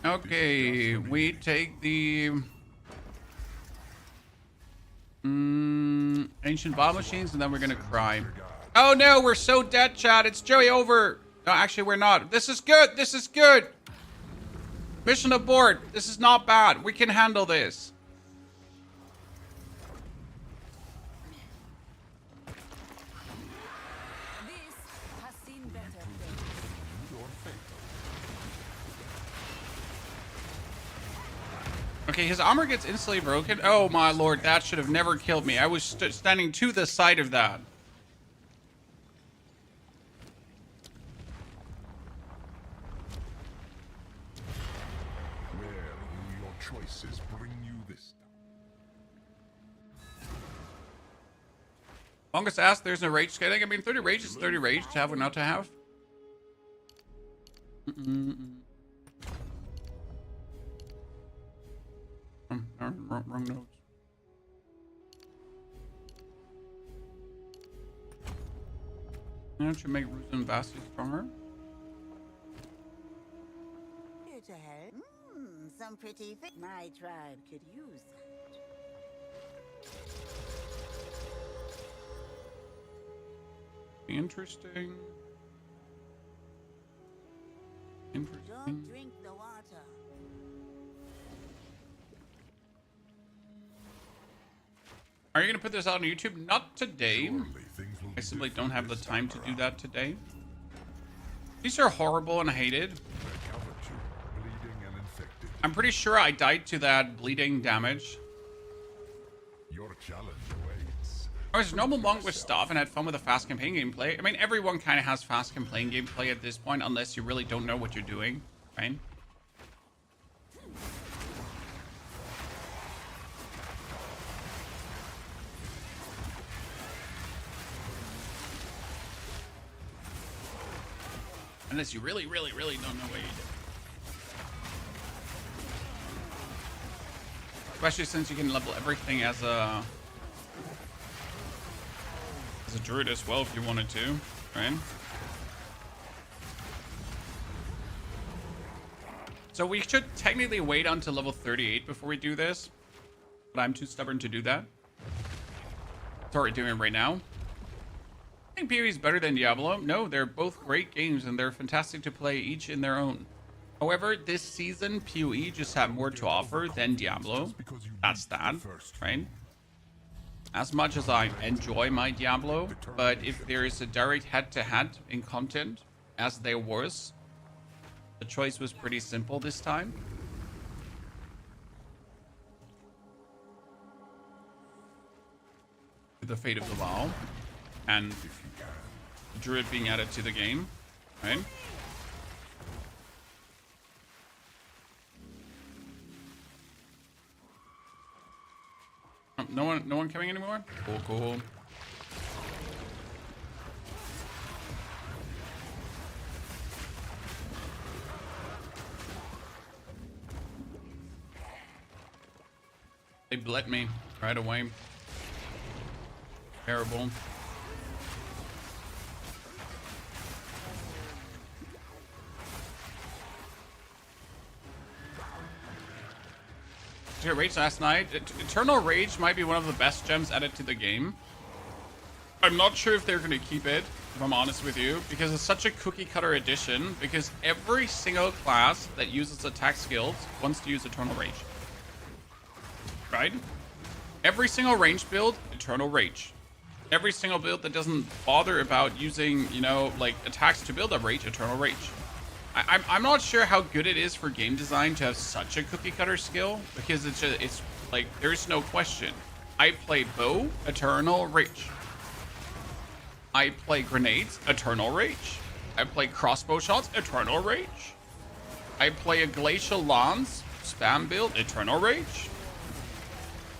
Okay, we take the ancient bottle machines, and then we're gonna cry. Oh no, we're so dead, chat. It's Joey over. No, actually, we're not. This is good. This is good. Mission abort. This is not bad. We can handle this. This has seen better days. Okay, his armor gets instantly broken. Oh my lord, that should have never killed me. I was standing to the side of that. Where will your choices bring you this Longest asked, there's no rage scaling. I mean, 30 rage is 30 rage to have or not to have. Wrong notes. Don't you make Ruse and Vastly stronger? Here to help. Some pretty my tribe could use that. Interesting. Don't drink the water. Are you gonna put this out on YouTube? Not today. I simply don't have the time to do that today. These are horrible and hated. I'm pretty sure I died to that bleeding damage. Your challenge awaits. I was a normal monk with stuff and had fun with the fast campaign gameplay. I mean, everyone kind of has fast campaign gameplay at this point, unless you really don't know what you're doing, right? Unless you really, really, really don't know what you're doing. Especially since you can level everything as a druid as well if you wanted to, right? So we should technically wait until level 38 before we do this, but I'm too stubborn to do that. So we're doing it right now. I think POE is better than Diablo. No, they're both great games and they're fantastic to play each in their own. However, this season, POE just had more to offer than Diablo. That's that, right? As much as I enjoy my Diablo, but if there is a direct head-to-head in content, as there was, the choice was pretty simple this time. The Fate of the Vow, and the Druid being added to the game, right? No one coming anymore? Cool. bled me right away. Terrible. Rage last night. Eternal Rage might be one of the best gems added to the game. I'm not sure if they're going to keep it, if I'm honest with you, because it's such a cookie cutter addition, because every single class that uses attack skills wants to use Eternal Rage. Right? Every single range build, Eternal Rage. Every single build that doesn't bother about using, you know, like attacks to build up rage, Eternal Rage. I'm not sure how good it is for game design to have such a cookie cutter skill, because it's like, there's no question. I play bow, Eternal Rage. I play grenades, Eternal Rage. I play crossbow shots, Eternal Rage. I play a glacial lance, spam build, Eternal Rage.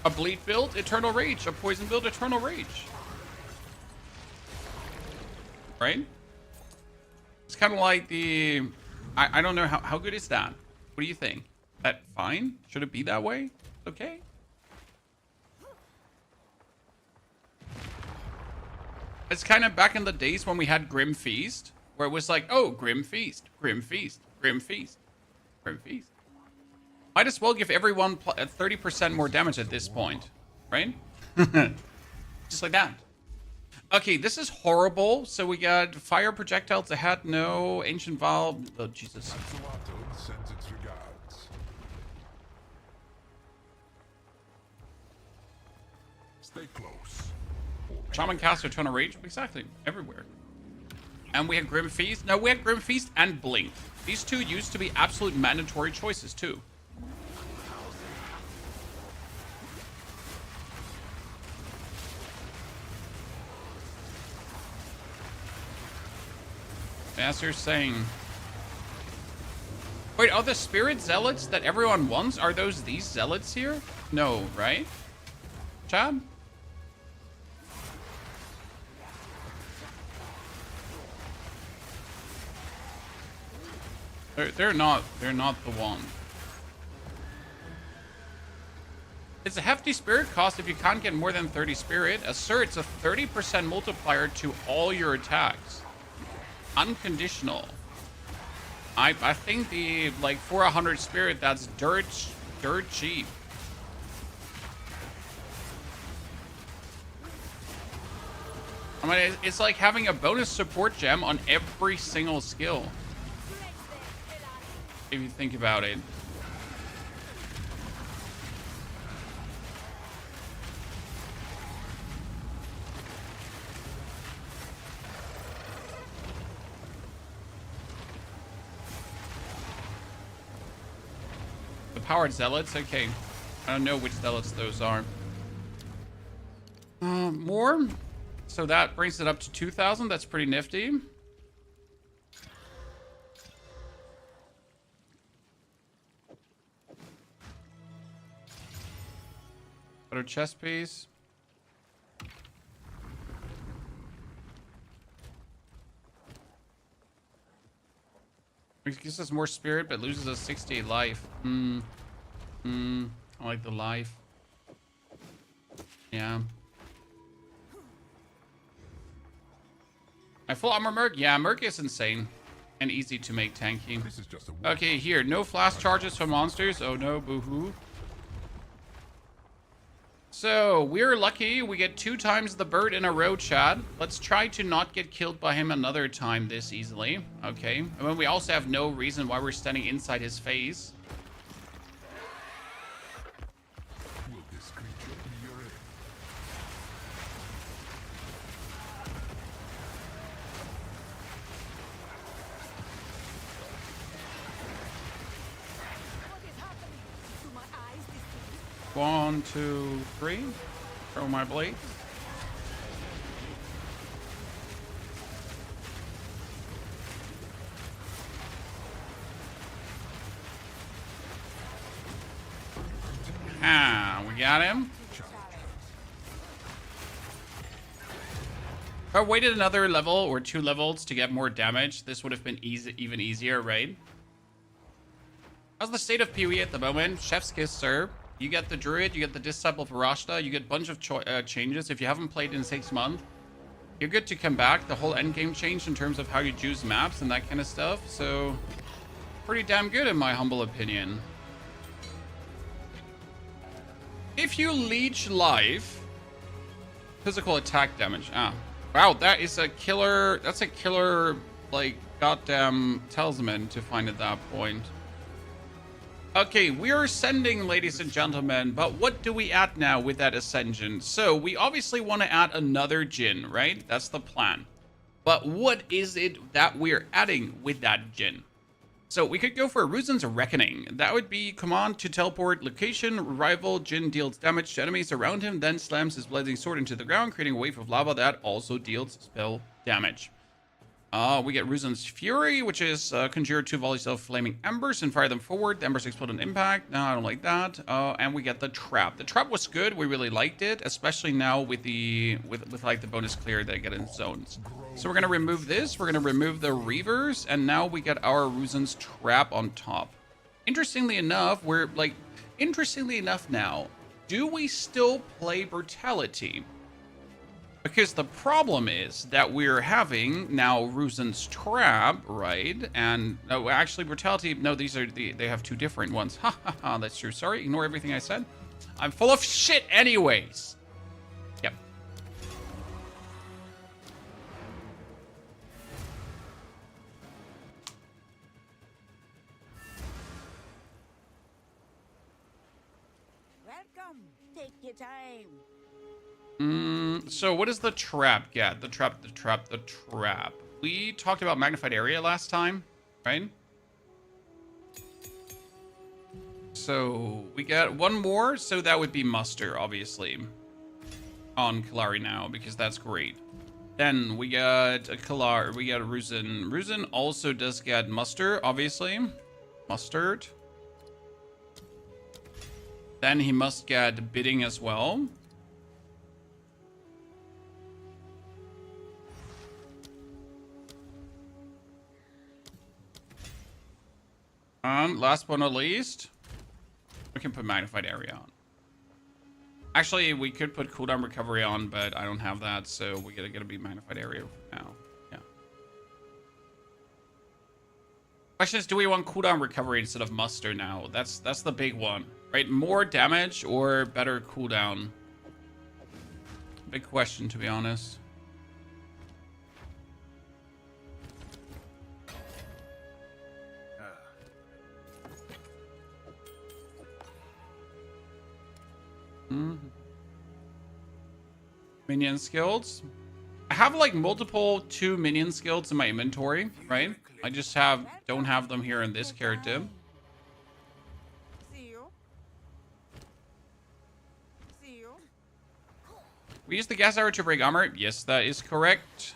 A bleed build, Eternal Rage. A poison build, Eternal Rage. Right? It's kind of like the... I don't know, how good is that? What do you think? That fine? Should it be that way? Okay. It's kind of back in the days when we had Grim Feast, where it was like, oh, Grim Feast, Grim Feast, Grim Feast, Grim Feast. Might as well give everyone 30% more damage at this point, right? Just like that. Okay, this is horrible. So we got fire projectiles ahead, no ancient vial. Oh, Jesus. Sends its regards. Stay close. Shaman caster, Eternal Rage, exactly, everywhere. And we had Grim Feast. No, we had Grim Feast and Blink. These two used to be absolute mandatory choices too. Master's saying... Wait, are the spirit zealots that everyone wants? Are those these zealots here? No, right? Chad? They're not the one. It's a hefty spirit cost if you can't get more than 30 spirit. Sir, it's a 30% multiplier to all your attacks. Unconditional. I think the, like, for 100 spirit, that's dirt cheap. I mean, it's like having a bonus support gem on every single skill. If you think about it. The powered zealots? Okay. I don't know which zealots those are. More? So that brings it up to 2,000. That's pretty nifty. Better chest piece. It gives us more spirit, but loses us 60 life. I like the life. Yeah. My full armor Merc? Yeah, Merc is insane. And easy to make tanky. This is just a okay, here. No flash charges for monsters. Oh no, boo-hoo. So, we're lucky. We get 2 times the bird in a row, Chad. Let's try to not get killed by him another time this easily. Okay. And then we also have no reason why we're standing inside his face. Will this creature be your enemy? What is happening? Do my eyes deceive? 1, 2, 3. Throw my blade. Ah, we got him. If I waited another level or 2 levels to get more damage, this would have been even easier, right? How's the state of POE at the moment? Chef's kiss, sir. You get the Druid, you get the Disciple of Varashta, you get a bunch of changes. If you haven't played in 6 months, you're good to come back. The whole endgame changed in terms of how you choose maps and that kind of stuff. So, pretty damn good in my humble opinion. If you leech life, physical attack damage. Ah, wow, that is a killer. That's a killer, like, goddamn talisman to find at that point. Okay, we are ascending, ladies and gentlemen, but what do we add now with that ascension? So we obviously want to add another djinn, right? That's the plan. But what is it that we're adding with that djinn? So we could go for Ruzin's Reckoning. That would be command to teleport location, rival djinn deals damage to enemies around him, then slams his blazing sword into the ground, creating a wave of lava that also deals spell damage. We get Ruzin's Fury, which is conjure 2 volleys of flaming embers and fire them forward. The embers explode on impact. No, I don't like that. And we get the Trap. The Trap was good. We really liked it, especially now with the like the bonus clear that I get in zones. So we're gonna remove this. We're gonna remove the Reavers, and now we get our Ruzin's Trap on top. Interestingly enough, now, do we still play Brutality? Because the problem is that we're having now Ruzin's Trap, right? And no, actually Brutality, no, they have 2 different ones. Ha ha ha, that's true. Sorry, ignore everything I said. I'm full of shit anyways. Yep. Welcome. Take your time. So what does the Trap get? The Trap. We talked about Magnified Area last time, right? So we got 1 more, so that would be Muster, obviously, on Kari now, because that's great. Then we got a Kari, we got a Ruzin. Ruzin also does get Muster, obviously. Mustard. Then he must get Bidding as well. Last but not least, we can put Magnified Area on. Actually, we could put cooldown recovery on, but I don't have that, so we gotta be Magnified Area now. Yeah. Question is, do we want cooldown recovery instead of Muster now? That's the big one, right? More damage or better cooldown? Big question, to be honest. Minion skills. I have like multiple 2 minion skills in my inventory, right? I just don't have them here in this character. See you. See you. We use the gas arrow to break armor. Yes, that is correct.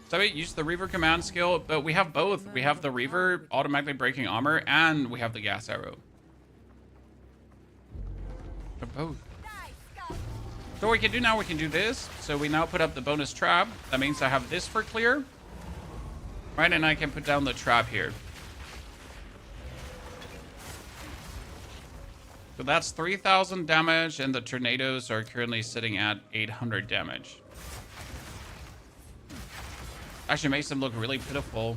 So we use the Reaver command skill, but we have both. We have the Reaver automatically breaking armor, and we have the gas arrow. For both. So what we can do now, we can do this. So we now put up the bonus trap. That means I have this for clear. Right, and I can put down the trap here. So that's 3,000 damage, and the tornadoes are currently sitting at 800 damage. Actually makes them look really pitiful.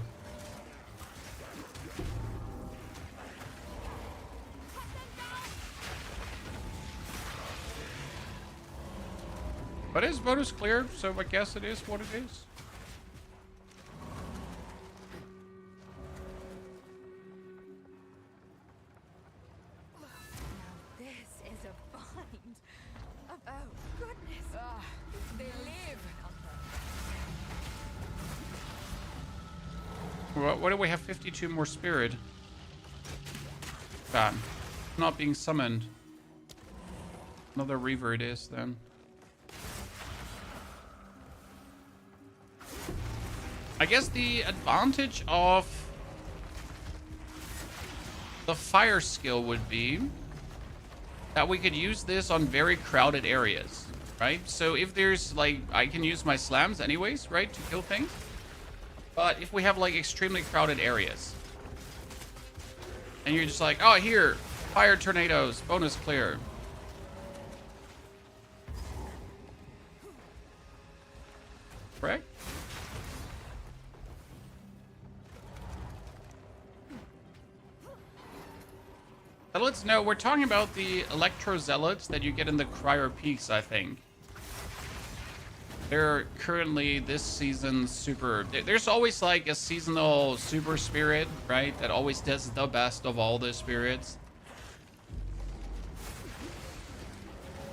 But it's bonus clear, so I guess it is what it is. This is a find. Oh goodness. They live. What do we have? 52 more spirit. Bad. Not being summoned. Another Reaver it is then. I guess the advantage of the fire skill would be that we could use this on very crowded areas, right? So if there's like, I can use my slams anyways, right, to kill things. But if we have like extremely crowded areas, and you're just like, oh, here, fire tornadoes, bonus clear. Correct? So let's know, we're talking about the Electro Zealots that you get in the Cryo Peaks, I think. They're currently this season's super... There's always like a seasonal super spirit, right? That always does the best of all the spirits.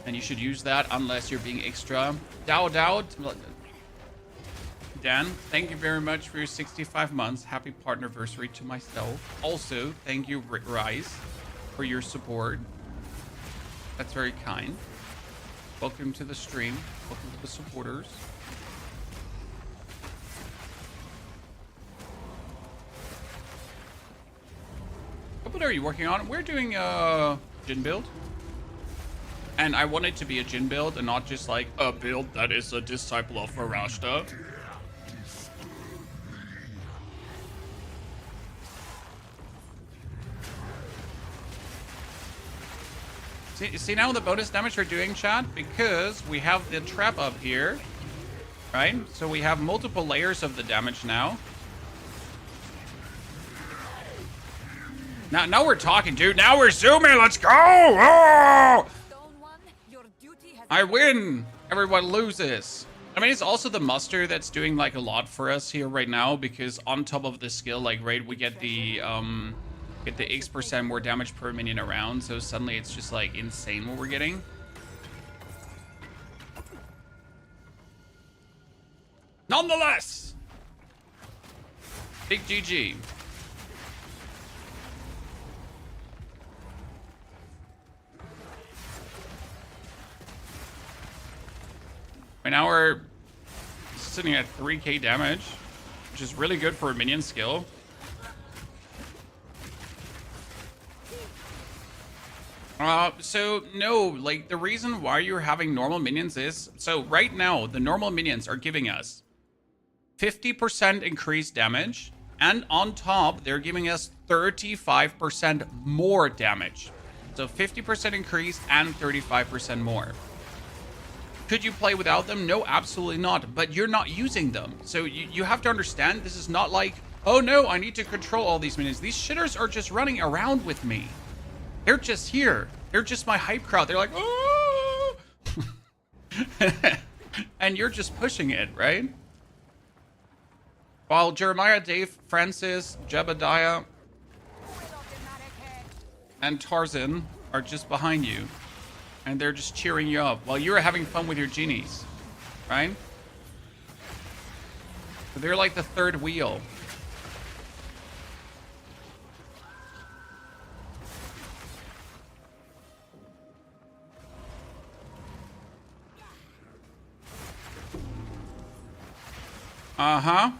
And you should use that unless you're being extra. Doubt. Dan, thank you very much for your 65 months. Happy partnerversary to myself. Also, thank you, Rise, for your support. That's very kind. Welcome to the stream. Welcome to the supporters. What are you working on? We're doing a Djinn build. And I want it to be a Djinn build and not just like a build that is a disciple of Varashta. See now the bonus damage we're doing, chat? Because we have the trap up here, right? So we have multiple layers of the damage now. Now we're talking, dude. Now we're zooming. Let's go! Oh! I win. Everyone loses. I mean, it's also the muster that's doing like a lot for us here right now, because on top of the skill, like, right, we get the X% more damage per minion around, so suddenly it's just like insane what we're getting. Nonetheless, big GG. Right now we're sitting at 3k damage, which is really good for a minion skill. So no, like the reason why you're having normal minions is, so right now the normal minions are giving us 50% increased damage, and on top they're giving us 35% more damage. So 50% increase and 35% more. Could you play without them? No, absolutely not, but you're not using them. So you have to understand, this is not like, oh no, I need to control all these minions. These shitters are just running around with me. They're just here. They're just my hype crowd. They're like, oh! And you're just pushing it, right? While Jeremiah, Dave, Francis, Jebediah, and Tarzan are just behind you. And they're just cheering you up while you're having fun with your genies, right? So they're like the third wheel. Uh-huh.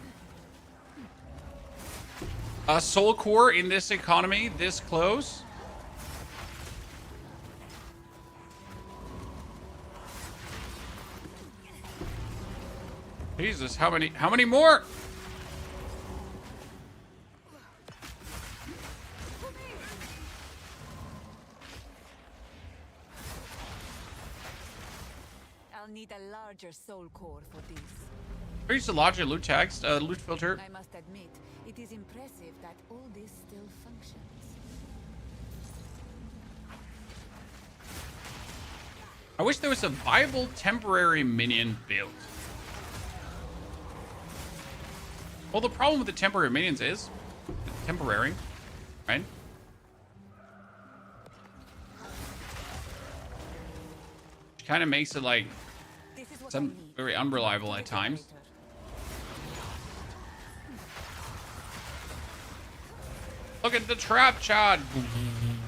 A soul core in this economy, this close. Jesus, how many more? I'll need a larger soul core for this. Here's the larger loot tags, loot filter. I must admit, it is impressive that all this still functions. I wish there was a viable temporary minion build. Well, the problem with the temporary minions is it's temporary, right? Which kind of makes it like some very unreliable at times. Look at the trap, Chad.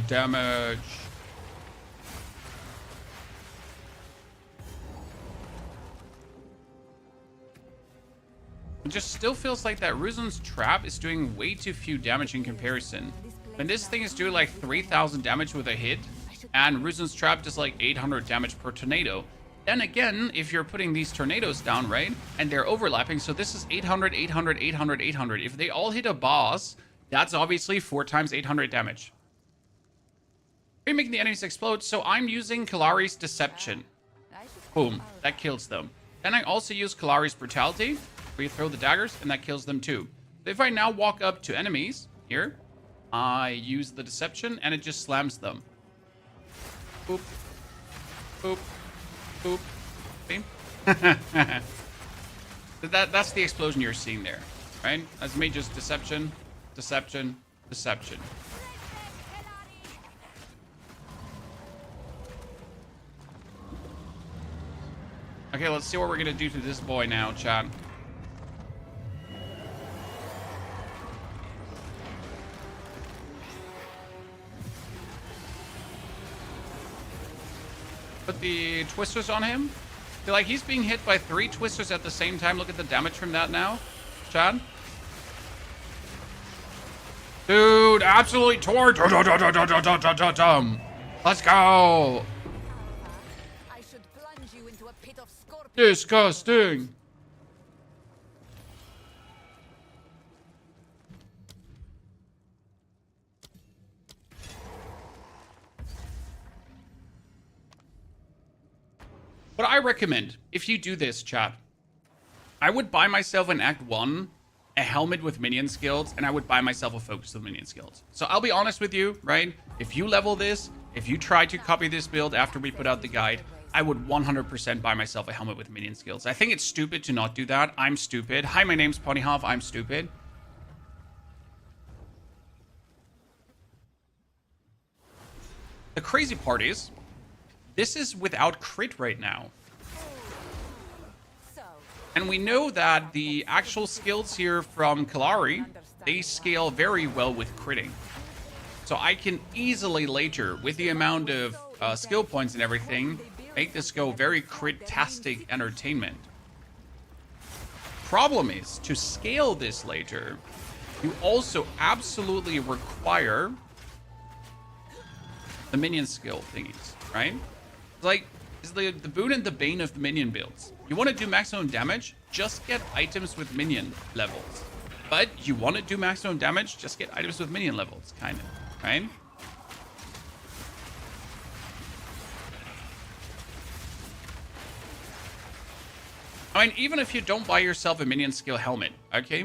Damage. It just still feels like that Ruzin's trap is doing way too few damage in comparison. And this thing is doing like 3,000 damage with a hit, and Ruzin's trap does like 800 damage per tornado. It just feels like, like, this thing is doing like 3,000 damage with a hit, and Ruzin's trap does like 800 damage per tornado. It just feels like, like, this thing is doing like 3,000 damage with a hit, and Ruzin's trap does like 800 damage per tornado. Then again, if you're putting these tornadoes down, right, and they're overlapping, so this is 800, 800, 800, 800. If they all hit a boss, that's obviously 4 times 800 damage. You're making the enemies explode, so I'm using Kari's Deception. Boom, that kills them. Then I also use Kari's Brutality, where you throw the daggers, and that kills them too. If I now walk up to enemies, here, I use the Deception, and it just slams them. Boop. Boop. Boop. See? That's the explosion you're seeing there, right? That's me just Deception, Deception, Deception. Okay, let's see what we're gonna do to this boy now, chat. Put the twisters on him. Feel like he's being hit by 3 twisters at the same time. Look at the damage from that now, Chad. Dude, absolutely torch. Let's go. I should plunge you into a pit of scorpions. Disgusting. What I recommend, if you do this, chat, I would buy myself in Act 1 a helmet with minion skills, and I would buy myself a focus with minion skills. So I'll be honest with you, right? If you level this, if you try to copy this build after we put out the guide, I would 100% buy myself a helmet with minion skills. I think it's stupid to not do that. I'm stupid. Hi, my name's Ponyhoff. I'm stupid. The crazy part is, this is without crit right now. And we know that the actual skills here from Kari, they scale very well with critting. So I can easily later, with the amount of skill points and everything, make this go very crit-tastic entertainment. Problem is, to scale this later, you also absolutely require the minion skill thingies, right? Like, it's the boon and the bane of the minion builds. You want to do maximum damage, just get items with minion levels. But you want to do maximum damage, just get items with minion levels, kind of, right? I mean, even if you don't buy yourself a minion skill helmet, okay?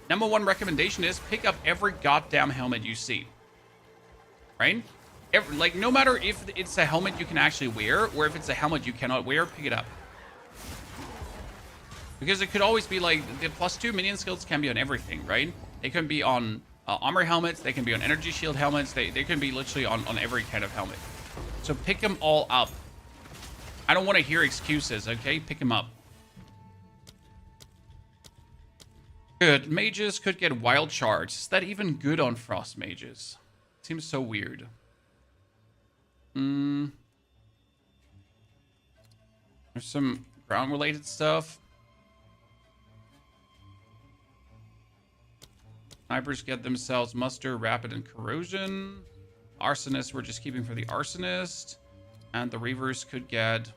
Number 1 recommendation is pick up every goddamn helmet you see, right? Like, no matter if it's a helmet you can actually wear, or if it's a helmet you cannot wear, pick it up. Because it could always be like, the +2 minion skills can be on everything, right? They can be on armor helmets, they can be on energy shield helmets, they can be literally on every kind of helmet. So pick them all up. I don't want to hear excuses, okay? Pick them up. Good. Mages could get wild charge. Is that even good on frost mages? Seems so weird. There's some ground-related stuff. Snipers get themselves muster, rapid, and corrosion. Arsonists we're just keeping for the arsonist. And the reavers could get...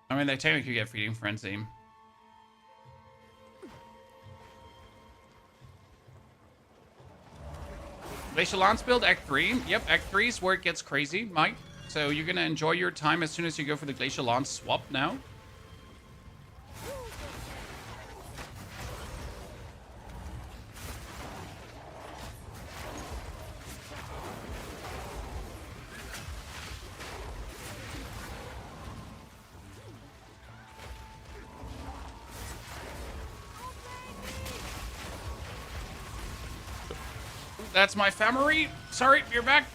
I mean, they technically get feeding frenzy. Glacial Lance build, Act 3. Yep, Act 3 is where it gets crazy, Mike. So you're going to enjoy your time as soon as you go for the Glacial Lance swap now. That's my family. Sorry, you're back.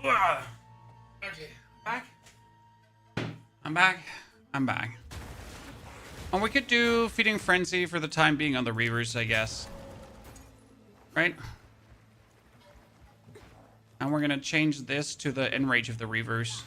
Ugh. Okay, back. I'm back. I'm back. And we could do Feeding Frenzy for the time being on the Reavers, I guess. Right? And we're gonna change this to the Enrage of the Reavers.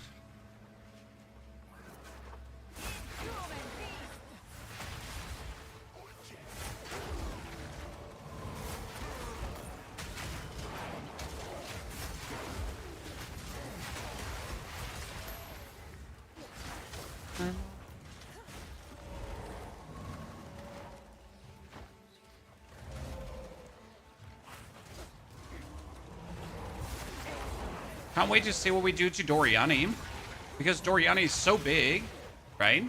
Can't wait to see what we do to Doriani, because Doriani is so big, right,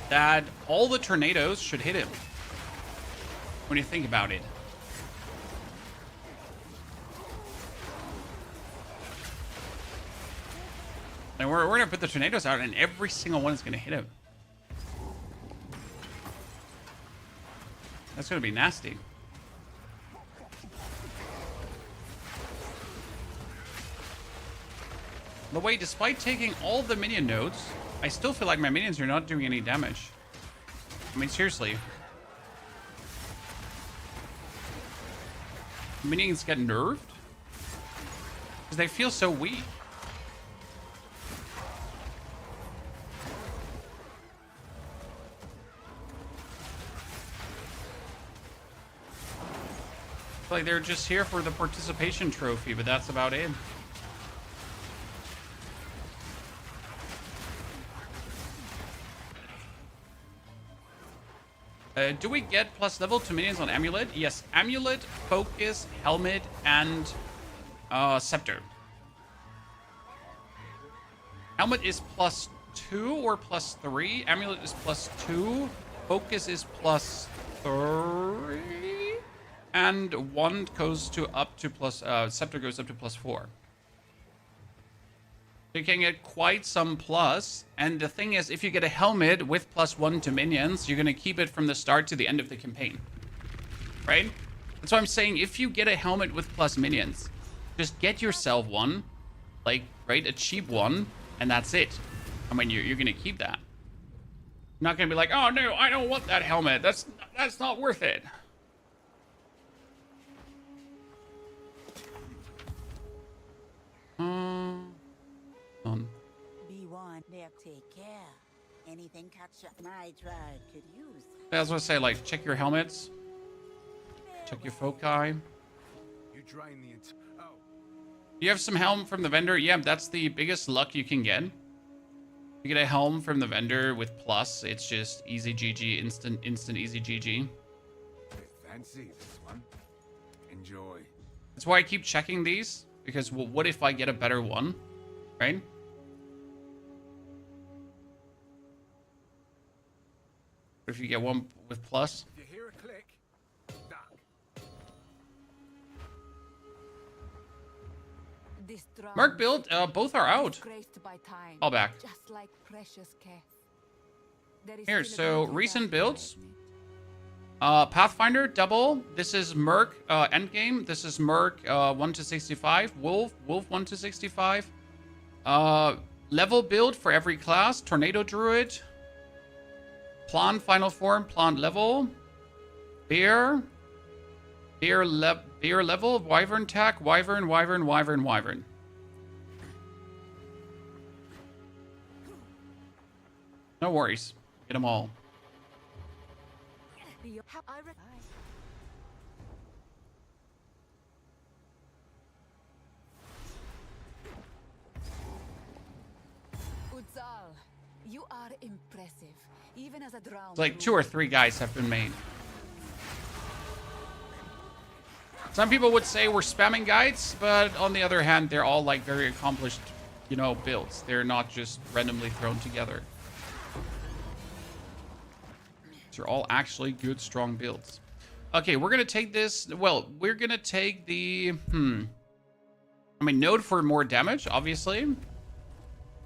that all the tornadoes should hit him when you think about it. And we're gonna put the tornadoes out, and every single one is gonna hit him. That's gonna be nasty. The way, despite taking all the minion nodes, I still feel like my minions are not doing any damage. I mean, seriously. Minions get nerfed? Because they feel so weak. Like they're just here for the participation trophy, but that's about it. Do we get plus level to minions on Amulet? Yes, Amulet, Focus, Helmet, and Scepter. Helmet is plus 2 or plus 3. Amulet is plus 2. Focus is plus 3. And Wand goes to up to plus... Scepter goes up to plus 4. You can get quite some plus, and the thing is, if you get a helmet with +1 to minions, you're gonna keep it from the start to the end of the campaign, right? That's why I'm saying, if you get a helmet with plus minions, just get yourself one, like, right, a cheap one, and that's it. I mean, you're gonna keep that. You're not gonna be like, oh no, I don't want that helmet. That's not worth it. On. B1, they'll take care. Anything catch up my tribe could use. I was gonna say, like, check your helmets. Check your foci. You drain the oh. You have some helm from the vendor? Yeah, that's the biggest luck you can get. You get a helm from the vendor with plus, it's just easy GG, instant easy GG. Fancy this one. Enjoy. That's why I keep checking these, because well, what if I get a better one, right? What if you get one with plus? If you hear a click, duck. Merc build, both are out. All back. Just like precious Here, so recent builds. Pathfinder, double. This is Merc, Endgame. This is Merc, 1 to 65. Wolf 1 to 65. Level build for every class. Tornado Druid. Plant final form, plant level. Bear level, Wyvern tack, Wyvern. No worries. Get them all. You are impressive, even as a drowned. It's like 2 or 3 guys have been made. Some people would say we're spamming guides, but on the other hand, they're all like very accomplished, you know, builds. They're not just randomly thrown together. They're all actually good, strong builds. Okay, we're gonna take this. Well, we're gonna take the I mean, node for more damage, obviously.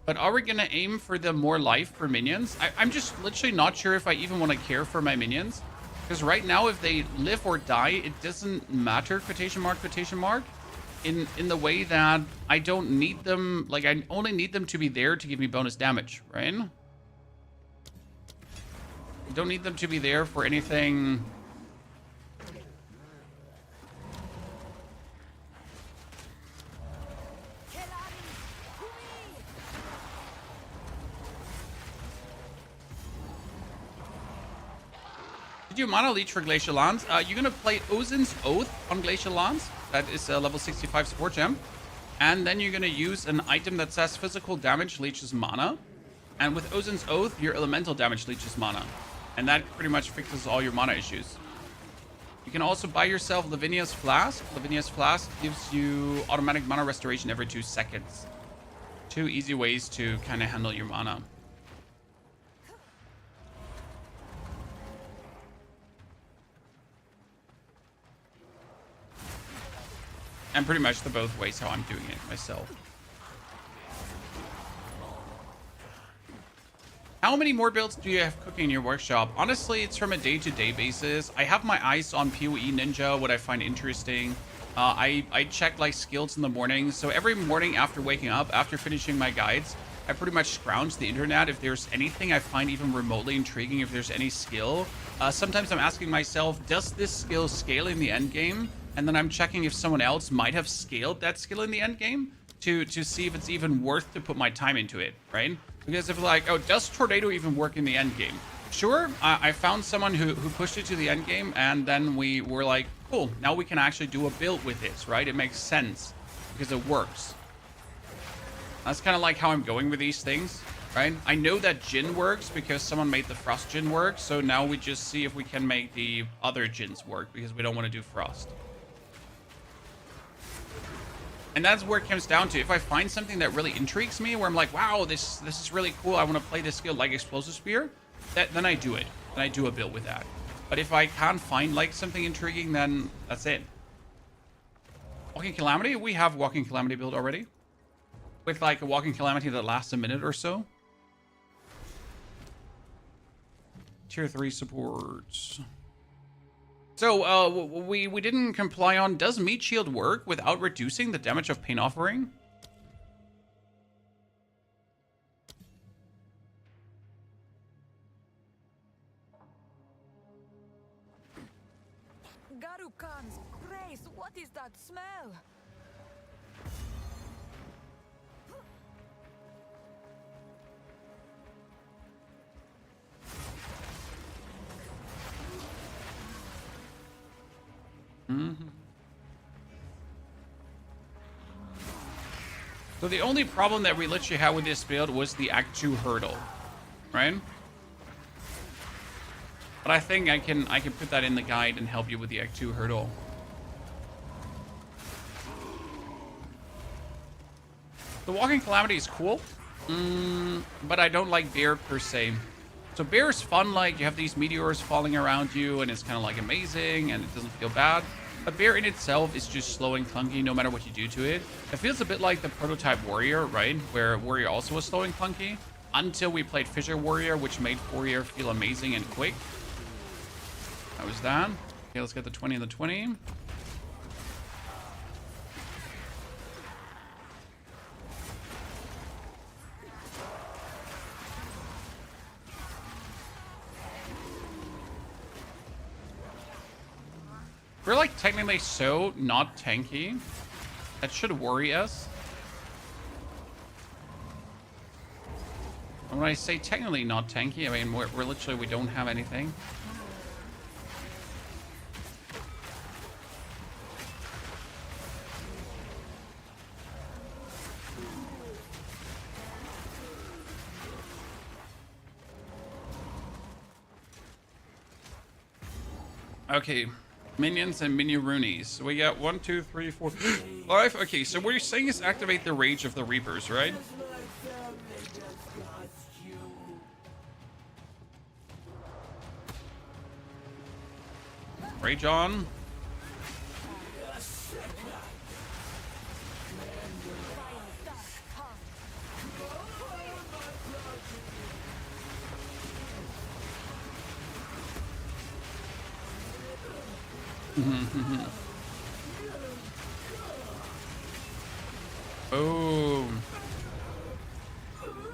But are we gonna aim for the more life for minions? I'm just literally not sure if I even want to care for my minions. Because right now, if they live or die, it doesn't matter, quotation mark, quotation mark. in the way that I don't need them, like I only need them to be there to give me bonus damage, right? I don't need them to be there for anything. Did you Mana Leech for Glacial Lance? You're gonna play Ozin's Oath on Glacial Lance. That is a level 65 support gem. And then you're gonna use an item that says physical damage leeches mana. And with Ozin's Oath, your elemental damage leeches mana. And that pretty much fixes all your mana issues. You can also buy yourself Lavinia's Flask. Lavinia's Flask gives you automatic mana restoration every 2 seconds. 2 easy ways to kind of handle your mana. And pretty much the both ways how I'm doing it myself. How many more builds do you have cooking in your workshop? Honestly, it's from a day-to-day basis. I have my eyes on POE Ninja, what I find interesting. I check like skills in the morning. So every morning after waking up, after finishing my guides, I pretty much scrounge the internet. If there's anything I find even remotely intriguing, if there's any skill. Sometimes I'm asking myself, does this skill scale in the end game? And then I'm checking if someone else might have scaled that skill in the end game to see if it's even worth to put my time into it, right? Because if like, oh, does Tornado even work in the end game? Sure, I found someone who pushed it to the end game, and then we were like, cool, now we can actually do a build with this, right? It makes sense because it works. That's kind of like how I'm going with these things, right? I know that Djinn works because someone made the Frost Djinn work, so now we just see if we can make the other Djinns work because we don't want to do Frost. And that's where it comes down to. If I find something that really intrigues me, where I'm like, wow, this is really cool, I want to play this skill like Explosive Spear, then I do it. Then I do a build with that. But if I can't find like something intriguing, then that's it. Walking Calamity? We have Walking Calamity build already. With like a Walking Calamity that lasts a minute or so. Tier 3 supports. So, we didn't comply on, does Meat Shield work without reducing the damage of Pain Offering? Garukan's grace, what is that smell? So the only problem that we literally had with this build was the Act 2 hurdle, right? But I think I can put that in the guide and help you with the Act 2 hurdle. The Walking Calamity is cool, but I don't like Bear per se. So Bear is fun, like you have these meteors falling around you and it's kind of like amazing and it doesn't feel bad. But Bear in itself is just slow and clunky no matter what you do to it. It feels a bit like the prototype Warrior, right? Where Warrior also was slow and clunky. Until we played Fissure Warrior, which made Warrior feel amazing and quick. That was that. Okay, let's get the 20 and the 20. We're like technically so not tanky. That should worry us. And when I say technically not tanky, I mean we're literally, we don't have anything. Okay. Minions and mini-roonies. So we got 1, 2, 3, 4, 5. Okay, so what you're saying is activate the Rage of the Reapers, right? Rage on.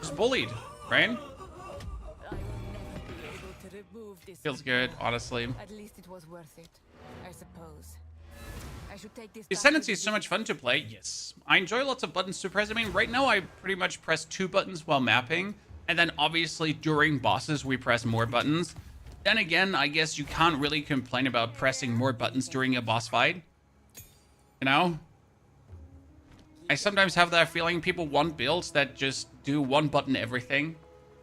just bullied, right? I will never be able to remove this. Feels good, honestly. At least it was worth it, I suppose. I should take this. The Ascendancy is so much fun to play. Yes. I enjoy lots of buttons to press. I mean, right now I pretty much press 2 buttons while mapping. And then obviously during bosses, we press more buttons. Then again, I guess you can't really complain about pressing more buttons during a boss fight. You know? I sometimes have that feeling people want builds that just do 1 button everything.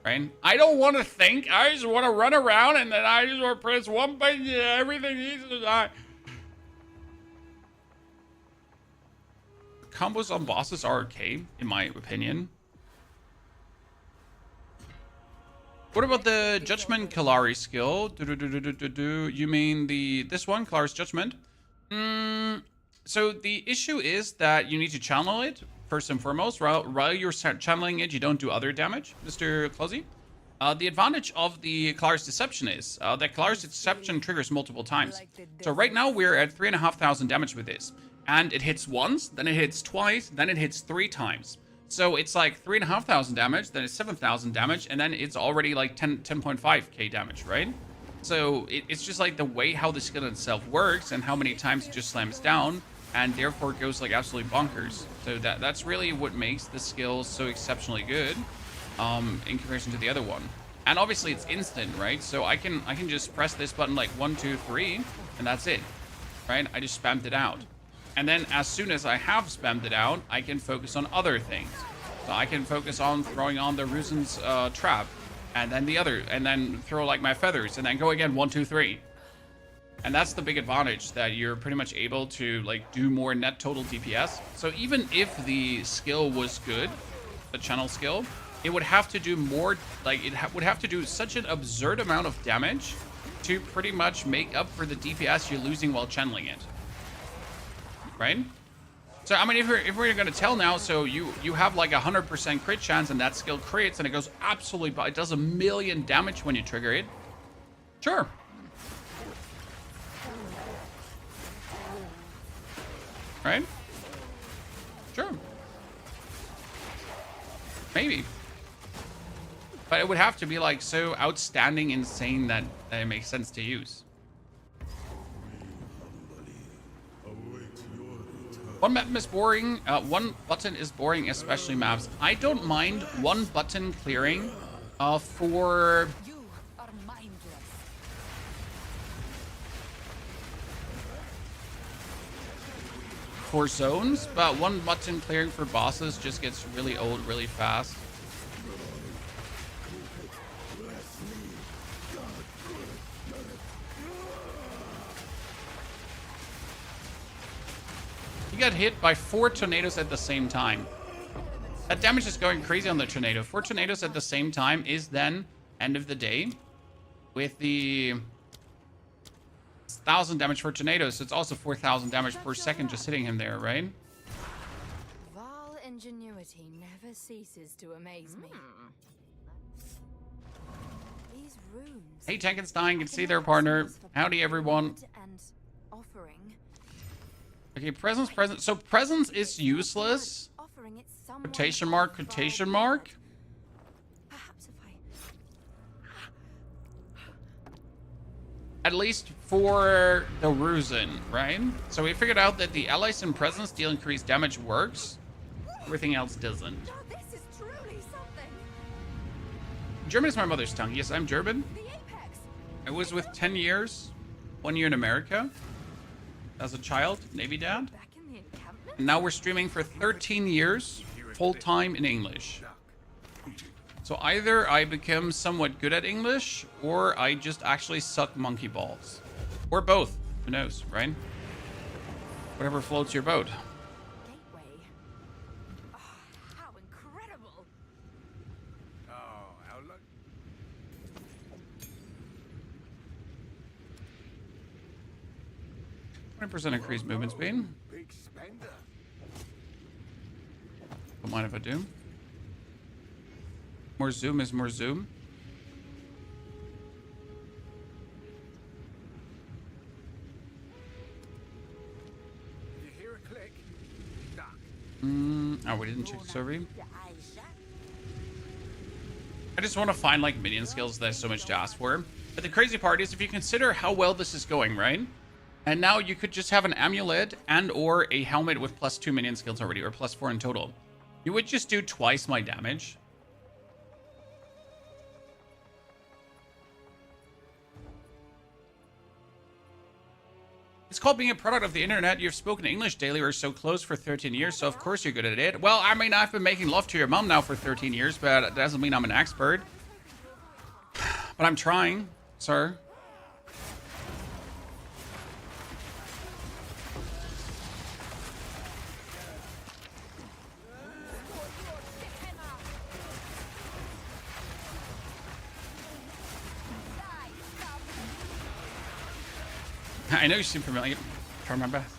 Right? I don't want to think. I just want to run around and then I just want to press 1 button. Yeah, everything needs to die. Combos on bosses are okay, in my opinion. What about the Judgment Kari skill? You mean this one, Kari's Judgment? So the issue is that you need to channel it first and foremost. While you're channeling it, you don't do other damage, Mr. Closey. The advantage of the Kari's Deception is that Kari's Deception triggers multiple times. So right now we're at 3,500 damage with this. And it hits once, then it hits twice, then it hits 3 times. So it's like 3,500 damage, then it's 7,000 damage, and then it's already like 10.5k damage, right? So it's just like the way how the skill itself works and how many times it just slams down, and therefore it goes like absolutely bonkers. So that's really what makes the skill so exceptionally good in comparison to the other one. And obviously it's instant, right? So I can just press this button like 1, 2, 3, and that's it, right? I just spammed it out. And then as soon as I have spammed it out, I can focus on other things. So I can focus on throwing on the Ruzin's trap, and then the other, and then throw like my feathers, and then go again 1, 2, 3. And that's the big advantage, that you're pretty much able to like do more net total DPS. So even if the skill was good, the channel skill, it would have to do more, like would have to do such an absurd amount of damage to pretty much make up for the DPS you're losing while channeling it. Right? So, I mean, if we're going to tell now, so you have like 100% crit chance and that skill crits and it goes absolutely, it does 1,000,000 damage when you trigger it. Sure. Right? Sure. Maybe. But it would have to be like so outstanding, insane that it makes sense to use. One map is boring. One button is boring, especially maps. I don't mind 1 button clearing for... You are mindless. For zones, but 1 button clearing for bosses just gets really old really fast. You got hit by 4 tornadoes at the same time. That damage is going crazy on the tornado. 4 tornadoes at the same time is then end of the day with the 1,000 damage for tornadoes. So it's also 4,000 damage per second just hitting him there, right? Val ingenuity never ceases to amaze me. These runes. Hey, Tankenstein, can see their partner. Howdy, everyone. And offering. Okay, presence. So presence is useless. Offering it Quotation mark, quotation mark. Perhaps if At least for the Ruzin, right? So we figured out that the allies in presence deal increased damage works. Everything else doesn't. Now this is truly something. German is my mother's tongue. Yes, I'm German. The apex. I was with 10 years, 1 year in America. As a child, Navy dad. Back in the encampment. And now we're streaming for 13 years, full-time in English. So either I become somewhat good at English, or I just actually suck monkey balls. Or both. Who knows, right? Whatever floats your boat. Gateway. Oh, how incredible. Oh, how lucky. 20% increased movement speed. Big spender. Don't mind if I do. More zoom is more zoom. If you hear a click, duck. Oh, we didn't check the survey. I just want to find like minion skills that have so much to ask for. But the crazy part is if you consider how well this is going, right? And now you could just have an amulet and or a helmet with +2 minion skills already, or +4 in total. You would just do twice my damage. It's called being a product of the internet. You've spoken English daily or so close for 13 years, so of course you're good at it. Well, I mean, I've been making love to your mom now for 13 years, but that doesn't mean I'm an expert. But I'm trying, sir. I know you seem familiar. Try my best.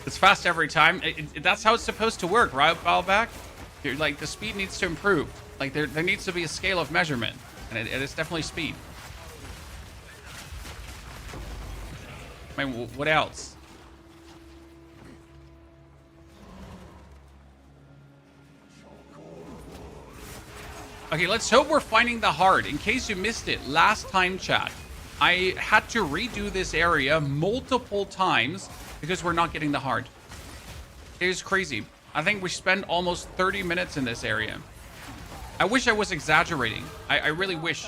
It's fast every time. That's how it's supposed to work, right, Balback? You're, like, the speed needs to improve. Like, there needs to be a scale of measurement. And it's definitely speed. I mean, what else? Okay, let's hope we're finding the heart. In case you missed it, last time, chat, I had to redo this area multiple times because we're not getting the heart. It is crazy. I think we spent almost 30 minutes in this area. I wish I was exaggerating. I really wish.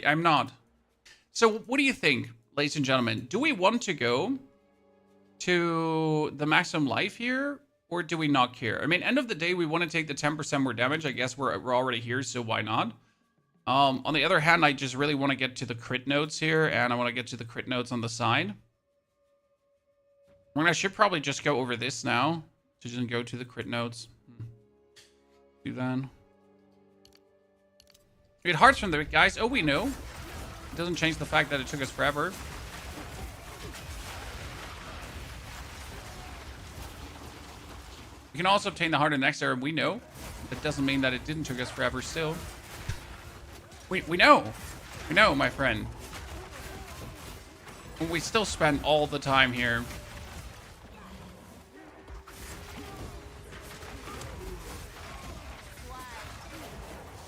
I'm not. So what do you think, ladies and gentlemen? Do we want to go to the maximum life here, or do we not care? I mean, end of the day, we want to take the 10% more damage. I guess we're already here, so why not? On the other hand, I just really want to get to the crit notes here, and I want to get to the crit notes on the side. I mean, I should probably just go over this now to just go to the crit notes. Do that. We get hearts from the guys. Oh, we know. It doesn't change the fact that it took us forever. We can also obtain the heart in the next area. We know. That doesn't mean that it didn't took us forever still. We know. We know, my friend. We still spend all the time here.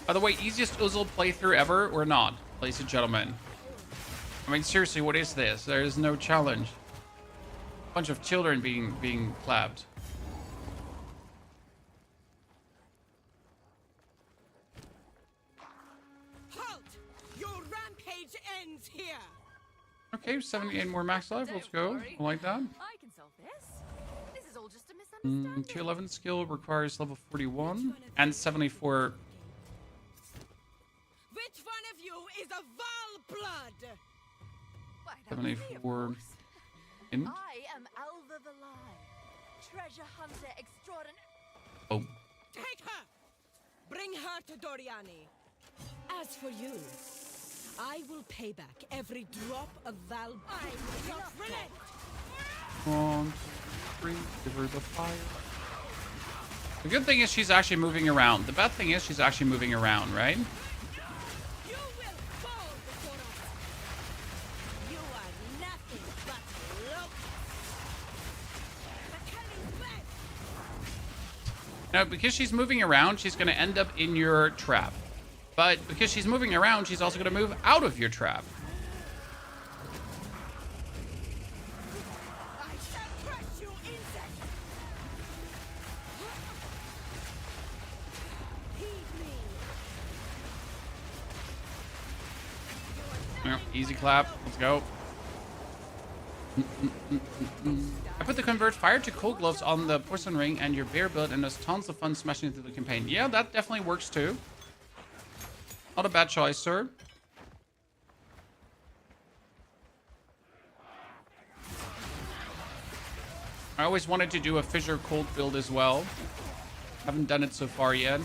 By the way, easiest Uzzle playthrough ever or not, ladies and gentlemen? I mean, seriously, what is this? There is no challenge. Bunch of children being clapped. Here. Okay, 78 more max life. Let's go. I like that. I can solve this. This is all just a misunderstanding. Tier 11 skill requires level 41 and 74. Which one of you is a Val blood? 74 int. I am Alva the Lie, treasure hunter extraordinary. Oh. Take her. Bring her to Doriani. As for you, I will pay back every drop of Val. I will not relent. 1, 2, 3. Give her the fire. The good thing is she's actually moving around. The bad thing is she's actually moving around, right? You will fall before us. You are nothing but look. Now, because she's moving around, she's going to end up in your trap. But because she's moving around, she's also going to move out of your trap. I shall crush you, insect. Heed me. Yeah, easy clap. Let's go. I put the convert fire to cold gloves on the porcelain ring and your bear build, and there's tons of fun smashing through the campaign. Yeah, that definitely works too. Not a bad choice, sir. I always wanted to do a fissure cold build as well. Haven't done it so far yet.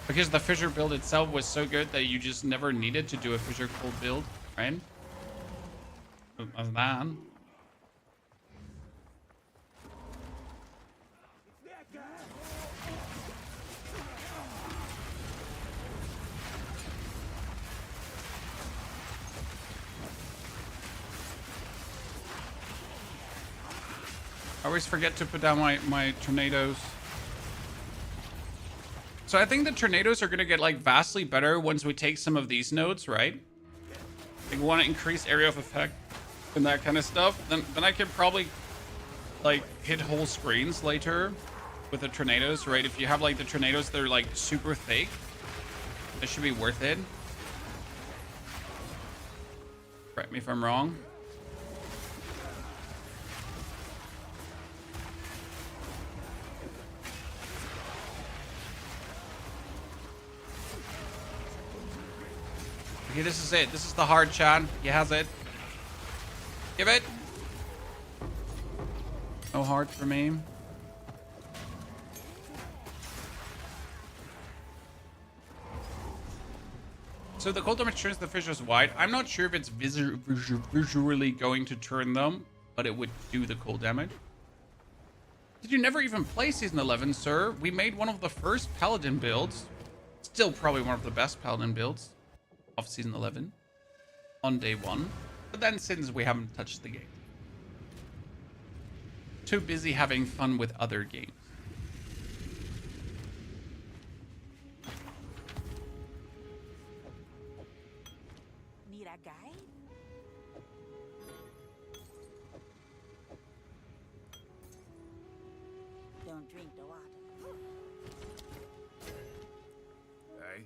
Because the fissure build itself was so good that you just never needed to do a fissure cold build, right? Other than that. I always forget to put down my tornadoes. So I think the tornadoes are going to get like vastly better once we take some of these nodes, right? Like, we want to increase area of effect and that kind of stuff. Then I can probably like hit whole screens later with the tornadoes, right? If you have like the tornadoes that are like super thick, that should be worth it. Correct me if I'm wrong. Okay, this is it. This is the hard chat. He has it. Give it. No hard for me. So the cold damage turns the fissures wide. I'm not sure if it's visually going to turn them, but it would do the cold damage. Did you never even play Season 11, sir? We made one of the first Paladin builds. Still probably one of the best Paladin builds of Season 11 on day 1. But then since we haven't touched the game. Too busy having fun with other games. Need a guide? Don't drink the water. Hey?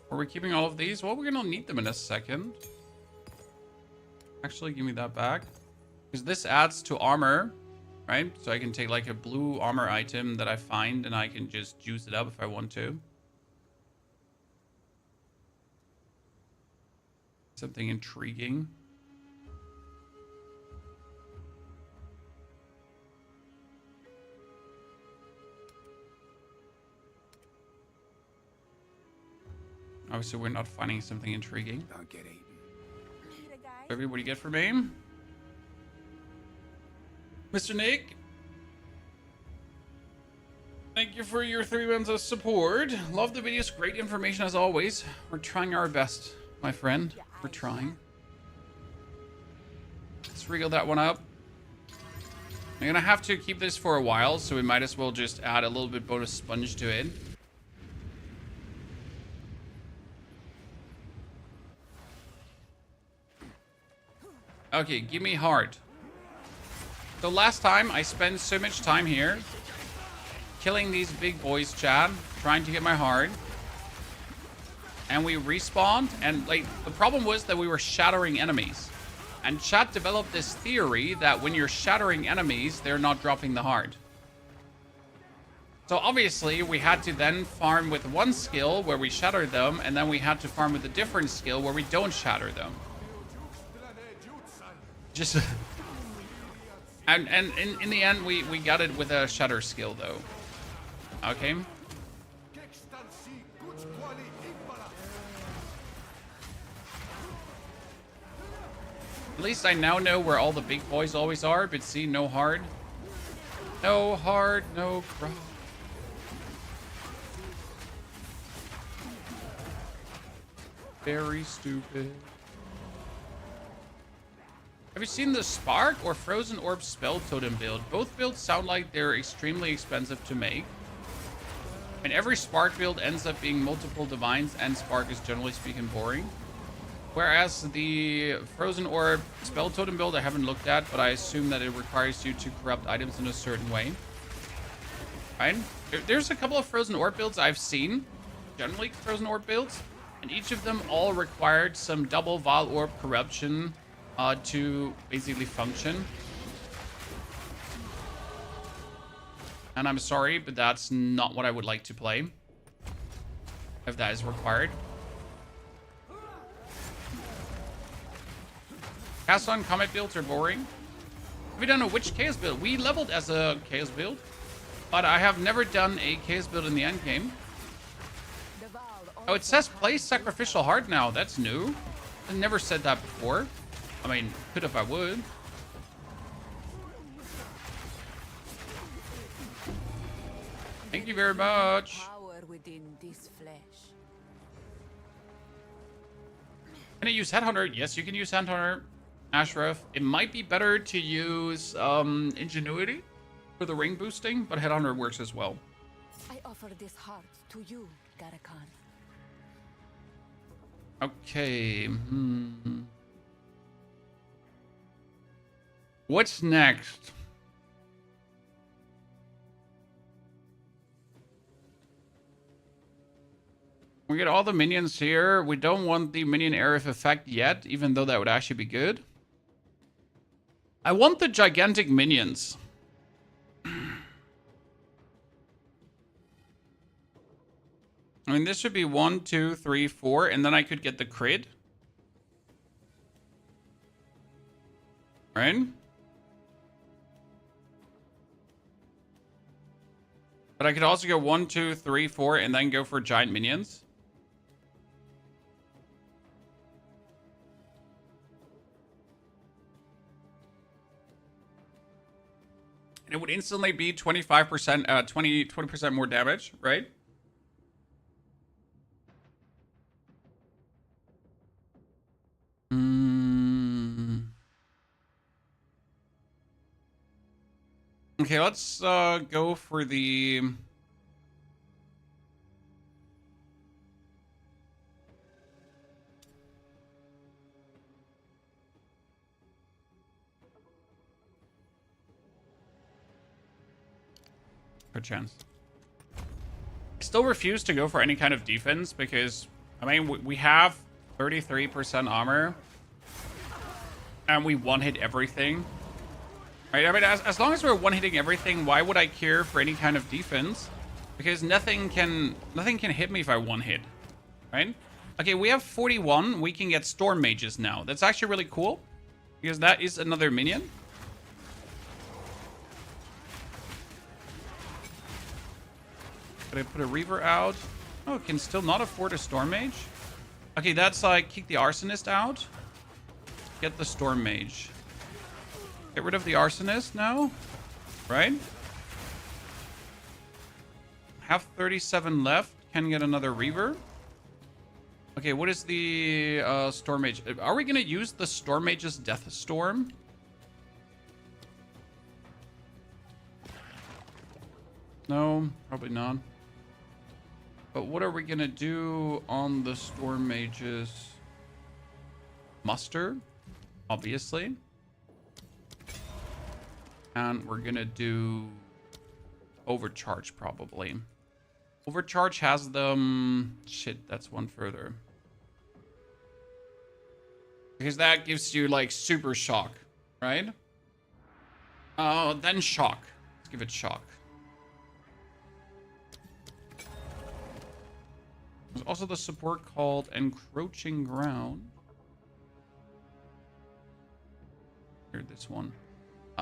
Are we keeping all of these? Well, we're gonna need them in a second. Actually, give me that back. Because this adds to armor, right? So I can take like a blue armor item that I find and I can just juice it up if I want to. Something intriguing. Obviously, we're not finding something intriguing. Don't get eaten. Need a guide? Everybody get for me? Mr. Nick? Thank you for your 3 months of support. Love the videos. Great information as always. We're trying our best, my friend. We're trying. Let's wriggle that one up. I'm gonna have to keep this for a while, so we might as well just add a little bit bonus sponge to it. Okay, give me hard. So last time I spent so much time here killing these big boys, Chad, trying to get my hard. And we respawned, and like the problem was that we were shattering enemies. And Chad developed this theory that when you're shattering enemies, they're not dropping the hard. So obviously we had to then farm with one skill where we shatter them, and then we had to farm with a different skill where we don't shatter them. Just and in the end we got it with a shatter skill though. Okay. At least I now know where all the big boys always are, but see, no hard. No hard, no cross. Very stupid. Have you seen the Spark or Frozen Orb Spell Totem build? Both builds sound like they're extremely expensive to make. And every Spark build ends up being multiple Divines, and Spark is generally speaking boring. Whereas the Frozen Orb Spell Totem build I haven't looked at, but I assume that it requires you to corrupt items in a certain way. Right? There's a couple of Frozen Orb builds I've seen. Generally Frozen Orb builds. And each of them all required some double Vile Orb corruption to basically function. And I'm sorry, but that's not what I would like to play, if that is required. Cast on Comet builds are boring. Have you done a witch chaos build? We leveled as a chaos build, but I have never done a chaos build in the endgame. Oh, it says play sacrificial heart now. That's new. I never said that before. I mean, could if I would. Thank you very much. Power within this flesh. Can I use Headhunter? Yes, you can use Headhunter, Ashraf. It might be better to use Ingenuity for the ring boosting, but Headhunter works as well. I offer this heart to you, Garakan. Okay. What's next? We get all the minions here. We don't want the minion Aerith effect yet, even though that would actually be good. I want the gigantic minions. I mean, this should be 1, 2, 3, 4, and then I could get the crit. Right? But I could also go 1, 2, 3, 4, and then go for giant minions. And it would instantly be 25%, 20% more damage, right? Okay, let's go for the... chance. Still refuse to go for any kind of defense because, I mean, we have 33% armor and we one-hit everything. Right? I mean, as long as we're one-hitting everything, why would I care for any kind of defense? Because nothing can hit me if I one-hit, right? Okay, we have 41. We can get Storm Mages now. That's actually really cool because that is another minion. Could I put a Reaver out? Oh, can still not afford a Storm Mage. Okay, that's like kick the Arsonist out. Get the Storm Mage. Get rid of the Arsonist now. Right? Have 37 left. Can get another Reaver. Okay, what is the Storm Mage? Are we going to use the Storm Mage's Death Storm? No, probably not. But what are we going to do on the Storm Mage's Muster? Obviously. And we're going to do Overcharge, probably. Overcharge has them... Shit, that's one further. Because that gives you, like, Super Shock, right? Oh, then Shock. Let's give it Shock. There's also the support called Encroaching Ground. Here, this one.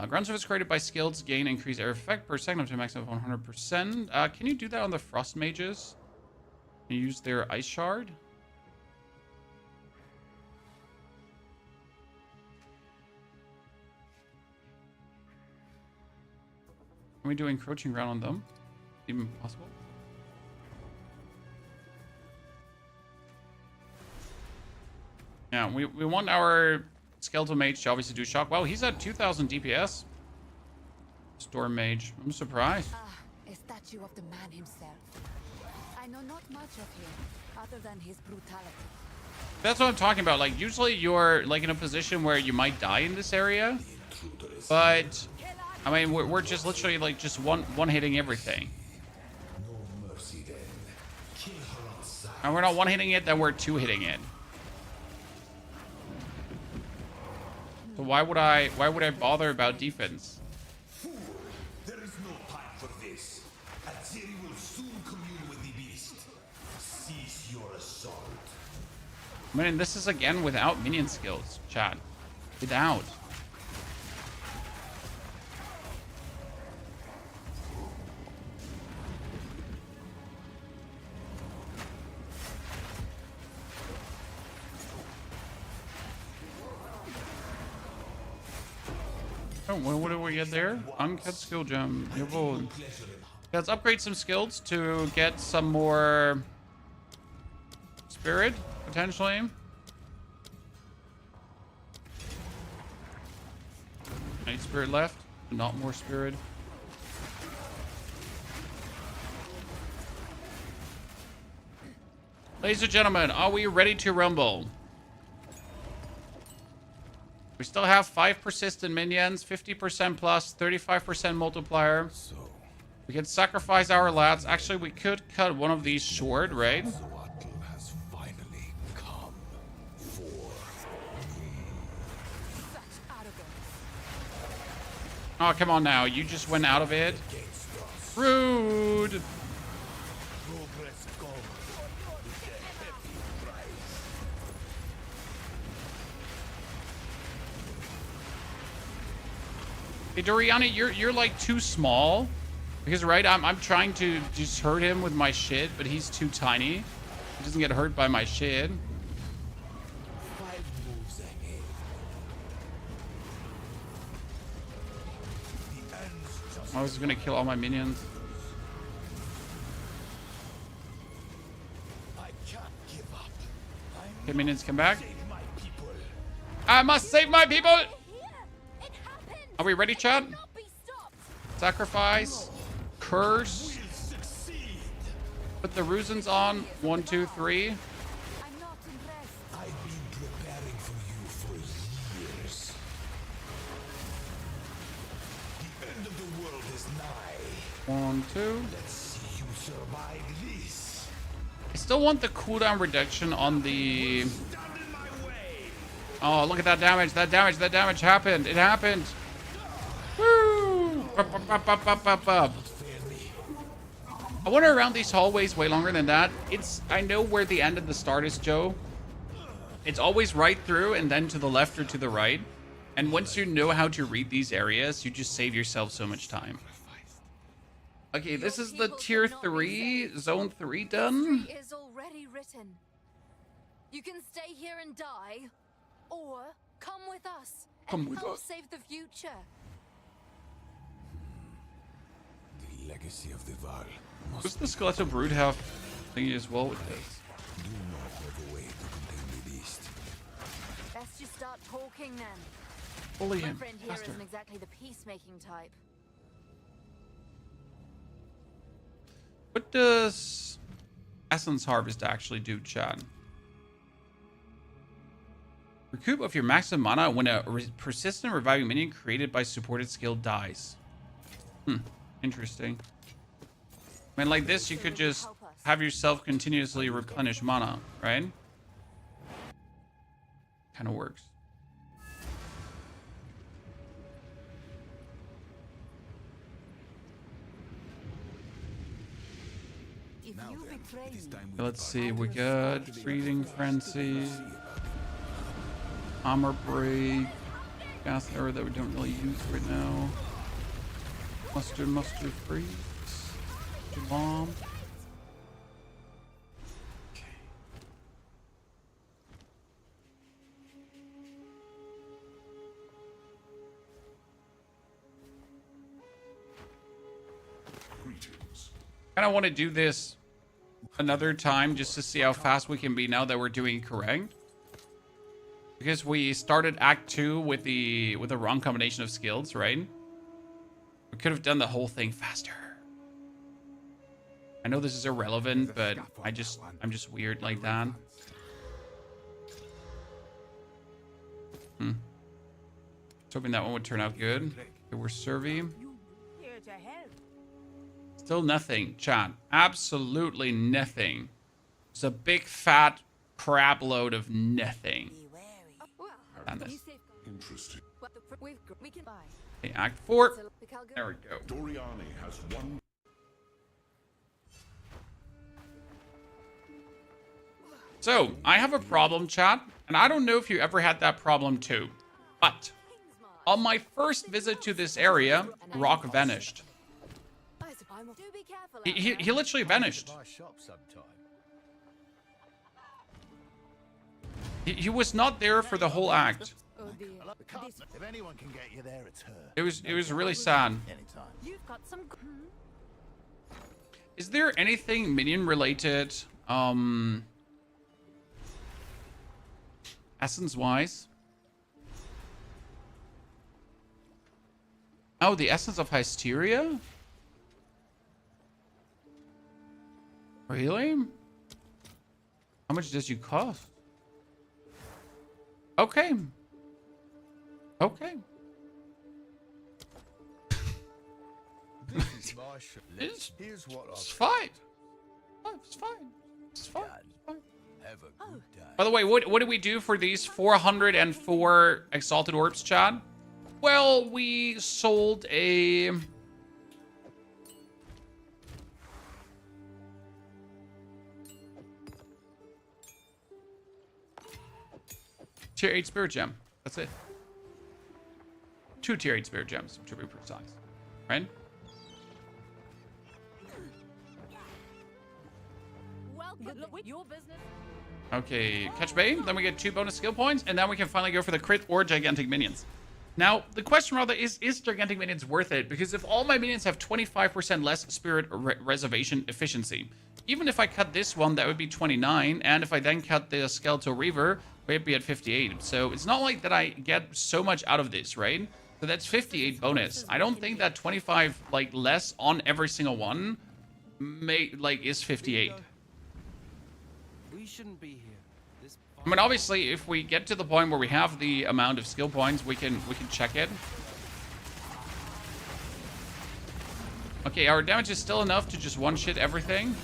Ground surface created by skills gain increased air effect per second up to a maximum of 100%. Can you do that on the Frost Mages? Can you use their Ice Shard? Can we do Encroaching Ground on them? Even possible? Yeah, we want our Skeletal Mage to obviously do shock. Wow, he's at 2,000 DPS. Storm Mage. I'm surprised. A statue of the man himself. I know not much of him, other than his brutality. That's what I'm talking about. Like, usually you're, like, in a position where you might die in this area. But, I mean, we're just literally, like, just one-hitting everything. And we're not one-hitting it, then we're two-hitting it. So why would I bother about defense? Fool, there is no time for this. Azeri will soon commune with the beast. Cease your assault. I mean, this is again without minion skills, chat. Without. Oh, what do we get there? Uncut skill gem. Jawohl. Let's upgrade some skills to get some more spirit, potentially. I need spirit left. Not more spirit. Ladies and gentlemen, are we ready to rumble? We still have 5 persistent minions, 50% plus, 35% multiplier. So, We can sacrifice our lads. Actually, we could cut one of these short, right? Zoatl has finally come for Such arrogance. Oh, come on now. You just went out of it. against us. Rude. Progress comes with a heavy price. Hey, Doriana, you're like too small. Because, right, I'm trying to just hurt him with my shit, but he's too tiny. He doesn't get hurt by my shit. 5 moves ahead. The ends just I was gonna kill all my minions. I can't give up. I Okay, minions, come back. save my people. I must save my people! Here! It happened! Are we ready, chat? Not be stopped! Sacrifice. Curse. We'll succeed. Put the Rusens on. 1, 2, 3. I'm not impressed. I've been preparing for you for years. The end of the world is nigh. 1, 2. Let's see you survive this. I still want the cooldown reduction on the... Stand in my way. Oh, look at that damage. That damage happened. It happened. Woo! Up, up, up, up, up, up. Fail me. I wander around these hallways way longer than that. I know where the end and the start is, Joe. It's always right through and then to the left or to the right. And once you know how to read these areas, you just save yourself so much time. Okay, this is the tier 3, zone 3 done. History is already written. You can stay here and die, or come with us Come and with help us. save the future. The legacy of the Val must Does the skeletal brood have thingy as well with this? do not have a way to contain the beast. Best you start talking then. Bully My him. friend here Faster. isn't exactly the peacemaking type. What does Essence Harvest actually do, Chad? Recoup of your maximum mana when a persistent reviving minion created by supported skill dies. Interesting. I mean, like this, you could just have yourself continuously replenish mana, right? Kind of works. If you betray me, Let's see, we got Breathing Frenzy, Armor Break, Gas Arrow that we don't really use right now, Mustard Freeze, Bomb. Kind of want to do this another time just to see how fast we can be now that we're doing correct. Because we started Act 2 with the wrong combination of skills, right? We could have done the whole thing faster. I know this is irrelevant, but I'm just weird like that. Was hoping that one would turn out good. Okay, we're Survey. Here to help. Still nothing, chat. Absolutely nothing. It's a big fat crap load of nothing. Be wary. well, Done this. you safeguard. Interesting. We can buy. Okay, Act 4. So, look how good- There we go. Doriani has one. So, I have a problem, chat, and I don't know if you ever had that problem too. But on my first visit to this area, Rock vanished. I suppose- Do be careful. He literally vanished. My shop sometime. He was not there for the whole act. Oh dear. The cut. If anyone can get you there, it's her. It was really sad. Anytime. You've got some. Is there anything minion related, essence wise? Oh, the Essence of Hysteria? Really? How much does you cost? Okay. Okay. This is my ship. It's, Here's what it's I've fine. Oh, it's fine. It's fine. done. It's fine. Have a good day. By the way, what did we do for these 404 Exalted Orbs, Chad? Well, we sold a... Tier 8 Spirit Gem. That's it. 2 Tier 8 Spirit Gems, to be precise. Right? Welcome. Your business. Okay, catch bait. Then we get 2 bonus skill points, and then we can finally go for the crit or gigantic minions. Now, the question rather is gigantic minions worth it? Because if all my minions have 25% less spirit reservation efficiency, even if I cut this one, that would be 29, and if I then cut the Skeletal Reaver, we'd be at 58. So it's not like that I get so much out of this, right? So that's 58 bonus. I don't think that 25 like less on every single one is 58. We shouldn't be here. I mean, obviously, if we get to the point where we have the amount of skill points, we can check it. Okay, our damage is still enough to just one-shit everything.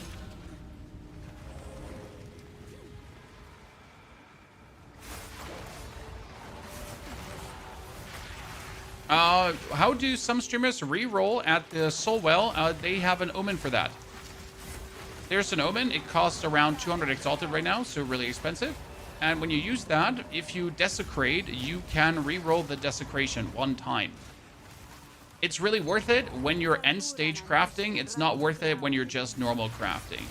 How do some streamers re-roll at the Soul Well? They have an omen for that. There's an omen. It costs around 200 Exalted right now, so really expensive. And when you use that, if you desecrate, you can re-roll the desecration 1 time. It's really worth it when you're end stage crafting. It's not worth it when you're just normal crafting,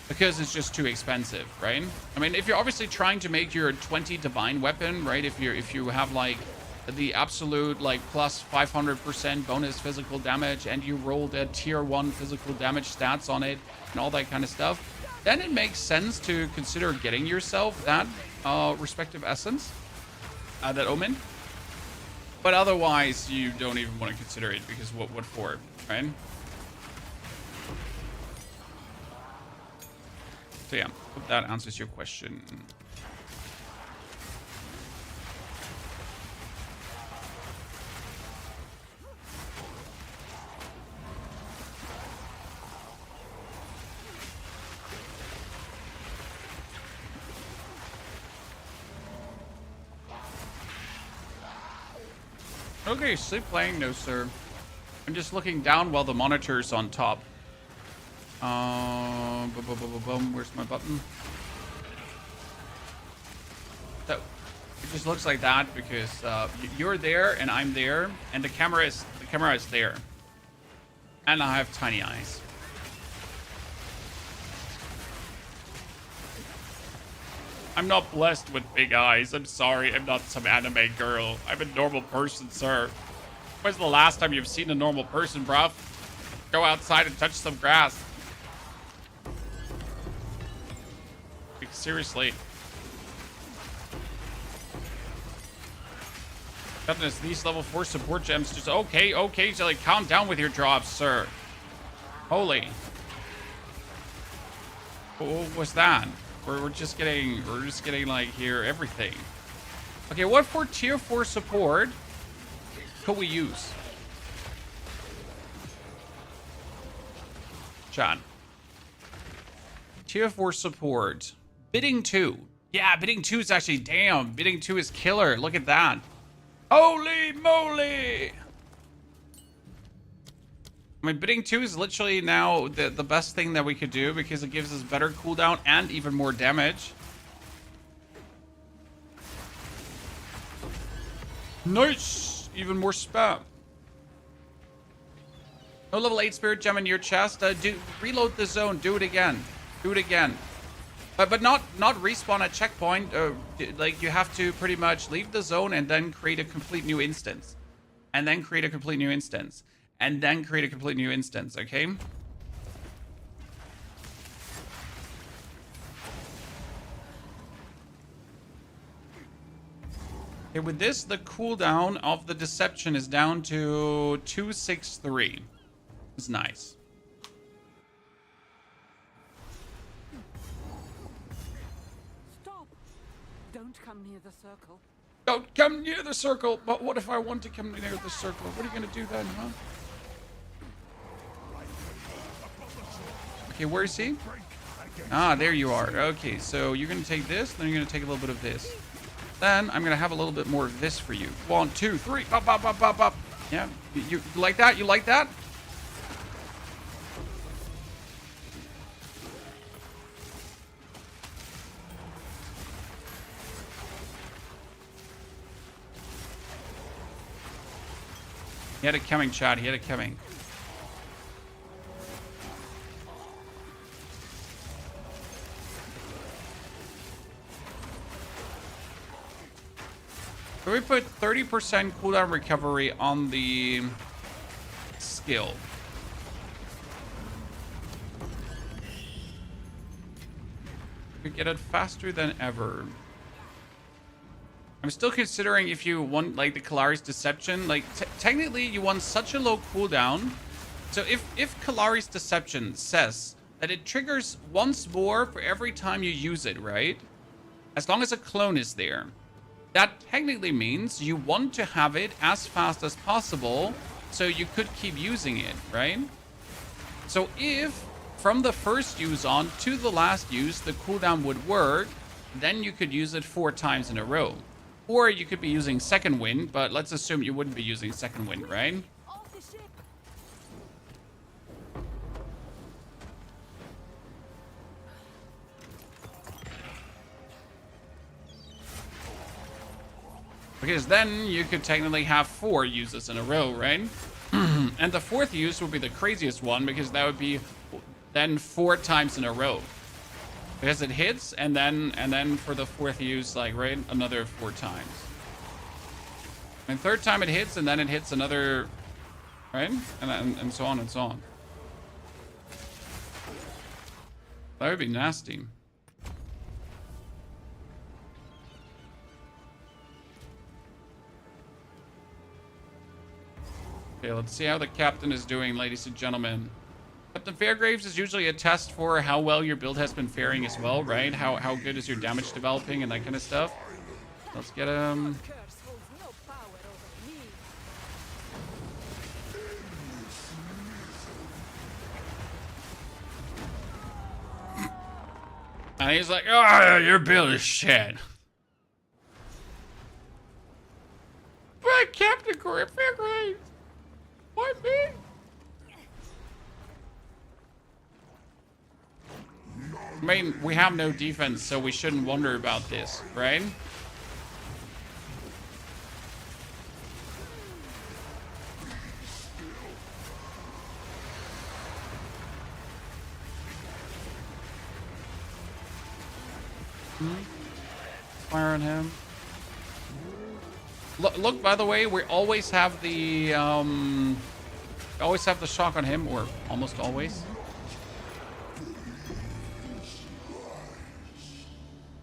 because it's just too expensive, right? I mean, if you're obviously trying to make your 20 divine weapon, right? If you have like the absolute like plus 500% bonus physical damage, and you rolled a tier 1 physical damage stats on it and all that kind of stuff, then it makes sense to consider getting yourself that respective essence, that omen. But otherwise, you don't even want to consider it, because what for, right? So yeah, hope that answers your question. Okay, sleep playing? No, sir. I'm just looking down while the monitor's on top. Where's my button? So, it just looks like that because you're there and I'm there, and the camera is there. And I have tiny eyes. I'm not blessed with big eyes. I'm sorry. I'm not some anime girl. I'm a normal person, sir. When's the last time you've seen a normal person, bruv? Go outside and touch some grass. Like, seriously. Goodness, these level 4 support gems just... Okay, so like, calm down with your drops, sir. Holy. What was that? We're just getting like here everything. Okay, what for tier 4 support could we use? John. Tier 4 support. Bidding 2. Yeah, bidding 2 is actually, damn, bidding 2 is killer. Look at that. Holy moly! I mean, bidding 2 is literally now the best thing that we could do, because it gives us better cooldown and even more damage. Nice! Even more spam. No level 8 spirit gem in your chest. Reload the zone. Do it again. Do it again. But not respawn at checkpoint. Like, you have to pretty much leave the zone and then create a complete new instance. And then create a complete new instance. And then create a complete new instance, okay? Okay, with this, the cooldown of the deception is down to 263. It's nice. Stop! Don't come near the circle. Don't come near the circle. But what if I want to come near the circle? What are you gonna do then, huh? Okay, where is he? Ah, there you are. Okay, so you're gonna take this, then you're gonna take a little bit of this. Then I'm gonna have a little bit more of this for you. 1, 2, 3. Up, up, up, up, up. Yeah, you like that? You like that? He had it coming, Chad. He had it coming. So we put 30% cooldown recovery on the skill. We get it faster than ever. I'm still considering if you want like the Kalari's Deception. Like technically you want such a low cooldown. So if Kalari's Deception says that it triggers once more for every time you use it, right? As long as a clone is there. That technically means you want to have it as fast as possible so you could keep using it, right? So if from the first use on to the last use the cooldown would work, then you could use it 4 times in a row. Or you could be using second wind, but let's assume you wouldn't be using second wind, right? Because then you could technically have 4 uses in a row, right? And the 4th use would be the craziest one because that would be then 4 times in a row. Because it hits and then for the 4th use, like, right, another 4 times. And 3rd time it hits and then it hits another, right? And so on and so on. That would be nasty. Okay, let's see how the captain is doing, ladies and gentlemen. Captain Fairgraves is usually a test for how well your build has been faring as well, right? How good is your damage developing and that kind of stuff. Let's get him. And he's like, oh, your build is shit. But Captain Fairgraves. Why me? I mean, we have no defense, so we shouldn't wonder about this, right? Fire on him. Look, by the way, we always have the shock on him, or almost always.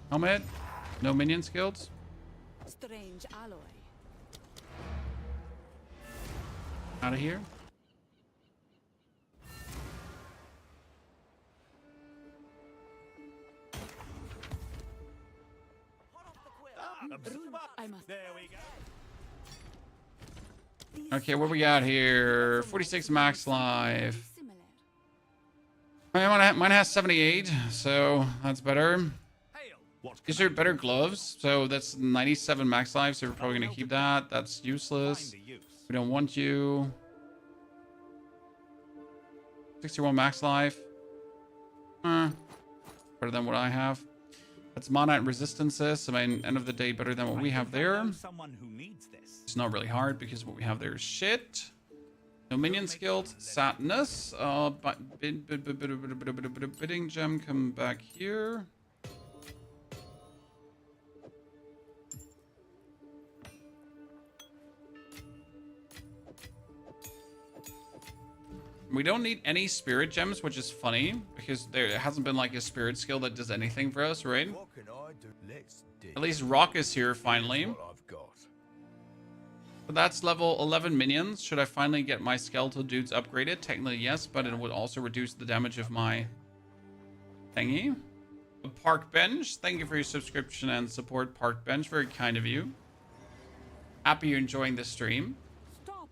Comet, no minion skills. Strange alloy. Out of here. There we go. Okay, what we got here? 46 max life. Mine has 78, so that's better. These are better gloves, so that's 97 max life, so we're probably going to keep that. That's useless. We don't want you. 61 max life. Better than what I have. That's mana and resistances. I mean, end of the day, better than what we have there. It's not really hard because what we have there is shit. No minion skills. Sadness. Bidding gem, come back here. We don't need any spirit gems, which is funny because there hasn't been like a spirit skill that does anything for us, right? At least Rock is here finally. So that's level 11 minions. Should I finally get my skeletal dudes upgraded? Technically, yes, but it would also reduce the damage of my thingy. Park Bench, thank you for your subscription and support, Park Bench. Very kind of you. Happy you're enjoying the stream. Stop!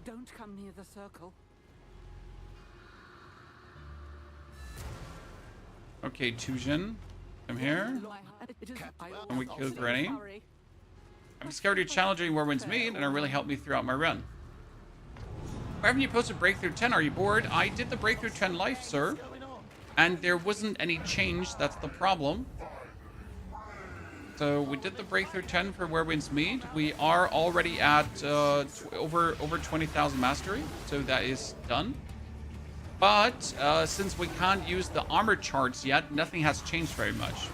Don't come near the circle. Okay, Tujin, I'm here. And we killed Granny. I've discovered you're challenging where wins meet, and it really helped me throughout my run. Why haven't you posted Breakthrough 10? Are you bored? I did the Breakthrough 10 live, sir. And there wasn't any change. That's the problem. So we did the Breakthrough 10 for where wins meet. We are already at over 20,000 mastery. So that is done. But since we can't use the armor charts yet, nothing has changed very much.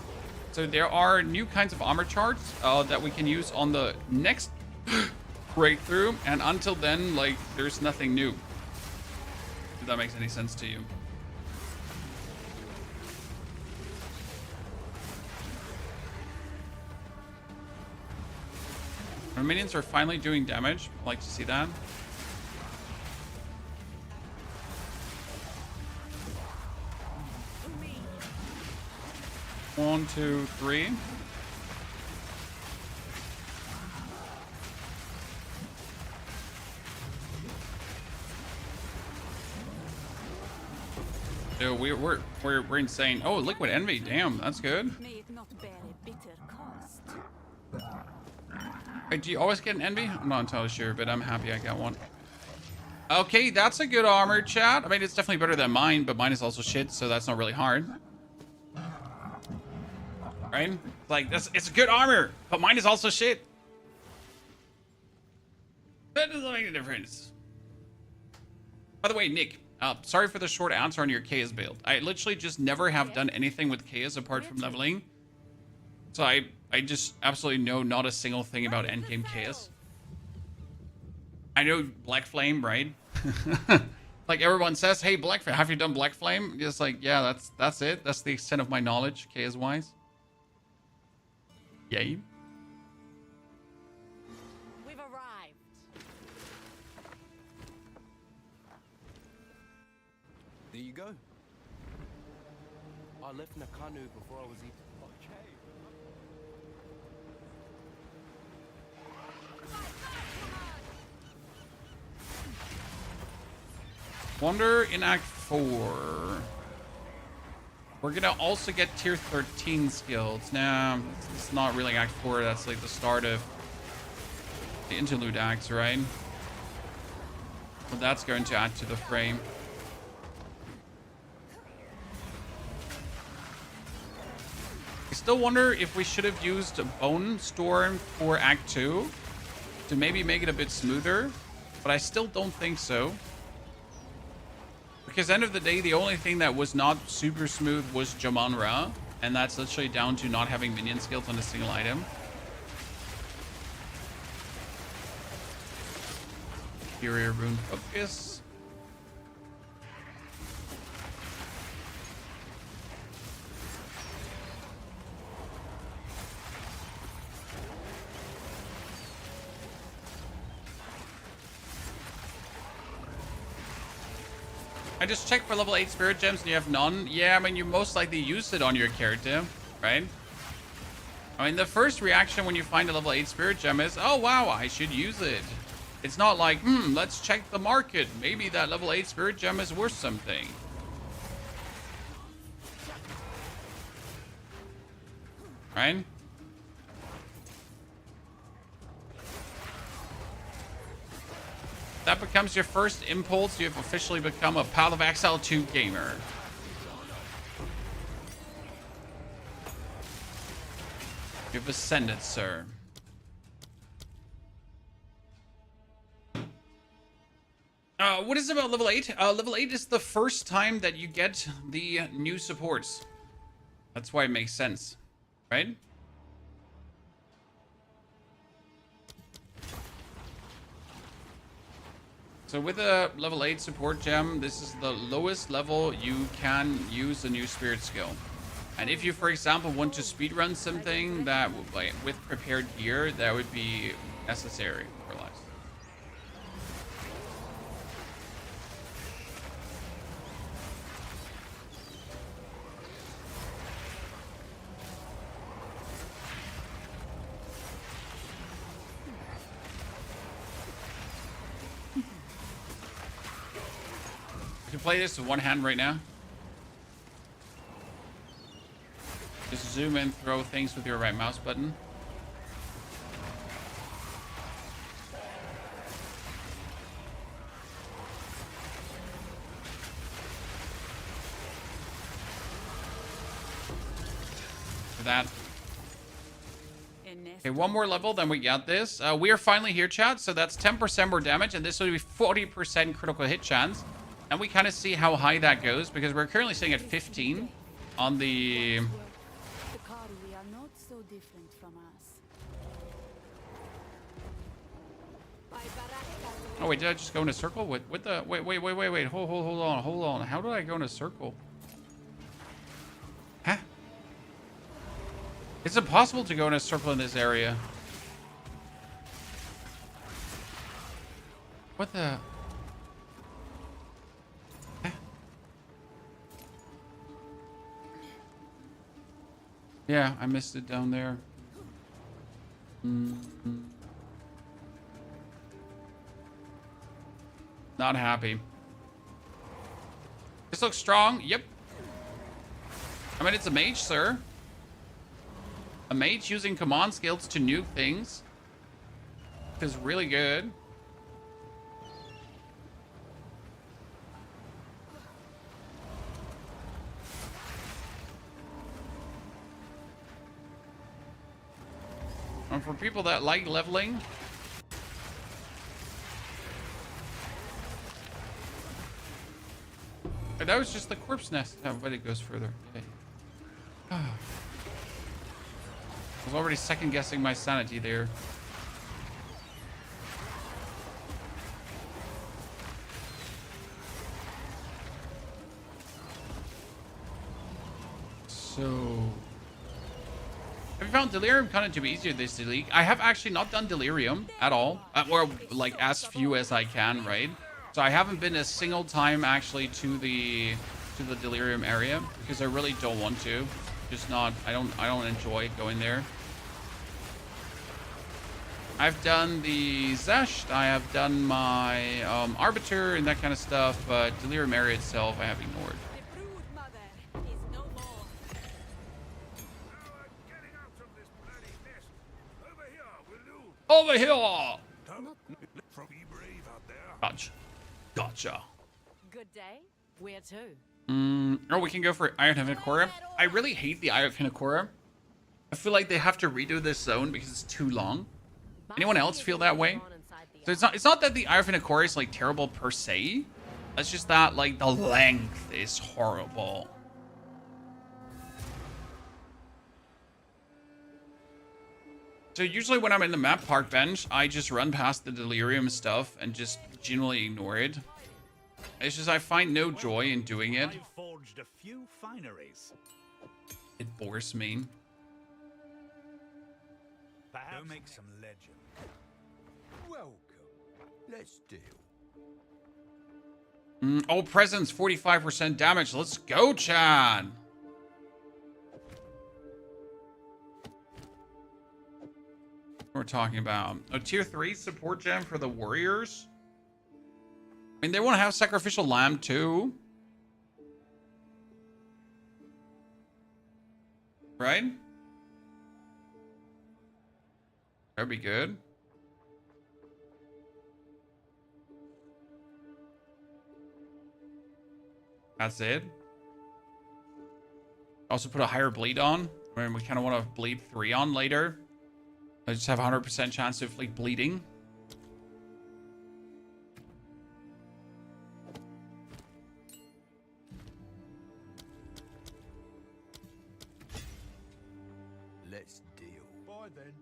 So there are new kinds of armor charts that we can use on the next breakthrough. And until then, like, there's nothing new. If that makes any sense to you. Our minions are finally doing damage. I like to see that. One, two, three. Dude, we're insane. Oh, liquid envy. Damn, that's good. May it not bear a bitter cost. Wait, do you always get an envy? I'm not entirely sure, but I'm happy I got one. Okay, that's a good armor, chat. I mean, it's definitely better than mine, but mine is also shit, so that's not really hard. Right? Like, it's good armor, but mine is also shit. That doesn't make a difference. By the way, Nick, sorry for the short answer on your Chaos build. I literally just never have done anything with Chaos apart from leveling. So I just absolutely know not a single thing about endgame Chaos. I know Black Flame, right? Like everyone says, hey, Black Flame, have you done Black Flame? Just like, yeah, that's it. That's the extent of my knowledge, Chaos-wise. Yay. We've arrived. There you go. I left Nakanu before I was even... Wonder in Act 4. We're gonna also get tier 13 skills. Nah, it's not really Act 4. That's like the start of the interlude acts, right? Well, that's going to add to the frame. I still wonder if we should have used Bone Storm for Act 2 to maybe make it a bit smoother, but I still don't think so. Because end of the day, the only thing that was not super smooth was Jaman-Ra, and that's literally down to not having minion skills on a single item. Superior Rune Focus. I just checked for level 8 spirit gems and you have none. Yeah, I mean, you most likely used it on your character, right? I mean, the first reaction when you find a level 8 spirit gem is, oh, wow, I should use it. It's not like, let's check the market. Maybe that level 8 spirit gem is worth something. Right? That becomes your first impulse. You have officially become a Path of Exile 2 gamer. You've ascended, sir. What is about level 8? Level 8 is the first time that you get the new supports. That's why it makes sense, right? So with a level 8 support gem, this is the lowest level you can use a new spirit skill. And if you, for example, want to speedrun something that, like, with prepared gear, that would be necessary, more or less. I can play this with one hand right now. Just zoom in, throw things with your right mouse button. That. Okay, one more level, then we got this. We are finally here, chat. So that's 10% more damage, and this will be 40% critical hit chance. And we kind of see how high that goes, because we're currently sitting at 15 on the... The Kari are not so different from us. Oh, wait, did I just go in a circle? With the... Wait. Hold on. How did I go in a circle? Huh? It's impossible to go in a circle in this area. What the... Huh? Yeah, I missed it down there. Not happy. This looks strong. Yep. I mean, it's a mage, sir. A mage using command skills to nuke things is really good. And for people that like leveling, that was just the corpse nest. Oh, but it goes further. Okay. I was already second guessing my sanity there. So, have you found Delirium kind of to be easier this league? I have actually not done Delirium at all, or like as few as I can, right? So I haven't been a single time actually to the Delirium area because I really don't want to. Just not. I don't enjoy going there. I've done the Zesht. I have done my Arbiter and that kind of stuff, but Delirium area itself I have ignored. Over here! Gotcha. Good day. Where to? Oh, we can go for Eye of Hinekora. I really hate the Eye of Hinekora. I feel like they have to redo this zone because it's too long. Anyone else feel that way? So it's not that the Eye of Hinekora is like terrible per se. It's just that like the length is horrible. So usually when I'm in the map park bench, I just run past the Delirium stuff and just generally ignore it. It's just I find no joy in doing it. I've forged a few fineries. It bores me. Perhaps Go make some legend. Welcome. Let's deal. Oh, presence, 45% damage. Let's go, Chad. What we're talking about. A tier 3 support gem for the warriors. I mean, they want to have sacrificial lamb too. Right? That'd be good. That's it. Also put a higher bleed on. I mean, we kind of want to bleed 3 on later. I just have 100% chance of like bleeding. Let's deal. Bye then.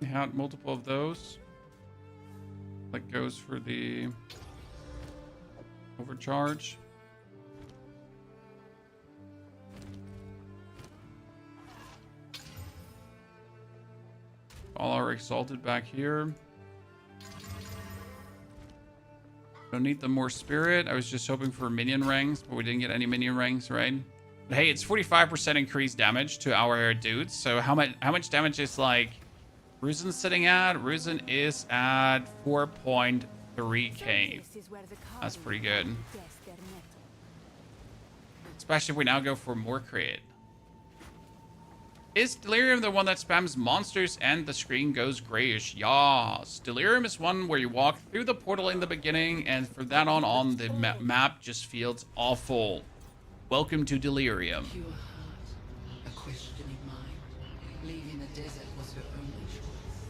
We had multiple of those. That goes for the Overcharge. All are exalted back here. Don't need the more spirit. I was just hoping for minion ranks, but we didn't get any minion ranks, right? But hey, it's 45% increased damage to our dudes. So how much damage is like Ruzin sitting at? Ruzin is at 4.3k. That's pretty good. Especially if we now go for more crit. Is Delirium the one that spams monsters and the screen goes grayish? Yes. Delirium is one where you walk through the portal in the beginning, and from that on the map just feels awful. Welcome to Delirium. Pure heart, a questioning mind. Leaving the desert was her only choice.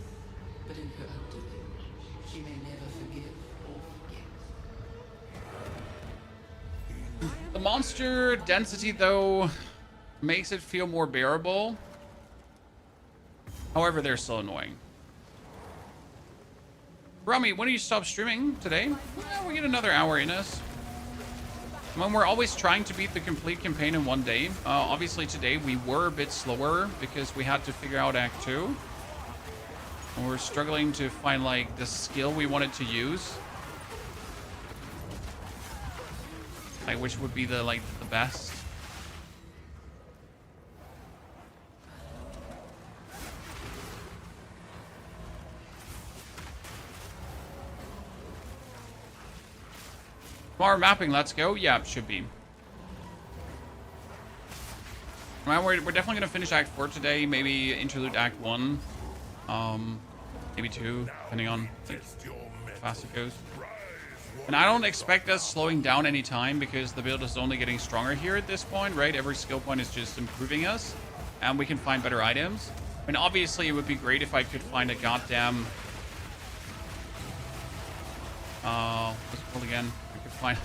But in her undoing, she may never forgive or forget. The monster density, though, makes it feel more bearable. However, they're still annoying. Rami, when do you stop streaming today? Well, we get another hour in us. When we're always trying to beat the complete campaign in one day. Obviously today we were a bit slower because we had to figure out Act 2. And we're struggling to find like the skill we wanted to use. Like which would be the best. Tomorrow mapping, let's go. Yeah, it should be. Well, we're definitely gonna finish Act 4 today. Maybe interlude Act 1, maybe 2, depending on how fast it goes. And I don't expect us slowing down any time because the build is only getting stronger here at this point, right? Every skill point is just improving us, and we can find better items. I mean, obviously, it would be great if I could find a goddamn what's it called again? Find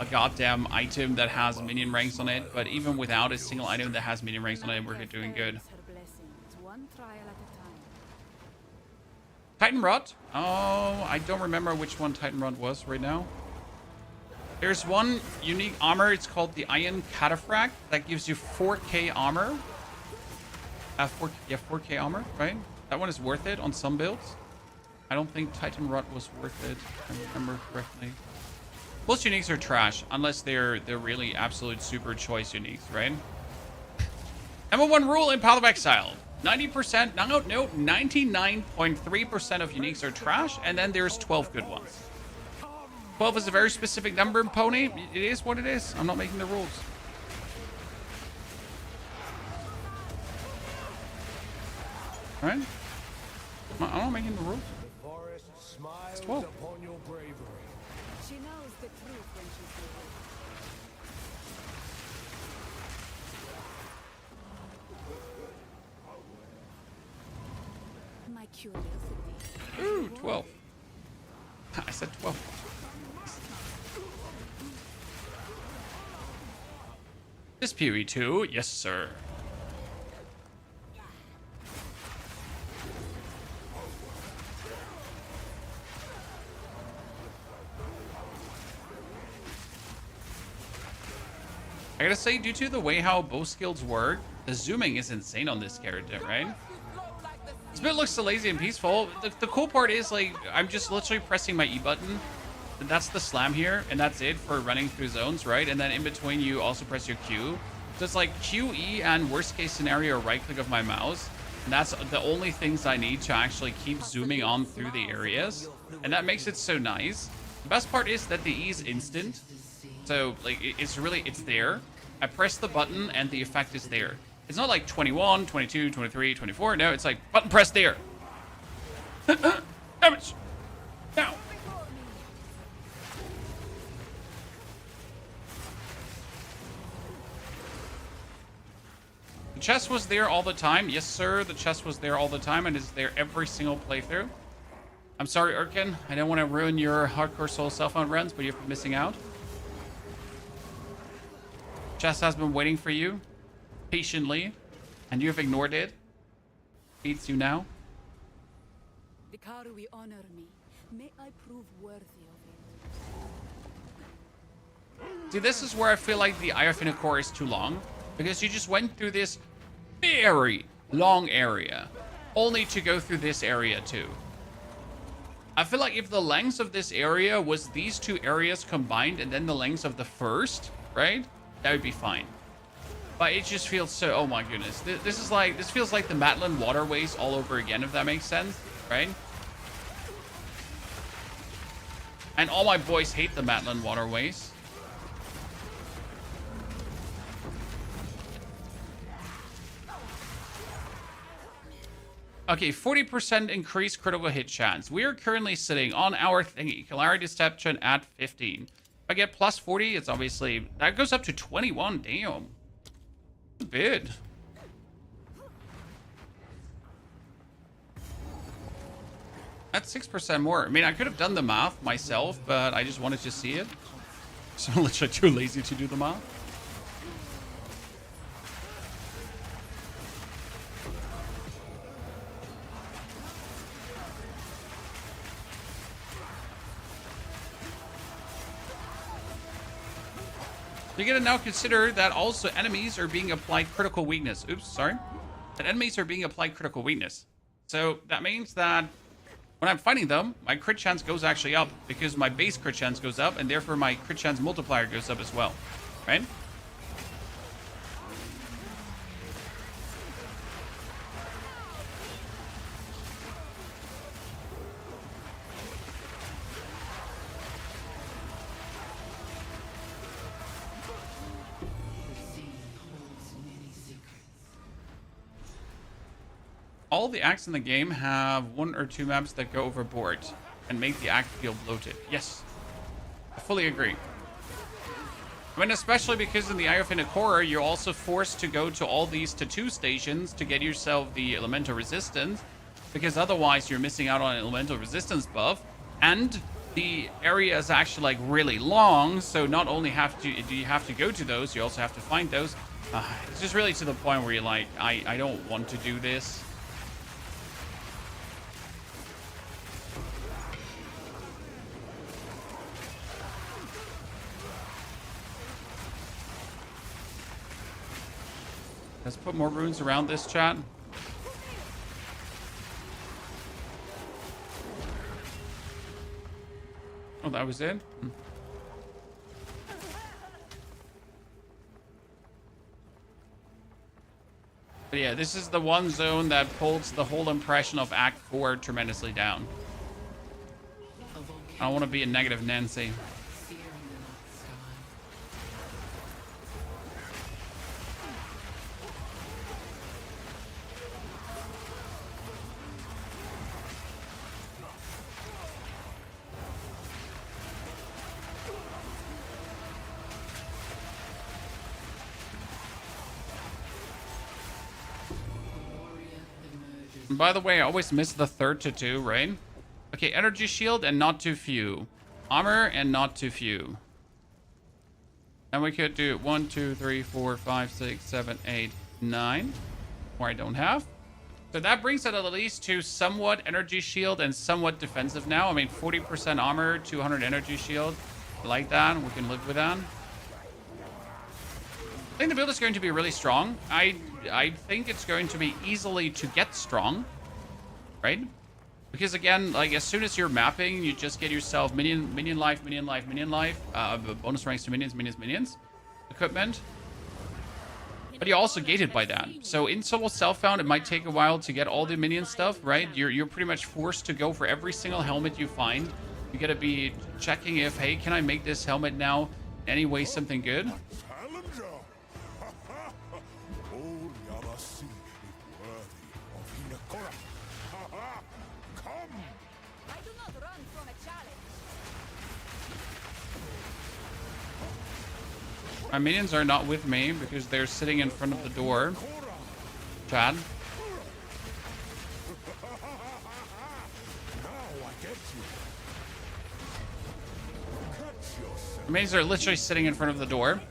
a goddamn item that has minion ranks on it, but even without a single item that has minion ranks on it, we're doing good. Titan Rod? Oh, I don't remember which one Titan Rod was right now. There's one unique armor. It's called the Iron Cataphract that gives you 4k armor. 4k armor, right? That one is worth it on some builds. I don't think Titan Rod was worth it, if I remember correctly. Most uniques are trash, unless they're really absolute super choice uniques, right? MO1 rule in Path of Exile. 90%, no, 99.3% of uniques are trash, and then there's 12 good ones. 12 is a very specific number, Pony. It is what it is. I'm not making the rules. Right? I'm not making the rules. It's 12. She knows the truth when she sees it. My curiosity. Ooh, 12. I said 12. This POE 2, yes sir. I gotta say, due to the way how bow skills work, the zooming is insane on this character, right? This bit looks so lazy and peaceful. The cool part is, like, I'm just literally pressing my E button. And that's the slam here, and that's it for running through zones, right? And then in between, you also press your Q. So it's like Q, E, and worst case scenario, right click of my mouse. And that's the only things I need to actually keep zooming on through the areas. And that makes it so nice. The best part is that the E is instant. So, like, it's there. I press the button and the effect is there. It's not like 21, 22, 23, 24. No, it's like button press there. Damage. Now. The chest was there all the time. Yes, sir. The chest was there all the time and is there every single playthrough. I'm sorry, Urkin. I don't want to ruin your hardcore soul self-found runs, but you're missing out. Chest has been waiting for you patiently, and you have ignored it. Beats you now. The Kari honor me. May I prove worthy of it. See, this is where I feel like the Eye of Inner Core is too long. Because you just went through this very long area. Only to go through this area too. I feel like if the length of this area was these two areas combined and then the length of the first, right? That would be fine. But it just feels so, oh my goodness. This feels like the Matland waterways all over again, if that makes sense, right? And all my boys hate the Matland waterways. Okay, 40% increased critical hit chance. We are currently sitting on our thingy, Kari Deception at 15. If I get plus 40, it's obviously... That goes up to 21, damn. A bit. That's 6% more. I mean, I could have done the math myself, but I just wanted to see it. So I'm literally too lazy to do the math. You're gonna now consider that also enemies are being applied critical weakness. Oops, sorry. That enemies are being applied critical weakness. So that means that when I'm fighting them, my crit chance goes actually up because my base crit chance goes up and therefore my crit chance multiplier goes up as well, right? All the acts in the game have 1 or 2 maps that go overboard and make the act feel bloated. Yes, I fully agree. I mean, especially because in the Eye of Inner Core, you're also forced to go to all these tattoo stations to get yourself the elemental resistance, because otherwise you're missing out on an elemental resistance buff. And the area is actually like really long, so not only do you have to go to those, you also have to find those. It's just really to the point where you're like, I don't want to do this. Let's put more runes around this, chat. Oh, that was it? But yeah, this is the one zone that pulls the whole impression of Act 4 tremendously down. I don't want to be a negative Nancy. And by the way, I always miss the third tattoo, right? Okay, energy shield and not too few. Armor and not too few. And we could do 1, 2, 3, 4, 5, 6, 7, 8, 9. Or I don't have. So that brings it at least to somewhat energy shield and somewhat defensive now. I mean, 40% armor, 200 energy shield. I like that. We can live with that. I think the build is going to be really strong. I think it's going to be easily to get strong, right? Because again, like as soon as you're mapping, you just get yourself minion life, bonus ranks to minions, equipment. But you're also gated by that. So in solo self-found, it might take a while to get all the minion stuff, right? You're pretty much forced to go for every single helmet you find. You gotta be checking if, hey, can I make this helmet now anyway something good? My minions are not with me because they're sitting in front of the door. Chad. My minions are literally sitting in front of the door.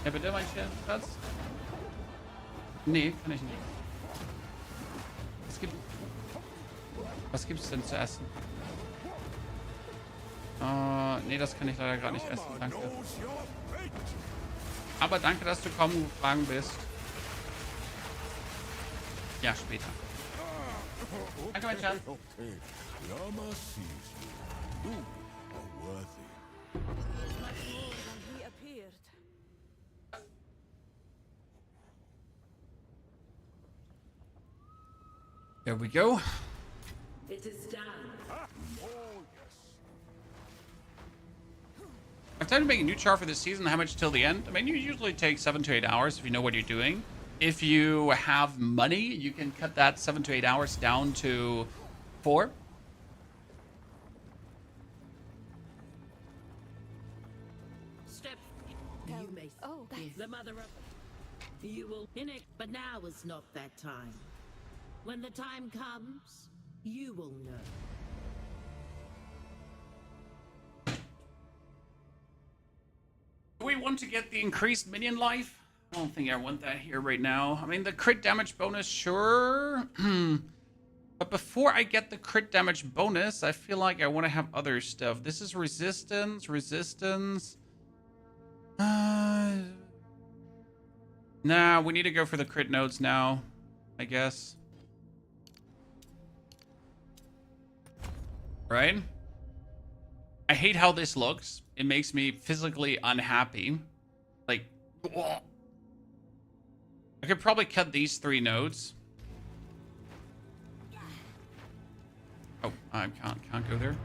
Ja, bitte, mein Schatz. Nee, kann ich nicht. Es gibt... Was gibt's denn zu essen? Nee, das kann ich leider gerade nicht essen. Danke. Aber danke, dass du kaum gefragt bist. Ja, später. Danke, mein Schatz. He appeared. There we go. It is done. I've tried to make a new chart for this season. How much till the end? I mean, you usually take 7 to 8 hours if you know what you're doing. If you have money, you can cut that 7 to 8 hours down to 4. Step. You may. Oh, that's... The mother of. You will in it, but now is not that time. When the time comes, you will know. Do we want to get the increased minion life? I don't think I want that here right now. I mean, the crit damage bonus, sure. But before I get the crit damage bonus, I feel like I want to have other stuff. This is resistance. Nah, we need to go for the crit nodes now, I guess. Right? I hate how this looks. It makes me physically unhappy. Like, ugh. I could probably cut these 3 nodes. Oh, I can't go there.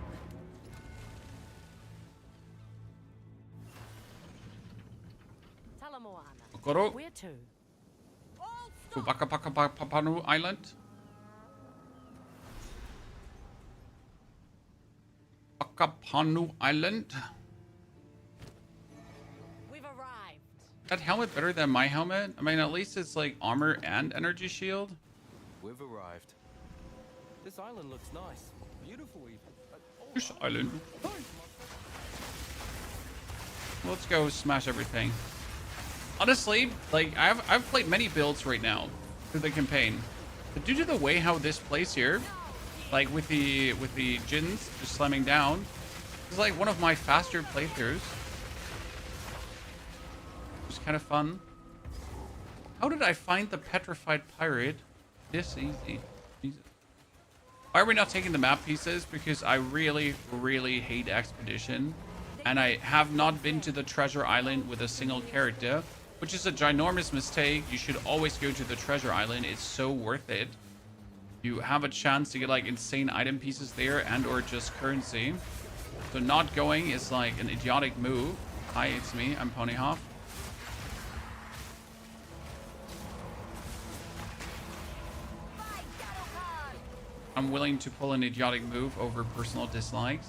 Okoro. Where to? To Papanu Island. Papanu Island. We've arrived. That helmet better than my helmet? I mean, at least it's like armor and energy shield. We've arrived. This island looks nice. Beautiful even. This island. Let's go smash everything. Honestly, like I've played many builds right now through the campaign. But due to the way how this plays here, like with the djinns just slamming down, it's like one of my faster playthroughs. It's kind of fun. How did I find the petrified pirate this easy? Jesus. Why are we not taking the map pieces? Because I really, really hate Expedition. And I have not been to the treasure island with a single character, which is a ginormous mistake. You should always go to the treasure island. It's so worth it. You have a chance to get like insane item pieces there and or just currency. So not going is like an idiotic move. Hi, it's me. I'm Ponyhoff. I'm willing to pull an idiotic move over personal dislikes.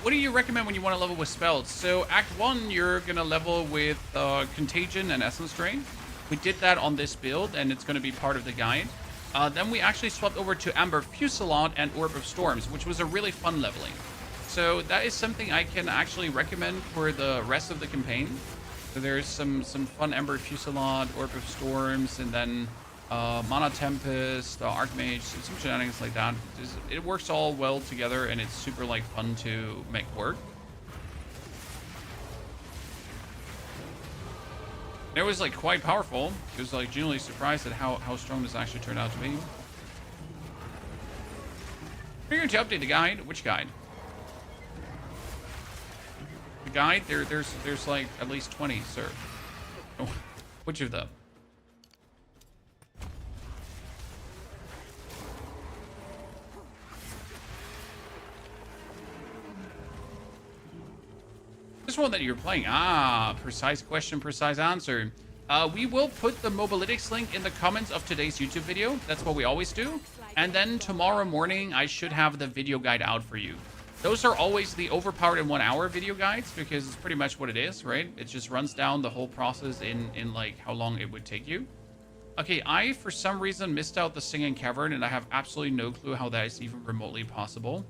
What do you recommend when you want to level with spells? So Act 1, you're going to level with Contagion and Essence Drain. We did that on this build, and it's going to be part of the guide. Then we actually swapped over to Amber Fusillade and Orb of Storms, which was a really fun leveling. So that is something I can actually recommend for the rest of the campaign. So there's some fun Amber Fusillade, Orb of Storms, and then Mana Tempest, Archmage, some shenanigans like that. It works all well together, and it's super like fun to make work. It was like quite powerful. It was like genuinely surprised at how strong this actually turned out to be. We're going to update the guide. Which guide? The guide? There's like at least 20, sir. Oh, which of them? This one that you're playing. Ah, precise question, precise answer. We will put the Mobalytics link in the comments of today's YouTube video. That's what we always do. And then tomorrow morning, I should have the video guide out for you. Those are always the overpowered in 1 hour video guides because it's pretty much what it is, right? It just runs down the whole process in like how long it would take you. Okay, I, for some reason, missed out the Singing Cavern, and I have absolutely no clue how that is even remotely possible.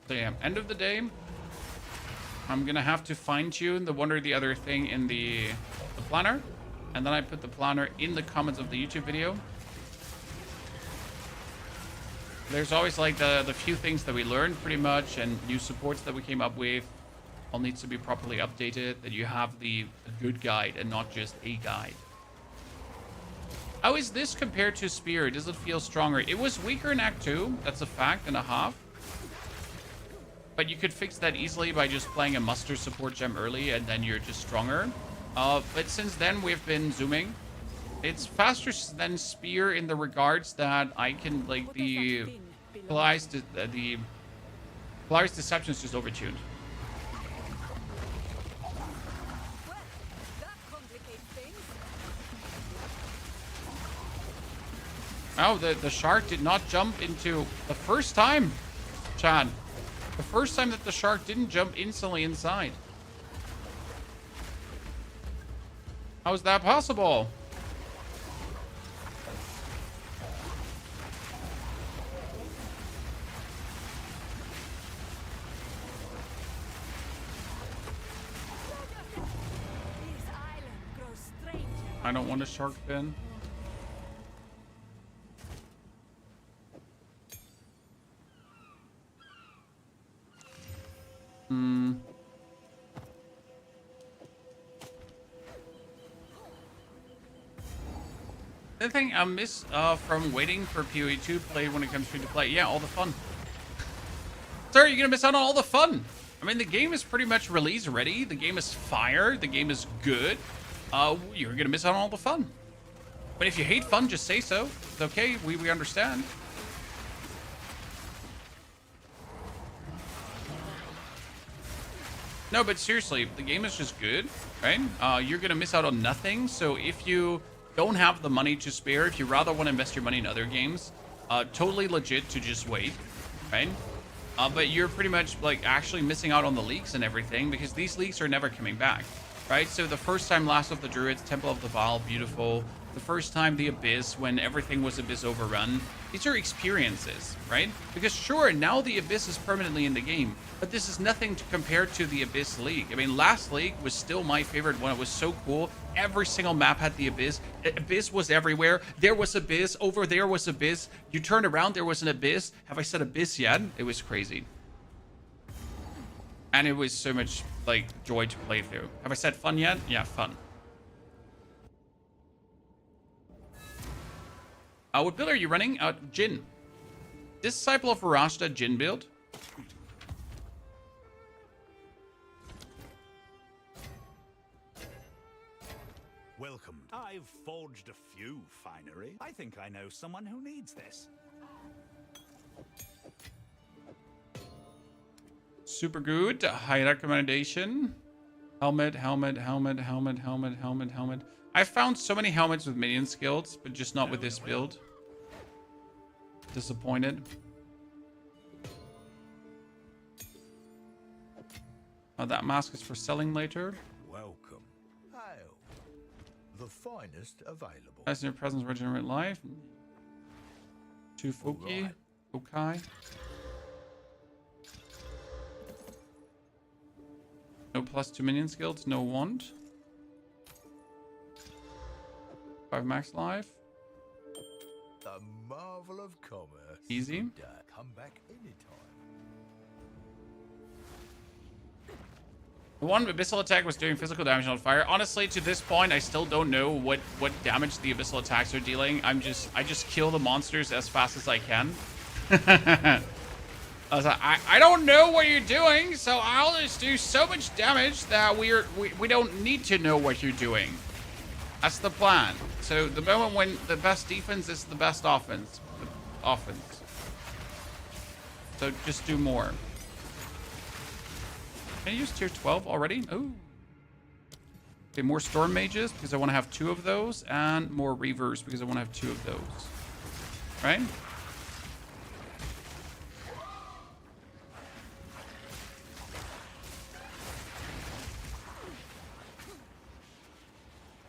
So yeah, end of the day, I'm gonna have to fine-tune the one or the other thing in the planner. And then I put the planner in the comments of the YouTube video. There's always like the few things that we learned pretty much and new supports that we came up with. All needs to be properly updated, that you have the good guide and not just a guide. How is this compared to Spear? Does it feel stronger? It was weaker in Act 2. That's a fact and a half. But you could fix that easily by just playing a muster support gem early and then you're just stronger. But since then we've been zooming. It's faster than Spear in the regards that I can like the Polaris Deception is just overtuned. Oh, the shark did not jump into the first time, Chad. The first time that the shark didn't jump instantly inside. How is that possible? I don't want a shark fin. The thing I miss from waiting for POE 2 play when it comes free to play, yeah, all the fun. Sorry, you're gonna miss out on all the fun. I mean, the game is pretty much release ready. The game is fire. The game is good. You're gonna miss out on all the fun. But if you hate fun, just say so. It's okay. We understand. No, but seriously, the game is just good, right? You're gonna miss out on nothing. So if you don't have the money to spare, if you rather want to invest your money in other games, totally legit to just wait, right? But you're pretty much like actually missing out on the leaks and everything because these leaks are never coming back, right? So the first time Last of the Druids, Temple of the Vaal, beautiful. The first time the Abyss, when everything was Abyss overrun. These are experiences, right? Because sure, now the Abyss is permanently in the game, but this is nothing to compare to the Abyss League. I mean, last League was still my favorite one. It was so cool. Every single map had the Abyss. Abyss was everywhere. There was Abyss. Over there was Abyss. You turned around, there was an Abyss. Have I said Abyss yet? It was crazy. And it was so much, like, joy to play through. Have I said fun yet? Yeah, fun. What build are you running? Djinn. Disciple of Varashta Djinn build. Welcome. I've forged a few finery. I think I know someone who needs this. Super good. High recommendation. Helmet, helmet, helmet, helmet, helmet, helmet, helmet. I found so many helmets with minion skills, but just not with this build. Disappointed. That mask is for selling later. Welcome. Hail. The finest available. As in your presence, regenerate life. 2 Fuki. Right. Okay. No +2 minion skills, no wand. 5 max life. The marvel of commerce. Easy. Come back anytime. The one abyssal attack was doing physical damage on fire. Honestly, to this point, I still don't know what damage the abyssal attacks are dealing. I just kill the monsters as fast as I can. I was like, I don't know what you're doing, so I'll just do so much damage that we don't need to know what you're doing. That's the plan. So the moment when the best defense is the best offense. So just do more. Can I use tier 12 already? Oh. Okay, more storm mages because I want to have 2 of those, and more reavers because I want to have 2 of those. Right?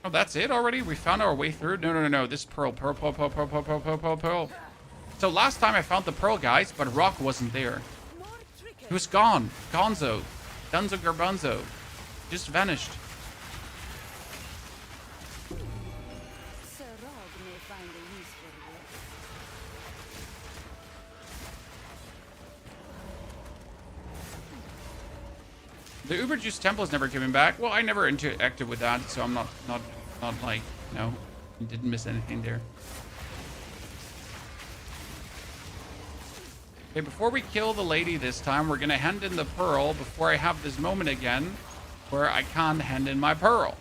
Oh, that's it already? We found our way through? No. This pearl. Pearl. So last time I found the pearl, guys, but rock wasn't there. He was gone. Gonzo. Dunzo Garbanzo. Just vanished. Sir Rog may find a use for you. The Uber Juice Temple is never coming back. Well, I never interacted with that, so I'm not like, you know, didn't miss anything there. Okay, before we kill the lady this time, we're gonna hand in the pearl before I have this moment again where I can't hand in my pearl.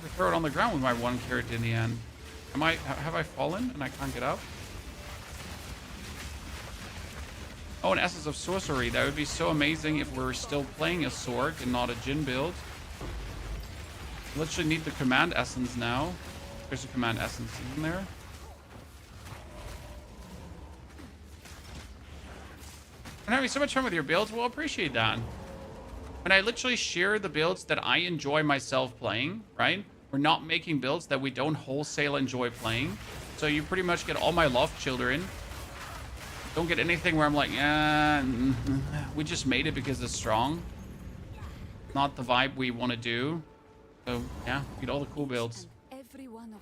I throw it on the ground with my 1 carrot in the end. Have I fallen and I can't get up? Oh, an Essence of Sorcery. That would be so amazing if we're still playing a Sorc and not a Djinn build. Literally need the Command Essence now. There's a Command Essence in there. I'm having so much fun with your builds. Well, appreciate that. And I literally share the builds that I enjoy myself playing, right? We're not making builds that we don't wholesale enjoy playing. So you pretty much get all my love, children. Don't get anything where I'm like, we just made it because it's strong. Not the vibe we want to do. So, yeah, get all the cool builds.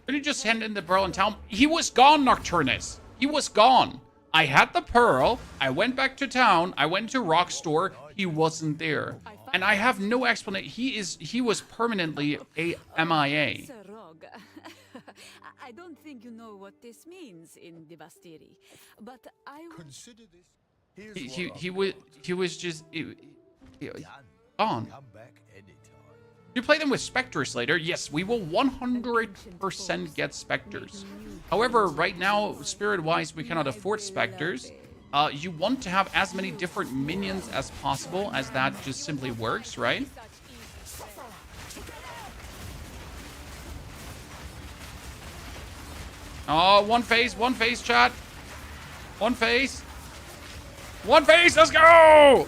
Did he just hand in the pearl and town? He was gone, Nocturnus. He was gone. I had the pearl. I went back to town. I went to Rock Store. He wasn't there. And I have no explanation. He was permanently a MIA. Sir Rog, I don't think you know what this means in the Bastiri, but I consider this. He was just gone. Come back anytime. You play them with Spectres later. Yes, we will 100% get Spectres. However, right now, spirit-wise, we cannot afford Spectres. You want to have as many different minions as possible, as that just simply works, right? Oh, one phase, chat. One phase. One phase, let's go!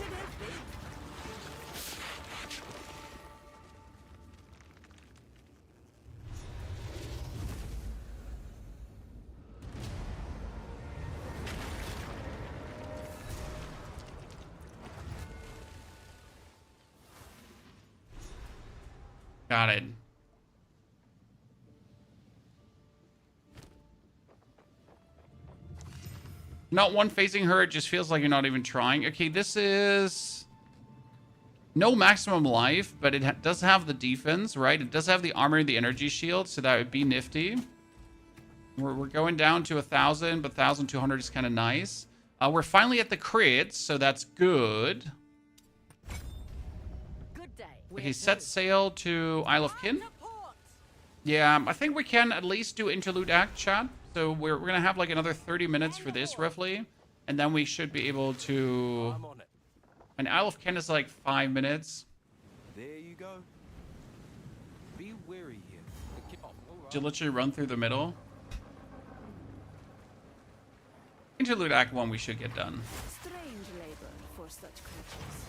Got it. Not one phasing her, it just feels like you're not even trying. Okay, this is no maximum life, but it does have the defense, right? It does have the armor and the energy shield, so that would be nifty. We're going down to 1,000, but 1,200 is kind of nice. We're finally at the crits, so that's good. Okay, set sail to Isle of Kin. Yeah, I think we can at least do Interlude Act, chat. So we're going to have like another 30 minutes for this, roughly. And then we should be able to... And Isle of Kin is like 5 minutes. There you go. Be wary here. To literally run through the middle. Interlude Act 1 we should get done. strange labor for such creatures.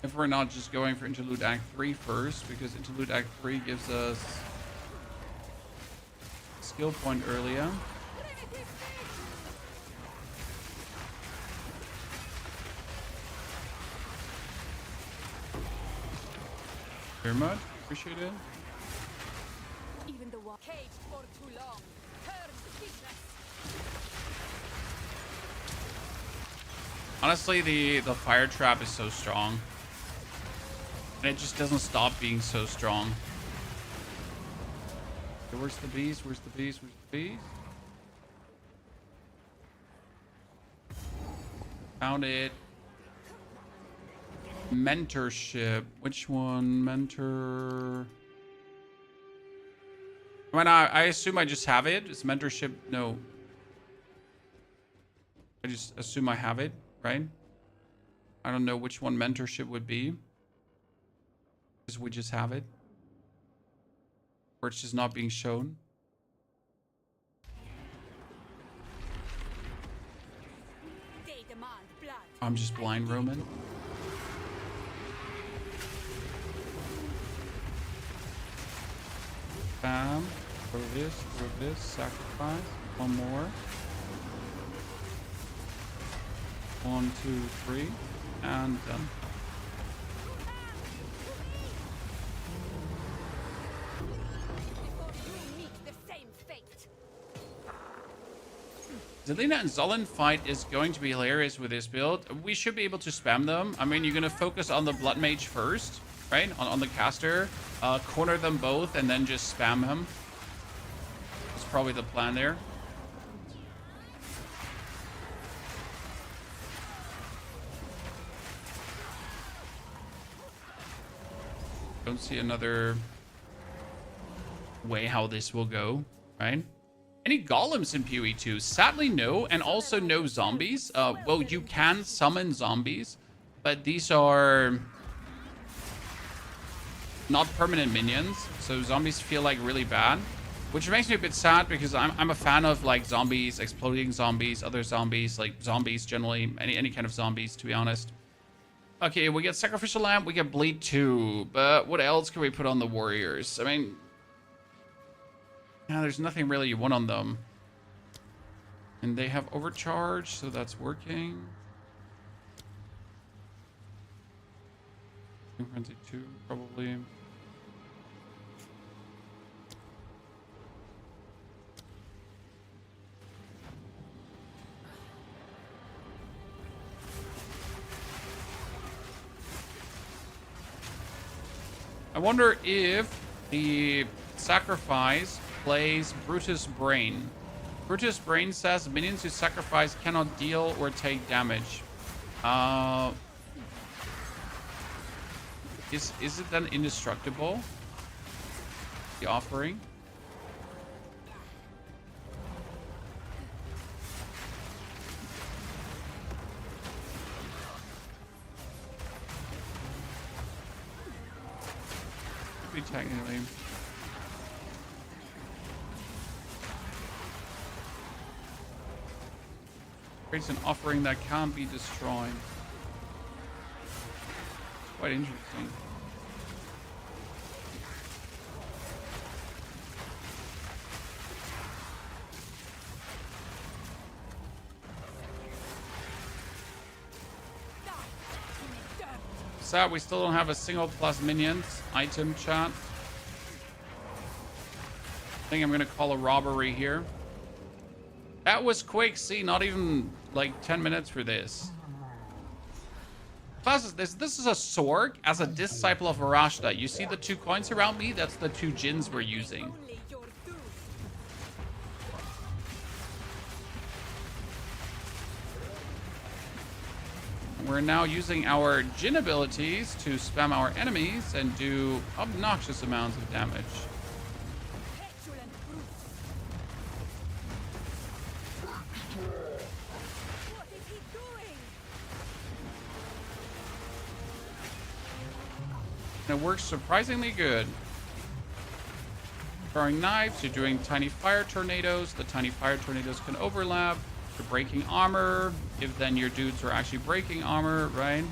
If we're not just going for Interlude Act 3 first, because Interlude Act 3 gives us a skill point earlier. Very much. Appreciate it. Even the one caged for too long. Turn weakness. Honestly, the fire trap is so strong. And it just doesn't stop being so strong. Okay, where's the bees? Where's the bees? Where's the bees? Found it. Mentorship. Which one? Mentor. I assume I just have it. It's mentorship. No. I just assume I have it, right? I don't know which one mentorship would be. Because we just have it. Or it's just not being shown. I'm just blind Roman. Throw this, sacrifice. One more. 1, 2, 3, and done. Zelina and Zolan fight is going to be hilarious with this build. We should be able to spam them. I mean, you're going to focus on the Blood Mage first, right? On the caster. Corner them both and then just spam him. That's probably the plan there. Don't see another way how this will go, right? Any golems in PoE 2? Sadly, no. And also no zombies. Well, you can summon zombies, but these are not permanent minions. So zombies feel like really bad, which makes me a bit sad because I'm a fan of like zombies, exploding zombies, other zombies, like zombies generally, any kind of zombies, to be honest. Okay, we get Sacrificial Lamp, we get Bleed 2, but what else can we put on the warriors? I mean, yeah, there's nothing really you want on them. And they have Overcharge, so that's working. Frenzy 2, probably. I wonder if the sacrifice plays Brutus Brain. Brutus Brain says minions who sacrifice cannot deal or take damage. Is it then indestructible? The offering? Technically. Creates an offering that can't be destroyed. Quite interesting. Sad we still don't have a single plus minions item chat. I think I'm gonna call a robbery here. That was quick. See, not even like 10 minutes for this. Plus, this is a Sorc as a disciple of Varashta. You see the 2 coins around me? That's the 2 djinns we're using. We're now using our Djinn abilities to spam our enemies and do obnoxious amounts of damage. And it works surprisingly good. Throwing knives, you're doing tiny fire tornadoes. The tiny fire tornadoes can overlap. You're breaking armor, if then your dudes are actually breaking armor, right?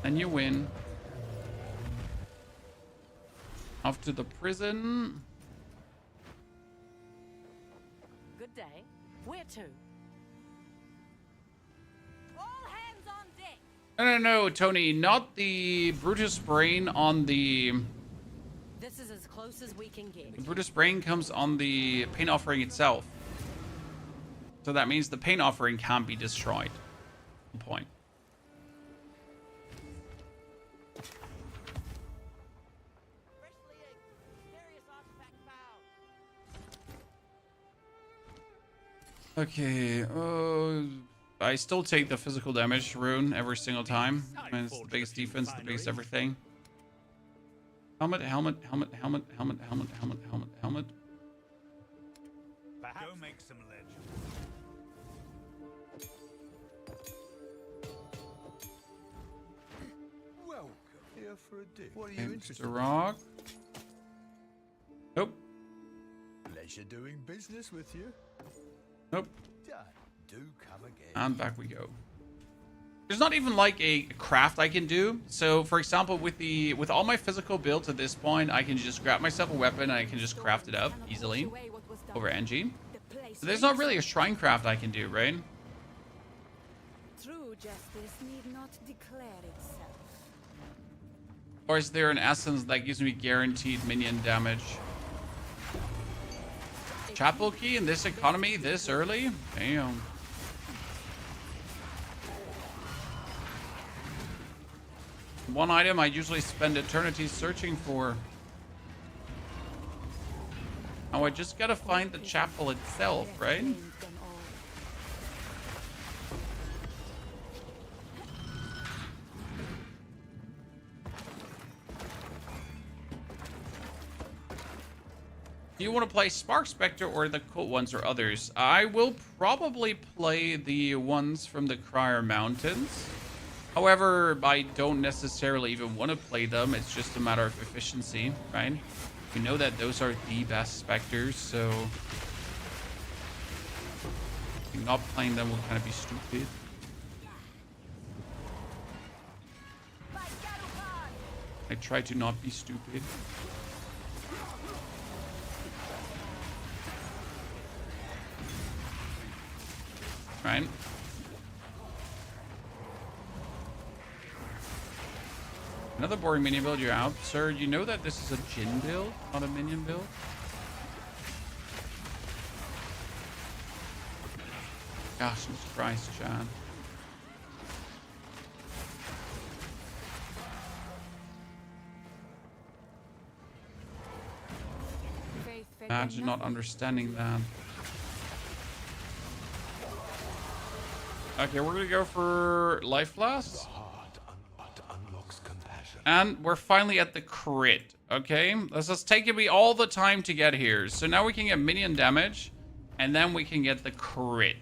And you win. Off to the prison. Good day. Where to? No, Tony, not the Brutus Brain on the... This is as close as we can get. The Brutus Brain comes on the pain offering itself. So that means the pain offering can't be destroyed. Good point. Okay, I still take the physical damage rune every single time. I mean, it's the biggest defense, the biggest everything. Helmet, helmet, helmet, helmet, helmet, helmet, helmet, helmet, helmet. Go make some legend. Welcome here for a dip. What are you interested Mr. Rock. Nope. Pleasure doing business with you. Nope. Done. do come again. And back we go. There's not even like a craft I can do. So for example, with all my physical builds at this point, I can just grab myself a weapon and I can just craft it up easily over NG. So there's not really a shrine craft I can do, right? True justice need not declare itself. Or is there an essence that gives me guaranteed minion damage? Chapel key in this economy this early? Damn. One item I usually spend eternities searching for. Oh, I just gotta find the chapel itself, right? Do you want to play Spark Spectre or the Cult ones or others? I will probably play the ones from the Crier Mountains. However, I don't necessarily even want to play them. It's just a matter of efficiency, right? We know that those are the best Spectres, so not playing them will kind of be stupid. I try to not be stupid. Right? Another boring minion build, you're out. Sir, you know that this is a Djinn build, not a minion build? Gosh, Jesus Christ, John. Imagine not understanding that. Okay, we're gonna go for Life Blast. And we're finally at the crit, okay? This has taken me all the time to get here. So now we can get minion damage, and then we can get the crit.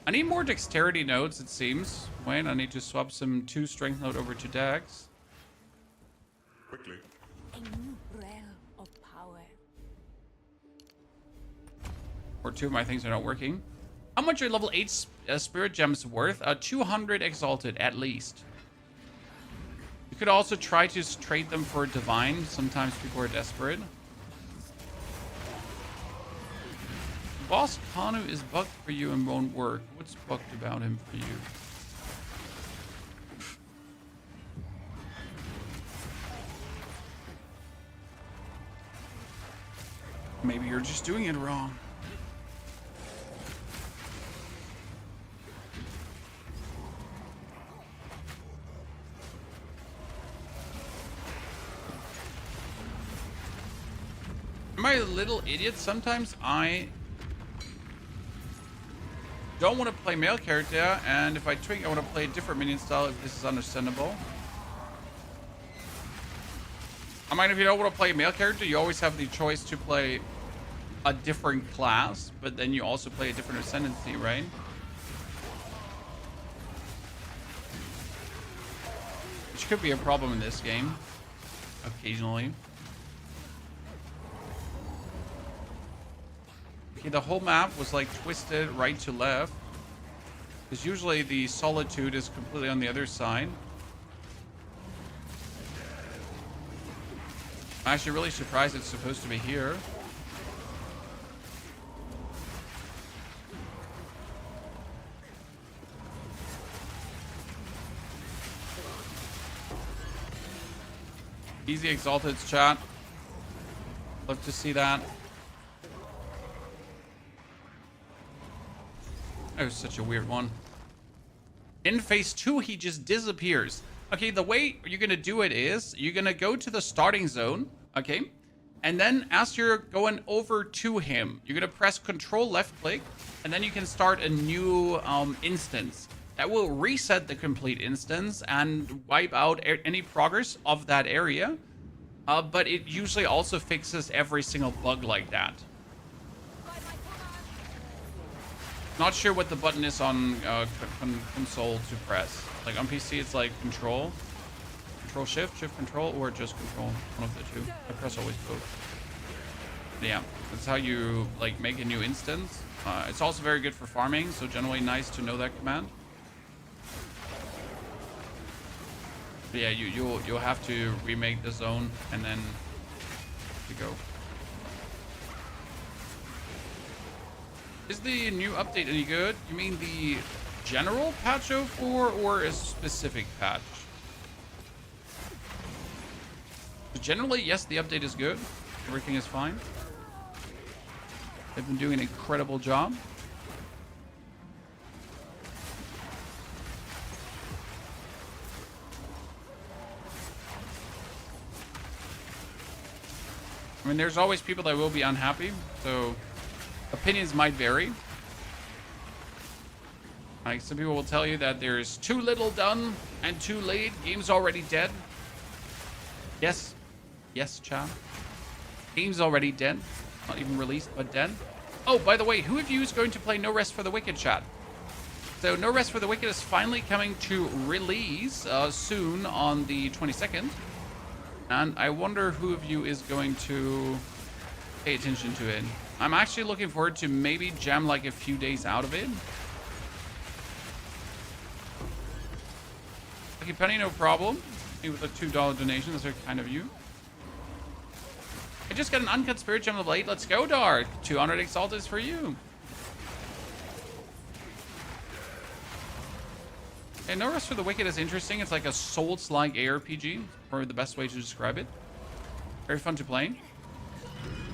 I need more dexterity nodes, it seems. Wait, I need to swap some 2 strength node over to dex. Quickly. A new realm of power. Or 2 of my things are not working. How much are level 8 spirit gems worth? 200 exalted at least. You could also try to trade them for divine. Sometimes people are desperate. Boss Kanu is bugged for you and won't work. What's bugged about him for you? Maybe you're just doing it wrong. Am I a little idiot? Sometimes I don't want to play male character, and if I twink, I want to play a different minion style if this is understandable. I mean, if you don't want to play a male character, you always have the choice to play a different class, but then you also play a different Ascendancy, right? Which could be a problem in this game, occasionally. Okay, the whole map was like twisted right to left. Because usually the solitude is completely on the other side. I'm actually really surprised it's supposed to be here. Easy exalted, chat. Love to see that. That was such a weird one. In phase 2, he just disappears. Okay, the way you're gonna do it is you're gonna go to the starting zone, okay? And then as you're going over to him, you're gonna press Control left click, and then you can start a new instance. That will reset the complete instance and wipe out any progress of that area. But it usually also fixes every single bug like that. Not sure what the button is on console to press. Like on PC, it's like Control Shift Control, or just Control. One of the two. I press always both. Yeah, that's how you like make a new instance. It's also very good for farming, so generally nice to know that command. But yeah, you'll have to remake the zone and then to go. Is the new update any good? You mean the general patch 04 or a specific patch? But generally, yes, the update is good. Everything is fine. They've been doing an incredible job. I mean, there's always people that will be unhappy, so opinions might vary. Like, some people will tell you that there's too little done and too late. Game's already dead. Yes. Yes, Cha. Game's already dead. Not even released, but dead. Oh, by the way, who of you is going to play No Rest for the Wicked, chat? So, No Rest for the Wicked is finally coming to release soon on the 22nd. And I wonder who of you is going to pay attention to it. I'm actually looking forward to maybe jam like a few days out of it. Okay, Penny, no problem. With a $2 donation, that's very kind of you. I just got an uncut spirit gem level 8. Let's go, Dark. 200 exalted for you. And No Rest for the Wicked is interesting. It's like a Souls-like ARPG, probably the best way to describe it. Very fun to play.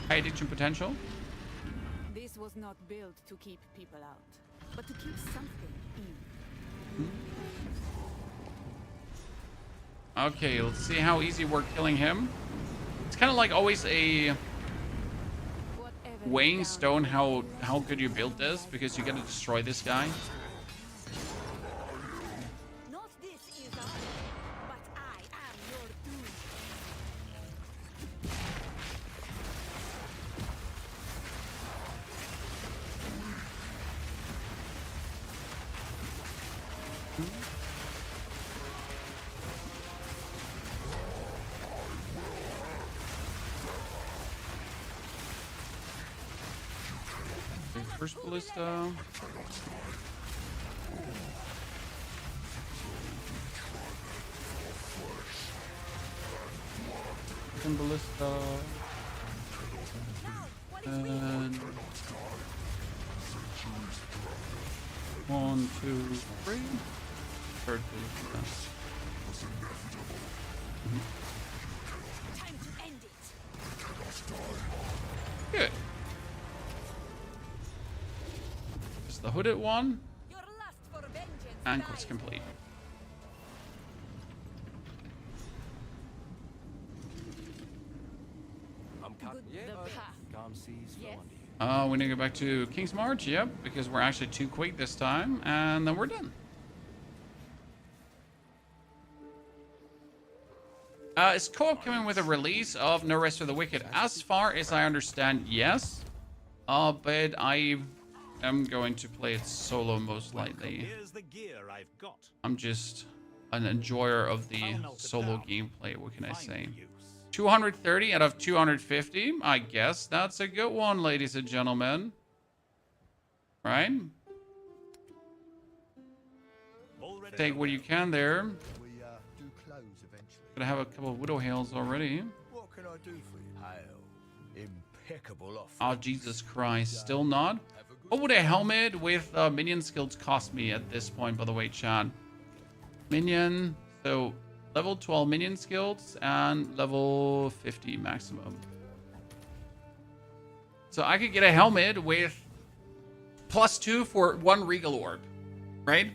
High addiction potential. This was not built to keep people out, but to keep something in. Okay, let's see how easy we're killing him. It's kind of like always a weighing stone how good you build this, because you gotta destroy this guy. Not this is all, but I am your doom. First ballista. Second ballista. And 1, 2, 3. Third ballista. Time to end it. Good. The hooded one, and quest complete. I'm cutting. Calm seas flow under you. We need to go back to King's March, yep, because we're actually too quick this time, and then we're done. Is co-op coming with a release of No Rest for the Wicked? As far as I understand, yes. But I'm going to play it solo most likely. Here's the gear I've got. I'm just an enjoyer of the solo gameplay. What can I say? 230 out of 250. I guess that's a good one, ladies and gentlemen. Right? Take what you can there. We do close eventually. Gonna have a couple of Widow Hails already. What can I do for you? Hail. Impeccable offer. Oh, Jesus Christ. Still not? What would a helmet with minion skills cost me at this point, by the way, chat? Minion. So, level 12 minion skills and level 50 maximum. So, I could get a helmet with +2 for 1 Regal Orb. Right?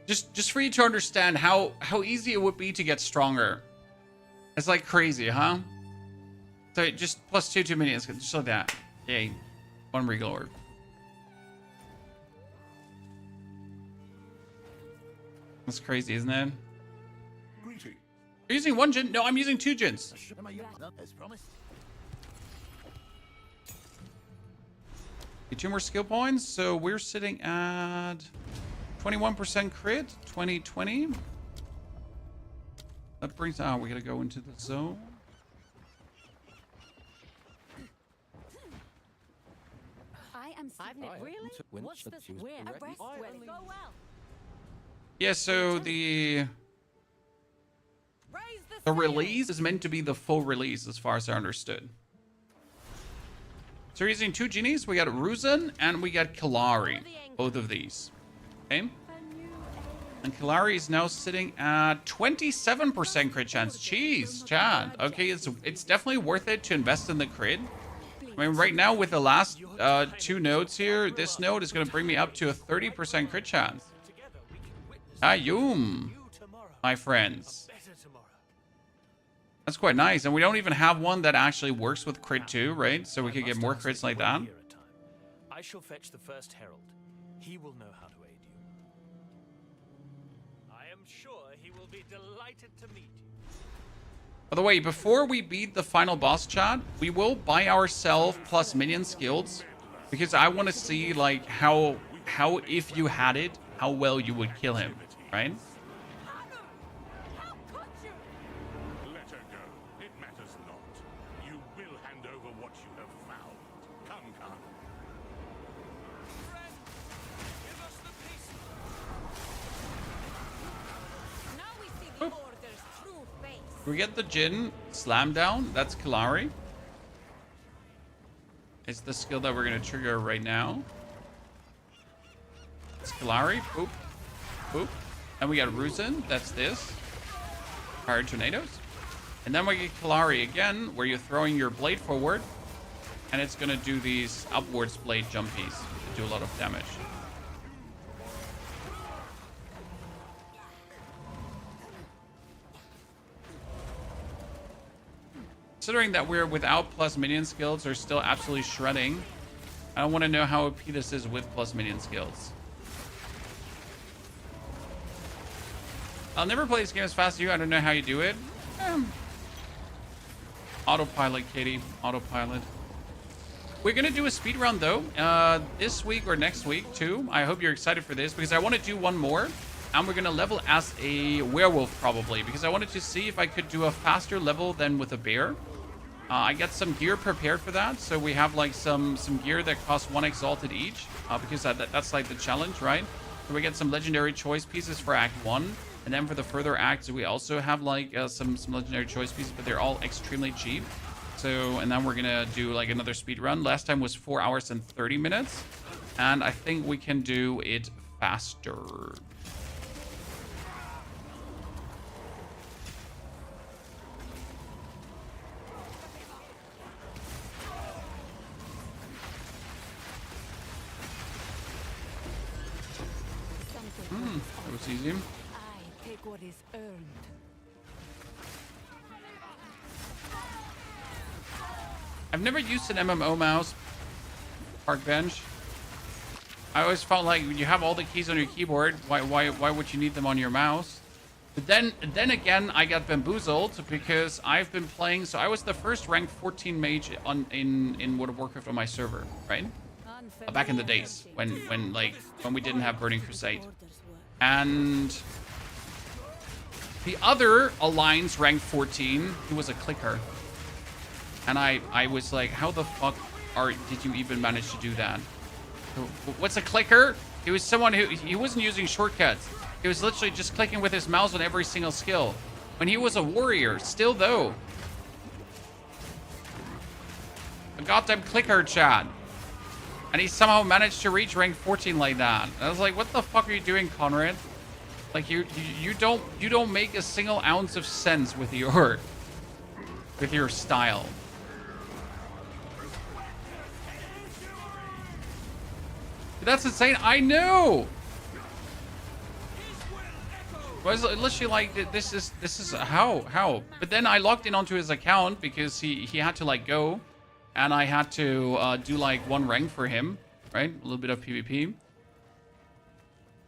Just for you to understand how easy it would be to get stronger. It's like crazy, huh? So, just +2 to minion skills. Just like that. Yay. 1 Regal Orb. That's crazy, isn't it? Greeting. You're using 1 djinn? No, I'm using 2 djinns. As promised. Get 2 more skill points. So we're sitting at 21% crit, 2020. That brings out, we gotta go into the zone. am Really? What's this? Where? Arrest? Where? Go well. Yeah, so the release is meant to be the full release as far as I understood. So we're using 2 genies. We got Ruzan and we got Kari. Both of these. Okay. And Kari is now sitting at 27% crit chance. Jeez, Chad. Okay, it's definitely worth it to invest in the crit. I mean, right now with the last 2 nodes here, this node is going to bring me up to a 30% crit chance. Ayum, my friends. That's quite nice. And we don't even have one that actually works with crit too, right? So we could get more crits like that. I shall fetch the first herald. He will know how to aid you. I am sure he will be delighted to meet you. By the way, before we beat the final boss, chat, we will buy ourselves plus minion skills, because I want to see like how if you had it, how well you would kill him, right? Let her go. It matters not. You will hand over what you have found. Come, come. Friend, give us the peace. Now we see the Order's true face. We get the Djinn slam down. That's Kari. It's the skill that we're going to trigger right now. It's Kari. Boop. Boop. And we got Ruzan. That's this. Fire tornadoes. And then we get Kari again, where you're throwing your blade forward. And it's going to do these upwards blade jumpies that do a lot of damage. Considering that we're without plus minion skills, are still absolutely shredding. I don't want to know how OP this is with plus minion skills. I'll never play this game as fast as you. I don't know how you do it. Autopilot, Katie. Autopilot. We're going to do a speed run, though, this week or next week, too. I hope you're excited for this, because I want to do one more. And we're going to level as a werewolf, probably, because I wanted to see if I could do a faster level than with a bear. I got some gear prepared for that. So we have, like, some gear that costs 1 exalted each, because that's, like, the challenge, right? So we get some legendary choice pieces for Act 1. And then for the further acts, we also have, like, some legendary choice pieces, but they're all extremely cheap. So, and then we're going to do, like, another speed run. Last time was 4 hours and 30 minutes. And I think we can do it faster. That was easy. I take what is earned. I've never used an MMO mouse. Park bench. I always felt like when you have all the keys on your keyboard, why would you need them on your mouse? But then again, I got bamboozled because I've been playing. So I was the first ranked 14 mage in World of Warcraft on my server, right? Back in the days when we didn't have Burning Crusade. And the other alliance ranked 14, he was a clicker. And I was like, how the fuck did you even manage to do that? What's a clicker? He was someone he wasn't using shortcuts. He was literally just clicking with his mouse on every single skill. When he was a warrior, still though. A goddamn clicker, Chad. And he somehow managed to reach rank 14 like that. I was like, what the fuck are you doing, Conrad? Like you don't make a single ounce of sense with your style. That's insane. I know. I was literally like, this is how. But then I logged in onto his account because he had to like go. And I had to do like 1 rank for him, right? A little bit of PvP.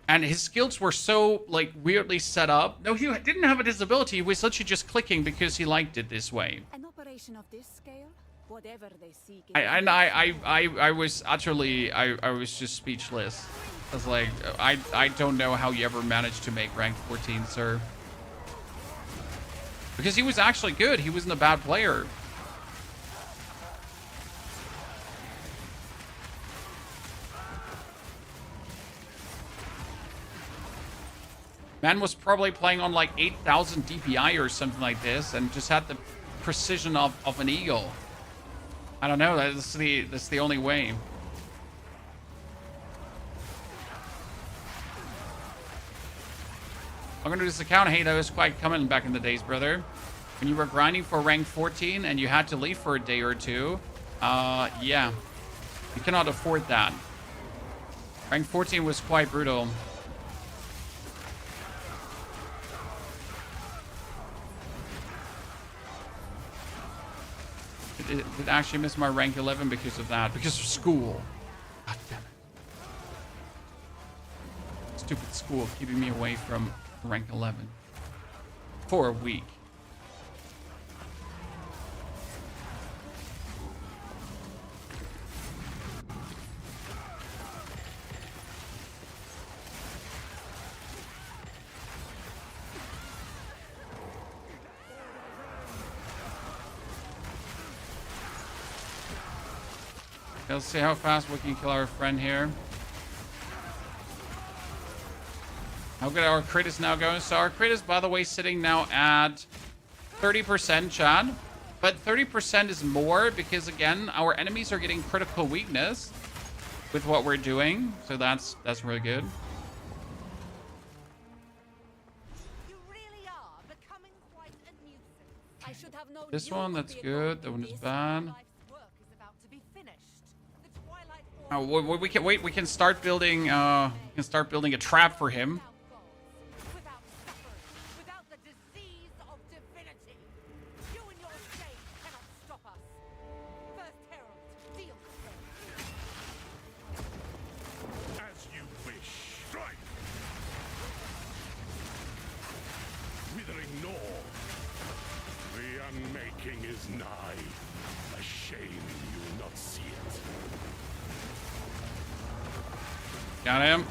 And his skills were so like weirdly set up. No, he didn't have a disability. He was literally just clicking because he liked it this way. An operation of this scale, whatever they seek. I was utterly, I was just speechless. I was like, I don't know how you ever managed to make rank 14, sir. Because he was actually good. He wasn't a bad player. Man was probably playing on like 8,000 DPI or something like this and just had the precision of an eagle. I don't know. That's the only way. I'm gonna do this account. Hey, that was quite common back in the days, brother. When you were grinding for rank 14 and you had to leave for a day or two. Yeah. You cannot afford that. Rank 14 was quite brutal. Did actually miss my rank 11 because of that. Because of school. God damn it. Stupid school keeping me away from rank 11. For a week. Let's see how fast we can kill our friend here. How good our crit is now going. So our crit is, by the way, sitting now at 30%, Chad. But 30% is more because, again, our enemies are getting critical weakness with what we're doing. So that's really good. You really are becoming quite a nuisance. I should have known This you one, would that's be good. involved That in one is this. bad. Life's work is about to be finished. The Twilight Oh, we can wait. We can start building. We can start building a trap for him. without suffering, without the disease of divinity. You and your shade cannot stop us. First Herald, deal with them. As you wish. Strike! Withering gnaw. The unmaking is nigh. A shame you will not see it. Got him.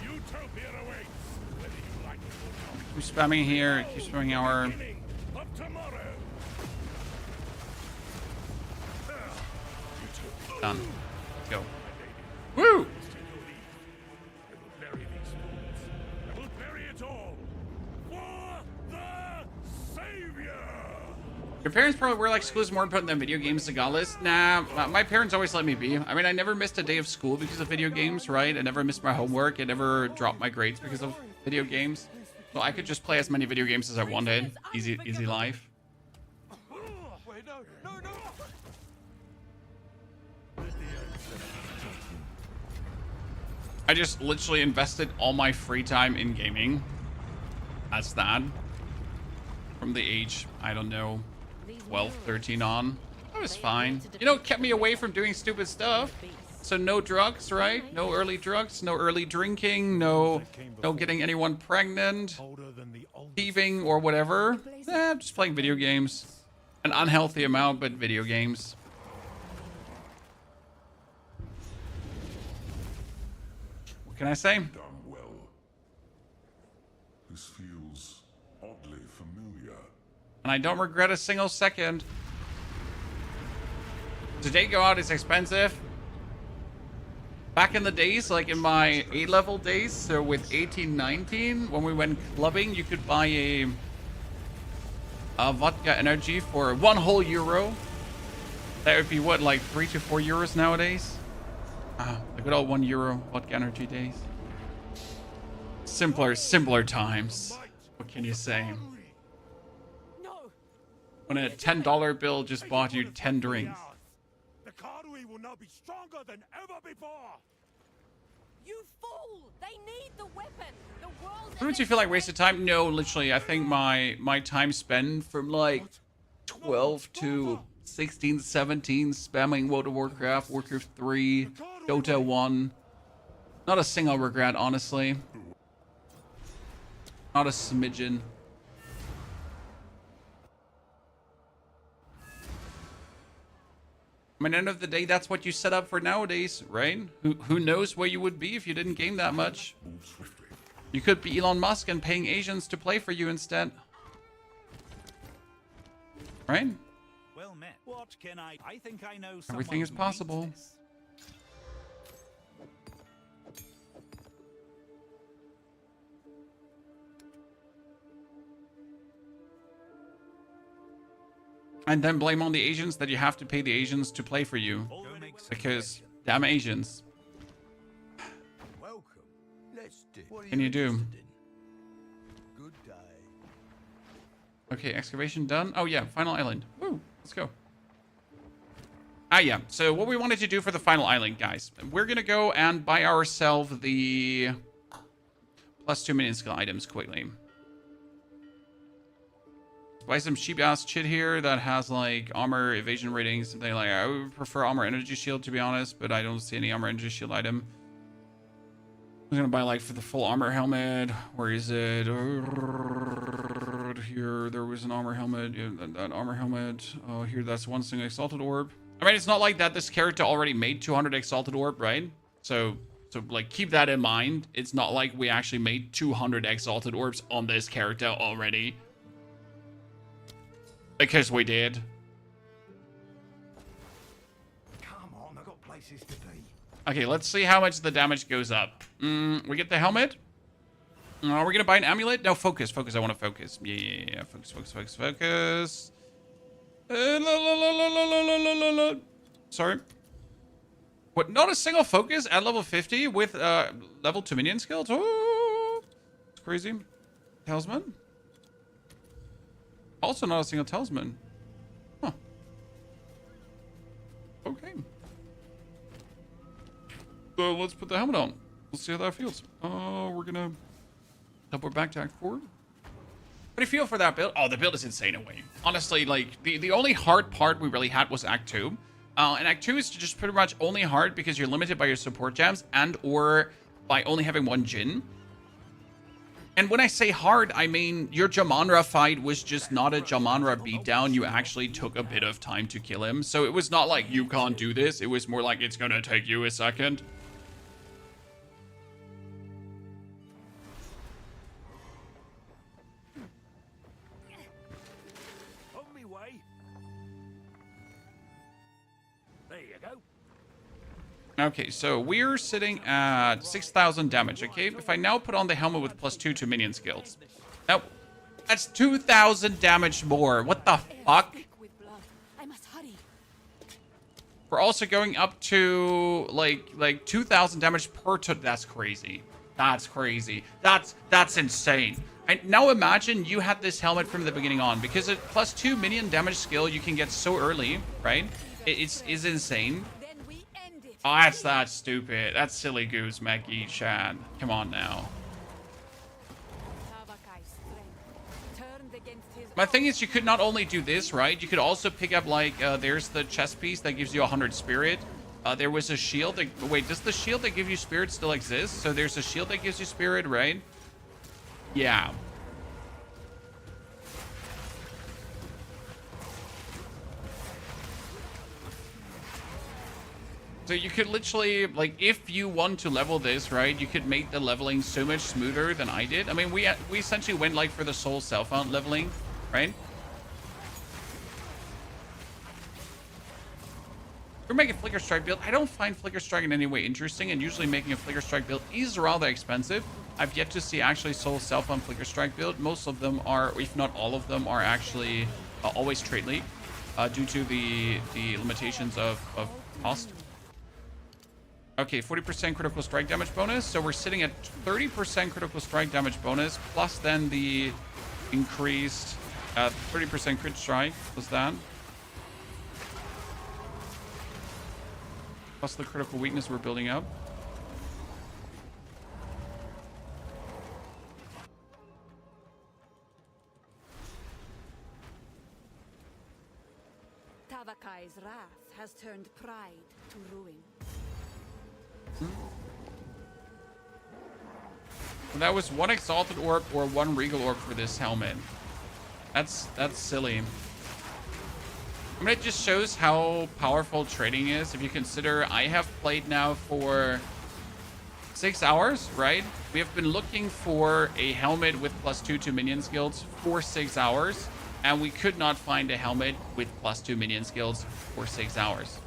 Utopia awaits, whether you like it or not. Keep spamming here. Keep spamming our. Beginning of tomorrow. Done. Let's go. Woo! I will bury these fools. I will bury it all. For the Savior! Your parents probably were like, school is more important than video games, Zagalis. Nah, my parents always let me be. I mean, I never missed a day of school because of video games, right? I never missed my homework. I never dropped my grades because of video games. So I could just play as many video games as I wanted. Easy life. Wait, no, no, no! I just literally invested all my free time in gaming. That's that. From the age, I don't know, 12, 13 on. That was fine. You know, it kept me away from doing stupid stuff. So no drugs, right? No early drugs, no early drinking, no getting anyone pregnant, thieving or whatever. Just playing video games. An unhealthy amount, but video games. What can I say? Done well. This feels oddly familiar. And I don't regret a single second. Today go out is expensive. Back in the days, like in my A-level days, so with 18, 19, when we went clubbing, you could buy a vodka energy for €1 whole. That would be what, like 3 to 4 euros nowadays? The good old €1 vodka energy days. Simpler times. What can you say? When a $10 bill just bought you 10 drinks. The Kari will now be stronger than ever before. You fool! They need the weapon. The world. Wouldn't you feel like wasted time? No, literally. I think my time spent from like 12 to 16, 17 spamming World of Warcraft, Warcraft 3, Dota 1. Not a single regret, honestly. Not a smidgen. I mean, end of the day, that's what you set up for nowadays, right? Who knows where you would be if you didn't game that much? You could be Elon Musk and paying Asians to play for you instead. Right? Well met. What can I think I know someone Everything is who possible. needs this. And then blame on the Asians that you have to pay the Asians to play for you. Because damn Asians. Welcome. Let's do. What can you do? Good day. Okay, excavation done. Oh yeah, final island. Woo, let's go. Ah yeah, so what we wanted to do for the final island, guys. We're gonna go and buy ourselves the +2 minion skill items quickly. Buy some cheap ass shit here that has like armor evasion ratings, something like I would prefer armor energy shield to be honest, but I don't see any armor energy shield item. I'm gonna buy like for the full armor helmet. Where is it? Here, there was an armor helmet. Yeah, that armor helmet. Oh, here, that's one single exalted orb. I mean, it's not like that this character already made 200 exalted orb, right? So like keep that in mind. It's not like we actually made 200 exalted orbs on this character already. Because we did. Come on, I've got places to be. Okay, let's see how much the damage goes up. We get the helmet. Are we gonna buy an amulet? No, focus. I want to focus. Yeah. Focus. Sorry. What? Not a single focus at level 50 with level 2 minion skills? Oh, it's crazy. Talisman? Also not a single talisman. Huh. Okay. So let's put the helmet on. We'll see how that feels. We're gonna teleport back to Act 4. What do you feel for that build? Oh, the build is insane away. Honestly, like, the only hard part we really had was Act 2. And Act 2 is just pretty much only hard because you're limited by your support gems and or by only having one djinn. And when I say hard, I mean your Jamanra fight was just not a Jamanra beatdown. You actually took a bit of time to kill him. So it was not like you can't do this. It was more like it's gonna take you a second. On me way. There you go. Okay, so we're sitting at 6,000 damage, okay? If I now put on the helmet with +2 to minion skills. Nope. That's 2,000 damage more. What the fuck? I must hurry. We're also going up to, like 2,000 damage per turn. That's crazy. That's crazy. That's insane. And now imagine you had this helmet from the beginning on. Because at +2 minion damage skill you can get so early, right? It's insane. Oh, that's stupid. That's silly goose, Maggie Chan. Come on now. My thing is, you could not only do this, right? You could also pick up, like, there's the chest piece that gives you 100 spirit. There was a shield that... Wait, does the shield that gives you spirit still exist? So there's a shield that gives you spirit, right? Yeah. So you could literally, like, if you want to level this, right, you could make the leveling so much smoother than I did. I mean, we essentially went, like, for the soul self-found leveling, right? We're making Flicker Strike build. I don't find Flicker Strike in any way interesting, and usually making a Flicker Strike build is rather expensive. I've yet to see actually soul self-found Flicker Strike build. Most of them are, if not all of them, are actually always trade league due to the limitations of cost. Okay, 40% critical strike damage bonus. So we're sitting at 30% critical strike damage bonus, plus then the increased 30% crit strike, plus that. Plus the critical weakness we're building up. Tavakai's wrath has turned pride to ruin. So that was one exalted orb or one regal orb for this helmet. That's silly. I mean, it just shows how powerful trading is. If you consider I have played now for 6 hours, right? We have been looking for a helmet with +2 to minion skills for 6 hours, and we could not find a helmet with +2 minion skills for 6 hours.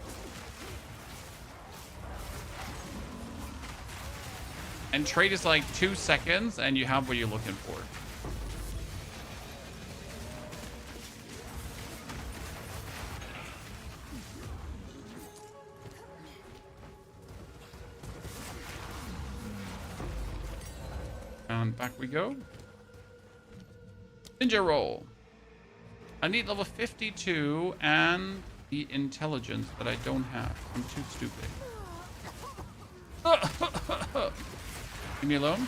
And trade is like 2 seconds, and you have what you're looking for. And back we go. Ninja roll. I need level 52 and the intelligence that I don't have. I'm too stupid. Leave me alone.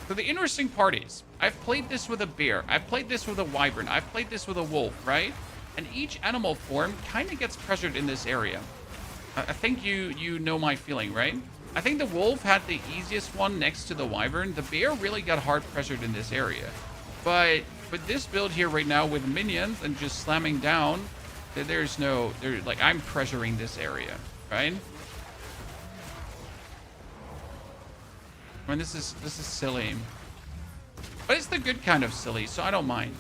So the interesting part is, I've played this with a bear, I've played this with a wyvern, I've played this with a wolf, right? And each animal form kind of gets pressured in this area. I think you know my feeling, right? I think the wolf had the easiest one next to the wyvern. The bear really got hard pressured in this area. But with this build here right now with minions and just slamming down, like I'm pressuring this area, right? I mean, this is silly. But it's the good kind of silly, so I don't mind.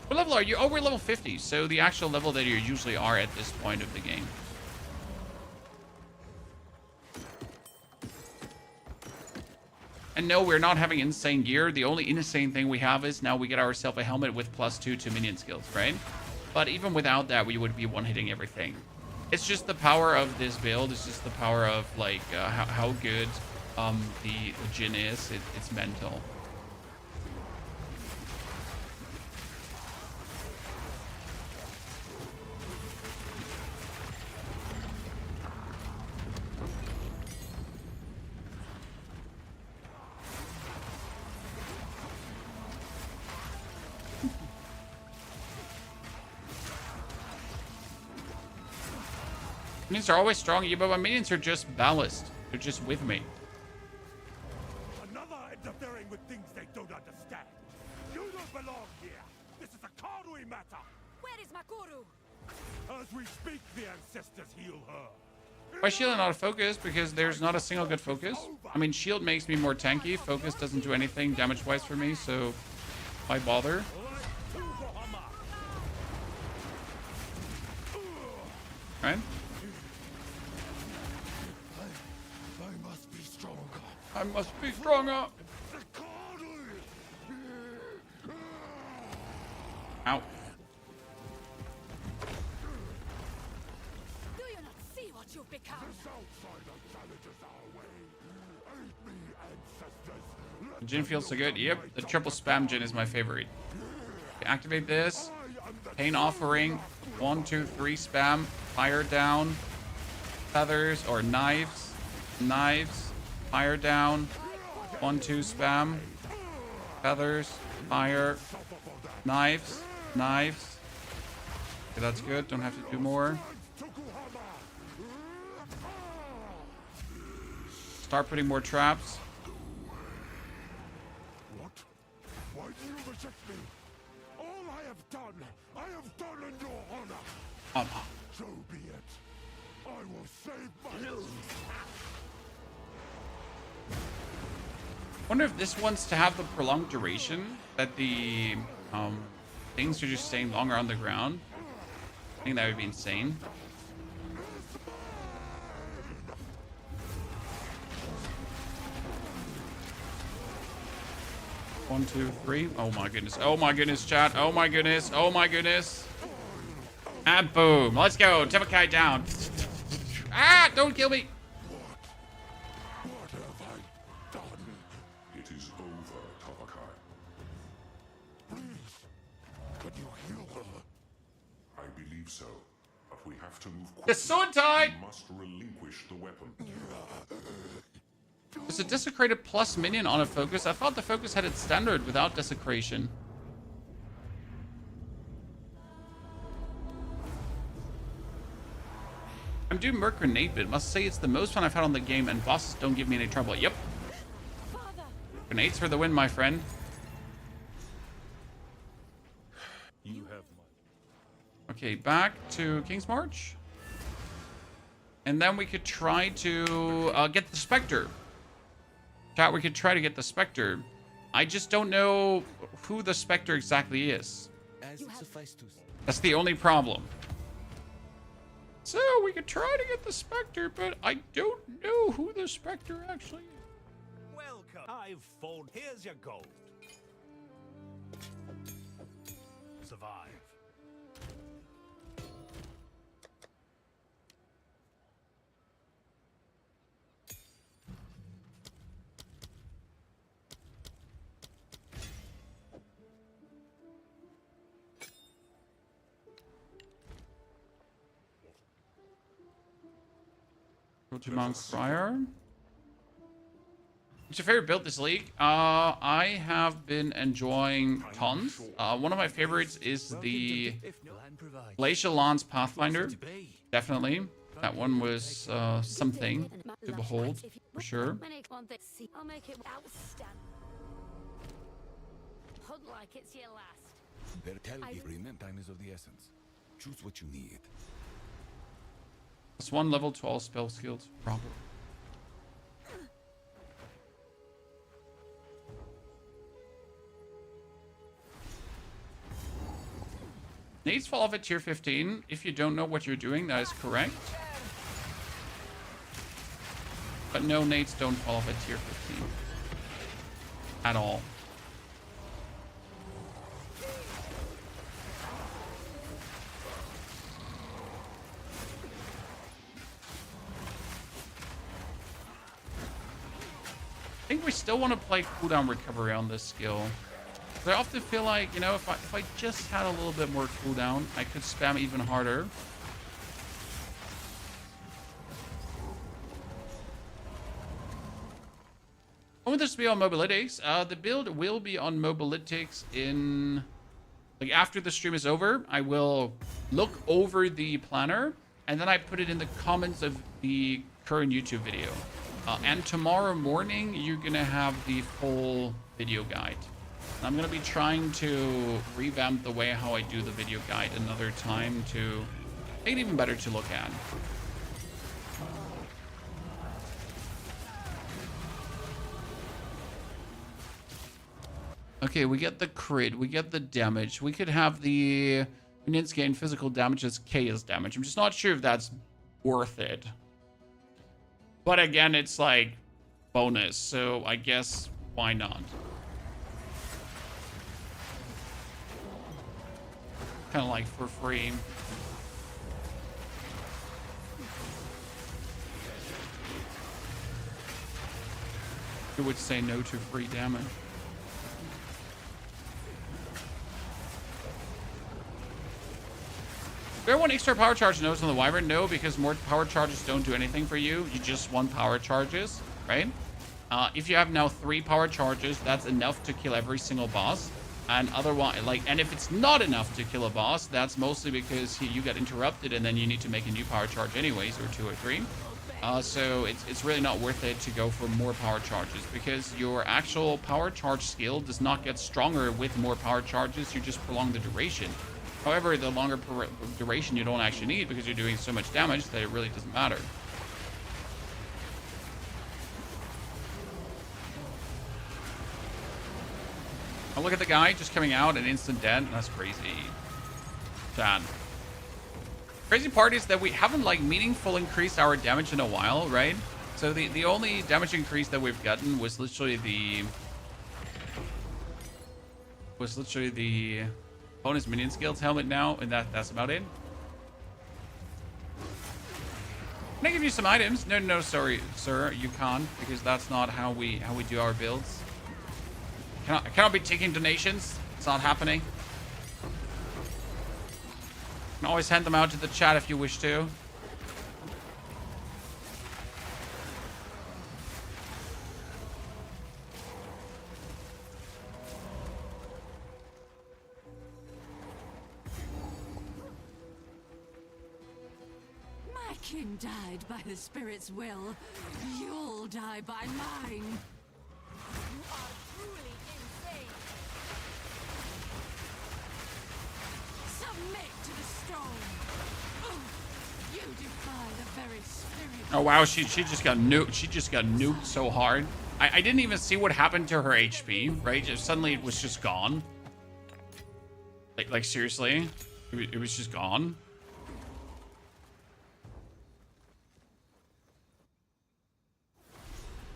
What level are you? Oh, we're level 50, so the actual level that you usually are at this point of the game. And no, we're not having insane gear. The only insane thing we have is now we get ourselves a helmet with +2 to minion skills, right? But even without that, we would be one-hitting everything. It's just the power of this build. It's just the power of, like, how good the Djinn is. It's mental. Minions are always strong, yeah, but my minions are just ballast. They're just with me. Another interfering with things they don't understand. You don't belong here. This is a Kari matter. Where is Makuru? As we speak, the ancestors heal her. Why shield not a focus? Because there's not a single good focus. I mean, shield makes me more tanky. Focus doesn't do anything damage-wise for me, so why bother? Right? I must be stronger. Ow. Do you not see what you've become? The Djinn feels so good. Yep, the triple spam Djinn is my favorite. Okay, activate this. Pain offering. 1, 2, 3 spam. Fire down. Feathers or knives. Knives. Fire down. 1, 2 spam. Feathers. Fire. Knives. Knives. Okay, that's good. Don't have to do more. Start putting more traps. What? Why do you reject me? All I have done in your honor. So be it. I will save my Wonder if this wants to have the prolonged duration that the things are just staying longer on the ground. I think that would be insane. One, two, three. Oh my goodness. Oh my goodness, chat. Oh my goodness. Oh my goodness. And boom. Let's go. Tevakai down. Ah, don't kill me. It is over, Tavakai. Please, could you heal her? I believe so, but we have to move quickly. The sword tie! We must relinquish the weapon. There's a desecrated plus minion on a focus. I thought the focus had its standard without desecration. I'm doing Merc Grenade bit. Must say it's the most fun I've had on the game, and bosses don't give me any trouble. Yep. Grenades for the win, my friend. You have my... Okay, back to King's March. And then we could try to get the Spectre. Chat, we could try to get the Spectre. I just don't know who the Spectre exactly is. As it suffice to say. That's the only problem. So we could try to get the Spectre, but I don't know who the Spectre actually is. Welcome. I've found. Here's your gold. Survive. to Mount Crier. What's your favorite build this league? I have been enjoying tons. One of my favorites is the Glacial Lance Pathfinder. Definitely. That one was something to behold, for sure. I'll make it outstanding. Hunt like it's your last. Agreement time is of the essence. Choose what you need. Plus 1 level to all spell skills. Proper. Nades fall off at tier 15. If you don't know what you're doing, that is correct. But no, nades don't fall off at tier 15. At all. I think we still want to play cooldown recovery on this skill. But I often feel like, you know, if I just had a little bit more cooldown, I could spam even harder. When will this be on Mobalytics? The build will be on Mobalytics in... Like, after the stream is over, I will look over the planner, and then I put it in the comments of the current YouTube video. And tomorrow morning, you're going to have the full video guide. I'm going to be trying to revamp the way how I do the video guide another time to make it even better to look at. Okay, we get the crit, we get the damage. We could have the minions gain physical damage as chaos damage. I'm just not sure if that's worth it. But again, it's like bonus, so I guess why not? Kind of like for free. Who would say no to free damage? Is there one extra power charge nodes on the Wyvern? No, because more power charges don't do anything for you. You just want power charges, right? If you have now 3 power charges, that's enough to kill every single boss. And otherwise, like, and if it's not enough to kill a boss, that's mostly because you get interrupted and then you need to make a new power charge anyways, or 2 or 3. So it's really not worth it to go for more power charges, because your actual power charge skill does not get stronger with more power charges. You just prolong the duration. However, the longer duration you don't actually need, because you're doing so much damage that it really doesn't matter. Oh, look at the guy just coming out and instant dead. That's crazy. Sad. Crazy part is that we haven't like meaningful increased our damage in a while, right? So the only damage increase that we've gotten was literally the bonus minion skills helmet now, and that's about it. Can I give you some items? No, sorry, sir, you can't, because that's not how we do our builds. I cannot be taking donations. It's not happening. You can always hand them out to the chat if you wish to. My king died by the spirit's will. You'll die by mine. You are truly insane. Submit to the stone. You defy the very spirit. Oh wow, she just got nuked. She just got nuked so hard. I didn't even see what happened to her HP, right? Just suddenly it was just gone. Like seriously, it was just gone.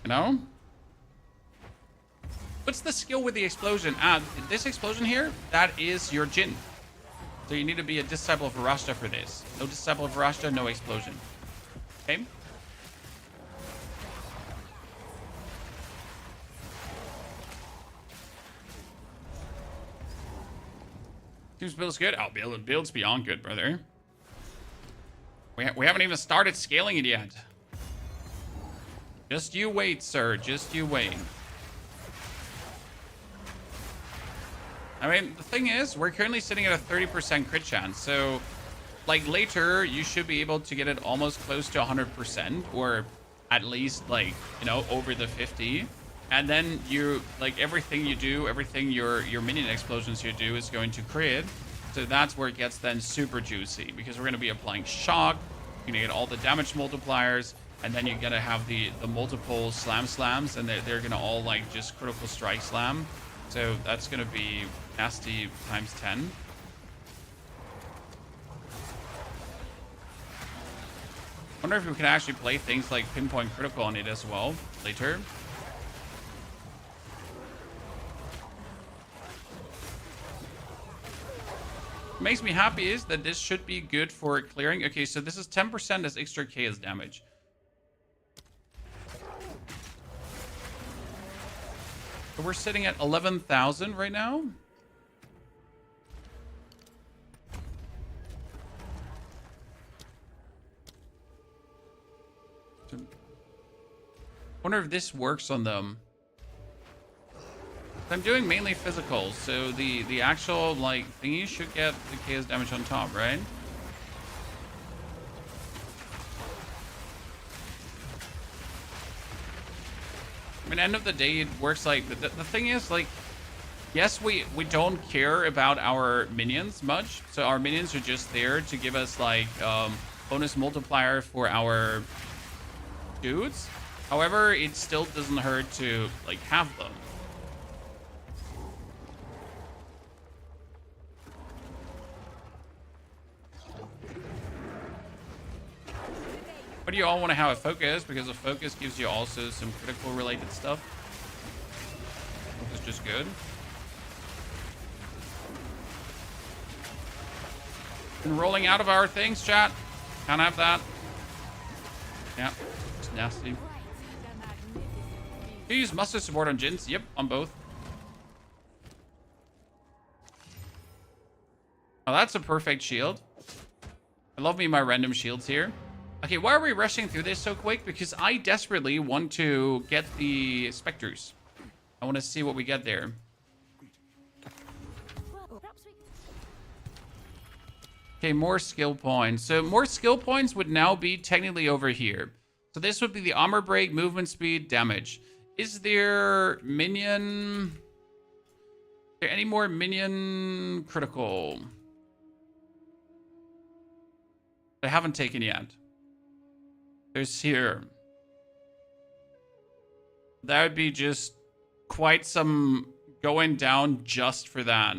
You know? What's the skill with the explosion? This explosion here, that is your Djinn. So you need to be a disciple of Varashta for this. No disciple of Varashta, no explosion. Okay? Seems build's good. Oh, build's beyond good, brother. We haven't even started scaling it yet. Just you wait, sir. Just you wait. I mean, the thing is, we're currently sitting at a 30% crit chance. So, like, later, you should be able to get it almost close to 100%. Or at least, like, you know, over the 50. And then you, like, everything you do, everything your minion explosions you do is going to crit. So that's where it gets then super juicy. Because we're going to be applying shock. You're going to get all the damage multipliers. And then you're going to have the multiple slams. And they're going to all, like, just critical strike slam. So that's going to be nasty times 10. Wonder if we can actually play things like pinpoint critical on it as well later. What makes me happy is that this should be good for clearing. Okay, so this is 10% as extra chaos damage. So we're sitting at 11,000 right now. Wonder if this works on them. I'm doing mainly physical, so the actual like thingy should get the chaos damage on top, right? I mean, end of the day, it works like the thing is like, yes, we don't care about our minions much, so our minions are just there to give us like bonus multiplier for our dudes. However, it still doesn't hurt to like have them. But you all want to have a focus because a focus gives you also some critical related stuff. Which is just good. And rolling out of our things, chat. Can't have that. Yeah, it's nasty. You use muster support on djinns? Yep, on both. Oh, that's a perfect shield. I love me my random shields here. Okay, why are we rushing through this so quick? Because I desperately want to get the specters. I want to see what we get there. Okay, more skill points. So more skill points would now be technically over here. So this would be the armor break, movement speed, damage. Is there minion? Is there any more minion critical? I haven't taken yet. There's here. That would be just quite some going down just for that.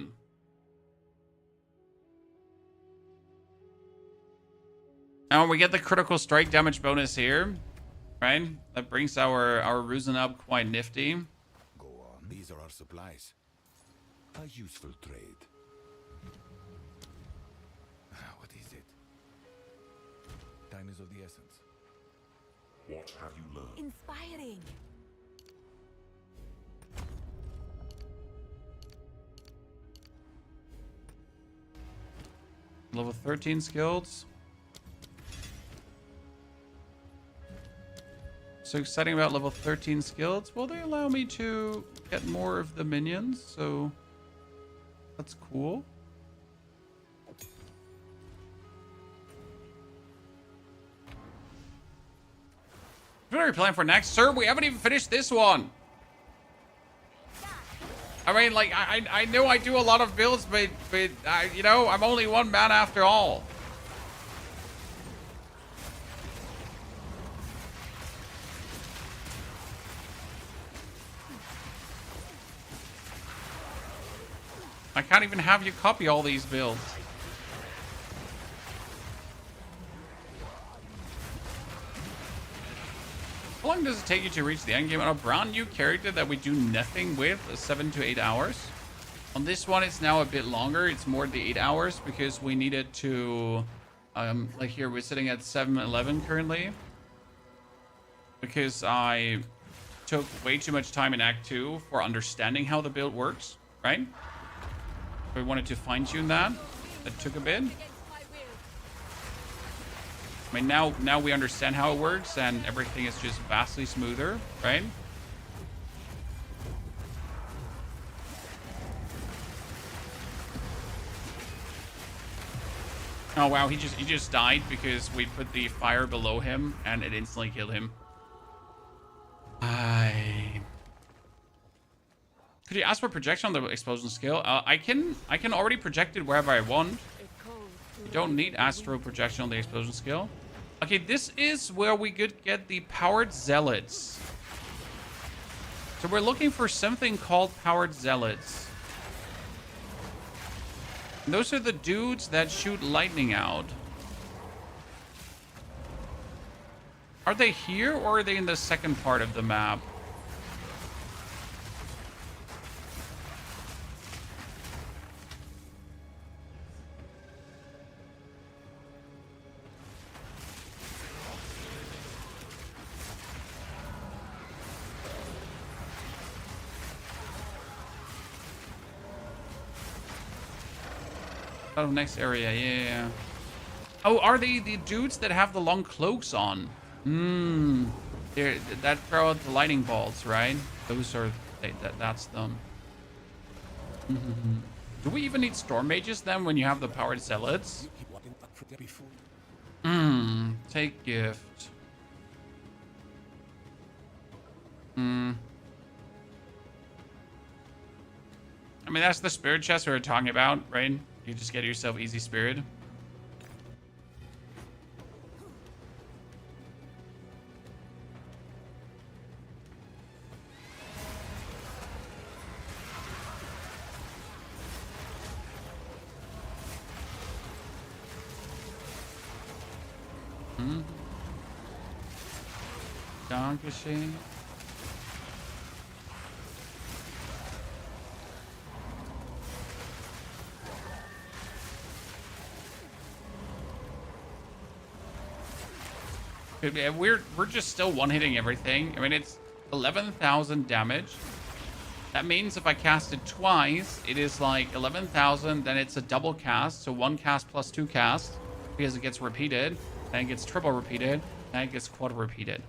And we get the critical strike damage bonus here, right? That brings our Roosen up quite nifty. Go on. These are our supplies. A useful trade. What is it? Time is of the essence. What have you learned? Inspiring. Level 13 skills. So exciting about level 13 skills. Will they allow me to get more of the minions? So that's cool. What are we planning for next? Sir, we haven't even finished this one. I mean, like, I know I do a lot of builds, but you know, I'm only one man after all. I can't even have you copy all these builds. How long does it take you to reach the end game on a brand new character that we do nothing with? 7 to 8 hours. On this one, it's now a bit longer. It's more the 8 hours because we needed to, like here, we're sitting at 7:11 currently. Because I took way too much time in Act 2 for understanding how the build works, right? We wanted to fine tune that. That took a bit. I mean, now we understand how it works, and everything is just vastly smoother, right? Oh wow, he just died because we put the fire below him and it instantly killed him. Could you ask for projection on the explosion skill? I can already project it wherever I want. You don't need astral projection on the explosion skill. Okay, this is where we could get the powered zealots. So we're looking for something called powered zealots. And those are the dudes that shoot lightning out. Are they here or are they in the second part of the map? Oh, next area, yeah. Oh, are they the dudes that have the long cloaks on? That throw out the lightning bolts, right? Those are, that's them. Do we even need storm mages then when you have the powered zealots? Take gift. I mean, that's the spirit chest we were talking about, right? You just get yourself easy spirit. Dankeschön. We're just still one-hitting everything. I mean, it's 11,000 damage. That means if I cast it twice, it is like 11,000, then it's a double cast. So 1 cast plus 2 cast, because it gets repeated. Then it gets triple repeated. Then it gets quad repeated.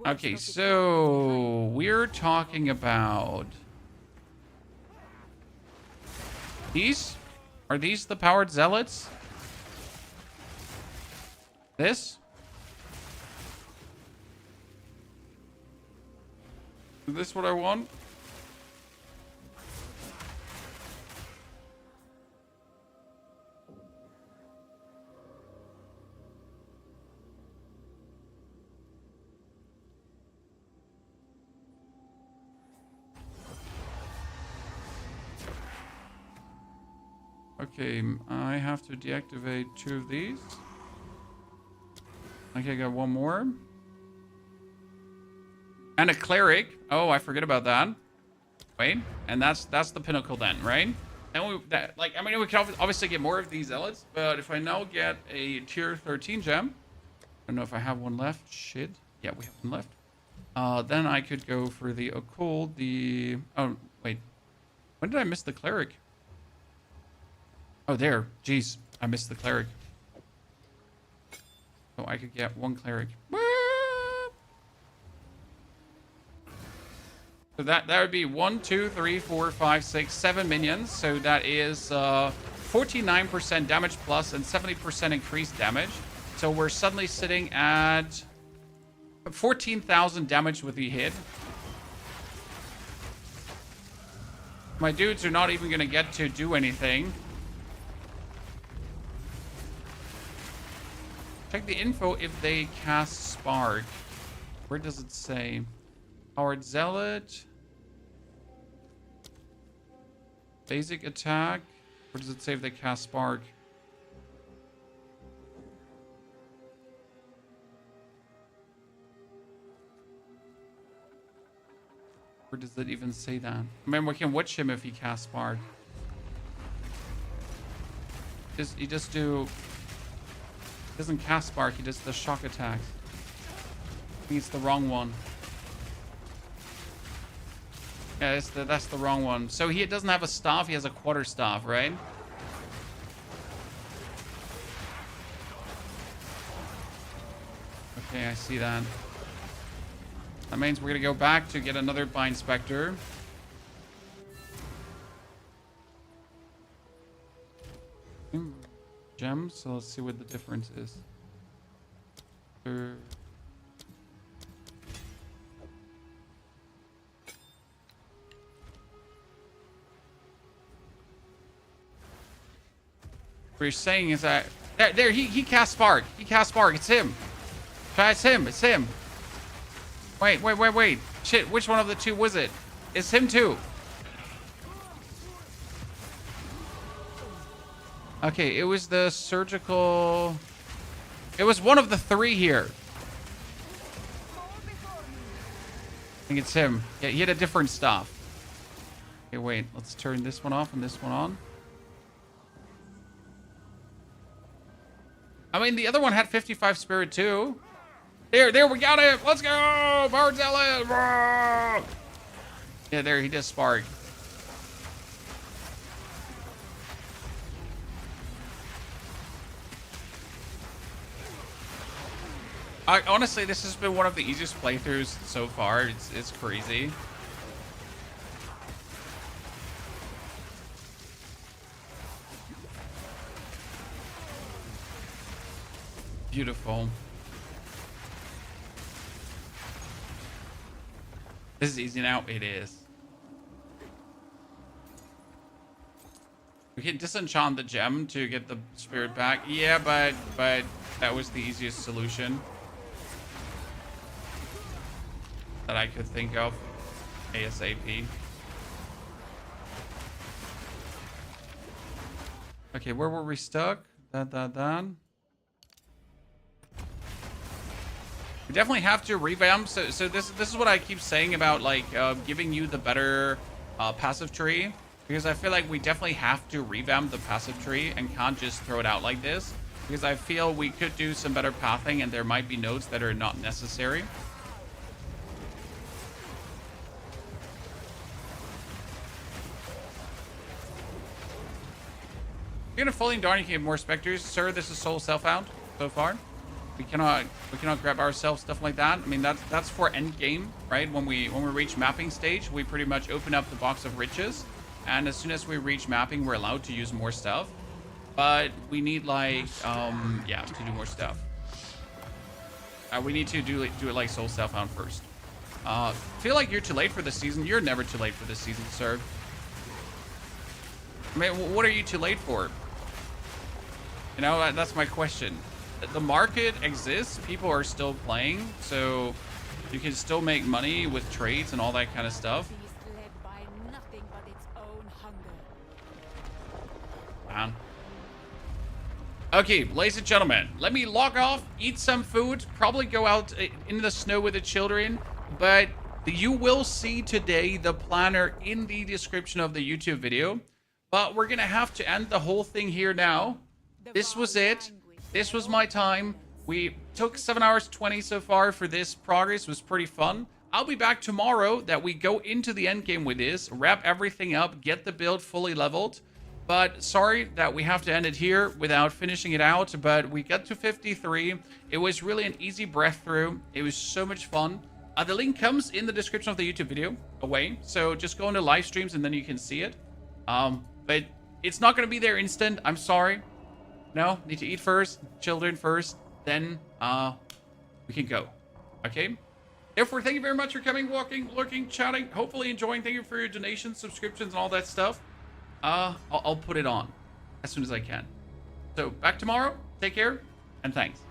Okay, so we're talking about these? Are these the powered zealots? This? Is this what I want? Okay, I have to deactivate 2 of these. Okay, I got 1 more. And a cleric. Oh, I forget about that. Wait, and that's the pinnacle then, right? And we can obviously get more of these zealots, but if I now get a tier 13 gem, I don't know if I have one left. Shit. Yeah, we have one left. Then I could go for the occult, oh, wait. When did I miss the cleric? Oh, there. Jeez, I missed the cleric. So I could get 1 cleric. So that would be 1, 2, 3, 4, 5, 6, 7 minions. So that is 49% damage plus and 70% increased damage. So we're suddenly sitting at 14,000 damage with the hit. My dudes are not even going to get to do anything. Check the info if they cast Spark. Where does it say? Powered Zealot. Basic attack. Where does it say if they cast Spark? Where does it even say that? I mean, we can witch him if he casts Spark. He just do... He doesn't cast Spark, he does the shock attacks. I think it's the wrong one. Yeah, that's the wrong one. So he doesn't have a staff, he has a quarter staff, right? Okay, I see that. That means we're gonna go back to get another Bind Spectre. Gems, so let's see what the difference is. What you're saying is that there he cast Spark. He cast Spark. It's him. It's him. It's him. Wait. Shit, which one of the two was it? It's him too. Okay, it was the surgical. It was one of the three here. I think it's him. Yeah, he had a different staff. Okay, wait. Let's turn this one off and this one on. I mean, the other one had 55 spirit too. There, we got it. Let's go, Bard Zealot. Yeah, there, he does Spark. Honestly, this has been one of the easiest playthroughs so far. It's crazy. Beautiful. This is easy now. It is. We can disenchant the gem to get the spirit back. Yeah, but that was the easiest solution that I could think of ASAP. Okay, where were we stuck? Done. We definitely have to revamp. So this is what I keep saying about like giving you the better passive tree, because I feel like we definitely have to revamp the passive tree and can't just throw it out like this, because I feel we could do some better pathing and there might be nodes that are not necessary. You're gonna Falling Darn, you can get more specters. Sir, this is Soul Self-Found so far. We cannot grab ourselves stuff like that. I mean, that's for Endgame, right? When we reach mapping stage, we pretty much open up the box of riches, and as soon as we reach mapping, we're allowed to use more stuff. But we need like yeah, to do more stuff. We need to do it like Soul Self-Found first. Feel like you're too late for this season. You're never too late for this season, sir. I mean, what are you too late for? You know, that's my question. The market exists, people are still playing, so you can still make money with trades and all that kind of stuff. Man. Okay, ladies and gentlemen, let me log off, eat some food, probably go out in the snow with the children, but you will see today the planner in the description of the YouTube video. But we're gonna have to end the whole thing here now. This was it. This was my time. We took 7 hours 20 so far for this progress. It was pretty fun. I'll be back tomorrow that we go into the end game with this, wrap everything up, get the build fully leveled. But sorry that we have to end it here without finishing it out, but we got to 53. It was really an easy breath through. It was so much fun. The link comes in the description of the YouTube video away, so just go into live streams and then you can see it. But it's not going to be there instant. I'm sorry. No, need to eat first, children first, then we can go. Okay? Therefore, thank you very much for coming, walking, lurking, chatting, hopefully enjoying. Thank you for your donations, subscriptions, and all that stuff. I'll put it on as soon as I can. So back tomorrow. Take care and thanks.